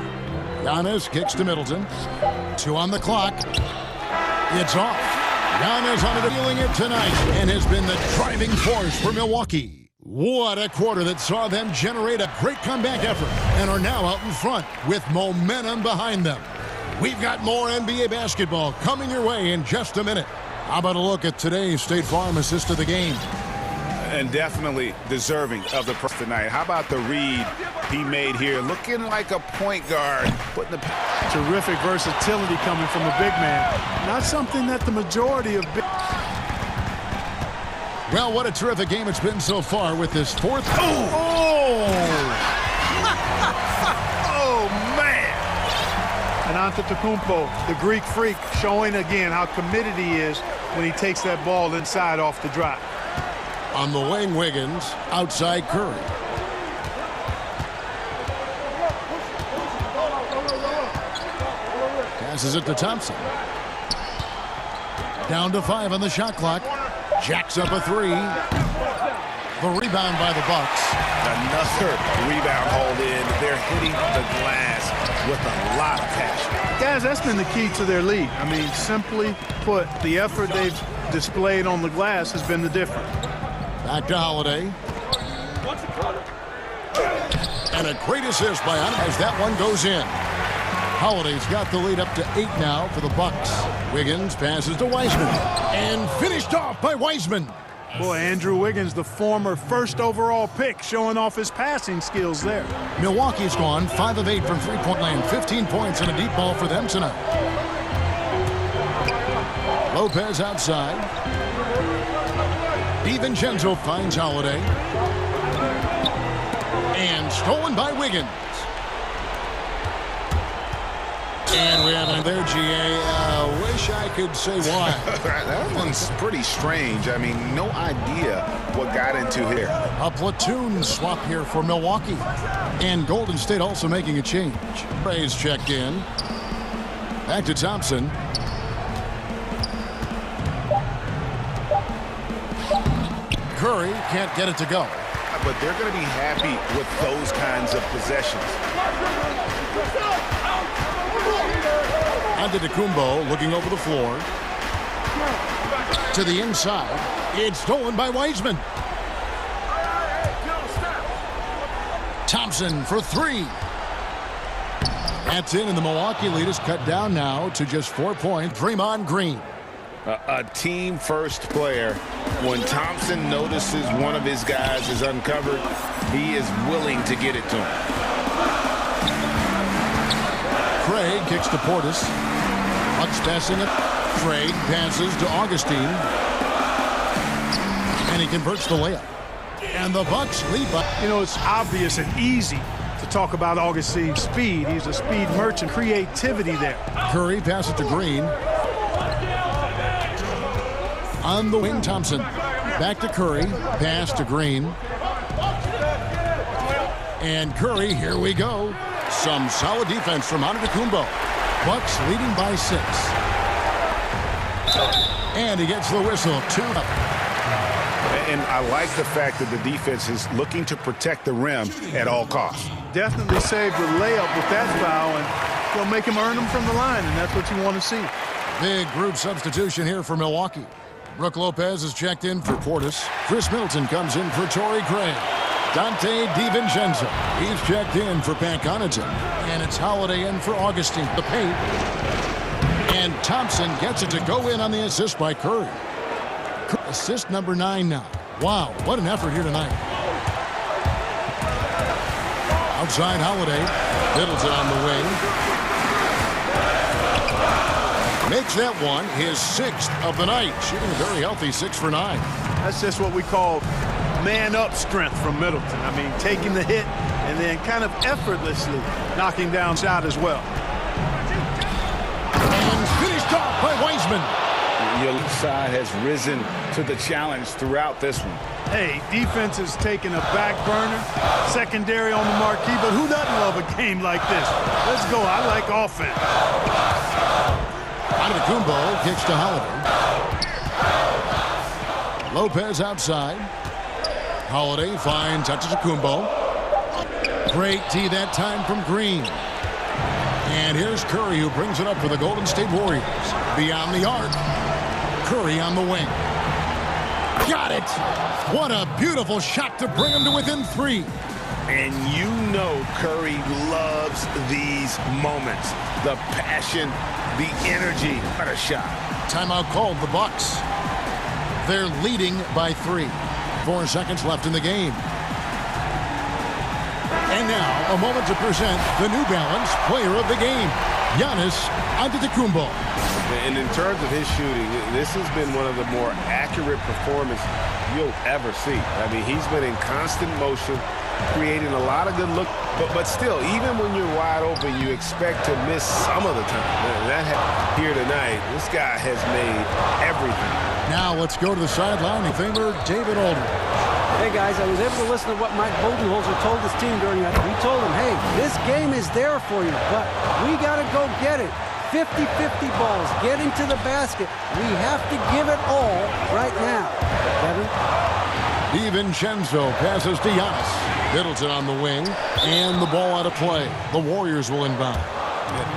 Giannis kicks to Middleton. 2 on the clock. It's off. Giannis on it, feeling it tonight, and has been the driving force for Milwaukee. What a quarter that saw them generate a great comeback effort and are now out in front with momentum behind them. We've got more NBA basketball coming your way in just a minute. How about a look at today's State Farm assist of the game? And definitely deserving of the press tonight. How about the read he made here? Looking like a point guard. Putting the terrific versatility coming from a big man. Not something that the majority of big... Well, what a terrific game it's been so far with this fourth. Oh, man. And Antetokounmpo, the Greek freak, showing again how committed he is when he takes that ball inside off the drop. On the wing, Wiggins, outside Curry. Passes it to Thompson. Down to 5 on the shot clock. Jacks up a 3. The rebound by the Bucks. Another rebound hauled in. They're hitting the glass with a lot of passion. Guys, that's been the key to their lead. I mean, simply put, the effort they've displayed on the glass has been the difference. Back to Holiday. And a great assist by Anna as that one goes in. Holiday's got the lead up to 8 now for the Bucks. Wiggins passes to Wiseman. And finished off by Wiseman. Boy, Andrew Wiggins, the former first overall pick, showing off his passing skills there. Milwaukee's gone 5 of 8 from three-point land. 15 points and a deep ball for them tonight. Lopez outside. DiVincenzo finds Holiday. And stolen by Wiggins. And we have it there, GA. Wish I could say why. That one's pretty strange. I mean, no idea what got into here. A platoon swap here for Milwaukee. And Golden State also making a change. Ray's checked in. Back to Thompson. Curry can't get it to go. But they're going to be happy with those kinds of possessions. Antetokounmpo looking over the floor. To the inside. It's stolen by Wiseman. Thompson for 3. That's in, and the Milwaukee lead is cut down now to just 4 points. Draymond Green. A team-first player. When Thompson notices one of his guys is uncovered, he is willing to get it to him. Craig kicks to Portis. Bucks passing it. Craig passes to Augustine. And he converts the layup. And the Bucks lead by... You know, it's obvious and easy to talk about Augustine's speed. He's a speed merchant. Creativity there. Curry passes to Green. On the wing, Thompson. Back to Curry. Pass to Green. And Curry, here we go. Some solid defense from Antetokounmpo. Bucks leading by 6. And he gets the whistle. 2 up. And I like the fact that the defense is looking to protect the rim at all costs. Definitely saved the layup with that foul, and they'll make him earn them from the line, and that's what you want to see. Big group substitution here for Milwaukee. Brooke Lopez is checked in for Portis. Chris Middleton comes in for Torrey Craig. Dante DiVincenzo. He's checked in for Pat Connaughton. And it's Holiday in for Augustine. The paint. And Thompson gets it to go in on the assist by Curry. Assist number 9 now. Wow, what an effort here tonight. Outside Holiday. Middleton on the wing. Makes that one his 6th of the night. Shooting a very healthy 6 for 9. That's just what we call man-up strength from Middleton. I mean, taking the hit and then kind of effortlessly knocking down shot as well. And finished off by Wiseman. Your left side has risen to the challenge throughout this one. Hey, defense is taking a back burner, secondary on the marquee, but who doesn't love a game like this? Let's go. I like offense. Antetokounmpo kicks to Holiday. Lopez outside. Holiday finds Antetokounmpo. Great tee that time from Green. And here's Curry, who brings it up for the Golden State Warriors. Beyond the arc. Curry on the wing. Got it! What a beautiful shot to bring him to within 3. And you know Curry loves these moments. The passion, the energy. What a shot. Timeout called, the Bucks. They're leading by 3. 4 seconds left in the game. And now, a moment to present the New Balance Player of the Game, Giannis Antetokounmpo. And in terms of his shooting, this has been one of the more accurate performances you'll ever see. I mean, he's been in constant motion, creating a lot of good look. But still, even when you're wide open, you expect to miss some of the time. That here tonight, this guy has made everything. Now let's go to the sideline. Famer David Aldridge. Hey, guys, I was able to listen to what Mike Budenholzer told his team during that. He told them, hey, this game is there for you, but we got to go get it. 50-50 balls, getting to the basket. We have to give it all right now. Kevin? DiVincenzo passes to Giannis. Middleton on the wing, and the ball out of play. The Warriors will inbound.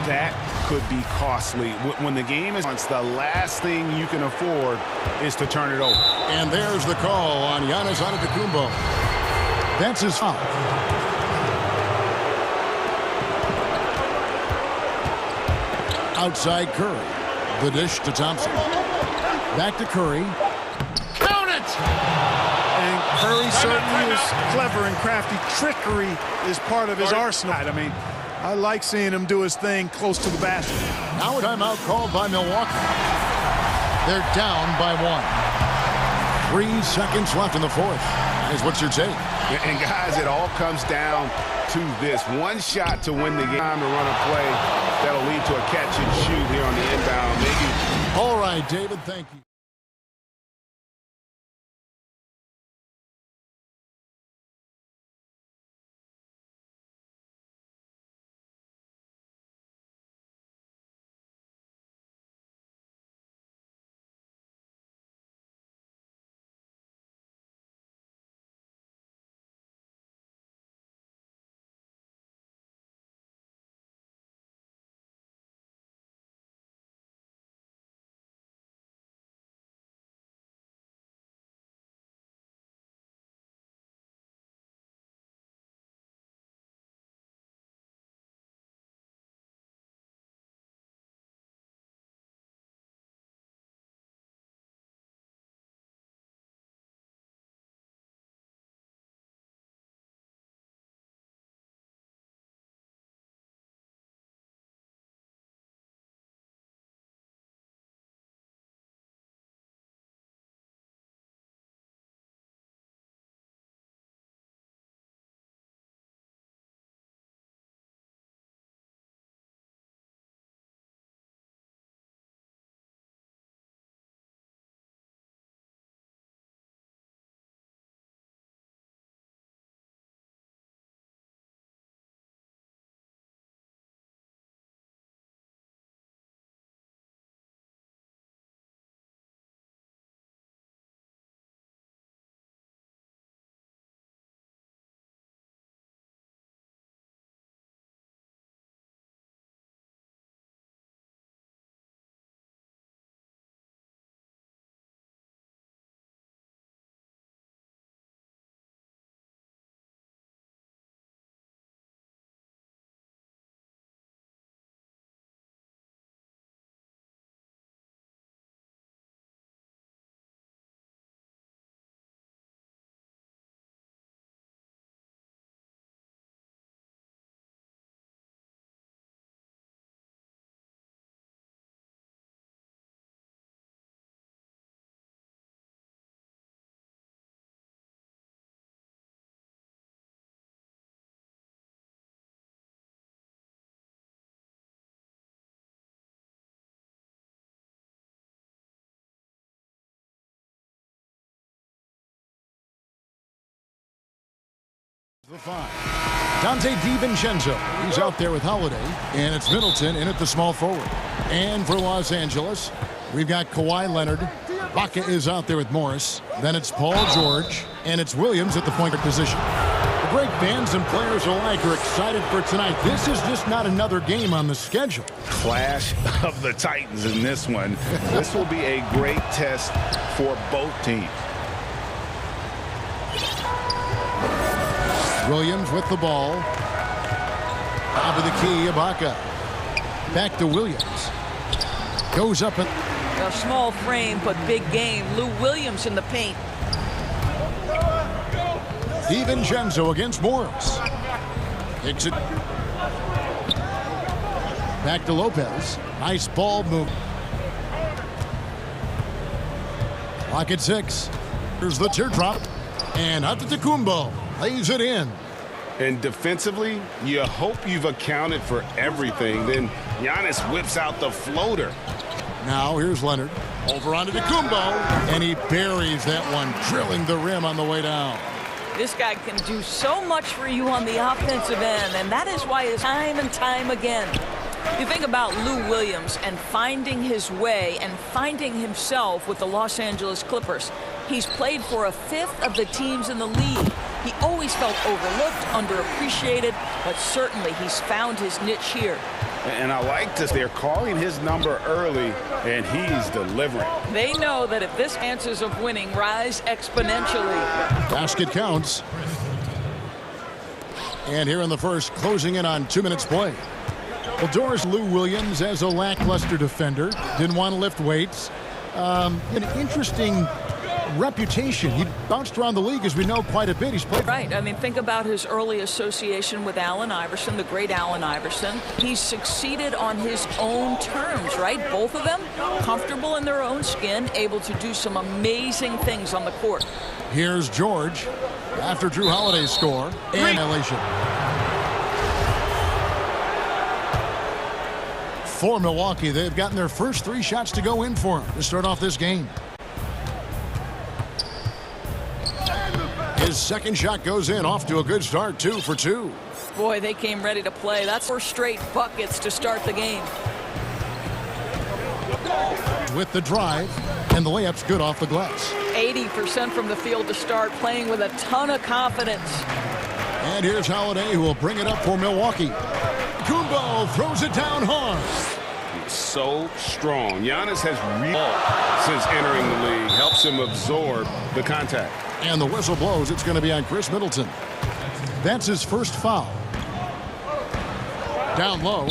That could be costly. When the game is on, the last thing you can afford is to turn it over. And there's the call on Giannis Antetokounmpo. That's his foul. Outside Curry. The dish to Thompson. Back to Curry. Count it! And Curry certainly is clever and crafty. Trickery is part of his arsenal. I mean, I like seeing him do his thing close to the basket. Now a timeout called by Milwaukee. They're down by 1. 3 seconds left in the fourth. Guys, what's your take? And guys, it all comes down to this. One shot to win the game. Time to run a play that'll lead to a catch and shoot here on the inbound. Maybe. All right, David, thank you. The 5. Dante DiVincenzo. He's out there with Holiday. And it's Middleton in at the small forward. And for Los Angeles, we've got Kawhi Leonard. Baca is out there with Morris. Then it's Paul George. And it's Williams at the point guard position. The great fans and players alike are excited for tonight. This is just not another game on the schedule. Clash of the Titans in this one. This will be a great test for both teams. Williams with the ball. Top of the key, Ibaka. Back to Williams. Goes up and... A small frame, but big game. Lou Williams in the paint. DiVincenzo against Morris. Kicks it. Back to Lopez. Nice ball move. Clock at 6. Here's the teardrop. And Antetokounmpo lays it in. And defensively, you hope you've accounted for everything. Then Giannis whips out the floater. Now here's Leonard. Over onto Antetokounmpo. And he buries that one, drilling the rim on the way down. This guy can do so much for you on the offensive end, and that is why it's time and time again. You think about Lou Williams and finding his way and finding himself with the Los Angeles Clippers. He's played for a fifth of the teams in the league. He always felt overlooked, underappreciated, but certainly he's found his niche here. And I like this. They're calling his number early, and he's delivering. They know that if this chances of winning rise exponentially. Basket counts. And here in the first, closing in on 2 minutes play. Well, Doris Lou Williams as a lackluster defender. Didn't want to lift weights. An interesting reputation. He bounced around the league, as we know, quite a bit. He's played. Right. I mean, think about his early association with Allen Iverson, the great Allen Iverson. He's succeeded on his own terms, right? Both of them comfortable in their own skin, able to do some amazing things on the court. Here's George after Drew Holiday's score. Annihilation. For Milwaukee, they've gotten their first 3 shots to go in for him to start off this game. His second shot goes in, off to a good start, 2 for 2. Boy, they came ready to play. That's 4 straight buckets to start the game. With the drive, and the layup's good off the glass. 80% from the field to start, playing with a ton of confidence. And here's Holiday, who will bring it up for Milwaukee. Kumbo throws it down hard. He's so strong. Giannis has since entering the league, helps him absorb the contact. And the whistle blows. It's going to be on Chris Middleton. That's his first foul. Down low.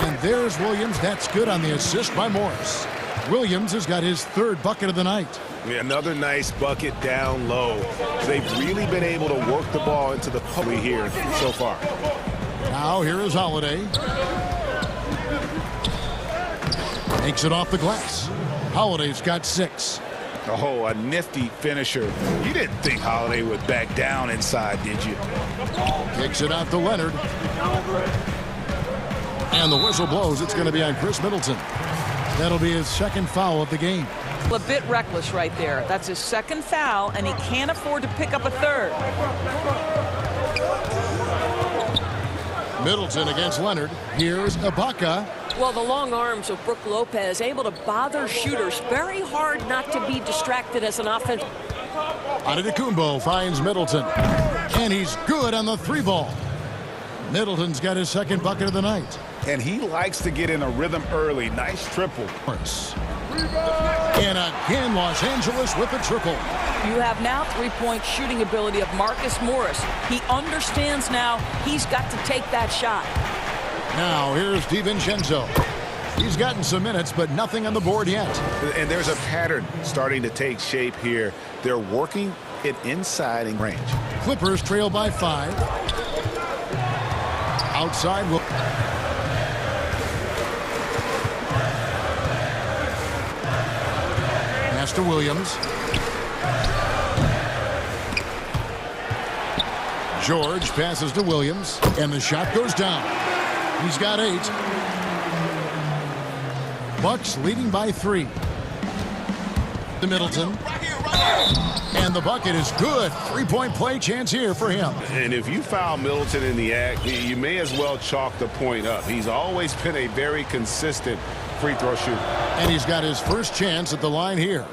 And there's Williams. That's good on the assist by Morris. Williams has got his 3rd bucket of the night. Yeah, another nice bucket down low. They've really been able to work the ball into the post here so far. Now here is Holiday. Takes it off the glass. Holiday's got 6. Oh, a nifty finisher. You didn't think Holiday would back down inside, did you? Kicks it out to Leonard. And the whistle blows. It's going to be on Chris Middleton. That'll be his 2nd foul of the game. A bit reckless right there. That's his 2nd foul, and he can't afford to pick up a 3rd. Middleton against Leonard. Here's Ibaka. Well, the long arms of Brook Lopez able to bother shooters. Very hard not to be distracted as an offense. Antetokounmpo finds Middleton. And he's good on the 3-ball. Middleton's got his 2nd bucket of the night. And he likes to get in a rhythm early. Nice triple. And again, Los Angeles with a triple. You have now 3-point shooting ability of Marcus Morris. He understands now he's got to take that shot. Now here's DiVincenzo. He's gotten some minutes, but nothing on the board yet. And there's a pattern starting to take shape here. They're working it inside in range. Clippers trail by 5. Outside will... Pass to Williams. George passes to Williams, and the shot goes down. He's got 8. Bucks leading by 3. To Middleton. And the bucket is good. 3-point play chance here for him. And if you foul Middleton in the act, you may as well chalk the point up. He's always been a very consistent free throw shooter. And he's got his first chance at the line here.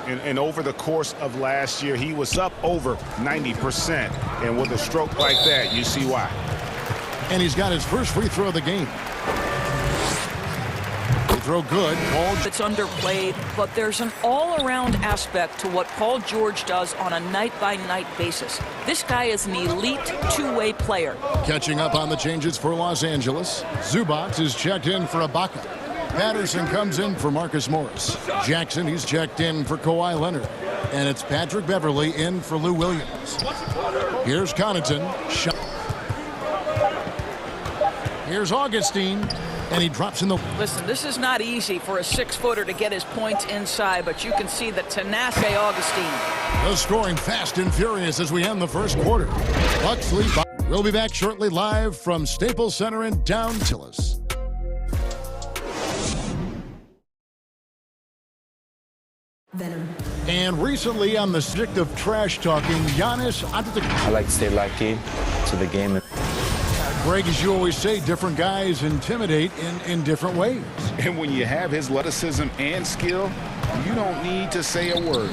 And over the course of last year, he was up over 90%. And with a stroke like that, you see why. And he's got his first free throw of the game. Free throw good. It's underplayed, but there's an all-around aspect to what Paul George does on a night-by-night basis. This guy is an elite 2-way player. Catching up on the changes for Los Angeles. Zubac is checked in for Ibaka. Patterson comes in for Marcus Morris. Jackson, he's checked in for Kawhi Leonard. And it's Patrick Beverly in for Lou Williams. Here's Connaughton. Here's Augustine, and he drops in the... Listen, this is not easy for a 6-footer to get his points inside, but you can see the tenacity Augustine. The scoring fast and furious as we end the first quarter. Bucks lead. We'll be back shortly live from Staples Center in downtown Tillis. And recently on the subject of trash talking, Giannis I like to stay locked in to the game. Greg, as you always say, different guys intimidate in different ways. And when you have his athleticism and skill, you don't need to say a word.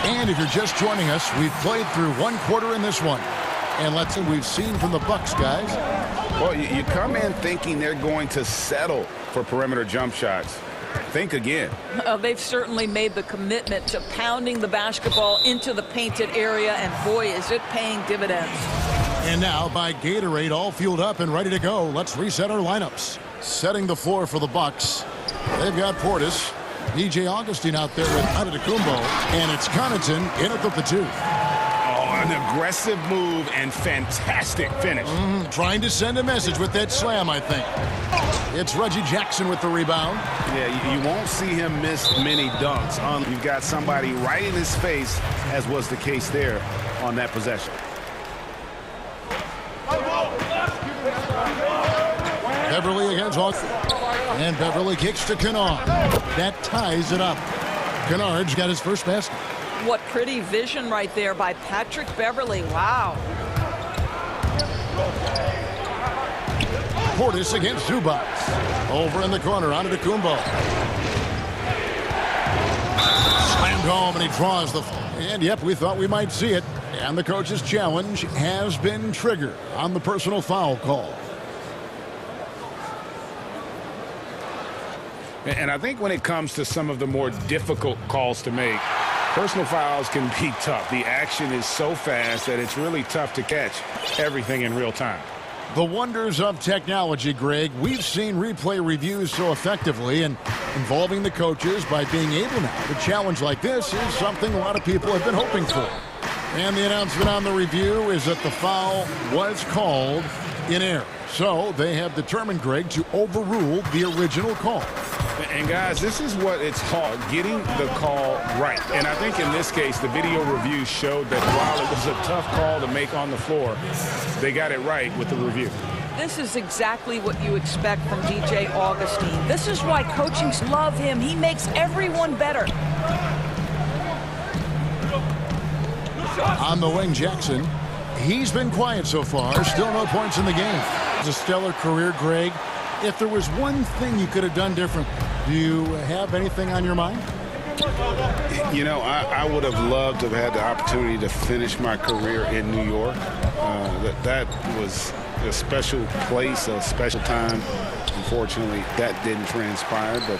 And if you're just joining us, we've played through one quarter in this one. And let's see, we've seen from the Bucks, guys. Well, you come in thinking they're going to settle for perimeter jump shots. Think again. They've certainly made the commitment to pounding the basketball into the painted area, and boy, is it paying dividends. And now, by Gatorade, all fueled up and ready to go, let's reset our lineups. Setting the floor for the Bucks. They've got Portis, DJ Augustine out there with Antetokounmpo, and it's Connaughton in at the 2. An aggressive move and fantastic finish. Trying to send a message with that slam, I think. It's Reggie Jackson with the rebound. Yeah, you won't see him miss many dunks. You've got somebody right in his face, as was the case there on that possession. Beverly against Hawks. And Beverly kicks to Kennard. That ties it up. Kennard's got his first basket. What pretty vision right there by Patrick Beverly. Wow. Portis against Zubac. Over in the corner, Antetokounmpo. Slammed home, and he draws the... And, yep, we thought we might see it. And the coach's challenge has been triggered on the personal foul call. And I think when it comes to some of the more difficult calls to make, personal fouls can be tough. The action is so fast that it's really tough to catch everything in real time. The wonders of technology, Greg. We've seen replay reviews so effectively, and involving the coaches by being able now to challenge like this is something a lot of people have been hoping for. And the announcement on the review is that the foul was called in error. So they have determined, Greg, to overrule the original call. And guys, this is what it's called, getting the call right. And I think in this case, the video review showed that while it was a tough call to make on the floor, they got it right with the review. This is exactly what you expect from DJ Augustine. This is why coaches love him. He makes everyone better. On the wing, Jackson. He's been quiet so far. Still no points in the game. It's a stellar career, Greg. If there was one thing you could have done different, do you have anything on your mind? You know, I would have loved to have had the opportunity to finish my career in New York. That was a special place, a special time. Unfortunately, that didn't transpire, but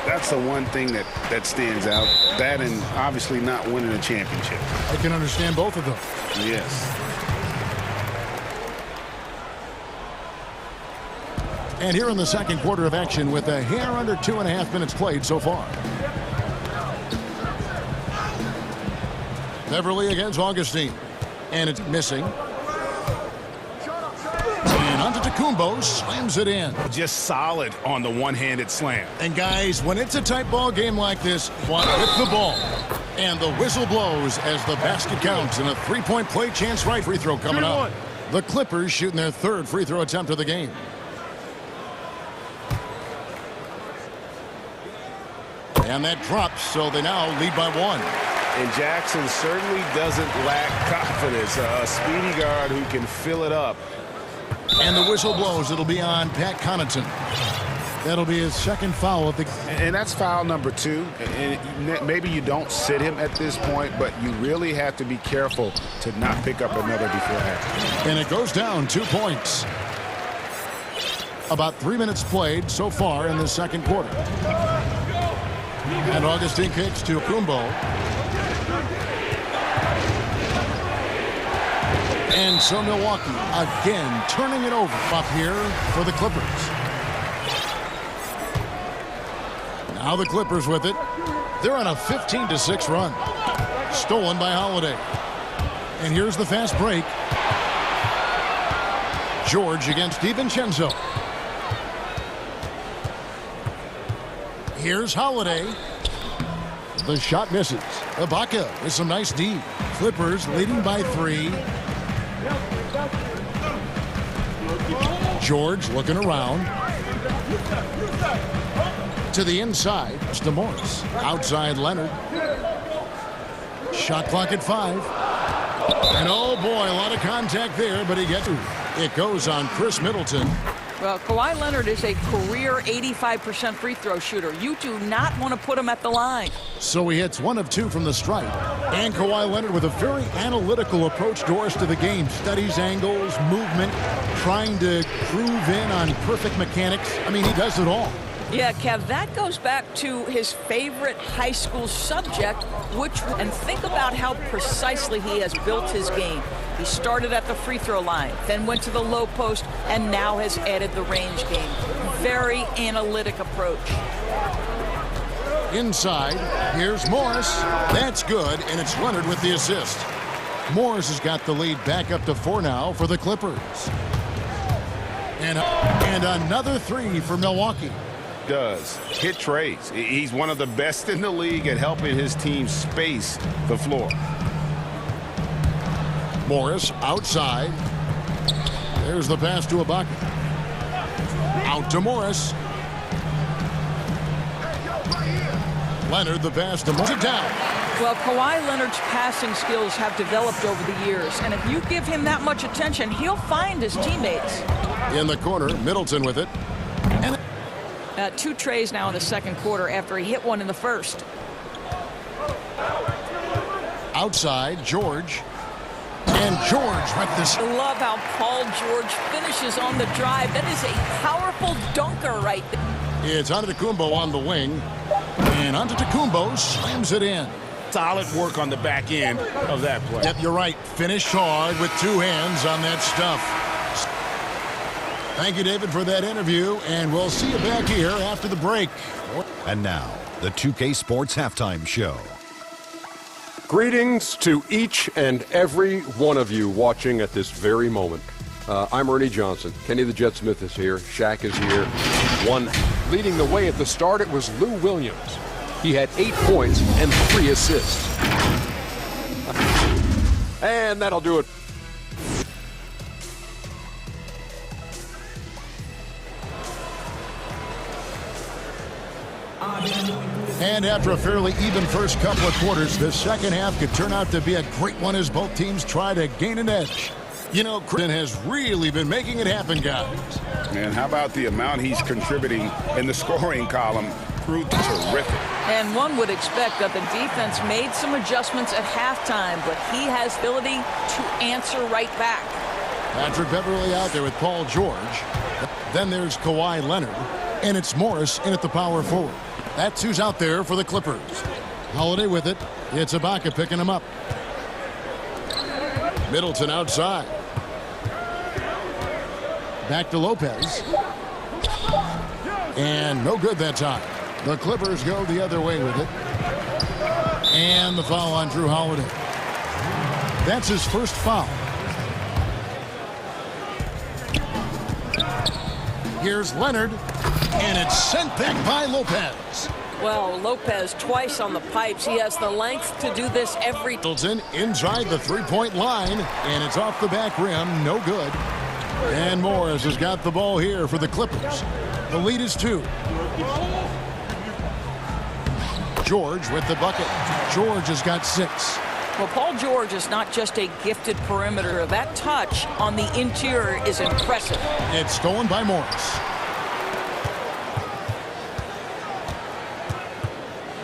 that's the one thing that stands out. That and obviously not winning a championship. I can understand both of them. Yes. And here in the second quarter of action with a hair under 2.5 minutes played so far. Beverly against Augustine. And it's missing. And Antetokounmpo slams it in. Just solid on the one-handed slam. And guys, when it's a tight ball game like this, one with the ball. And the whistle blows as the basket counts, and a three-point play chance right free throw coming up. The Clippers shooting their third free throw attempt of the game. And that drops, so they now lead by 1. And Jackson certainly doesn't lack confidence. A speedy guard who can fill it up. And the whistle blows. It'll be on Pat Connaughton. That'll be his second foul of the... And that's foul number 2. And maybe you don't sit him at this point, but you really have to be careful to not pick up another before half. And it goes down 2 points. About 3 minutes played so far in the second quarter. And Augustine kicks to Kumbo. And so Milwaukee again turning it over up here for the Clippers. Now the Clippers with it. They're on a 15-6 run. Stolen by Holiday. And here's the fast break. George against DiVincenzo. Here's Holiday. The shot misses. Ibaka with some nice D. Clippers leading by 3. George looking around. To the inside. It's to Morris. Outside Leonard. Shot clock at 5. And oh boy, a lot of contact there, but he gets it. It goes on Chris Middleton. Well, Kawhi Leonard is a career 85% free throw shooter. You do not want to put him at the line. So he hits 1 of 2 from the stripe. And Kawhi Leonard with a very analytical approach to the game. Studies angles, movement, trying to groove in on perfect mechanics. I mean, he does it all. Yeah, Kev, that goes back to his favorite high school subject, and think about how precisely he has built his game. He started at the free throw line, then went to the low post, and now has added the range game. Very analytic approach. Inside, here's Morris. That's good, and it's Leonard with the assist. Morris has got the lead back up to 4 now for the Clippers. And another 3 for Milwaukee. Does hit trades. He's one of the best in the league at helping his team space the floor. Morris outside. There's the pass to Ibaka. Out to Morris. Leonard, the pass to Morris. Down. Well, Kawhi Leonard's passing skills have developed over the years, and if you give him that much attention, he'll find his teammates. In the corner, Middleton with it. And 2 trays now in the second quarter after he hit 1 in the first. Outside, George. And George with this. I love how Paul George finishes on the drive. That is a powerful dunker right there. It's Antetokounmpo on the wing. And Antetokounmpo slams it in. Solid work on the back end of that play. Yep, you're right. Finish hard with 2 hands on that stuff. Thank you, David, for that interview, and we'll see you back here after the break. And now, the 2K Sports Halftime Show. Greetings to each and every one of you watching at this very moment. I'm Ernie Johnson. Kenny the Jet Smith is here. Shaq is here. One leading the way at the start, it was Lou Williams. He had 8 points and 3 assists. And that'll do it. And after a fairly even first couple of quarters, the second half could turn out to be a great one as both teams try to gain an edge. You know, Kristen has really been making it happen, guys. And how about the amount he's contributing in the scoring column? Terrific. And one would expect that the defense made some adjustments at halftime, but he has the ability to answer right back. Patrick Beverly out there with Paul George. Then there's Kawhi Leonard. And it's Morris in at the power forward. That's who's out there for the Clippers. Holiday with it. It's Ibaka picking him up. Middleton outside. Back to Lopez. And no good that time. The Clippers go the other way with it. And the foul on Drew Holiday. That's his first foul. Here's Leonard. And it's sent back by Lopez. Well, Lopez twice on the pipes. He has the length to do this every. Middleton inside the three-point line. And it's off the back rim. No good. And Morris has got the ball here for the Clippers. The lead is 2. George with the bucket. George has got 6. Well, Paul George is not just a gifted perimeter. That touch on the interior is impressive. It's stolen by Morris.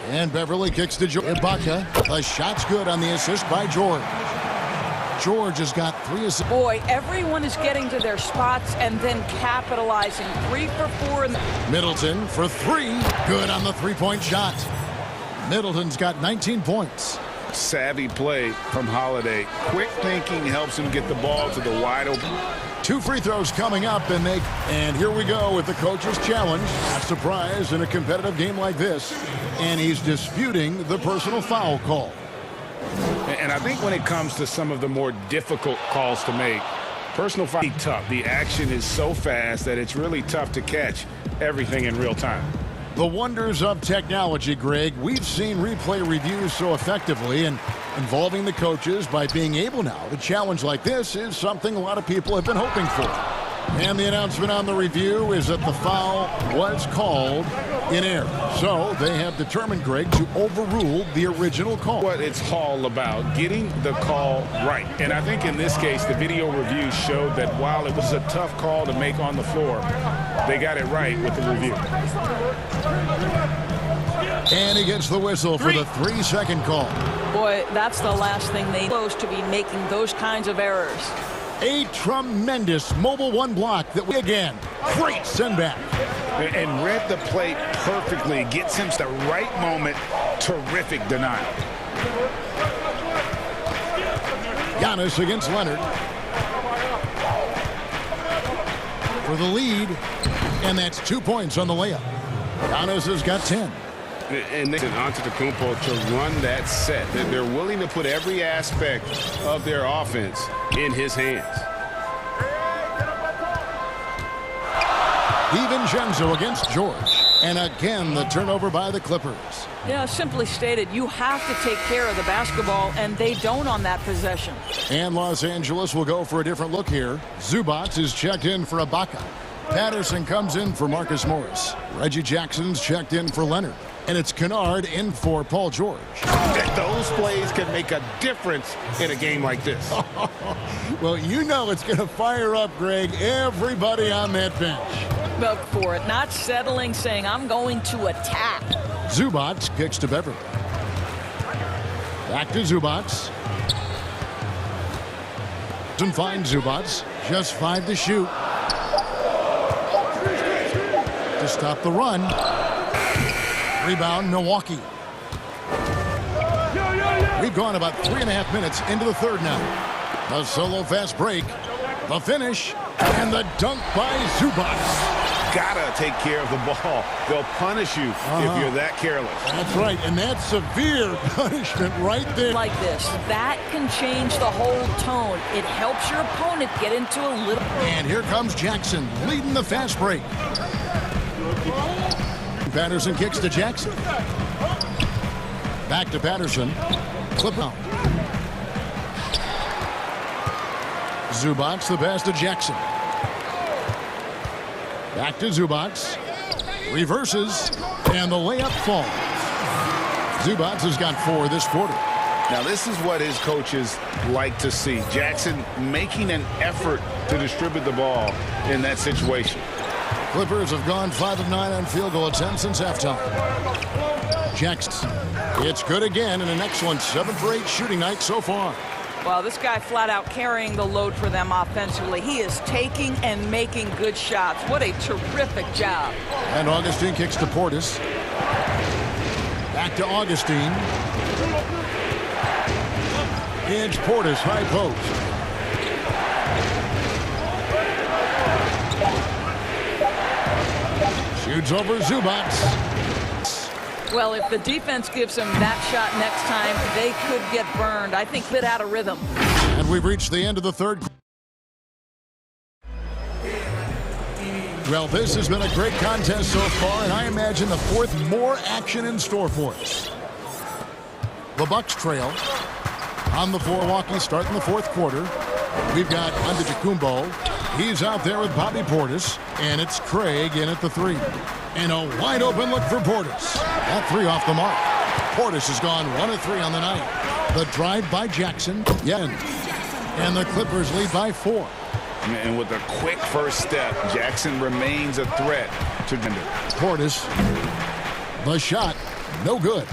And Beverly kicks to Ibaka. The shot's good on the assist by George. George has got 3 assists. Boy, everyone is getting to their spots and then capitalizing. 3 for 4. Middleton for 3. Good on the three-point shot. Middleton's got 19 points. savvy play from Holiday. Quick thinking helps him get the ball to the wide open. 2 free throws coming up, and here we go with the coach's challenge. A surprise in a competitive game like this, and he's disputing the personal foul call. And I think when it comes to some of the more difficult calls to make, personal foul is tough. The action is so fast that it's really tough to catch everything in real time. The wonders of technology, Greg. We've seen replay reviews so effectively, and involving the coaches by being able now to challenge like this is something a lot of people have been hoping for. And the announcement on the review is that the foul was called in error. So they have determined, Greg, to overrule the original call. What it's all about, getting the call right. And I think in this case, the video review showed that while it was a tough call to make on the floor, they got it right with the review. And he gets the whistle for the 3-second call. Boy, that's the last thing they supposed to be making those kinds of errors. A tremendous mobile one block that we again. Great send back. And read the play perfectly. Gets him to the right moment. Terrific denial. Giannis against Leonard. For the lead. And that's 2 points on the layup. Giannis has got 10. And then Antetokounmpo to run that set. They're willing to put every aspect of their offense in his hands. DiVincenzo against George. And again, the turnover by the Clippers. Yeah, simply stated, you have to take care of the basketball, and they don't on that possession. And Los Angeles will go for a different look here. Zubac is checked in for Ibaka. Patterson comes in for Marcus Morris. Reggie Jackson's checked in for Leonard. And it's Kennard in for Paul George. Those plays can make a difference in a game like this. Well, you know it's going to fire up, Greg, everybody on that bench. Look for it, not settling, saying, I'm going to attack. Zubac kicks to Beverly. Back to Zubac. And finds Zubac. Just 5 to shoot. To stop the run. Rebound, Milwaukee. We've gone about 3.5 minutes into the third now. The solo fast break. The finish. And the dunk by Zubac. Gotta take care of the ball. They'll punish you if you're that careless. That's right, and that's severe punishment right there. Like this, that can change the whole tone. It helps your opponent get into a little... And here comes Jackson leading the fast break. Patterson kicks to Jackson. Back to Patterson. Clip out. Zubac, the pass to Jackson. Back to Zubac. Reverses. And the layup falls. Zubac has got 4 this quarter. Now, this is what his coaches like to see. Jackson making an effort to distribute the ball in that situation. Clippers have gone 5 of 9 on field goal attempts since halftime. Jackson. It's good again and an excellent 7 for 8 shooting night so far. Well, this guy flat out carrying the load for them offensively. He is taking and making good shots. What a terrific job. And Augustine kicks to Portis. Back to Augustine. It's Portis, high post. Shoots over Zubac. Well, if the defense gives him that shot next time, they could get burned. I think bit out of rhythm. And we've reached the end of the third. Well, this has been a great contest so far, and I imagine the fourth more action in store for us. The Bucks trail on the Milwaukee start in the fourth quarter. We've got Antetokounmpo. He's out there with Bobby Portis, and it's Craig in at the 3. And a wide open look for Portis. That 3 off the mark. Portis has gone 1 of 3 on the night. The drive by Jackson. And the Clippers lead by 4. And with a quick first step, Jackson remains a threat to Denver. Portis. The shot. No good.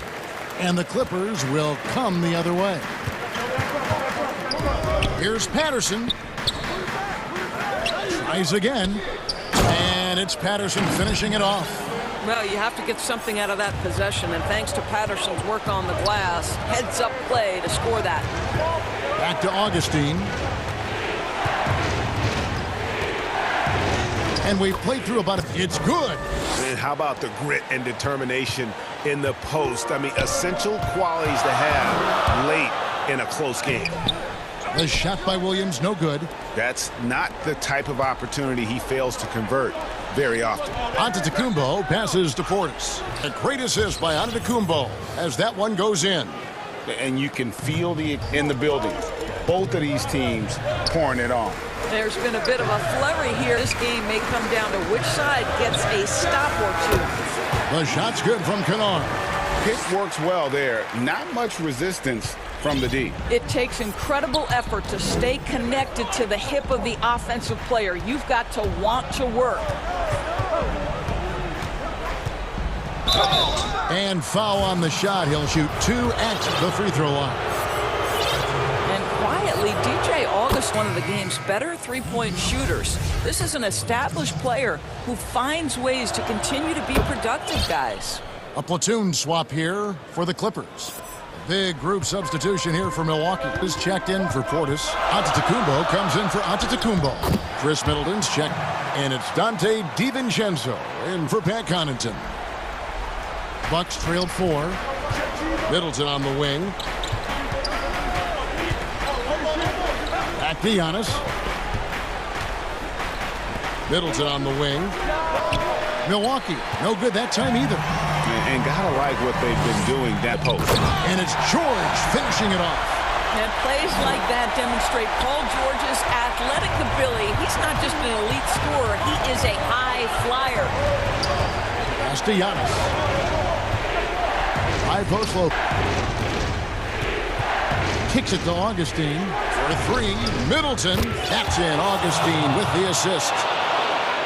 And the Clippers will come the other way. Here's Patterson. Tries again. And it's Patterson finishing it off. Well, you have to get something out of that possession, and thanks to Patterson's work on the glass, heads-up play to score that. Back to Augustine. And we played through about it. It's good. And how about the grit and determination in the post? I mean, essential qualities to have late in a close game. The shot by Williams, no good. That's not the type of opportunity he fails to convert very often. Antetokounmpo passes to Portis. A great assist by Antetokounmpo as that one goes in. And you can feel in the building. Both of these teams pouring it on. There's been a bit of a flurry here. This game may come down to which side gets a stop or two. The shot's good from Kennard. Pick works well there. Not much resistance from the D. It takes incredible effort to stay connected to the hip of the offensive player. You've got to want to work. And foul on the shot. He'll shoot 2 at the free throw line. And quietly, DJ August, one of the game's better three-point shooters. This is an established player who finds ways to continue to be productive, guys. A platoon swap here for the Clippers. Big group substitution here for Milwaukee. Is checked in for Portis. Antetokounmpo comes in for Antetokounmpo. Chris Middleton's checked. And it's Dante DiVincenzo in for Pat Connaughton. Bucks trailed 4. Middleton on the wing. Back to Giannis. Middleton on the wing. Milwaukee, no good that time either. And gotta like what they've been doing that post. And it's George finishing it off. And plays like that demonstrate Paul George's athletic ability. He's not just an elite scorer, he is a high flyer. Pass to Giannis. High post low. Kicks it to Augustine for 3. Middleton. That's in. Augustine with the assist.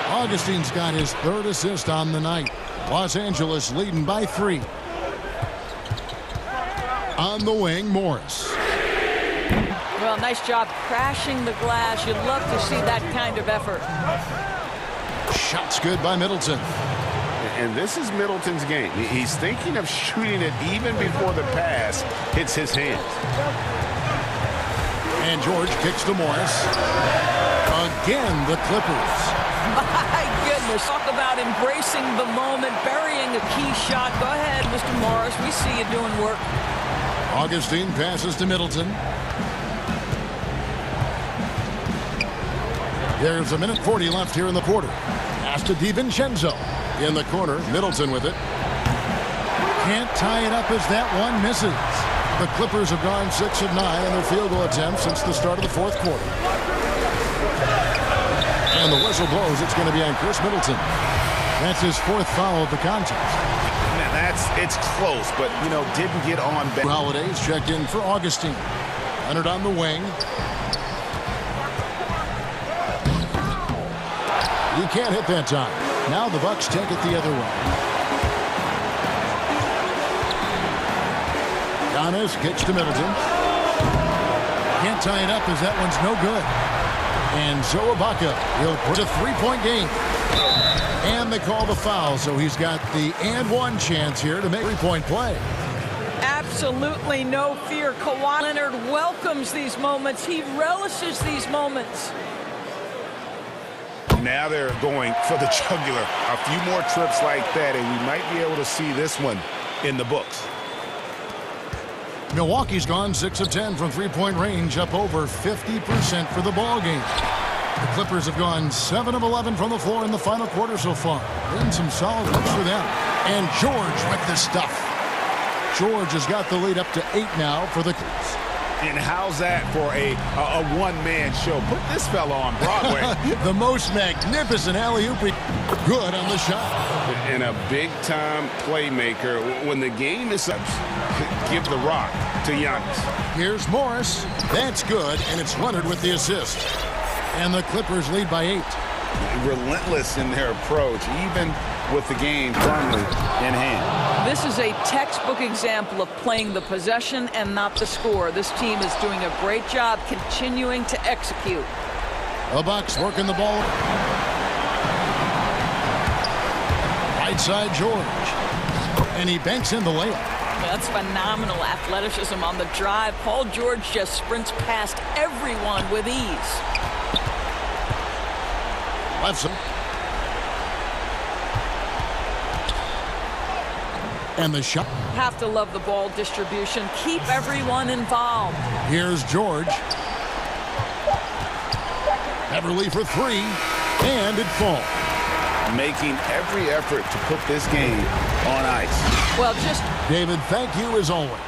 Augustine's got his 3rd assist on the night. Los Angeles leading by 3. On the wing, Morris. Well, nice job crashing the glass. You'd love to see that kind of effort. Shot's good by Middleton. And this is Middleton's game. He's thinking of shooting it even before the pass hits his hands. And George kicks to Morris. Again, the Clippers. My goodness, talk about embracing the moment, burying a key shot. Go ahead, Mr. Morris. We see you doing work. Augustine passes to Middleton. There's 1:40 left here in the quarter. Pass to DiVincenzo. In the corner, Middleton with it. Can't tie it up as that one misses. The Clippers have gone 6 of 9 on their field goal attempts since the start of the 4th quarter. And the whistle blows. It's going to be on Chris Middleton. That's his 4th foul of the contest. Man, it's close, but, didn't get on. Holiday's checked in for Augustine. Leonard on the wing. He can't hit that time. Now the Bucks take it the other way. Giannis kicks to Middleton. Can't tie it up as that one's no good. And so Ibaka, he'll put a 3-point game. And they call the foul, so he's got the and one chance here to make a 3-point play. Absolutely no fear. Kawhi Leonard welcomes these moments. He relishes these moments. Now they're going for the jugular. A few more trips like that, and we might be able to see this one in the books. Milwaukee's gone 6 of 10 from 3-point range, up over 50% for the ball game. The Clippers have gone 7 of 11 from the floor in the final quarter so far. Been some solid looks for them. And George with the stuff. George has got the lead up to 8 now for the Clippers. And how's that for a one-man show? Put this fella on Broadway. The most magnificent alley-oop. Good on the shot. And a big-time playmaker. When the game is up, give the rock to Giannis. Here's Morris. That's good, and it's Leonard with the assist. And the Clippers lead by 8. Relentless in their approach, even with the game firmly in hand. This is a textbook example of playing the possession and not the score. This team is doing a great job continuing to execute. The Bucks working the ball. Right side, George. And he banks in the layup. That's phenomenal athleticism on the drive. Paul George just sprints past everyone with ease. Left side. And the shot. Have to love the ball distribution. Keep everyone involved. Here's George. Beverly for three. And it falls. Making every effort to put this game on ice. Well, just... David, thank you as always.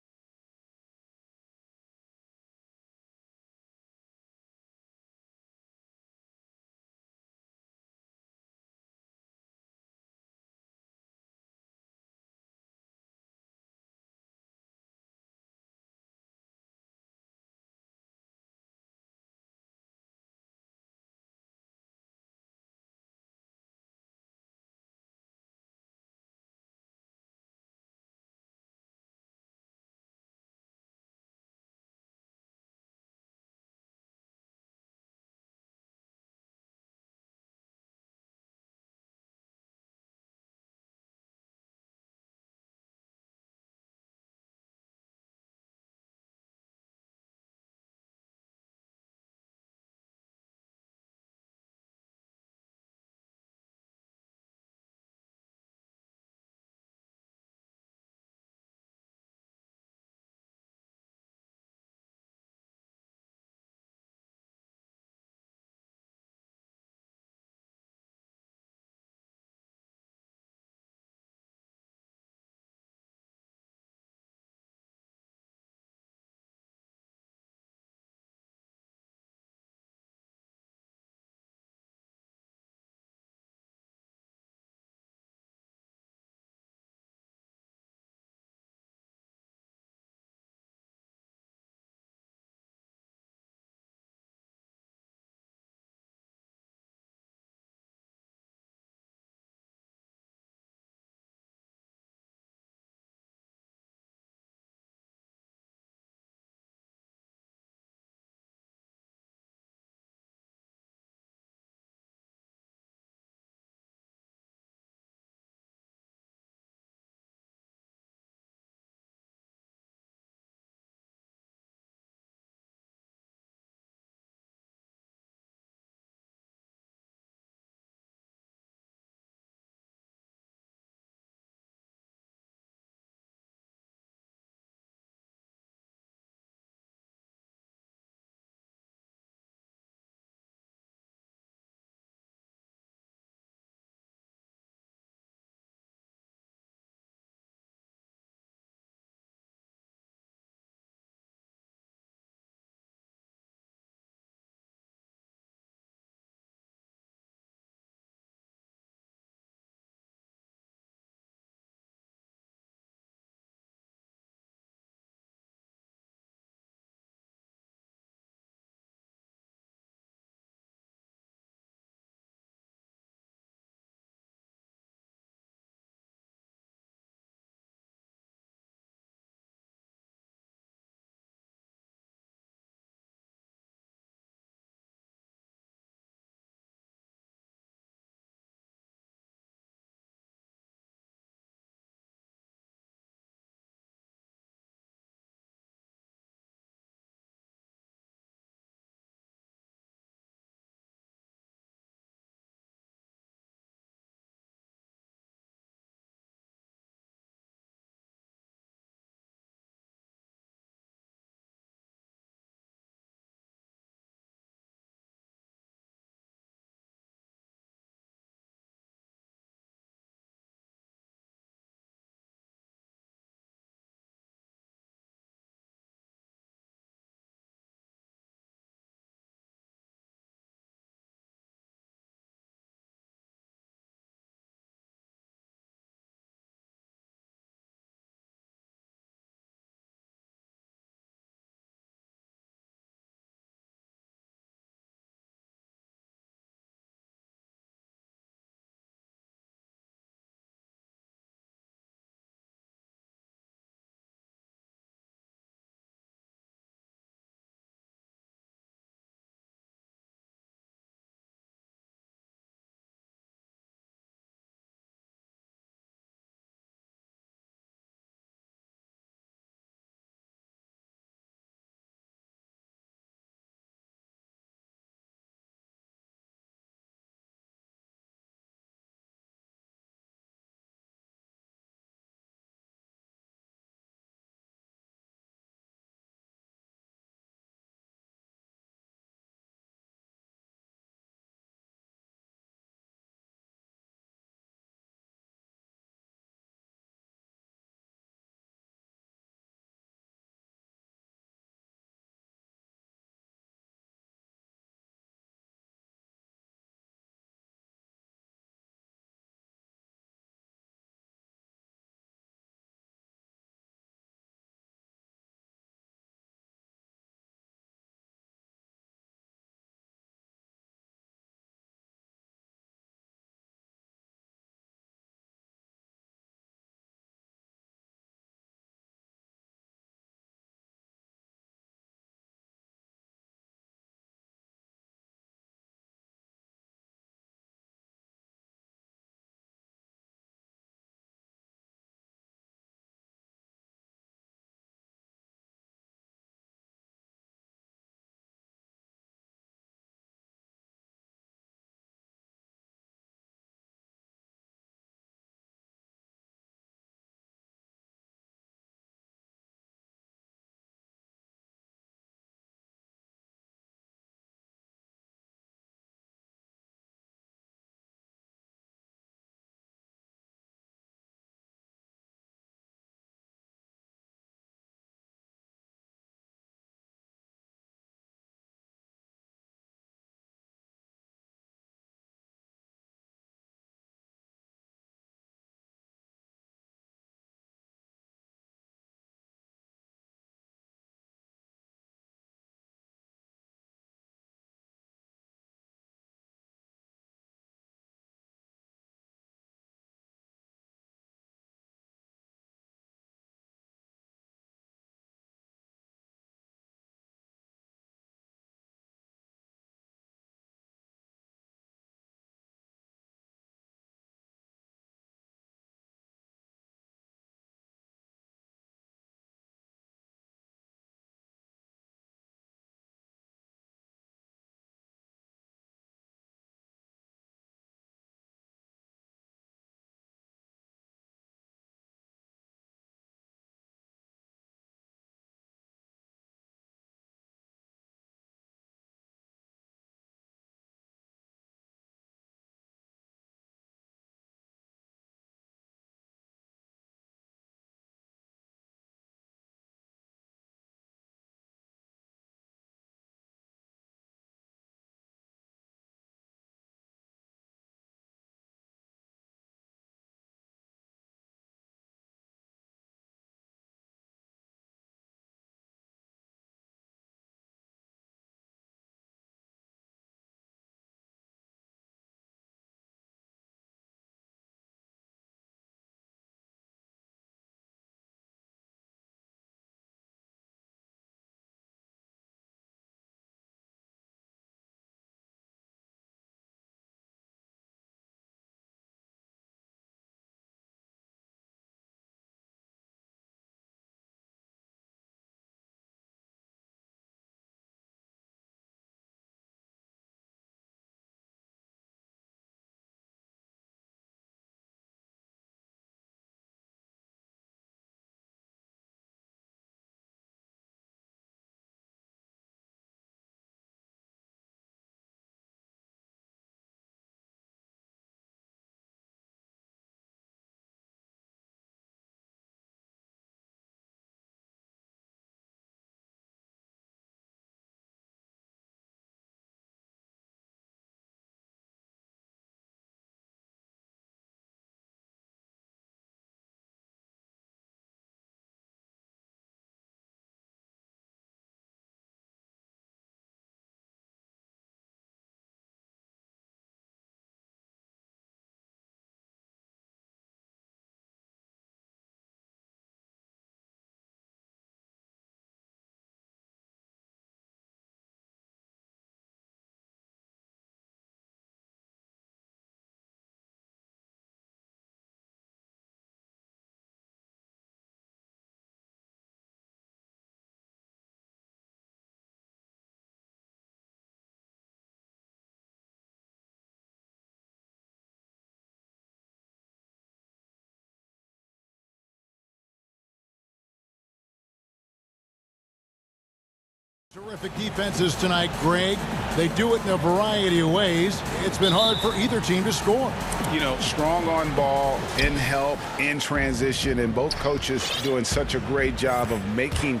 Terrific defenses tonight, Greg. They do it in a variety of ways. It's been hard for either team to score. You know, strong on ball, in help, in transition, and both coaches doing such a great job of making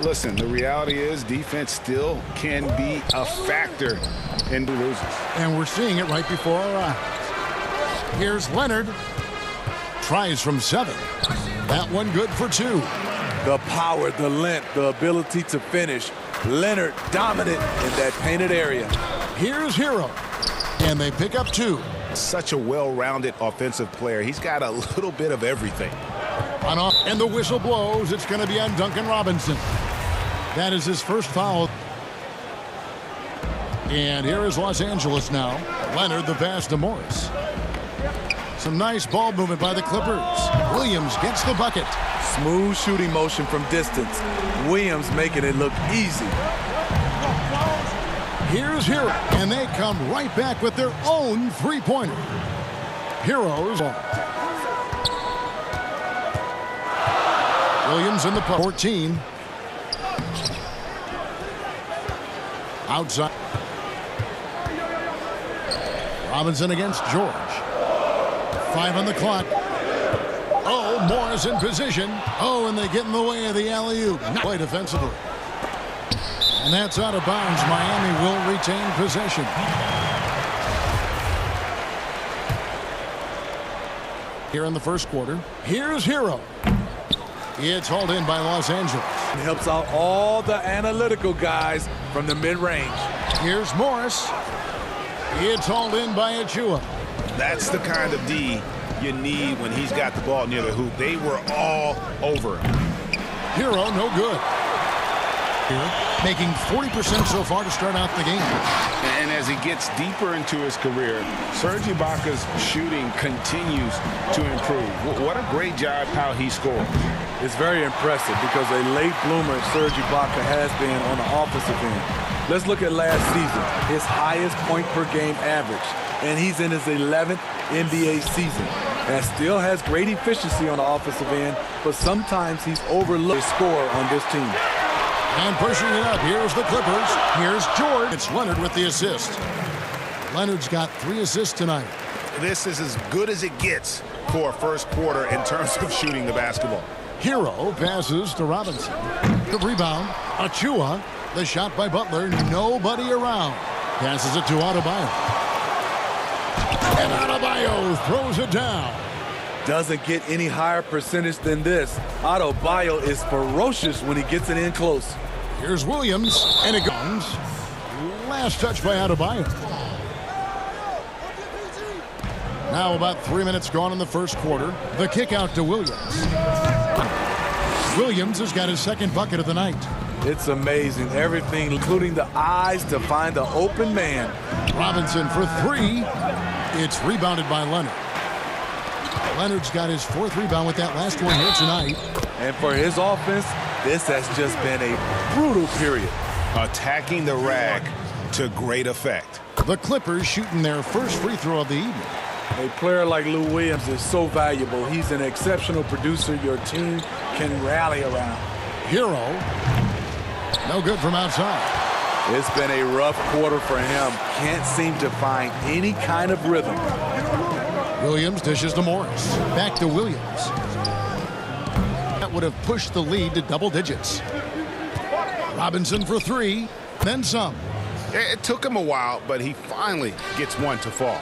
listen, the reality is defense still can be a factor in the losers. And we're seeing it right before our eyes. Here's Leonard. Tries from 7. That one good for 2. The power, the length, the ability to finish. Leonard dominant in that painted area. Here's Hero. And they pick up 2. Such a well-rounded offensive player. He's got a little bit of everything. And the whistle blows. It's going to be on Duncan Robinson. That is his first foul. And here is Los Angeles now. Leonard, the pass to Morris. Some nice ball movement by the Clippers. Williams gets the bucket. Smooth shooting motion from distance. Williams making it look easy. Here's Hero. And they come right back with their own three-pointer. Heroes on. Williams in the 14. Outside. Robinson against George. 5 on the clock. Oh, Morris in position. Oh, and they get in the way of the alley-oop. Not play defensively. And that's out of bounds. Miami will retain possession. Here in the first quarter. Here's Hero. It's hauled in by Los Angeles. It helps out all the analytical guys from the mid-range. Here's Morris. It's hauled in by Achua. That's the kind of D you need when he's got the ball near the hoop. They were all over him. Hero, no good. Making 40% so far to start out the game. And as he gets deeper into his career, Serge Ibaka's shooting continues to improve. What a great job how he scored. It's very impressive because a late bloomer Serge Ibaka has been on the offensive end. Let's look at last season, his highest point per game average, and he's in his 11th NBA season. And still has great efficiency on the offensive end, but sometimes he's overlooked score on this team. And pushing it up, here's the Clippers. Here's George. It's Leonard with the assist. Leonard's got 3 assists tonight. This is as good as it gets for a first quarter in terms of shooting the basketball. Hero passes to Robinson. The rebound, Achua. The shot by Butler, nobody around. Passes it to Adebayo. And Adebayo throws it down. Doesn't get any higher percentage than this. Adebayo is ferocious when he gets it in close. Here's Williams, and it goes. Last touch by Adebayo. Now about 3 minutes gone in the first quarter. The kick out to Williams. Williams has got his second bucket of the night. It's amazing. Everything, including the eyes to find the open man. Robinson for 3. It's rebounded by Leonard. Leonard's got his 4th rebound with that last one here tonight. And for his offense, this has just been a brutal period. Attacking the rack to great effect. The Clippers shooting their first free throw of the evening. A player like Lou Williams is so valuable. He's an exceptional producer your team can rally around. Hero. No good from outside. It's been a rough quarter for him. Can't seem to find any kind of rhythm. Williams dishes to Morris. Back to Williams. That would have pushed the lead to double digits. Robinson for 3, then some. It took him a while, but he finally gets one to fall.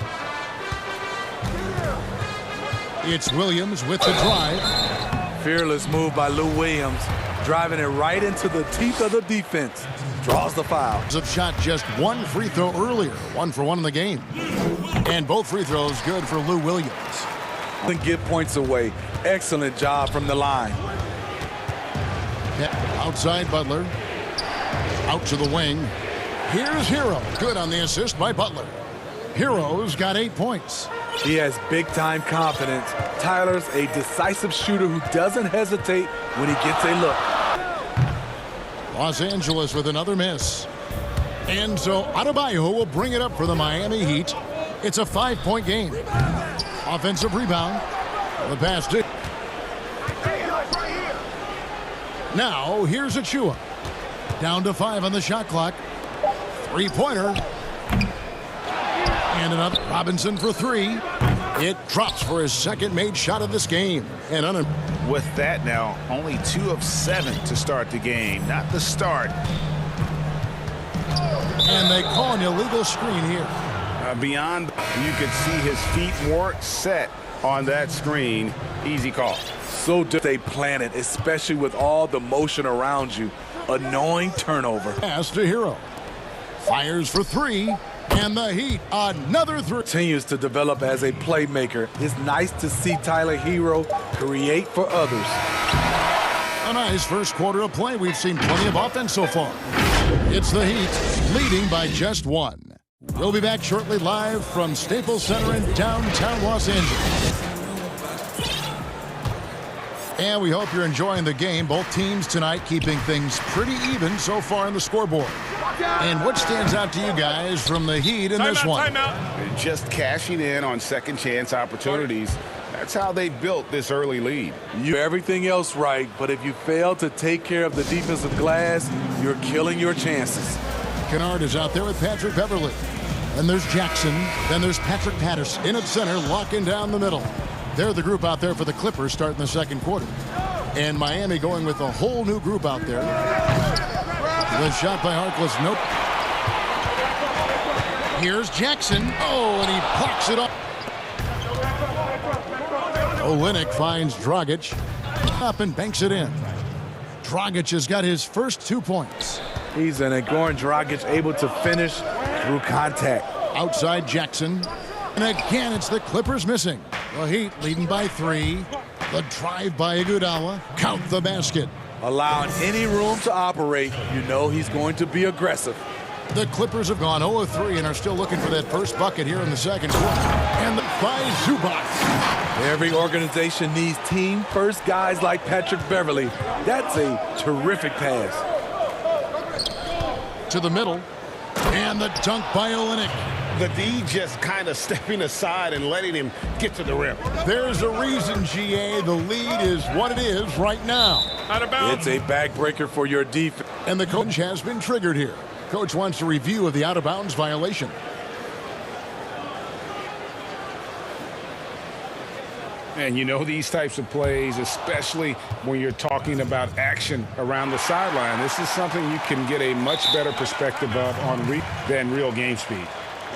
It's Williams with the drive. Fearless move by Lou Williams, driving it right into the teeth of the defense. Draws the foul. Shot just 1 free throw earlier. 1 for 1 in the game. And both free throws good for Lou Williams. And give points away. Excellent job from the line. Outside Butler. Out to the wing. Here's Hero. Good on the assist by Butler. Hero's got 8 points. He has big-time confidence. Tyler's a decisive shooter who doesn't hesitate when he gets a look. Los Angeles with another miss. And so Adebayo will bring it up for the Miami Heat. It's a 5-point game. Offensive rebound. The pass to. Now here's Achua. Down to 5 on the shot clock. Three-pointer. And another. Robinson for 3. It drops for his second made shot of this game. And with that now, only 2 of 7 to start the game. Not the start. And they call an illegal screen here. Beyond, you could see his feet more set on that screen. Easy call. So they plan it, especially with all the motion around you. Annoying turnover. Pass to Hero. Fires for 3. And the Heat, another 3. Continues to develop as a playmaker. It's nice to see Tyler Hero create for others. A nice first quarter of play. We've seen plenty of offense so far. It's the Heat leading by just 1. We'll be back shortly live from Staples Center in downtown Los Angeles. And we hope you're enjoying the game. Both teams tonight keeping things pretty even so far on the scoreboard. And what stands out to you guys from the Heat in this one? Just cashing in on second chance opportunities. That's how they built this early lead. You do everything else right, but if you fail to take care of the defensive glass, you're killing your chances. Kennard is out there with Patrick Beverly. And there's Jackson. Then there's Patrick Patterson in at center, locking down the middle. They're the group out there for the Clippers starting the second quarter. And Miami going with a whole new group out there. The shot by Harkless, nope. Here's Jackson. Oh, and he blocks it up. Olynyk finds Dragic. Up and banks it in. Dragic has got his first 2 points. He's an Goran Dragic able to finish through contact. Outside Jackson. And again, it's the Clippers missing. The Heat leading by 3. The drive by Iguodala. Count the basket. Allowing any room to operate, you know he's going to be aggressive. The Clippers have gone 0 of 3 and are still looking for that first bucket here in the second quarter. And by Zubac. Every organization needs team-first guys like Patrick Beverly. That's a terrific pass. To the middle. And the dunk by Olynyk. The D just kind of stepping aside and letting him get to the rim. There's a reason, GA. The lead is what it is right now. Out of bounds. It's a backbreaker for your defense. And the coach has been triggered here. Coach wants a review of the out-of-bounds violation. And you know these types of plays, especially when you're talking about action around the sideline, this is something you can get a much better perspective of than real game speed.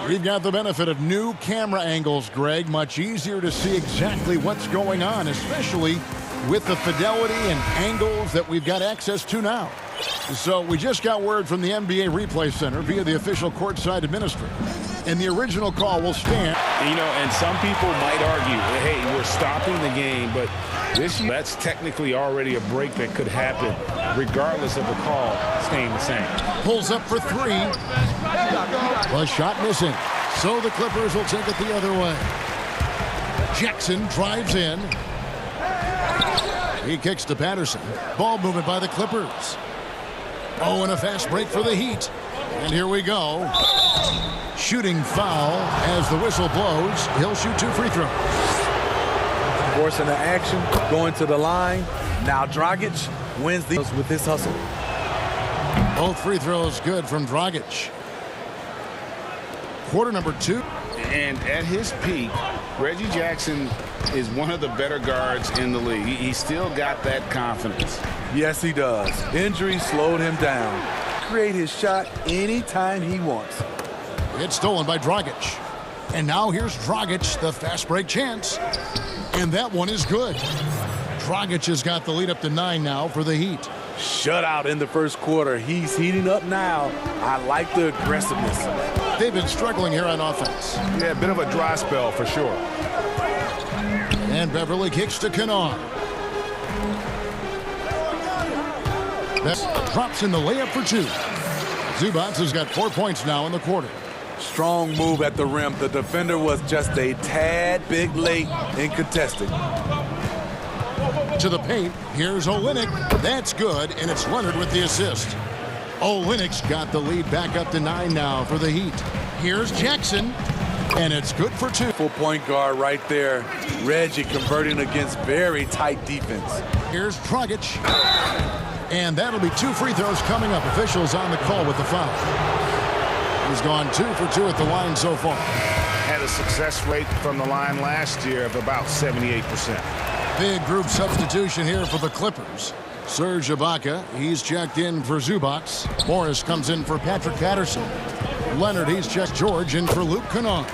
We've got the benefit of new camera angles, Greg. Much easier to see exactly what's going on, especially with the fidelity and angles that we've got access to now. So we just got word from the NBA Replay Center via the official courtside administrator. And the original call will stand. You know, and some people might argue, hey, we're stopping the game, but that's technically already a break that could happen regardless of the call staying the same. Pulls up for 3. The shot missing. So the Clippers will take it the other way. Jackson drives in. He kicks to Patterson. Ball movement by the Clippers. Oh, and a fast break for the Heat. And here we go. Shooting foul as the whistle blows. He'll shoot 2 free throws. Forcing the action, going to the line. Now Dragic wins these with his hustle. Both free throws good from Dragic. Quarter number 2. And at his peak, Reggie Jackson is one of the better guards in the league. He's still got that confidence. Yes, he does. Injury slowed him down. Create his shot anytime he wants. It's stolen by Dragic. And now here's Dragic, the fast break chance. And that one is good. Dragic has got the lead up to 9 now for the Heat. Shutout in the first quarter. He's heating up now. I like the aggressiveness. They've been struggling here on offense. Yeah, a bit of a dry spell for sure. And Beverly kicks to Kennard. That drops in the layup for 2. Zubac has got 4 points now in the quarter. Strong move at the rim. The defender was just a tad bit late in contesting. To the paint, here's Olynyk. That's good, and it's Leonard with the assist. Olynyk's got the lead back up to 9 now for the Heat. Here's Jackson, and it's good for 2. Full point guard right there. Reggie converting against very tight defense. Here's Dragic. And that'll be 2 free throws coming up. Officials on the call with the foul. He's gone 2 for 2 at the line so far. Had a success rate from the line last year of about 78%. Big group substitution here for the Clippers. Serge Ibaka, he's checked in for Zubats. Morris comes in for Patrick Patterson. Leonard, he's checked George in for Luke Kennard.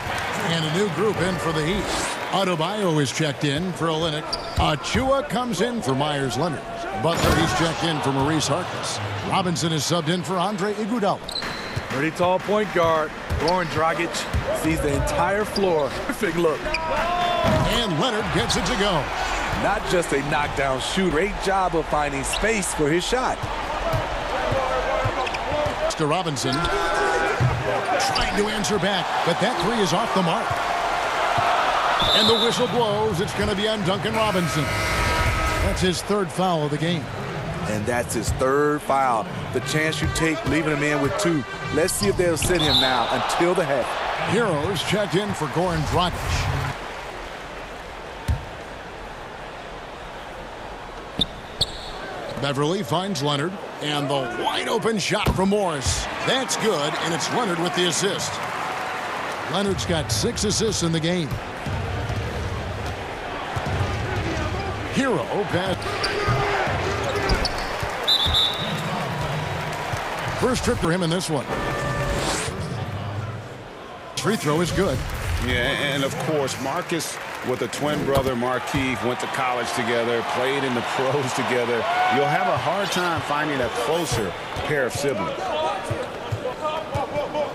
And a new group in for the Heat. Adebayo is checked in for Olynyk. Achua comes in for Myers Leonard. Butler, he's checked in for Maurice Harkless. Robinson is subbed in for Andre Iguodala. Pretty tall point guard. Goran Dragic sees the entire floor. Perfect look. And Leonard gets it to go. Not just a knockdown shoot. Great job of finding space for his shot. To Robinson. Trying to answer back, but that 3 is off the mark. And the whistle blows. It's going to be on Duncan Robinson. That's his 3rd foul of the game. And that's his 3rd foul. The chance you take leaving him in with 2. Let's see if they'll sit him now until the half. Heroes checked in for Goran Dragic. Beverly finds Leonard. And the wide open shot from Morris. That's good, and it's Leonard with the assist. Leonard's got 6 assists in the game. Hero pass. First trip for him in this one. Free throw is good. Yeah, and of course, Marcus with a twin brother, Markieff, went to college together, played in the pros together. You'll have a hard time finding a closer pair of siblings.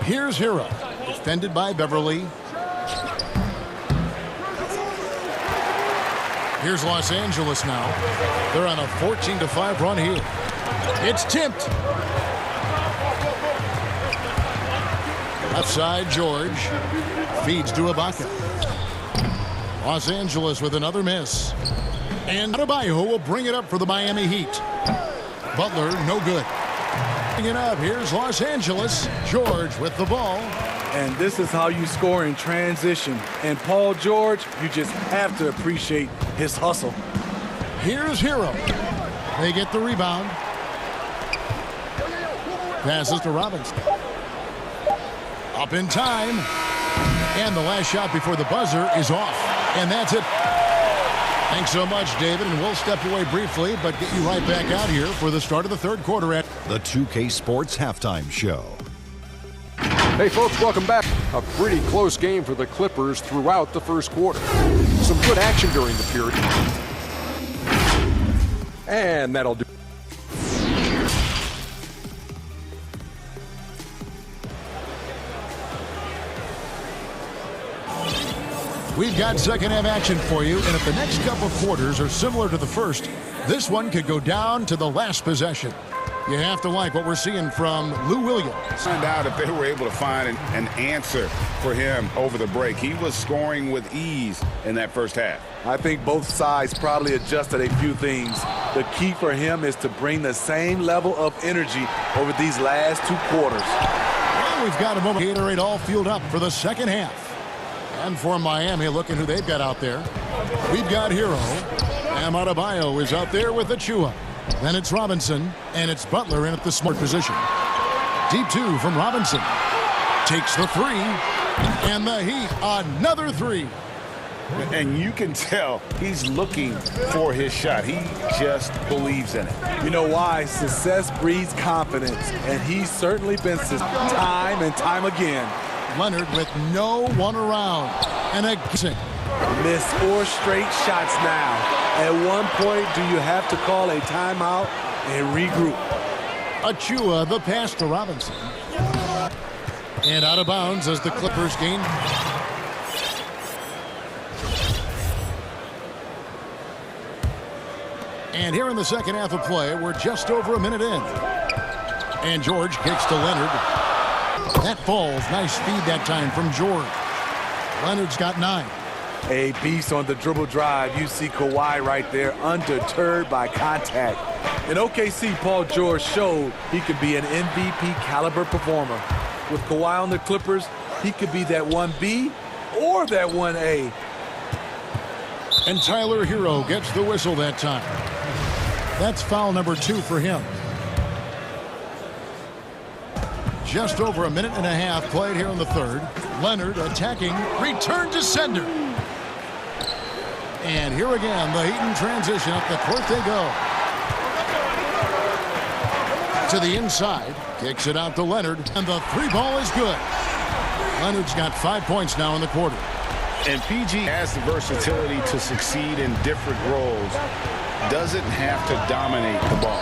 Here's Hero, defended by Beverly. Here's Los Angeles now. They're on a 14-5 run here. It's tipped. Left side, George. Feeds to Ibaka. Los Angeles with another miss. And Adebayo will bring it up for the Miami Heat. Butler, no good. Bring it up. Here's Los Angeles. George with the ball. And this is how you score in transition. And Paul George, you just have to appreciate his hustle. Here's Hero. They get the rebound. Passes to Robinson. Up in time. And the last shot before the buzzer is off. And that's it. Thanks so much, David. And we'll step away briefly, but get you right back out here for the start of the 3rd quarter at the 2K Sports Halftime Show. Hey, folks, welcome back. A pretty close game for the Clippers throughout the 1st quarter. Some good action during the period. And that'll do. We've got second half action for you, and if the next couple of quarters are similar to the first, this one could go down to the last possession. You have to like what we're seeing from Lou Williams. Find out if they were able to find an answer for him over the break. He was scoring with ease in that first half. I think both sides probably adjusted a few things. The key for him is to bring the same level of energy over these last 2 quarters. Well, we've got a moment. Gatorade all fueled up for the second half. And for Miami, looking who they've got out there. We've got Hero. Adebayo is out there with Achua. Then it's Robinson, and it's Butler in at the smart position. Deep 2 from Robinson. Takes the 3, and the Heat, another 3. And you can tell he's looking for his shot. He just believes in it. You know why? Success breeds confidence, and he's certainly been time and time again. Leonard with no one around. And a missed 4 straight shots now. At one point, do you have to call a timeout and regroup? Achua, the pass to Robinson. And out of bounds as the Clippers gain. And here in the second half of play, we're just over a minute in. And George kicks to Leonard. That falls. Nice speed that time from George. Leonard's got 9. A beast on the dribble drive. You see Kawhi right there, undeterred by contact. In OKC, Paul George showed he could be an MVP caliber performer. With Kawhi on the Clippers, he could be that 1B or that 1A. And Tyler Hero gets the whistle that time. That's foul number 2 for him. Just over a minute and a half played here in the third. Leonard attacking, return to sender. And here again, the Heat in transition. Up the court they go. To the inside, kicks it out to Leonard, and the 3 ball is good. Leonard's got 5 points now in the quarter. And PG has the versatility to succeed in different roles. Doesn't have to dominate the ball.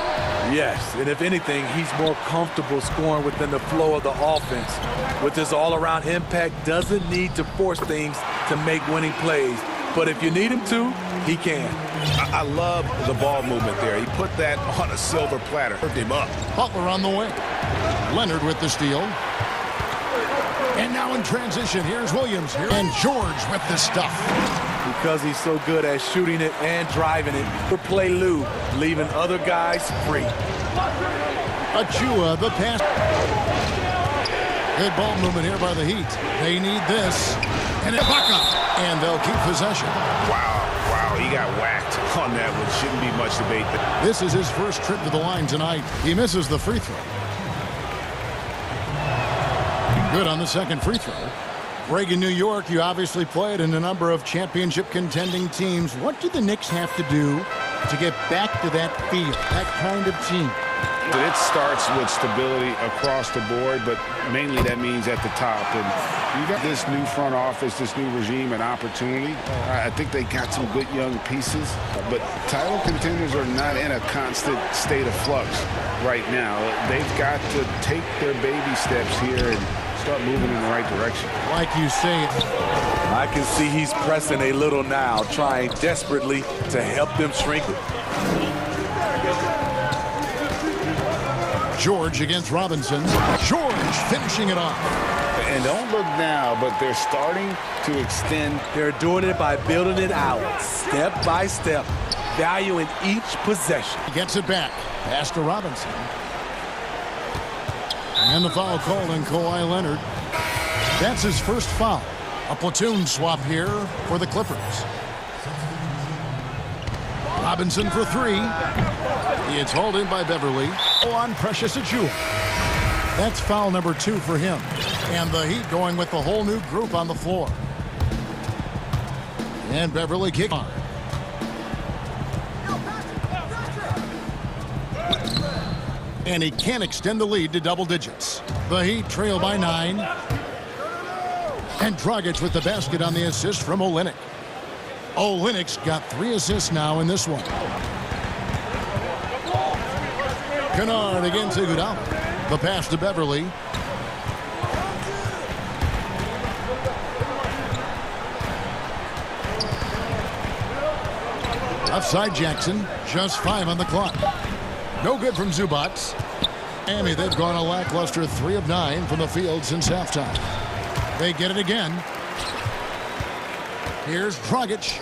Yes, and if anything, he's more comfortable scoring within the flow of the offense. With his all-around impact, doesn't need to force things to make winning plays. But if you need him to, he can. I love the ball movement there. He put that on a silver platter. Hooked him up. Butler on the way. Leonard with the steal. And now in transition, here's Williams. And George with the stuff. Because he's so good at shooting it and driving it, for play Lou, leaving other guys free. Achua, the pass. Good ball movement here by the Heat. They need this. And Ibaka. And they'll keep possession. Wow, he got whacked on that one. Shouldn't be much debate. This is his first trip to the line tonight. He misses the free throw. Good on the second free throw. Greg, in New York, you obviously played in a number of championship contending teams. What do the Knicks have to do to get back to that feel, that kind of team? It starts with stability across the board, but mainly that means at the top. And you got this new front office, this new regime, an opportunity. I think they got some good young pieces, but title contenders are not in a constant state of flux right now. They've got to take their baby steps here and start moving in the right direction. Like you say, I can see he's pressing a little now, trying desperately to help them shrink it. George against Robinson. George finishing it off. And don't look now, but they're starting to extend. They're doing it by building it out, step by step, valuing each possession. He gets it back. Pass to Robinson. And the foul called on Kawhi Leonard. That's his first foul. A platoon swap here for the Clippers. Robinson for 3. It's hauled in by Beverly. On Precious Achua. That's foul number 2 for him. And the Heat going with the whole new group on the floor. And Beverly kick on. And he can't extend the lead to double digits. The Heat trail by 9. And Dragic with the basket on the assist from Olynyk. Olynyk's got 3 assists now in this one. Kennard against Iguodala. The pass to Beverly. Offside Jackson. Just 5 on the clock. No good from Zubac. And they've gone a lackluster 3 of 9 from the field since halftime. They get it again. Here's Dragic.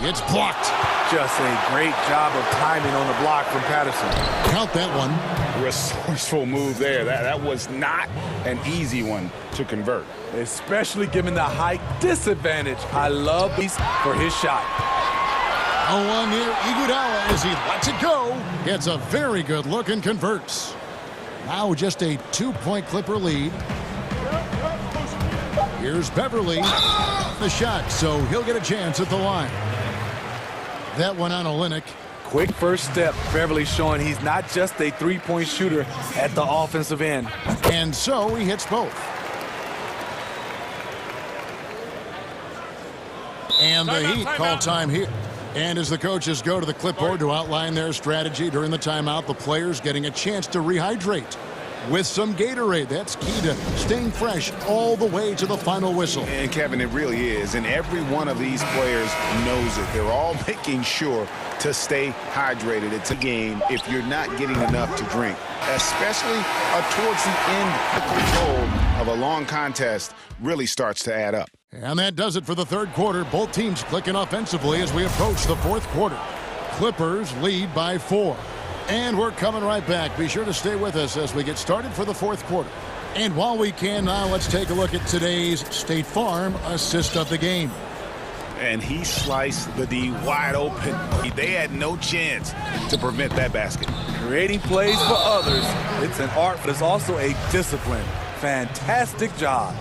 It's blocked. Just a great job of timing on the block from Patterson. Count that one. Resourceful move there. That was not an easy one to convert. Especially given the height disadvantage. I love these for his shot. A one near Iguodala as he lets it go. Gets a very good look and converts. Now just a 2-point Clipper lead. Here's Beverly. The shot, so he'll get a chance at the line. That one on Olynyk. Quick first step. Beverly showing he's not just a 3-point shooter at the offensive end. And so he hits both. And the Heat call time here. And as the coaches go to the clipboard to outline their strategy during the timeout, the players getting a chance to rehydrate with some Gatorade. That's key to staying fresh all the way to the final whistle. And Kevin, it really is. And every one of these players knows it. They're all making sure to stay hydrated. It's a game if you're not getting enough to drink, especially towards the end. The control of a long contest really starts to add up. And that does it for the third quarter. Both teams clicking offensively as we approach the fourth quarter. Clippers lead by 4. And we're coming right back. Be sure to stay with us as we get started for the fourth quarter. And while we can now, let's take a look at today's State Farm assist of the game. And he sliced the D wide open. They had no chance to prevent that basket. Creating plays for others, it's an art, but it's also a discipline. Fantastic job.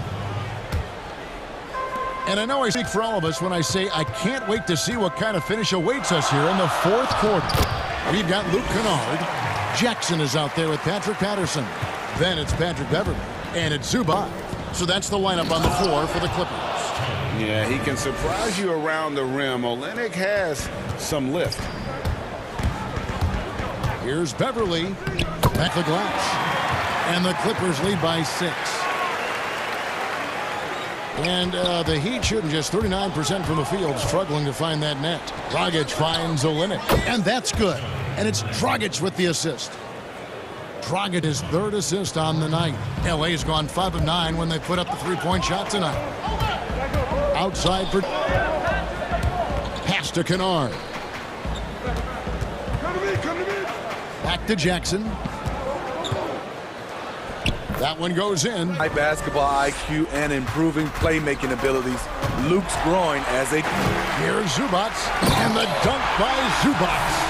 And I know I speak for all of us when I say I can't wait to see what kind of finish awaits us here in the fourth quarter. We've got Luke Kennard. Jackson is out there with Patrick Patterson. Then it's Patrick Beverly. And it's Zubac. So that's the lineup on the floor for the Clippers. Yeah, he can surprise you around the rim. Olynyk has some lift. Here's Beverly. Back the glass. And the Clippers lead by 6. And the Heat shooting just 39% from the field, struggling to find that net. Dragic finds Olynyk, and that's good. And it's Dragic with the assist. Dragic his third assist on the night. LA's gone 5 of 9 when they put up the three-point shot tonight. Outside for pass to Kennard. Back to Jackson. That one goes in. High basketball IQ and improving playmaking abilities. Luke's growing as a... Here's Zubac, and the dunk by Zubac.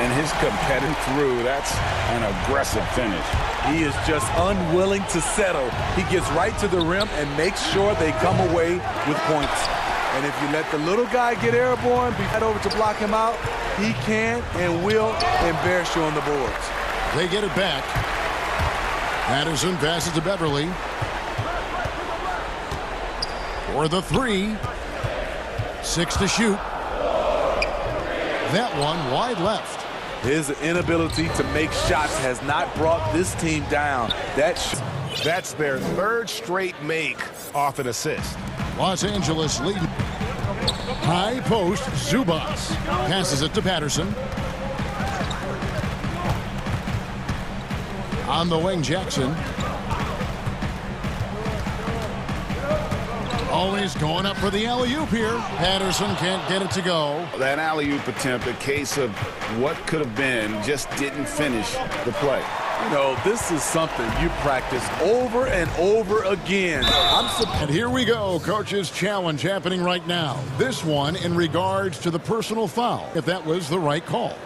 And his competitive through, that's an aggressive finish. He is just unwilling to settle. He gets right to the rim and makes sure they come away with points. And if you let the little guy get airborne, be head over to block him out, he can and will embarrass you on the boards. They get it back. Patterson passes to Beverly. For the 3. 6 to shoot. That one wide left. His inability to make shots has not brought this team down. That's their third straight make off an assist. Los Angeles leading. High post, Zubac passes it to Patterson. On the wing, Jackson. Always going up for the alley-oop here. Patterson can't get it to go. That alley-oop attempt, a case of what could have been, just didn't finish the play. You know, this is something you practice over and over again. And here we go, coach's challenge happening right now. This one in regards to the personal foul, if that was the right call.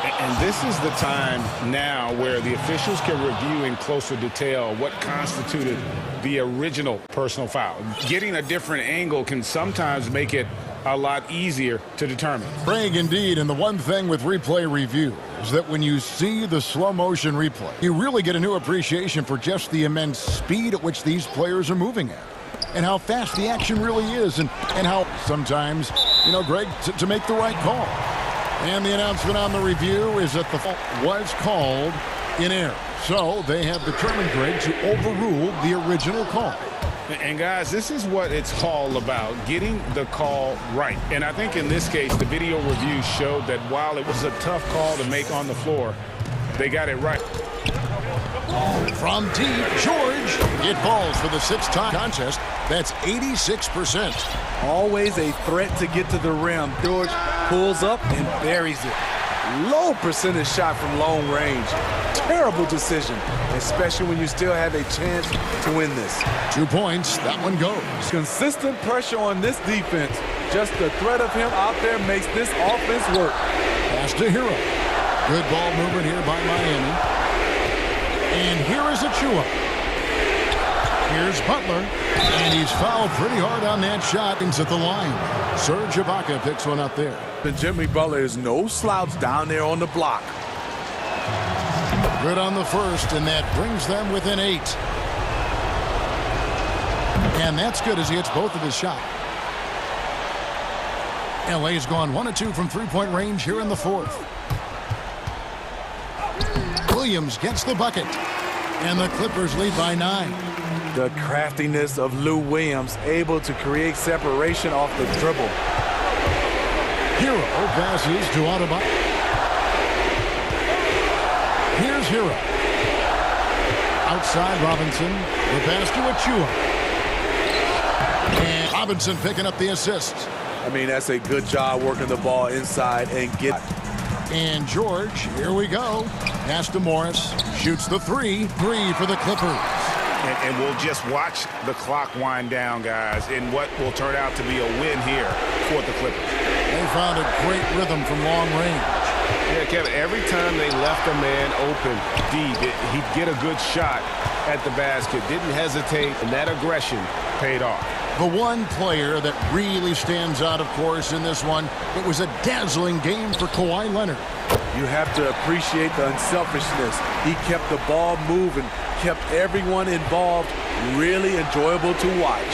And this is the time now where the officials can review in closer detail what constituted the original personal foul. Getting a different angle can sometimes make it a lot easier to determine. Craig, indeed, and the one thing with replay review is that when you see the slow motion replay, you really get a new appreciation for just the immense speed at which these players are moving at. And how fast the action really is, and how sometimes, you know, Greg, to make the right call. And the announcement on the review is that the fault was called in error. So they have determined, Greg, to overrule the original call. And guys, this is what it's all about, getting the call right. And I think in this case, the video review showed that while it was a tough call to make on the floor, they got it right. From deep, George, it falls for the 6th-time contest. That's 86%. Always a threat to get to the rim. George pulls up and buries it. Low percentage shot from long range. Terrible decision, especially when you still have a chance to win this. 2 points, that one goes. Consistent pressure on this defense. Just the threat of him out there makes this offense work. Pass to Hero. Good ball movement here by Miami. And here is Achua. Here's Butler. And he's fouled pretty hard on that shot. Into the line. Serge Ibaka picks one up there. And Jimmy Butler is no slouch down there on the block. Good on the first, and that brings them within 8. And that's good as he hits both of his shots. LA's gone 1 of 2 from three-point range here in the 4th. Williams gets the bucket, and the Clippers lead by 9. The craftiness of Lou Williams, able to create separation off the dribble. Hero passes to Adebayo. Here's Hero. Outside Robinson. The pass to Achua. And Robinson picking up the assist. I mean, that's a good job working the ball inside and get. And George, here we go. Pass to Morris. Shoots the 3. 3 for the Clippers. And we'll just watch the clock wind down, guys, in what will turn out to be a win here for the Clippers. They found a great rhythm from long range. Yeah, Kevin, every time they left a man open deep, he'd get a good shot at the basket. Didn't hesitate, and that aggression paid off. The one player that really stands out, of course, in this one, it was a dazzling game for Kawhi Leonard. You have to appreciate the unselfishness. He kept the ball moving, kept everyone involved, really enjoyable to watch.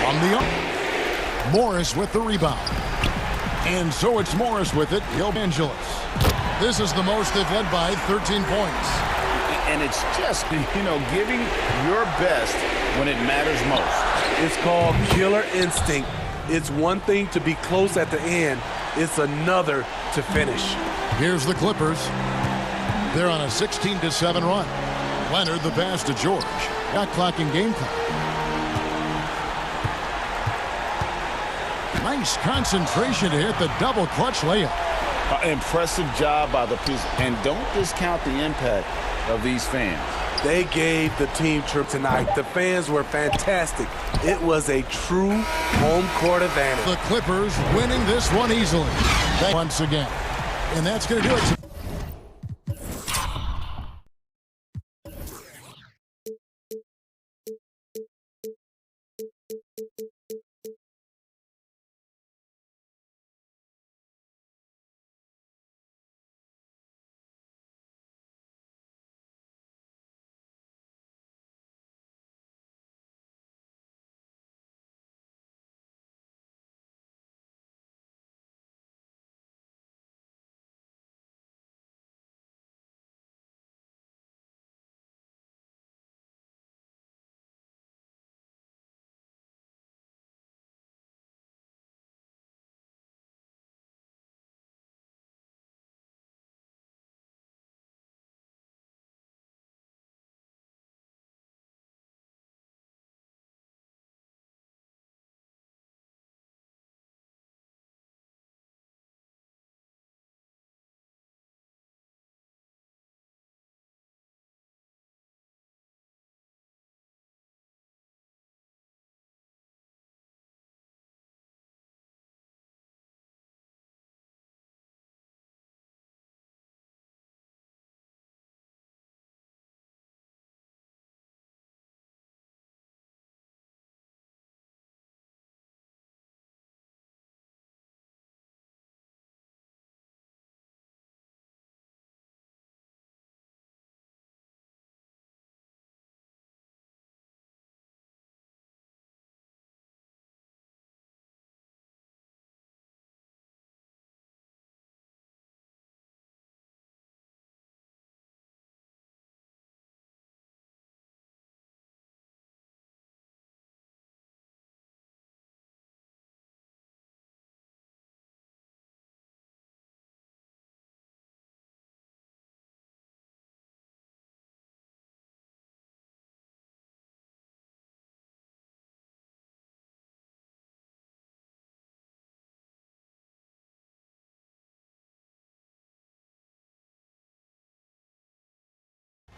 From the arc, Morris with the rebound. And so it's Morris with it, Los Angeles. This is the most they've led by 13 points. And it's just, giving your best when it matters most. It's called killer instinct. It's one thing to be close at the end. It's another to finish. Here's the Clippers. They're on a 16-7 run. Leonard the pass to George. Got clock and game clock. Nice concentration to hit the double clutch layup. Impressive job by the piece. And don't discount the impact of these fans. They gave the team trip tonight. The fans were fantastic. It was a true home court advantage. The Clippers winning this one easily. Once again. And that's going to do it.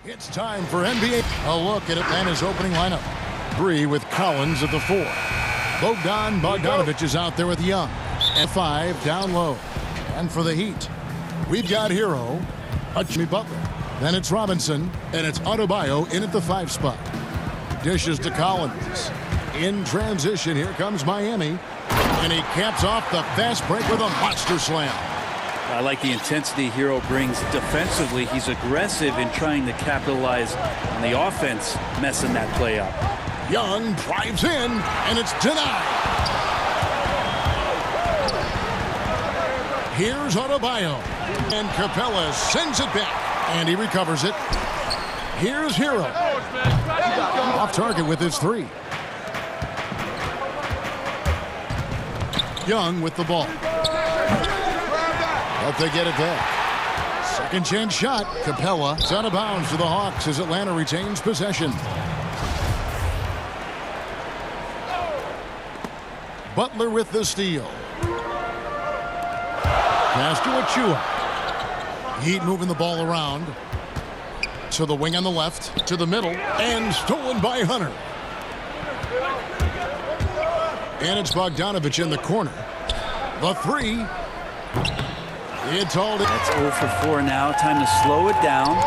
It's time for NBA. A look at Atlanta's opening lineup. 3 with Collins at the 4. Bogdanovich is out there with Young. And 5 down low. And for the Heat, we've got Hero, Jimmy Butler. Then it's Robinson, and it's Adebayo in at the 5 spot. Dishes to Collins. In transition, here comes Miami. And he caps off the fast break with a monster slam. I like the intensity Hero brings defensively. He's aggressive in trying to capitalize on the offense, messing that play up. Young drives in, and it's denied. Here's Adebayo. And Capella sends it back, and he recovers it. Here's Hero. Off target with his 3. Young with the ball. But they get it back. Second chance shot. Capella is out of bounds to the Hawks as Atlanta retains possession. Butler with the steal. Pass to Achua. Heat moving the ball around. To the wing on the left, to the middle, and stolen by Hunter. And it's Bogdanovich in the corner. The three. It's all. That's 0 for 4 now. Time to slow it down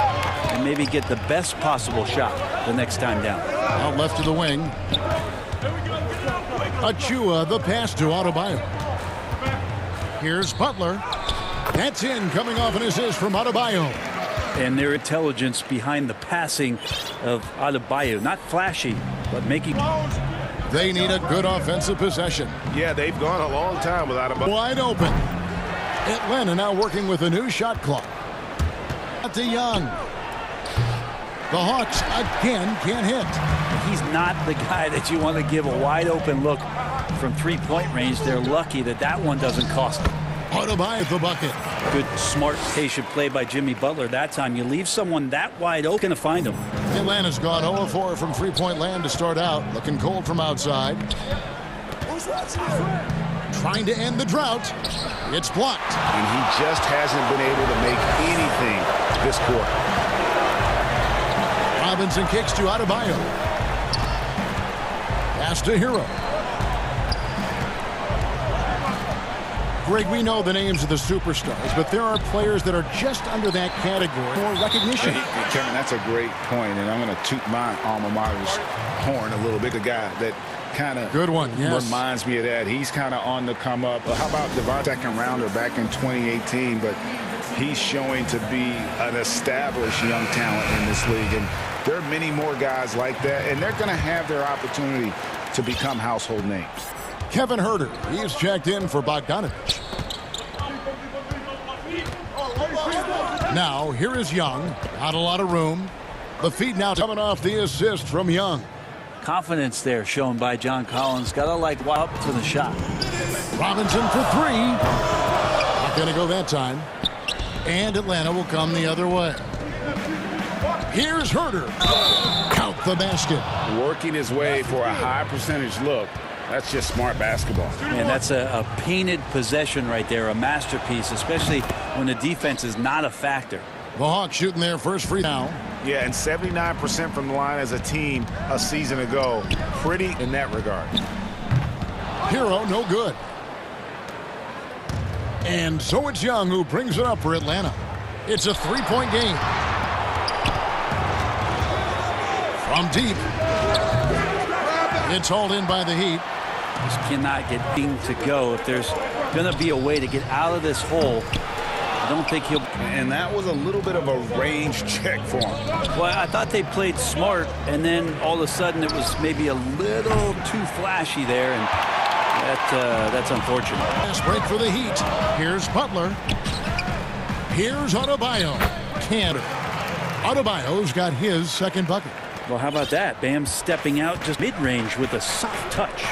and maybe get the best possible shot the next time down. Out left to the wing. Achua, the pass to Adebayo. Here's Butler. That's in, coming off an assist from Adebayo. And their intelligence behind the passing of Adebayo. Not flashy, but making. They need a good offensive possession. Yeah, they've gone a long time without Adebayo. Wide open. Atlanta now working with a new shot clock. To Young. The Hawks again can't hit. He's not the guy that you want to give a wide open look from three-point range. They're lucky that that one doesn't cost them. Adebayo at the bucket. Good, smart, patient play by Jimmy Butler that time. You leave someone that wide open to find him. Atlanta's gone 0-4 from three-point land to start out. Looking cold from outside. Trying to end the drought. It's blocked. And he just hasn't been able to make anything this quarter. Robinson kicks to Adebayo. Pass to Hero. Greg, we know the names of the superstars, but there are players that are just under that category for recognition. Hey, Kevin, that's a great point, and I'm going to toot my alma mater's horn a little bit. The guy that kind of good one, yes, reminds me of that. He's kind of on the come up. How about Devon, second rounder back in 2018, but he's showing to be an established young talent in this league, and there are many more guys like that, and they're going to have their opportunity to become household names. Kevin Huerter, he's checked in for Bogdanovich. Now, here is Young. Not a lot of room. The feed now coming off the assist from Young. Confidence there shown by John Collins. Got to like up to the shot. Robinson for three. Not going to go that time. And Atlanta will come the other way. Here's Huerter. Count the basket. Working his way for a high percentage look. That's just smart basketball. And that's a painted possession right there, a masterpiece, especially when the defense is not a factor. The Hawks shooting their first free now. Yeah, and 79% from the line as a team a season ago. Pretty in that regard. Hero, no good. And so it's Young who brings it up for Atlanta. It's a three-point game. From deep. It's hauled in by the Heat. Just cannot get things to go. If there's going to be a way to get out of this hole, I don't think he'll. And that was a little bit of a range check for him. Well, I thought they played smart, and then all of a sudden it was maybe a little too flashy there, and that's unfortunate. Fast break for the Heat. Here's Butler. Here's Adebayo. Cantor. Adebayo's got his second bucket. Well, how about that? Bam stepping out just mid-range with a soft touch.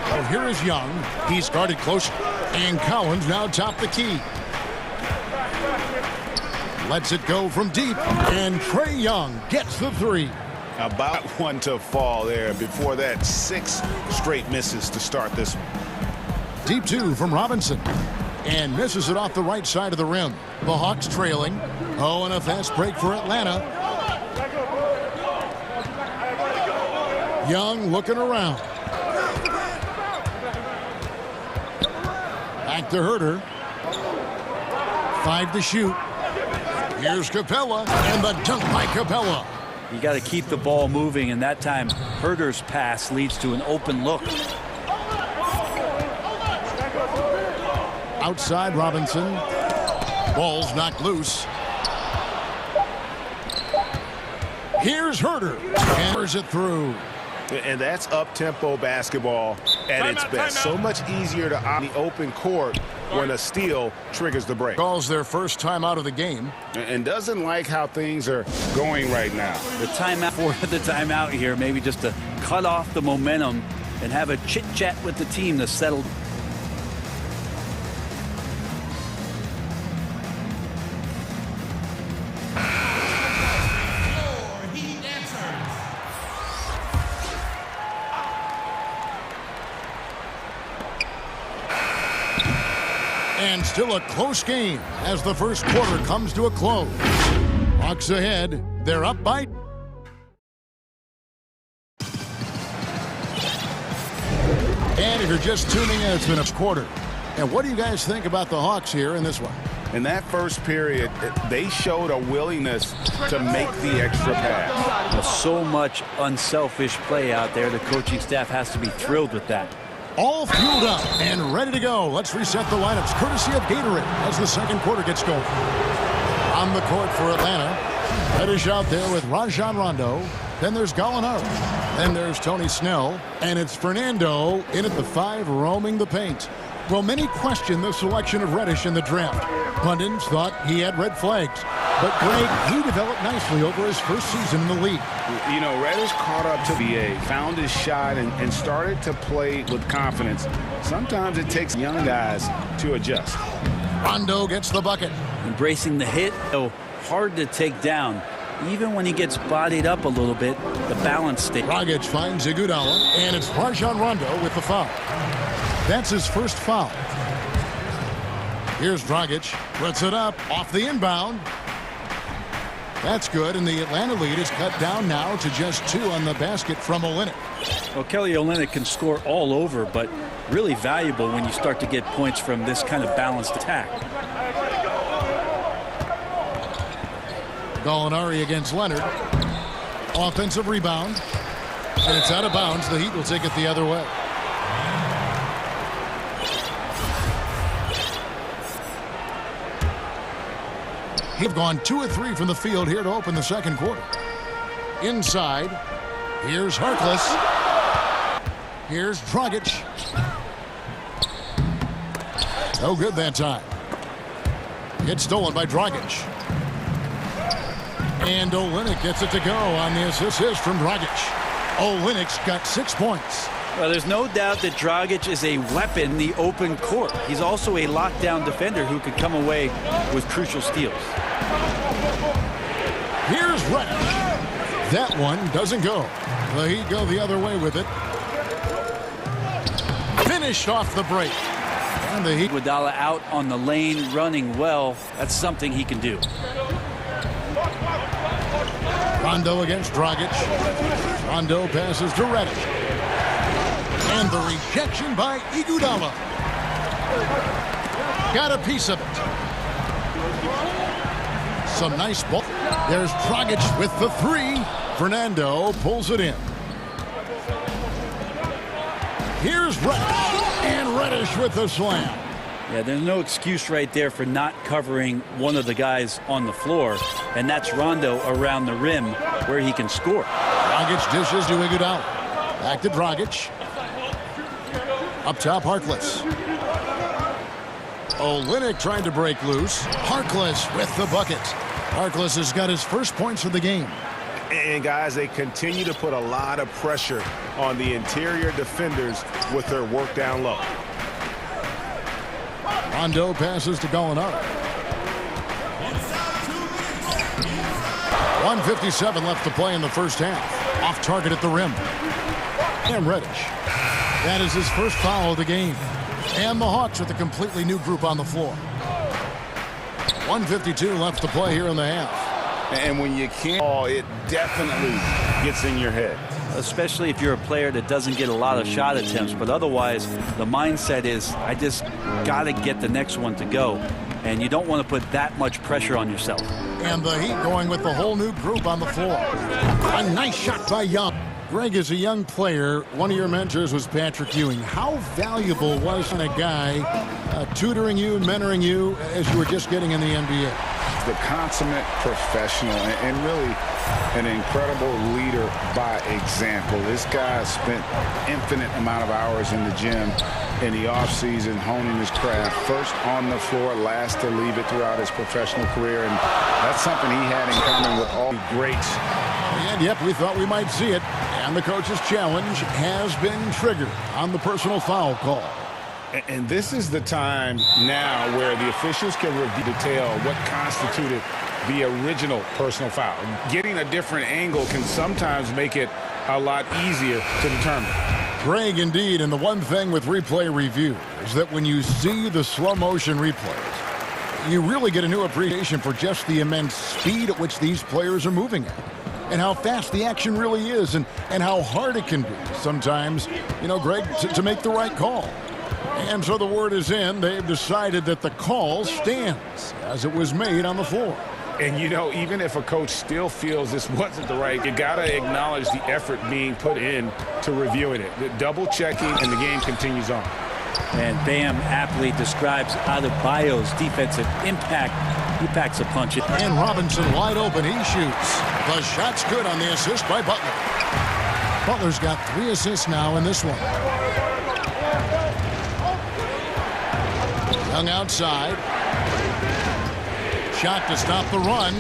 Oh, here is Young. He's guarded close. And Collins now top the key. Lets it go from deep. And Trae Young gets the three. About one to fall there. Before that, 6 straight misses to start this one. Deep two from Robinson. And misses it off the right side of the rim. The Hawks trailing. Oh, and a fast break for Atlanta. Young looking around. Back to Huerter. 5 to shoot. Here's Capella, and the dunk by Capella. You got to keep the ball moving, and that time Huerter's pass leads to an open look. Outside Robinson. Ball's knocked loose. Here's Huerter. Hammers it through. And that's up-tempo basketball at its best. So much easier to on the open court when a steal triggers the break. Calls their first time out of the game. And doesn't like how things are going right now. The timeout for the timeout here, maybe just to cut off the momentum and have a chit-chat with the team to settle. And still a close game as the first quarter comes to a close. Hawks ahead. They're up by... And if you're just tuning in, it's been a quarter. And what do you guys think about the Hawks here in this one? In that first period, they showed a willingness to make the extra pass. There's so much unselfish play out there. The coaching staff has to be thrilled with that. All fueled up and ready to go. Let's reset the lineups courtesy of Gatorade as the second quarter gets going. On the court for Atlanta, Reddish out there with Rajon Rondo. Then there's Gallinari. Then there's Tony Snell. And it's Fernando in at the 5 roaming the paint. Well, many question the selection of Reddish in the draft. Pundits thought he had red flags. But, Greg, he developed nicely over his first season in the league. You know, Reddish caught up to the NBA, found his shot, and started to play with confidence. Sometimes it takes young guys to adjust. Rondo gets the bucket. Embracing the hit, though hard to take down. Even when he gets bodied up a little bit, the balance stays. Dragic finds Iguodala, and it's Rajon Rondo with the foul. That's his first foul. Here's Dragic, puts it up off the inbound. That's good, and the Atlanta lead is cut down now to just 2 on the basket from Olynyk. Well, Kelly Olynyk can score all over, but really valuable when you start to get points from this kind of balanced attack. Gallinari against Leonard. Offensive rebound. And it's out of bounds. The Heat will take it the other way. He've gone 2 of 3 from the field here to open the second quarter. Inside. Here's Harkless. Here's Dragic. No good that time. It's stolen by Dragic. And Olynyk gets it to go on the assist from Dragic. Olynyk's got 6 points. Well, there's no doubt that Dragic is a weapon in the open court. He's also a lockdown defender who could come away with crucial steals. Here's Reddish. That one doesn't go. The Heat go the other way with it. Finished off the break. And the Heat. Iguodala out on the lane, running well. That's something he can do. Rondo against Dragic. Rondo passes to Reddish. And the rejection by Iguodala. Got a piece of it. Some nice ball. There's Dragic with the 3. Fernando pulls it in. Here's Reddish. And Reddish with the slam. Yeah, there's no excuse right there for not covering one of the guys on the floor. And that's Rondo around the rim where he can score. Dragic dishes to Iguodala. Back to Dragic. Up top, Harkless. Olynyk trying to break loose. Harkless with the bucket. Harkless has got his first points of the game. And, guys, they continue to put a lot of pressure on the interior defenders with their work down low. Rondo passes to Gallinari. 1:57 left to play in the first half. Off target at the rim. And Reddish. That is his first foul of the game. And the Hawks with a completely new group on the floor. 1:52 left to play here in the half. And when you can't, it definitely gets in your head. Especially if you're a player that doesn't get a lot of shot attempts. But otherwise, the mindset is, I just got to get the next one to go. And you don't want to put that much pressure on yourself. And the Heat going with the whole new group on the floor. A nice shot by Young. Greg, as a young player, one of your mentors was Patrick Ewing. How valuable was a guy tutoring you, mentoring you as you were just getting in the NBA? The consummate professional and really an incredible leader by example. This guy spent infinite amount of hours in the gym in the offseason honing his craft. First on the floor, last to leave it throughout his professional career. And that's something he had in common with all the greats. And yep, we thought we might see it. And the coach's challenge has been triggered on the personal foul call. And this is the time now where the officials can detail what constituted the original personal foul. Getting a different angle can sometimes make it a lot easier to determine. Greg, indeed, and the one thing with replay review is that when you see the slow motion replays, you really get a new appreciation for just the immense speed at which these players are moving at, and how fast the action really is, and how hard it can be sometimes, you know, Greg, to make the right call. And so the word is in. They've decided that the call stands as it was made on the floor. And, you know, even if a coach still feels this wasn't the right, you got to acknowledge the effort being put in to reviewing it. The double checking, and the game continues on. And Bam aptly describes Adebayo's defensive impact. He packs a punch. And Robinson wide open. He shoots. The shot's good on the assist by Butler. Butler's got 3 assists now in this one. Young outside. Shot to stop the run.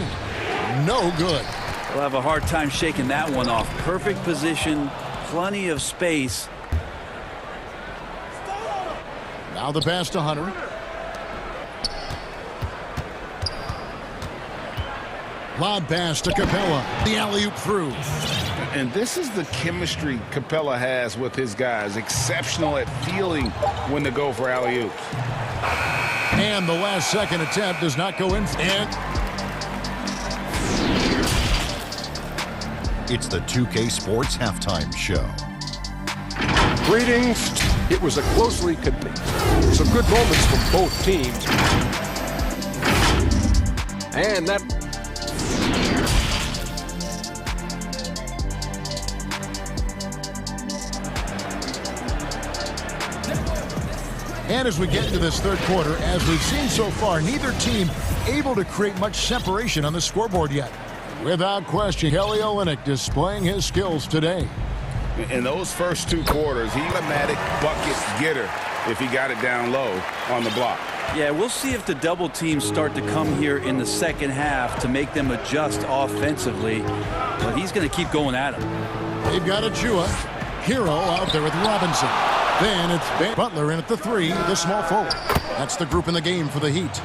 No good. We'll have a hard time shaking that one off. Perfect position, plenty of space. Now the pass to Hunter. Lob pass to Capella. The alley-oop through. And this is the chemistry Capella has with his guys. Exceptional at feeling when to go for alley-oops. And the last second attempt does not go in. And it's the 2K Sports Halftime Show. Greetings. It was a closely contested. Some good moments from both teams. And that. And as we get into this third quarter, as we've seen so far, neither team able to create much separation on the scoreboard yet. Without question, Kelly Olynyk displaying his skills today. In those first 2 quarters, he automatic bucket getter if he got it down low on the block. Yeah, we'll see if the double teams start to come here in the second half to make them adjust offensively. But he's going to keep going at him. They've got Achua. Hero out there with Robinson. Then it's Butler in at the 3, the small forward. That's the group in the game for the Heat.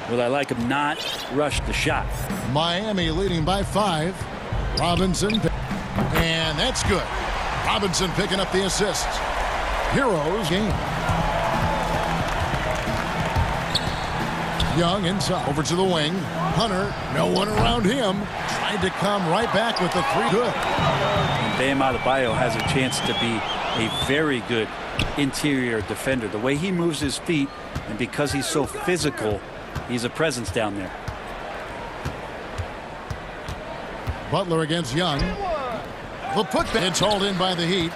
Well, I like him not rush the shot. Miami leading by 5. Robinson. And that's good. Robinson picking up the assist. Heroes game. Young inside. Over to the wing. Hunter, no one around him. Tried to come right back with the 3. Good. And Bam Adebayo has a chance to be a very good interior defender. The way he moves his feet, and because he's so physical, he's a presence down there. Butler against Young. The putback. It's hauled in by the Heat.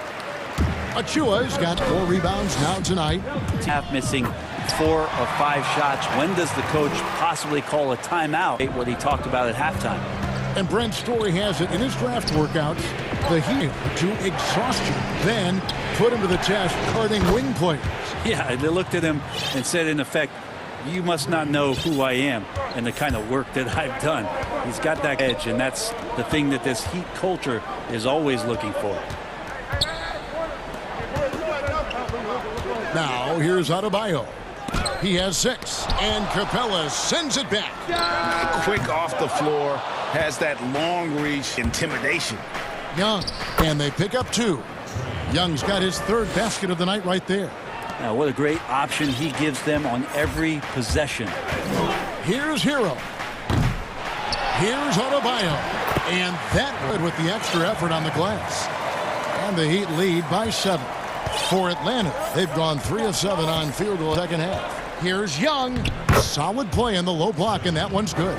Achua's got 4 rebounds now tonight. Half missing 4 of 5 shots. When does the coach possibly call a timeout? What he talked about at halftime. And Brent Story has it in his draft workouts. The Heat to exhaustion, then put him to the test, carding wing players. Yeah, they looked at him and said, in effect, you must not know who I am and the kind of work that I've done. He's got that edge, and that's the thing that this Heat culture is always looking for. Now, here's Adebayo. He has 6, and Capella sends it back. Quick off the floor, has that long reach, intimidation. Young, and they pick up 2. Young's got his 3rd basket of the night right there. Now, what a great option he gives them on every possession. Here's Hero. Here's Adebayo. And that good with the extra effort on the glass. And the Heat lead by 7. For Atlanta, they've gone 3 of 7 on field goal second half. Here's Young. Solid play in the low block, and that one's good.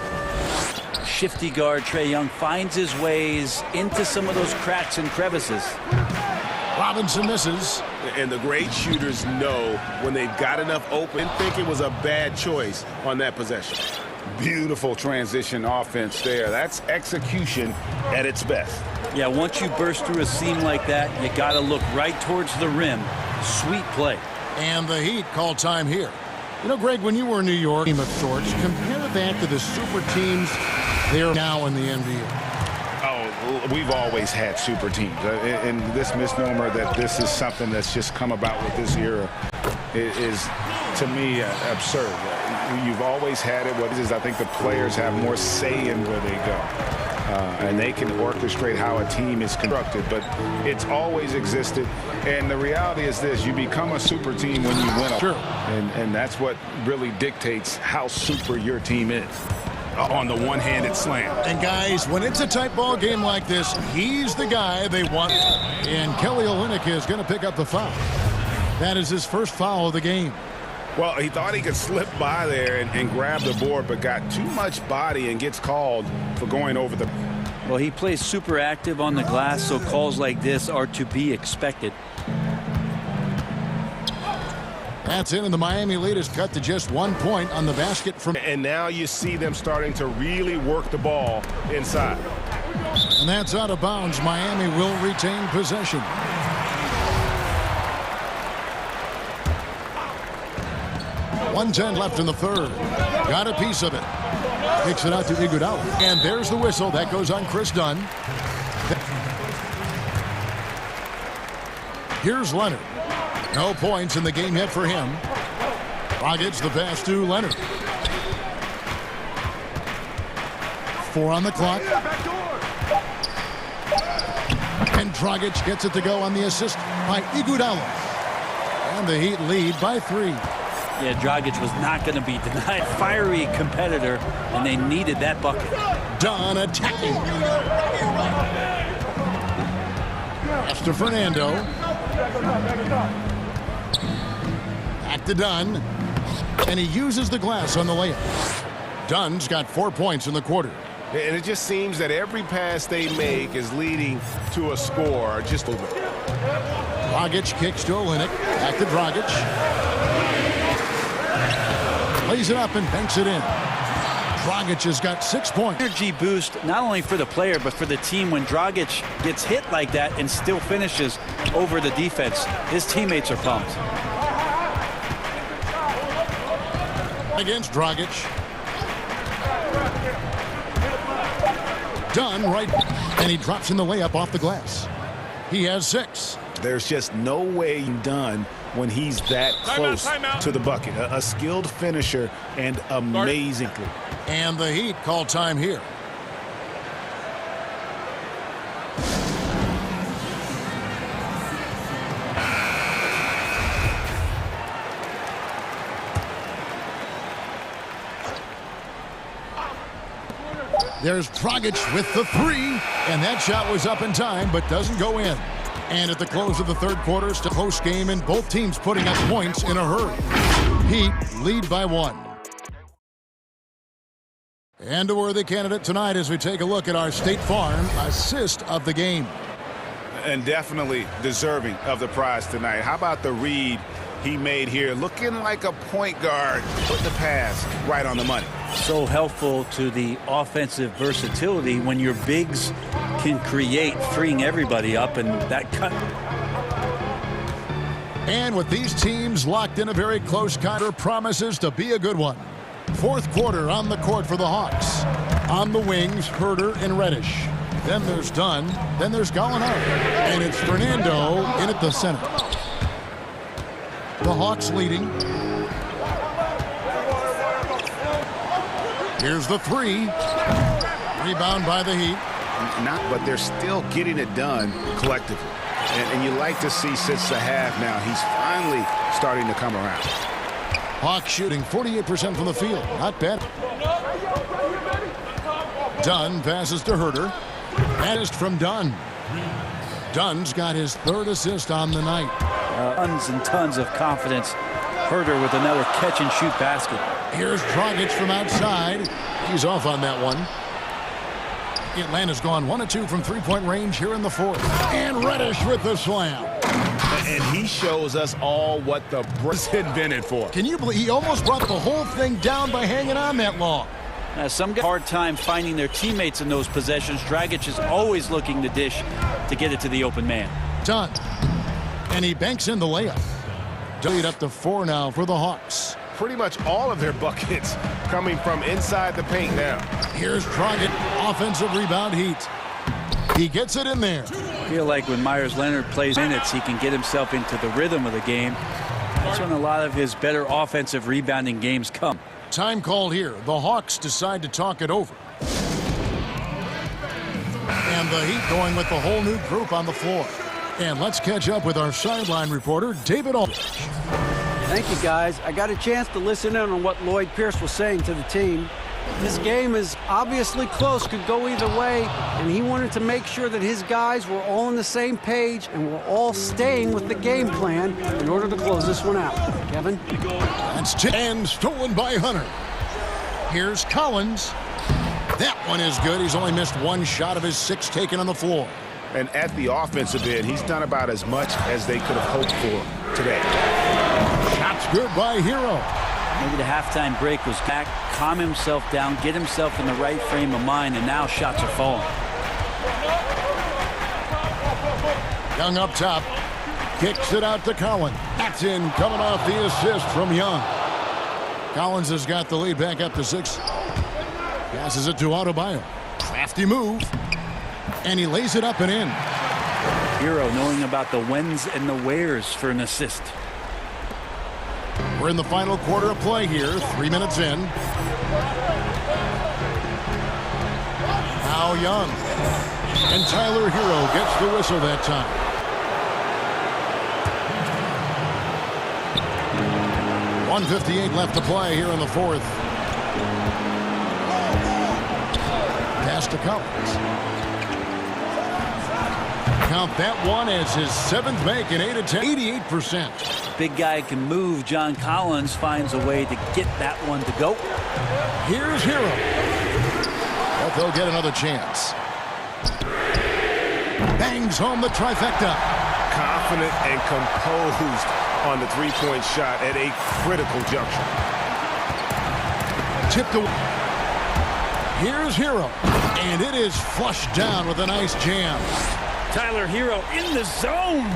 Shifty guard Trae Young finds his ways into some of those cracks and crevices. Robinson misses. And the great shooters know when they've got enough open. I think it was a bad choice on that possession. Beautiful transition offense there. That's execution at its best. Yeah, once you burst through a seam like that, you got to look right towards the rim. Sweet play. And the Heat call time here. You know, Greg, when you were in New York, team of sorts, compare that to the super teams they're now in the NBA. Oh, we've always had super teams. And this misnomer that this is something that's just come about with this era is to me, absurd. You've always had it. What it is, I think the players have more say in where they go. and they can orchestrate how a team is constructed, but it's always existed. And the reality is this: you become a super team when you win. Sure. And that's what really dictates how super your team is. On the one-handed slam. And guys, when it's a tight ball game like this, he's the guy they want. And Kelly Olynyk is going to pick up the foul. That is his first foul of the game. Well, he thought he could slip by there and grab the board, but got too much body and gets called for going over the... Well, he plays super active on the glass, so calls like this are to be expected. That's in, and the Miami lead is cut to just 1 point on the basket from... And now you see them starting to really work the ball inside. And that's out of bounds. Miami will retain possession. .110 left in the third. Got a piece of it. Kicks it out to Iguodala. And there's the whistle. That goes on Chris Dunn. Here's Leonard. No points in the game yet for him. Dragic the pass to Leonard. 4 on the clock. And Dragic gets it to go on the assist by Iguodala. And the Heat lead by 3. Yeah, Dragic was not going to be denied. Fiery competitor, and they needed that bucket. Dunn attacking. Pass to Fernando. Back to Dunn. And he uses the glass on the layup. Dunn's got 4 points in the quarter. And it just seems that every pass they make is leading to a score just a little bit. Dragic kicks to Olynyk. Back to Dragic. Lays it up and banks it in. Dragic has got 6 points. Energy boost not only for the player but for the team when Dragic gets hit like that and still finishes over the defense. His teammates are pumped. Against Dragic. Dunn right, and he drops in the layup off the glass. He has 6. There's just no way done when he's that close to the bucket. A skilled finisher and amazingly. And the Heat call time here. There's Dragic with the 3, and that shot was up in time but doesn't go in. And at the close of the third quarter, it's a close game, and both teams putting up points in a hurry. Heat lead by 1. And a worthy candidate tonight as we take a look at our State Farm assist of the game. And definitely deserving of the prize tonight. How about the read he made here? Looking like a point guard. Put the pass right on the money. So helpful to the offensive versatility when your bigs can create, freeing everybody up, and that cut. And with these teams locked in a very close counter, promises to be a good one. Fourth quarter on the court for the Hawks. On the wings, Herter and Reddish. Then there's Dunn. Then there's Gallinari. And it's Fernando in at the center. The Hawks leading. Here's the 3. Rebound by the Heat. But they're still getting it done collectively. And you like to see since the half now, he's finally starting to come around. Hawks shooting 48% from the field. Not bad. Dunn passes to Herter. Assist from Dunn. Dunn's got his 3rd assist on the night. Tons and tons of confidence. Herter with another catch-and-shoot basket. Here's Dragic from outside. He's off on that one. Atlanta's gone 1 of 2 from three-point range here in the fourth. And Reddish with the slam. And he shows us all what the Brits invented for. Can you believe he almost brought the whole thing down by hanging on that long? Some guys hard time finding their teammates in those possessions. Dragic is always looking to dish to get it to the open man. Done. And he banks in the layup. Lead up to 4 now for the Hawks. Pretty much all of their buckets coming from inside the paint now. Here's Dragic, offensive rebound Heat. He gets it in there. I feel like when Myers Leonard plays minutes, he can get himself into the rhythm of the game. That's when a lot of his better offensive rebounding games come. Time called here. The Hawks decide to talk it over. the Heat going with the whole new group on the floor. And let's catch up with our sideline reporter, David Aldridge. Thank you, guys. I got a chance to listen in on what Lloyd Pierce was saying to the team. This game is obviously close, could go either way, and he wanted to make sure that his guys were all on the same page and were all staying with the game plan in order to close this one out. Kevin? That's 10 and stolen by Hunter. Here's Collins. That one is good. He's only missed one shot of his 6 taken on the floor. And at the offensive end, he's done about as much as they could have hoped for today. Shots good by Hero. Maybe the halftime break was back, calm himself down, get himself in the right frame of mind, and now shots are falling. Young up top. Kicks it out to Collins. That's in, coming off the assist from Young. Collins has got the lead back up to 6. Passes it to Adebayo. Crafty move. And he lays it up and in. Hero knowing about the whens and the wheres for an assist. We're in the final quarter of play here. 3 minutes in. Now Young. And Tyler Hero gets the whistle that time. .158 left to play here in the fourth. Pass to Collins. Count that one as his 7th make and 8 attempts. 88%. Big guy can move. John Collins finds a way to get that one to go. Here's Hero. But they'll get another chance. Bangs home the trifecta. Confident and composed on the three-point shot at a critical juncture. Tipped away. Here's Hero. And it is flushed down with a nice jam. Tyler Hero in the zone.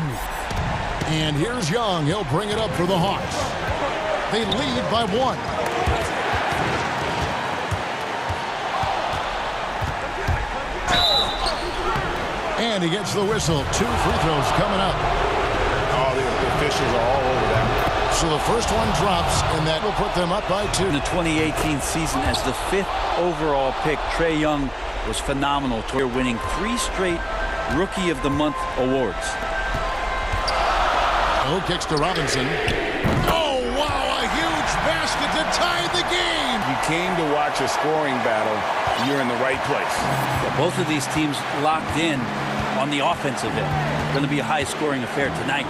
And here's Young. He'll bring it up for the Hawks. They lead by 1. And he gets the whistle. 2 free throws coming up. Oh, the officials are all over that. So the first one drops, and that will put them up by 2. In the 2018 season, as the 5th overall pick, Trae Young was phenomenal. Winning 3 straight Rookie of the Month awards. Oh, kicks to Robinson. Oh, wow, a huge basket to tie the game. You came to watch a scoring battle. You're in the right place. Yeah, both of these teams locked in on the offensive end. Going to be a high-scoring affair tonight.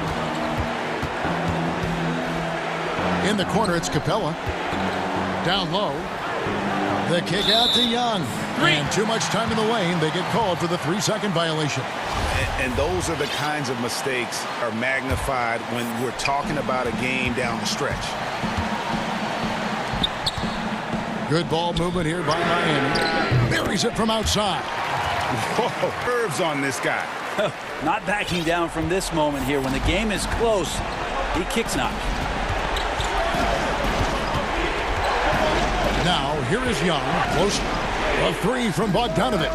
In the corner, it's Capella. Down low. The kick out to Young. And too much time in the lane. They get called for the 3-second violation. And those are the kinds of mistakes are magnified when we're talking about a game down the stretch. Good ball movement here by Miami. Buries it from outside. Whoa, curves on this guy. Not backing down from this moment here. When the game is close, he kicks knock. Now, here is Young. Close. A 3 from Bogdanovich.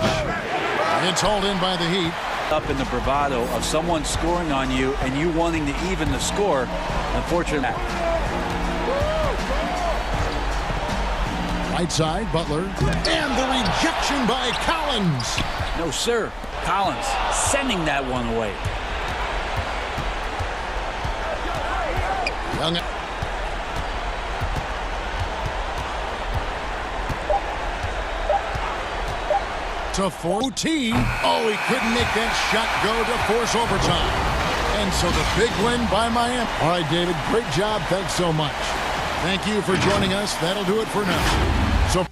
It's hauled in by the Heat. Up in the bravado of someone scoring on you and you wanting to even the score. Unfortunately. Right side, Butler. And the rejection by Collins. No, sir. Collins sending that one away. Young. To 14. Oh, he couldn't make that shot go to force overtime. And so the big win by Miami. All right, David, great job. Thanks so much. Thank you for joining us. That'll do it for now. So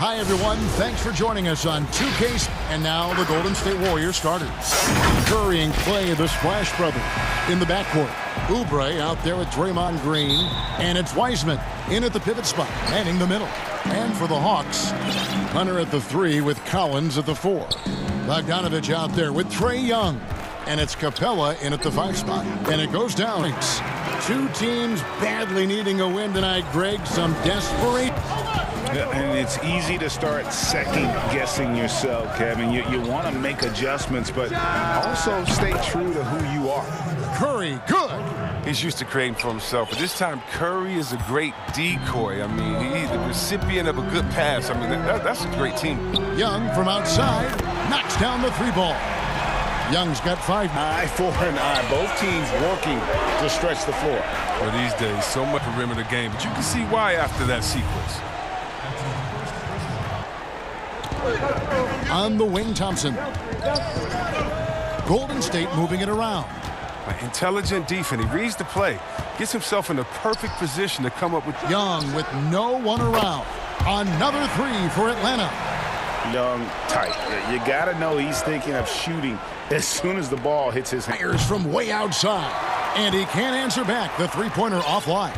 Hi, everyone. Thanks for joining us on 2K. And now the Golden State Warriors starters. Curry and Clay, the Splash Brothers, in the backcourt. Oubre out there with Draymond Green. And it's Wiseman in at the pivot spot, manning the middle. And for the Hawks, Hunter at the 3 with Collins at the 4. Bogdanovich out there with Trae Young. And it's Capella in at the 5 spot. And it goes down. Two teams badly needing a win tonight, Greg. Some desperation. And it's easy to start second-guessing yourself, Kevin. You want to make adjustments, but also stay true to who you are. Curry, good. He's used to creating for himself, but this time Curry is a great decoy. I mean, he's the recipient of a good pass. I mean, that's a great team. Young from outside knocks down the 3 ball. Young's got 5. Eye for an eye. Both teams working to stretch the floor. Well, these days, so much perimeter game, but you can see why after that sequence. On the wing, Thompson. Golden State moving it around. Intelligent defense. He reads the play. Gets himself in the perfect position to come up with. Young with no one around. Another 3 for Atlanta. Young tight. You got to know he's thinking of shooting as soon as the ball hits his hand. Fires from way outside. And he can't answer back. The 3-pointer offline.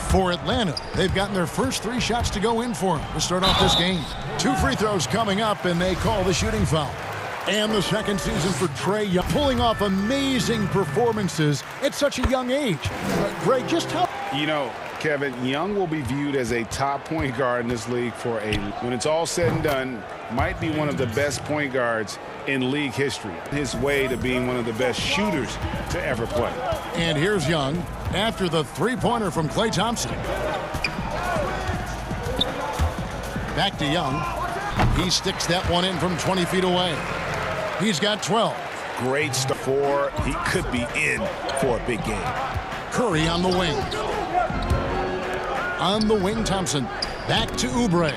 For Atlanta, they've gotten their first 3 shots to go in for him to start off this game. 2 free throws coming up, and they call the shooting foul. And the second season for Trae Young, pulling off amazing performances at such a young age. Greg, just how... You know, Kevin, Young will be viewed as a top point guard in this league when it's all said and done, might be one of the best point guards in league history. His way to being one of the best shooters to ever play. And here's Young after the 3-pointer from Klay Thompson. Back to Young. He sticks that one in from 20 feet away. He's got 12. Great start for. He could be in for a big game. Curry on the wing. On the wing, Thompson. Back to Oubre.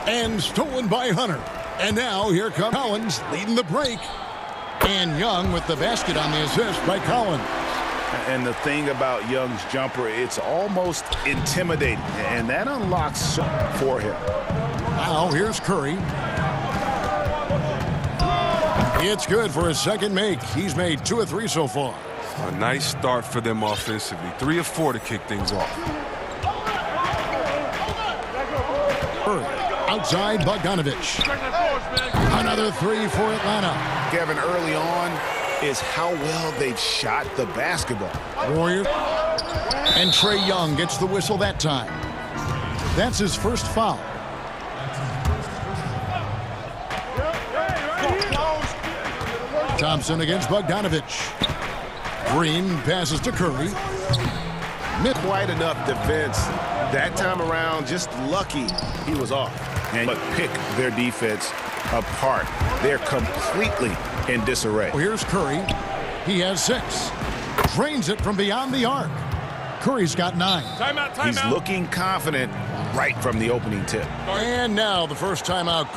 And stolen by Hunter. And now here comes Collins leading the break. And Young with the basket on the assist by Collins. And the thing about Young's jumper, it's almost intimidating. And that unlocks so for him. Now here's Curry. It's good for his second make. He's made 2 of 3 so far. A nice start for them offensively. 3 of 4 to kick things off. Curry outside Bogdanovich. Another 3 for Atlanta. Kevin, early on is how well they've shot the basketball. Warrior. And Trae Young gets the whistle that time. That's his first foul. Thompson against Bogdanovich. Green passes to Curry. Quite enough defense. That time around, just lucky he was off. But pick their defense apart. They're completely in disarray. Here's Curry. He has 6. Drains it from beyond the arc. Curry's got 9. Timeout. He's looking confident right from the opening tip. And now the first timeout.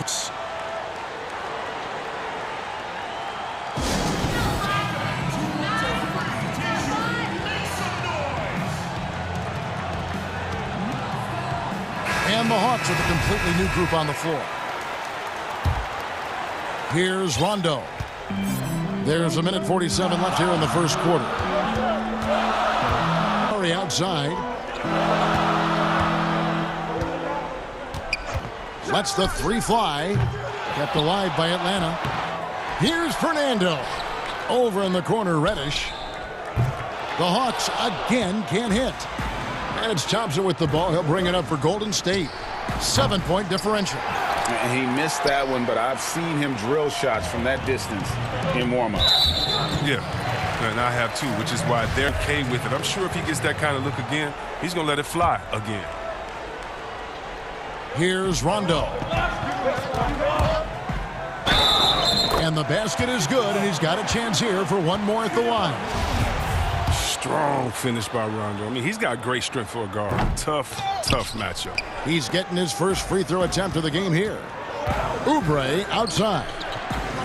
And the Hawks with a completely new group on the floor. Here's Rondo. There's 1:47 left here in the first quarter. Curry outside. Lets the 3 fly. Kept alive by Atlanta. Here's Fernando. Over in the corner, Reddish. The Hawks again can't hit. And it's Thompson with the ball. He'll bring it up for Golden State. 7-point differential. And he missed that one, but I've seen him drill shots from that distance in warm-up. Yeah, and I have too, which is why they're okay with it. I'm sure if he gets that kind of look again, he's going to let it fly again. Here's Rondo. And the basket is good, and he's got a chance here for one more at the line. Strong finish by Rondo. I mean, he's got great strength for a guard. Tough matchup. He's getting his first free throw attempt of the game here. Oubre outside.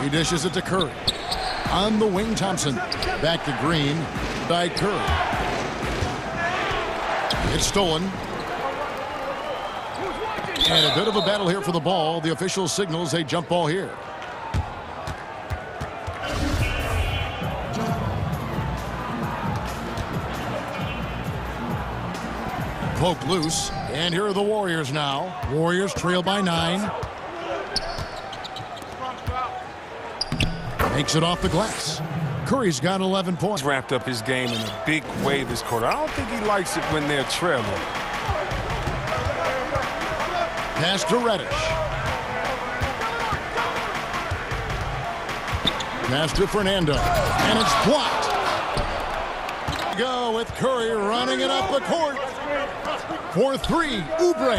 He dishes it to Curry. On the wing, Thompson. Back to Green by Curry. It's stolen. And a bit of a battle here for the ball. The official signals a jump ball here. Poke loose. And here are the Warriors now. Warriors trail by 9. Makes it off the glass. Curry's got 11 points. He's wrapped up his game in a big way this quarter. I don't think he likes it when they're trailing. Pass to Reddish. Pass to Fernando. And it's blocked. Go with Curry running it up the court. For 3, Oubre.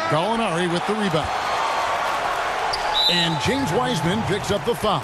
Gallinari with the rebound. And James Wiseman picks up the foul.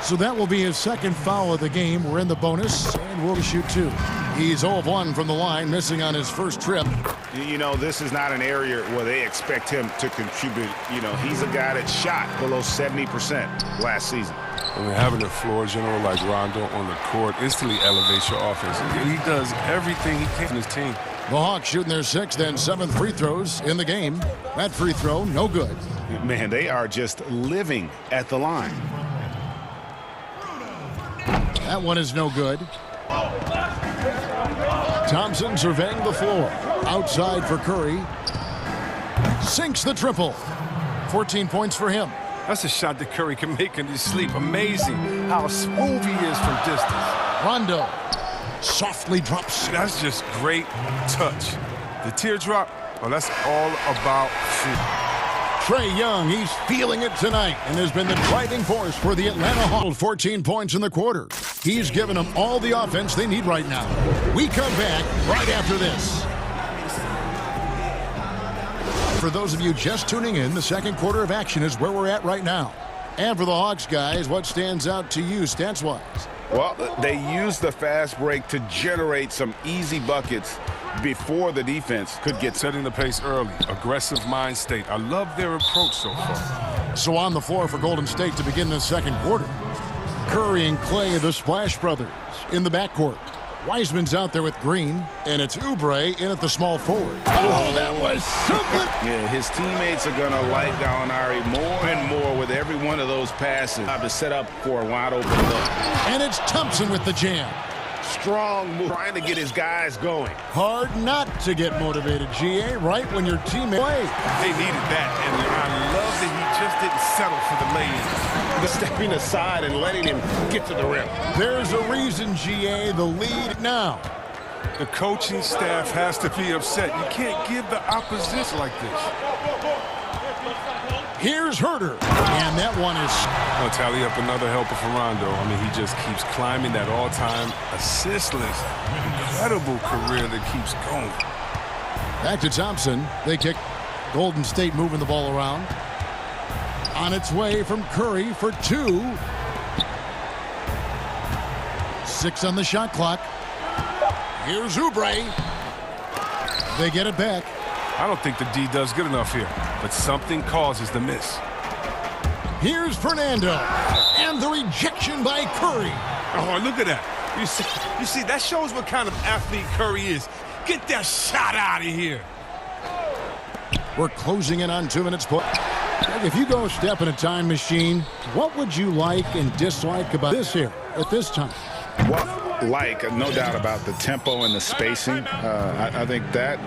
So that will be his second foul of the game. We're in the bonus, and we'll shoot 2. He's 0 of 1 from the line, missing on his first trip. You know, this is not an area where they expect him to contribute. You know, he's a guy that shot below 70% last season. I mean, having a floor general like Rondo on the court instantly elevates your offense. He does everything he can in his team. The Hawks shooting their 6th and 7th free throws in the game. That free throw, no good. Man, they are just living at the line. That one is no good. Thompson surveying the floor. Outside for Curry. Sinks the triple. 14 points for him. That's a shot that Curry can make in his sleep. Amazing how smooth he is from distance. Rondo softly drops. That's just great touch. The teardrop, well, that's all about shoot. Trae Young, he's feeling it tonight and has been the driving force for the Atlanta Hawks. 14 points in the quarter. He's given them all the offense they need right now. We come back right after this. For those of you just tuning in, the second quarter of action is where we're at right now. And for the Hawks guys, what stands out to you stats-wise? Well, they used the fast break to generate some easy buckets before the defense could get setting the pace early. Aggressive mind state. I love their approach so far. So on the floor for Golden State to begin the second quarter. Curry and Clay, the Splash Brothers, in the backcourt. Wiseman's out there with Green, and it's Oubre in at the small forward. Oh, that was something! Yeah, his teammates are going to like Gallinari more and more with every one of those passes to set up for a wide open look. And it's Thompson with the jam. Strong move, trying to get his guys going. Hard not to get motivated, GA, right when your teammate play. They needed that, and I love that he just didn't settle for the lay-in. Stepping aside and letting him get to the rim. There's a reason, GA, the lead now. The coaching staff has to be upset. You can't give the opposition like this. Here's Herter, and that one is... I'll tally up another helper for Rondo. I mean, he just keeps climbing that all-time assist list. Incredible career that keeps going. Back to Thompson. They kick. Golden State moving the ball around. On its way from Curry for 2. 6 on the shot clock. Here's Oubre. They get it back. I don't think the D does good enough here, but something causes the miss. Here's Fernando. And the rejection by Curry. Oh, look at that. You see, that shows what kind of athlete Curry is. Get that shot out of here. We're closing in on 2 minutes. If you go step in a time machine, what would you like and dislike about this here at this time? Well, no doubt about the tempo and the spacing. I think that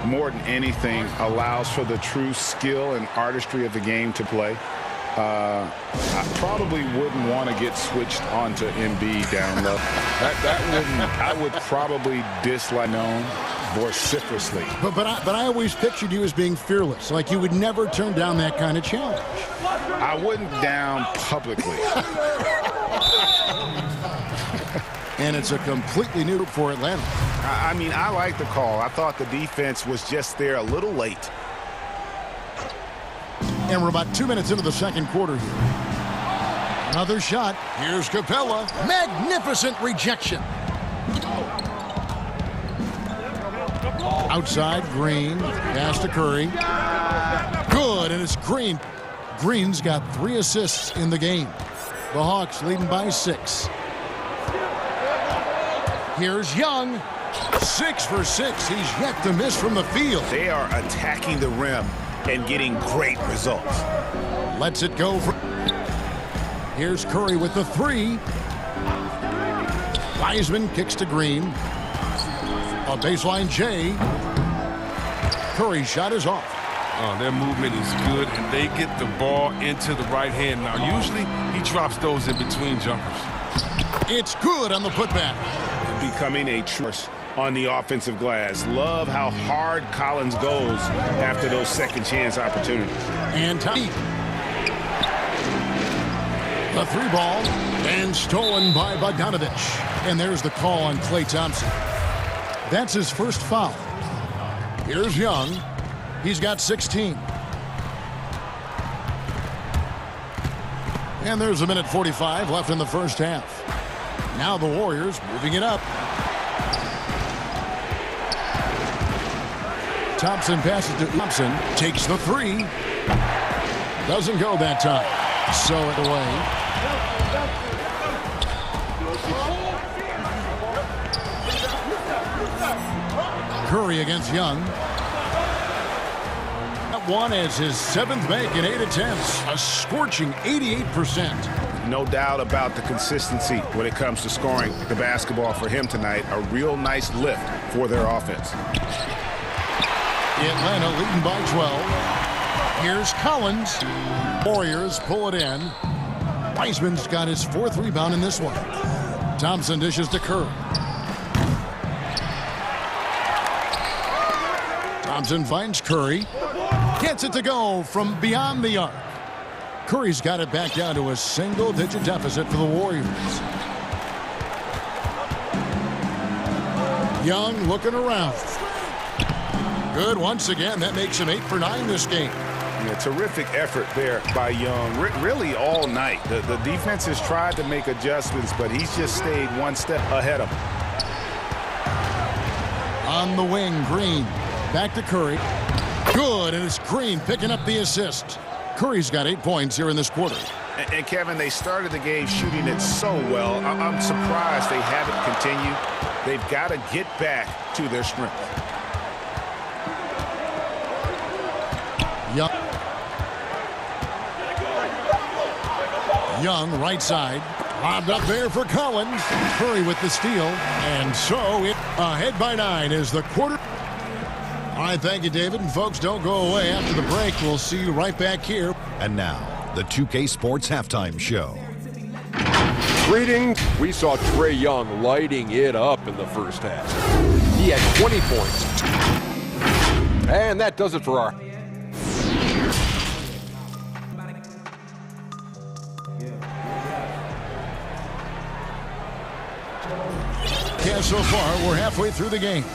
more than anything allows for the true skill and artistry of the game to play. I probably wouldn't want to get switched onto Embiid down low. I would probably dislike known vociferously. But I always pictured you as being fearless, like you would never turn down that kind of challenge. I wouldn't down publicly. And it's a completely new for Atlanta. I mean, I like the call. I thought the defense was just there a little late. And we're about 2 minutes into the second quarter here. Another shot. Here's Capella. Magnificent rejection. Outside, Green. Pass to Curry. Good, and it's Green. Green's got 3 assists in the game. The Hawks leading by 6. Here's Young. 6 for 6. He's yet to miss from the field. They are attacking the rim and getting great results. Lets it go. Here's Curry with the 3. Wiseman kicks to Green. A baseline J. Curry's shot is off. Their movement is good, and they get the ball into the right hand. Now, usually he drops those in between jumpers. It's good on the putback. Becoming a truce on the offensive glass. Love how hard Collins goes after those second chance opportunities. And the 3 ball, and stolen by Bogdanovich. And there's the call on Klay Thompson. That's his first foul. Here's Young. He's got 16. And there's a minute 45 left in the first half. Now the Warriors moving it up. Thompson passes to Thompson. Takes the 3. Doesn't go that time. So it away. Curry against Young. That one is his 7th make in 8 attempts. A scorching 88%. No doubt about the consistency when it comes to scoring the basketball for him tonight. A real nice lift for their offense. Atlanta leading by 12. Here's Collins. Warriors pull it in. Wiseman's got his 4th rebound in this one. Thompson dishes to Curry. Thompson finds Curry. Gets it to go from beyond the arc. Curry's got it back down to a single-digit deficit for the Warriors. Young looking around. Good once again. That makes him 8 for 9 this game. A terrific effort there by Young, really all night. The defense has tried to make adjustments, but he's just stayed one step ahead of them. On the wing, Green. Back to Curry. Good, and it's Green picking up the assist. Curry's got 8 points here in this quarter. And Kevin, they started the game shooting it so well. I'm surprised they haven't continued. They've got to get back to their strength. Young, right side. Lobbed up there for Collins. Curry with the steal. And so it ahead by 9 is the quarter. All right, thank you, David. And folks, don't go away. After the break, we'll see you right back here. And now, the 2K Sports Halftime Show. Greetings. We saw Trae Young lighting it up in the first half. He had 20 points. And that does it for our... Yeah, so far, we're halfway through the game.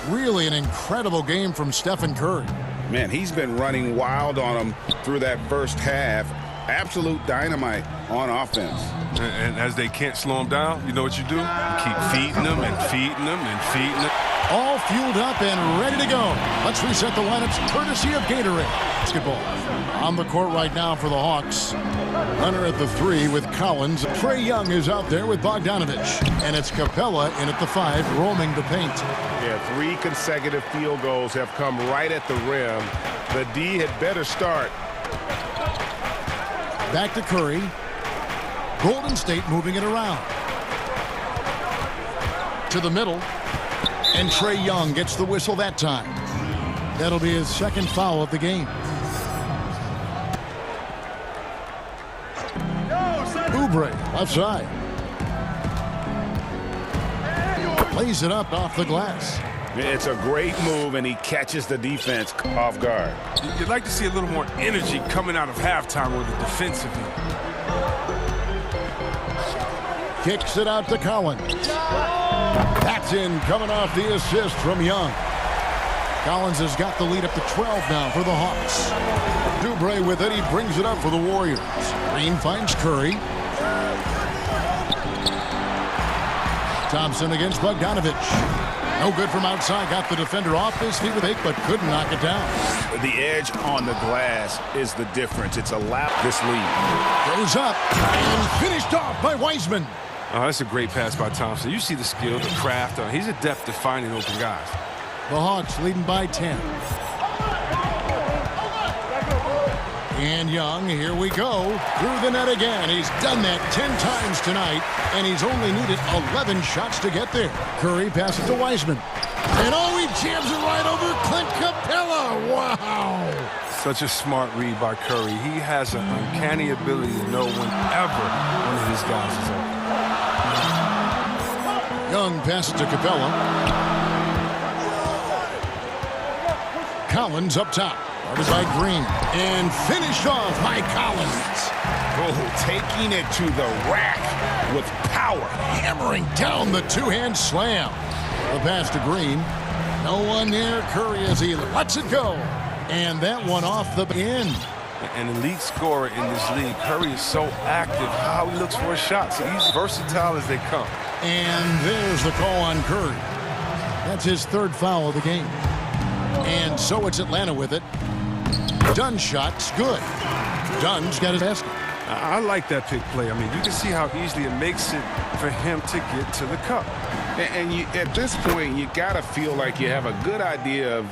Really an incredible game from Stephen Curry. Man, he's been running wild on them through that first half. Absolute dynamite on offense. And as they can't slow him down, you know what you do? You keep feeding them and feeding them and feeding them. All fueled up and ready to go. Let's reset the lineups courtesy of Gatorade. Basketball on the court right now for the Hawks. Runner at the 3 with Collins. Trae Young is out there with Bogdanovich. And it's Capella in at the 5, roaming the paint. Yeah, 3 consecutive field goals have come right at the rim. The D had better start. Back to Curry. Golden State moving it around. To the middle. And Trae Young gets the whistle that time. That'll be his 2nd foul of the game. Oubre, left side. Plays it up off the glass. It's a great move, and he catches the defense off guard. You'd like to see a little more energy coming out of halftime with the defensive end. Kicks it out to Collins. That's in, coming off the assist from Young. Collins has got the lead up to 12 now for the Hawks. Oubre with it. He brings it up for the Warriors. Green finds Curry. Thompson against Bogdanovich. No good from outside. Got the defender off his feet with 8, but couldn't knock it down. The edge on the glass is the difference. It's allowed this lead. Goes up and finished off by Wiseman. Oh, that's a great pass by Thompson. You see the skill, the craft. He's adept at finding open guys. The Hawks leading by 10. And Young, here we go. Through the net again. He's done that 10 times tonight, and he's only needed 11 shots to get there. Curry passes to Wiseman. And oh, he jams it right over Clint Capella. Wow. Such a smart read by Curry. He has an uncanny ability to know whenever one of his guys is open. Young passes to Capella. Collins up top. Guarded by Green. And finished off by Collins. Oh, taking it to the rack with power. Hammering down the two-hand slam. The pass to Green. No one near Curry as he lets it go. And that one off the end. An elite scorer in this league. Curry is so active. How he looks for a shot. So he's versatile as they come. And there's the call on Curry. That's his third foul of the game. And so it's Atlanta with it. Dunn's shot's good. Dunn's got his basket. I like that pick play. I mean, you can see how easily it makes it for him to get to the cup. And you, at this point, you got to feel like you have a good idea of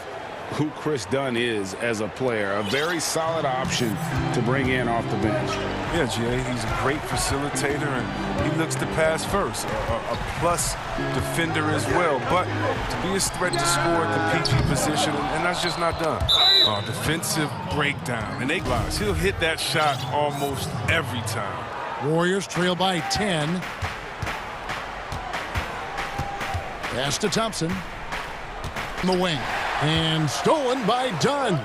who Chris Dunn is as a player. A very solid option to bring in off the bench. Yeah, Jay, he's a great facilitator, and he looks to pass first. A plus defender as well, but to be a threat to score at the PG position, and that's just not done. Defensive breakdown, and they realize he'll hit that shot almost every time. Warriors trail by 10. Pass to Thompson. The wing. And stolen by Dunn.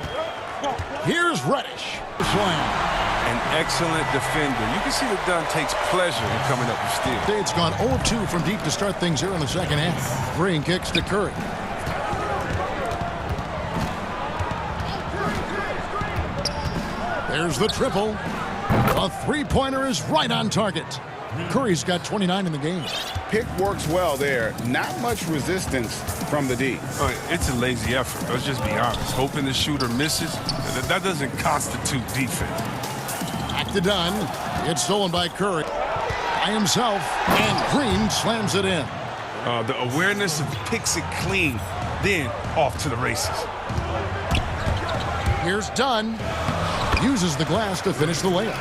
Here's Reddish. Slam. An excellent defender. You can see that Dunn takes pleasure in coming up with steals. It's gone 0-2 from deep to start things here in the second half. Green kicks to Curry. There's the triple. A three-pointer is right on target. Curry's got 29 in the game. Pick works well there. Not much resistance from the D. It's a lazy effort. Let's just be honest. Hoping the shooter misses, that doesn't constitute defense. Back to Dunn. It's stolen by Curry. By himself. And Green slams it in. The awareness of picks it clean, then off to the races. Here's Dunn. Uses the glass to finish the layup.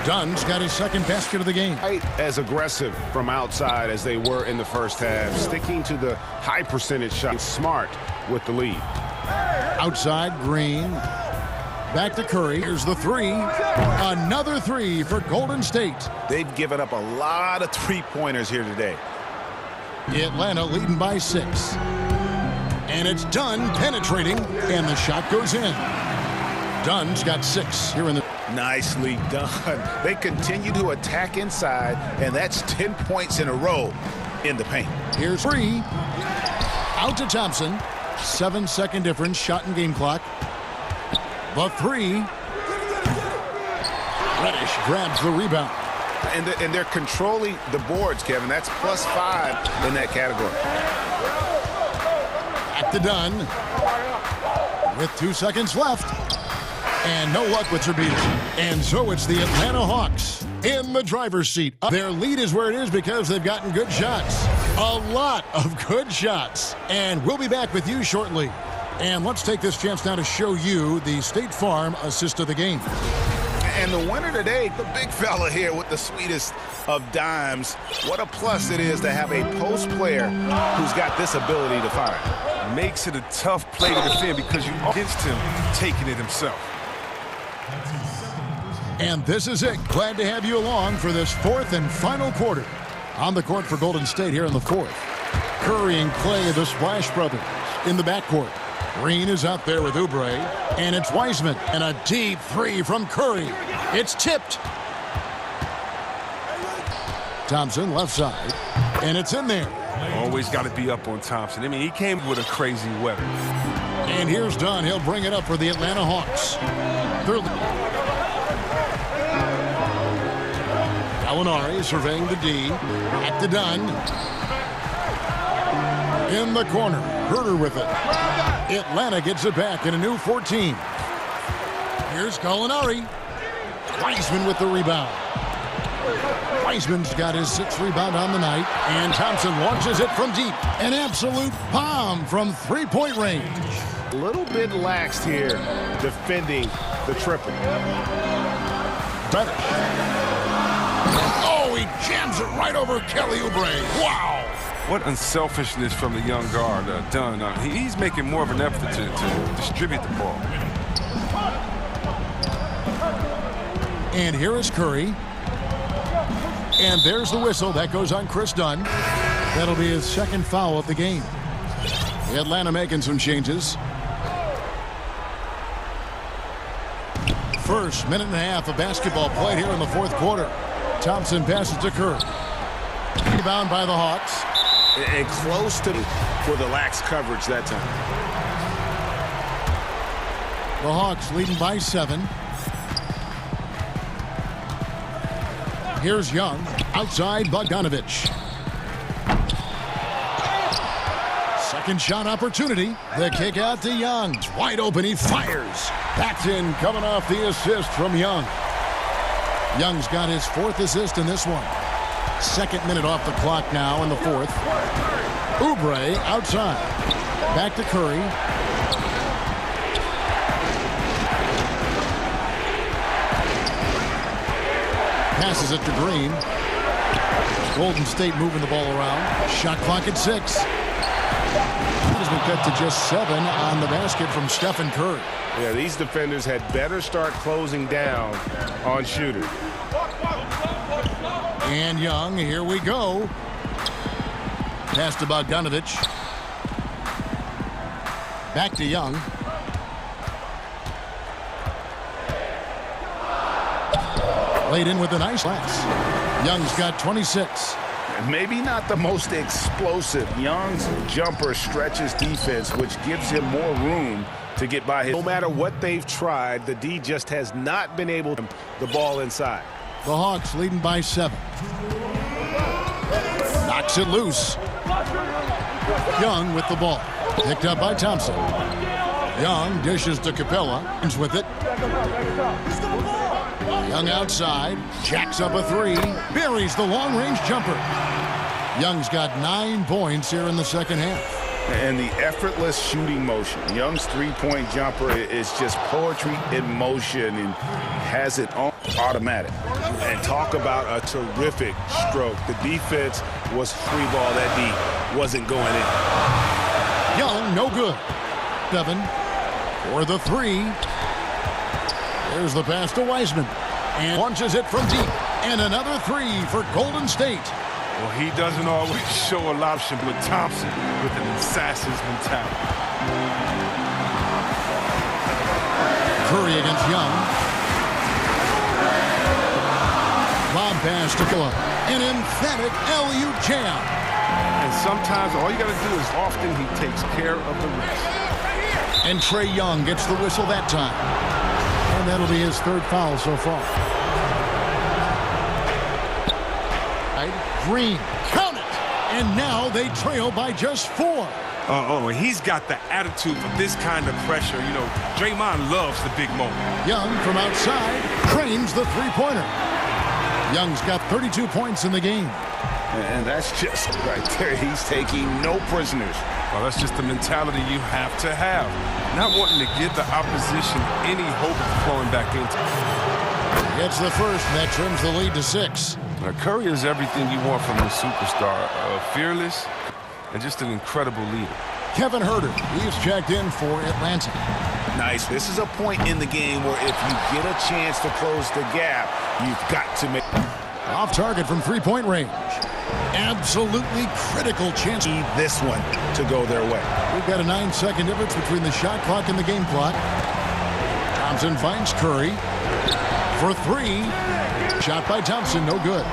Dunn's got his second basket of the game. As aggressive from outside as they were in the first half, sticking to the high percentage shot. Smart with the lead. Outside, Green. Back to Curry. Here's the three. Another three for Golden State. They've given up a lot of three-pointers here today. Atlanta leading by 6. And it's Dunn penetrating, and the shot goes in. Dunn's got 6 here in the... Nicely done. They continue to attack inside, and that's 10 points in a row in the paint. Here's 3. Out to Thompson. 7-second difference, shot and game clock. The 3. Reddish grabs the rebound. And they're controlling the boards, Kevin. That's +5 in that category. Back to Dunn. With 2 seconds left. And no luck with Zerbino. And so it's the Atlanta Hawks in the driver's seat. Their lead is where it is because they've gotten good shots. A lot of good shots. And we'll be back with you shortly. And let's take this chance now to show you the State Farm assist of the game. And the winner today, the big fella here with the sweetest of dimes. What a plus it is to have a post player who's got this ability to fire. Makes it a tough play to defend because you're against him taking it himself. And this is it. Glad to have you along for this fourth and final quarter. On the court for Golden State here in the fourth. Curry and Clay, the Splash Brothers, in the backcourt. Green is out there with Oubre. And it's Wiseman. And a deep three from Curry. It's tipped. Thompson left side. And it's in there. Always got to be up on Thompson. I mean, he came with a crazy weather. And here's Dunn. He'll bring it up for the Atlanta Hawks. Gallinari surveying the D. Back to Dunn. In the corner. Herter with it. Atlanta gets it back in a new 14. Here's Gallinari. Wiseman with the rebound. Wiseman's got his 6th rebound on the night, and Thompson launches it from deep. An absolute bomb from three-point range. A little bit laxed here defending the triple. Better. Oh, he jams it right over Kelly Oubre. Wow. What unselfishness from the young guard done. He's making more of an effort to distribute the ball. And here is Curry. And there's the whistle. That goes on Chris Dunn. That'll be his 2nd foul of the game. Atlanta making some changes. First minute and a half of basketball played here in the 4th quarter. Thompson passes to Curry. Rebound by the Hawks. And close to for the lax coverage that time. The Hawks leading by 7. Here's Young. Outside Bogdanovich. Second shot opportunity. The kick out to Young. It's wide open. He fires. That's in, coming off the assist from Young. Young's got his 4th assist in this one. 2nd minute off the clock now in the 4th. Oubre outside. Back to Curry. Passes it to Green. Golden State moving the ball around. Shot clock at 6. Has been cut to just 7 on the basket from Stephen Curry. Yeah, these defenders had better start closing down on shooters. And Young, here we go. Pass to Bogdanovich. Back to Young. Laid in with a nice pass. Young's got 26. Maybe not the most explosive. Young's jumper stretches defense, which gives him more room to get by his. No matter what they've tried, the D just has not been able to the ball inside. The Hawks leading by 7. Knocks it loose. Young with the ball. Picked up by Thompson. Young dishes to Capella. With it. Young outside. Jacks up a 3. Buries the long-range jumper. Young's got 9 points here in the 2nd half. And the effortless shooting motion. Young's 3-point jumper is just poetry in motion and has it on automatic. And talk about a terrific stroke. The defense was free ball. That D wasn't going in. Young, no good. 7 for the 3. There's the pass to Wiseman. And launches it from deep. And another 3 for Golden State. Well, he doesn't always show a lot of shit with Thompson with an assassin's mentality. Curry against Young. Lob pass to Killa. An emphatic LU jam. And sometimes all you got to do is often he takes care of the rest. And Trae Young gets the whistle that time. And that'll be his 3rd foul so far. Green, count it! And now they trail by just 4. He's got the attitude for this kind of pressure. You know, Draymond loves the big moment. Young from outside trains the 3-pointer. Young's got 32 points in the game. And that's just right there. He's taking no prisoners. Well, that's just the mentality you have to have. Not wanting to give the opposition any hope of flowing back into it. Gets the first, and that trims the lead to 6. Curry is everything you want from a superstar. Fearless and just an incredible leader. Kevin Huerter, he's checked in for Atlanta. Nice. This is a point in the game where if you get a chance to close the gap, you've got to make... Off target from 3-point range. Absolutely critical chance. Need this one to go their way. We've got a 9-second difference between the shot clock and the game clock. Thompson finds Curry for 3. Shot by Thompson, no good.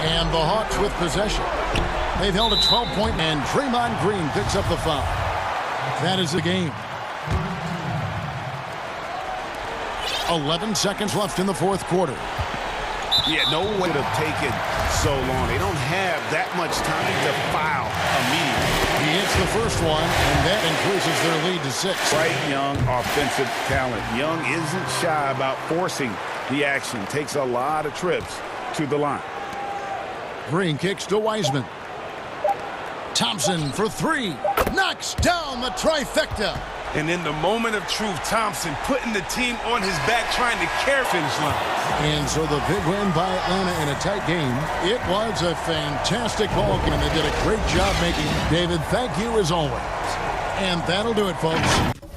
And the Hawks with possession. They've held a 12-point, and Draymond Green picks up the foul. That is the game. 11 seconds left in the 4th quarter. Yeah, no way to take it so long. They don't have that much time to foul immediately. He hits the first one, and that increases their lead to 6. Right, young offensive talent. Young isn't shy about forcing the action. Takes a lot of trips to the line. Green kicks to Wiseman. Thompson for three. Knocks down the trifecta. And in the moment of truth, Thompson putting the team on his back, trying to carry finish line. And so the big win by Atlanta in a tight game. It was a fantastic ball game. They did a great job making. David, thank you as always. And that'll do it, folks.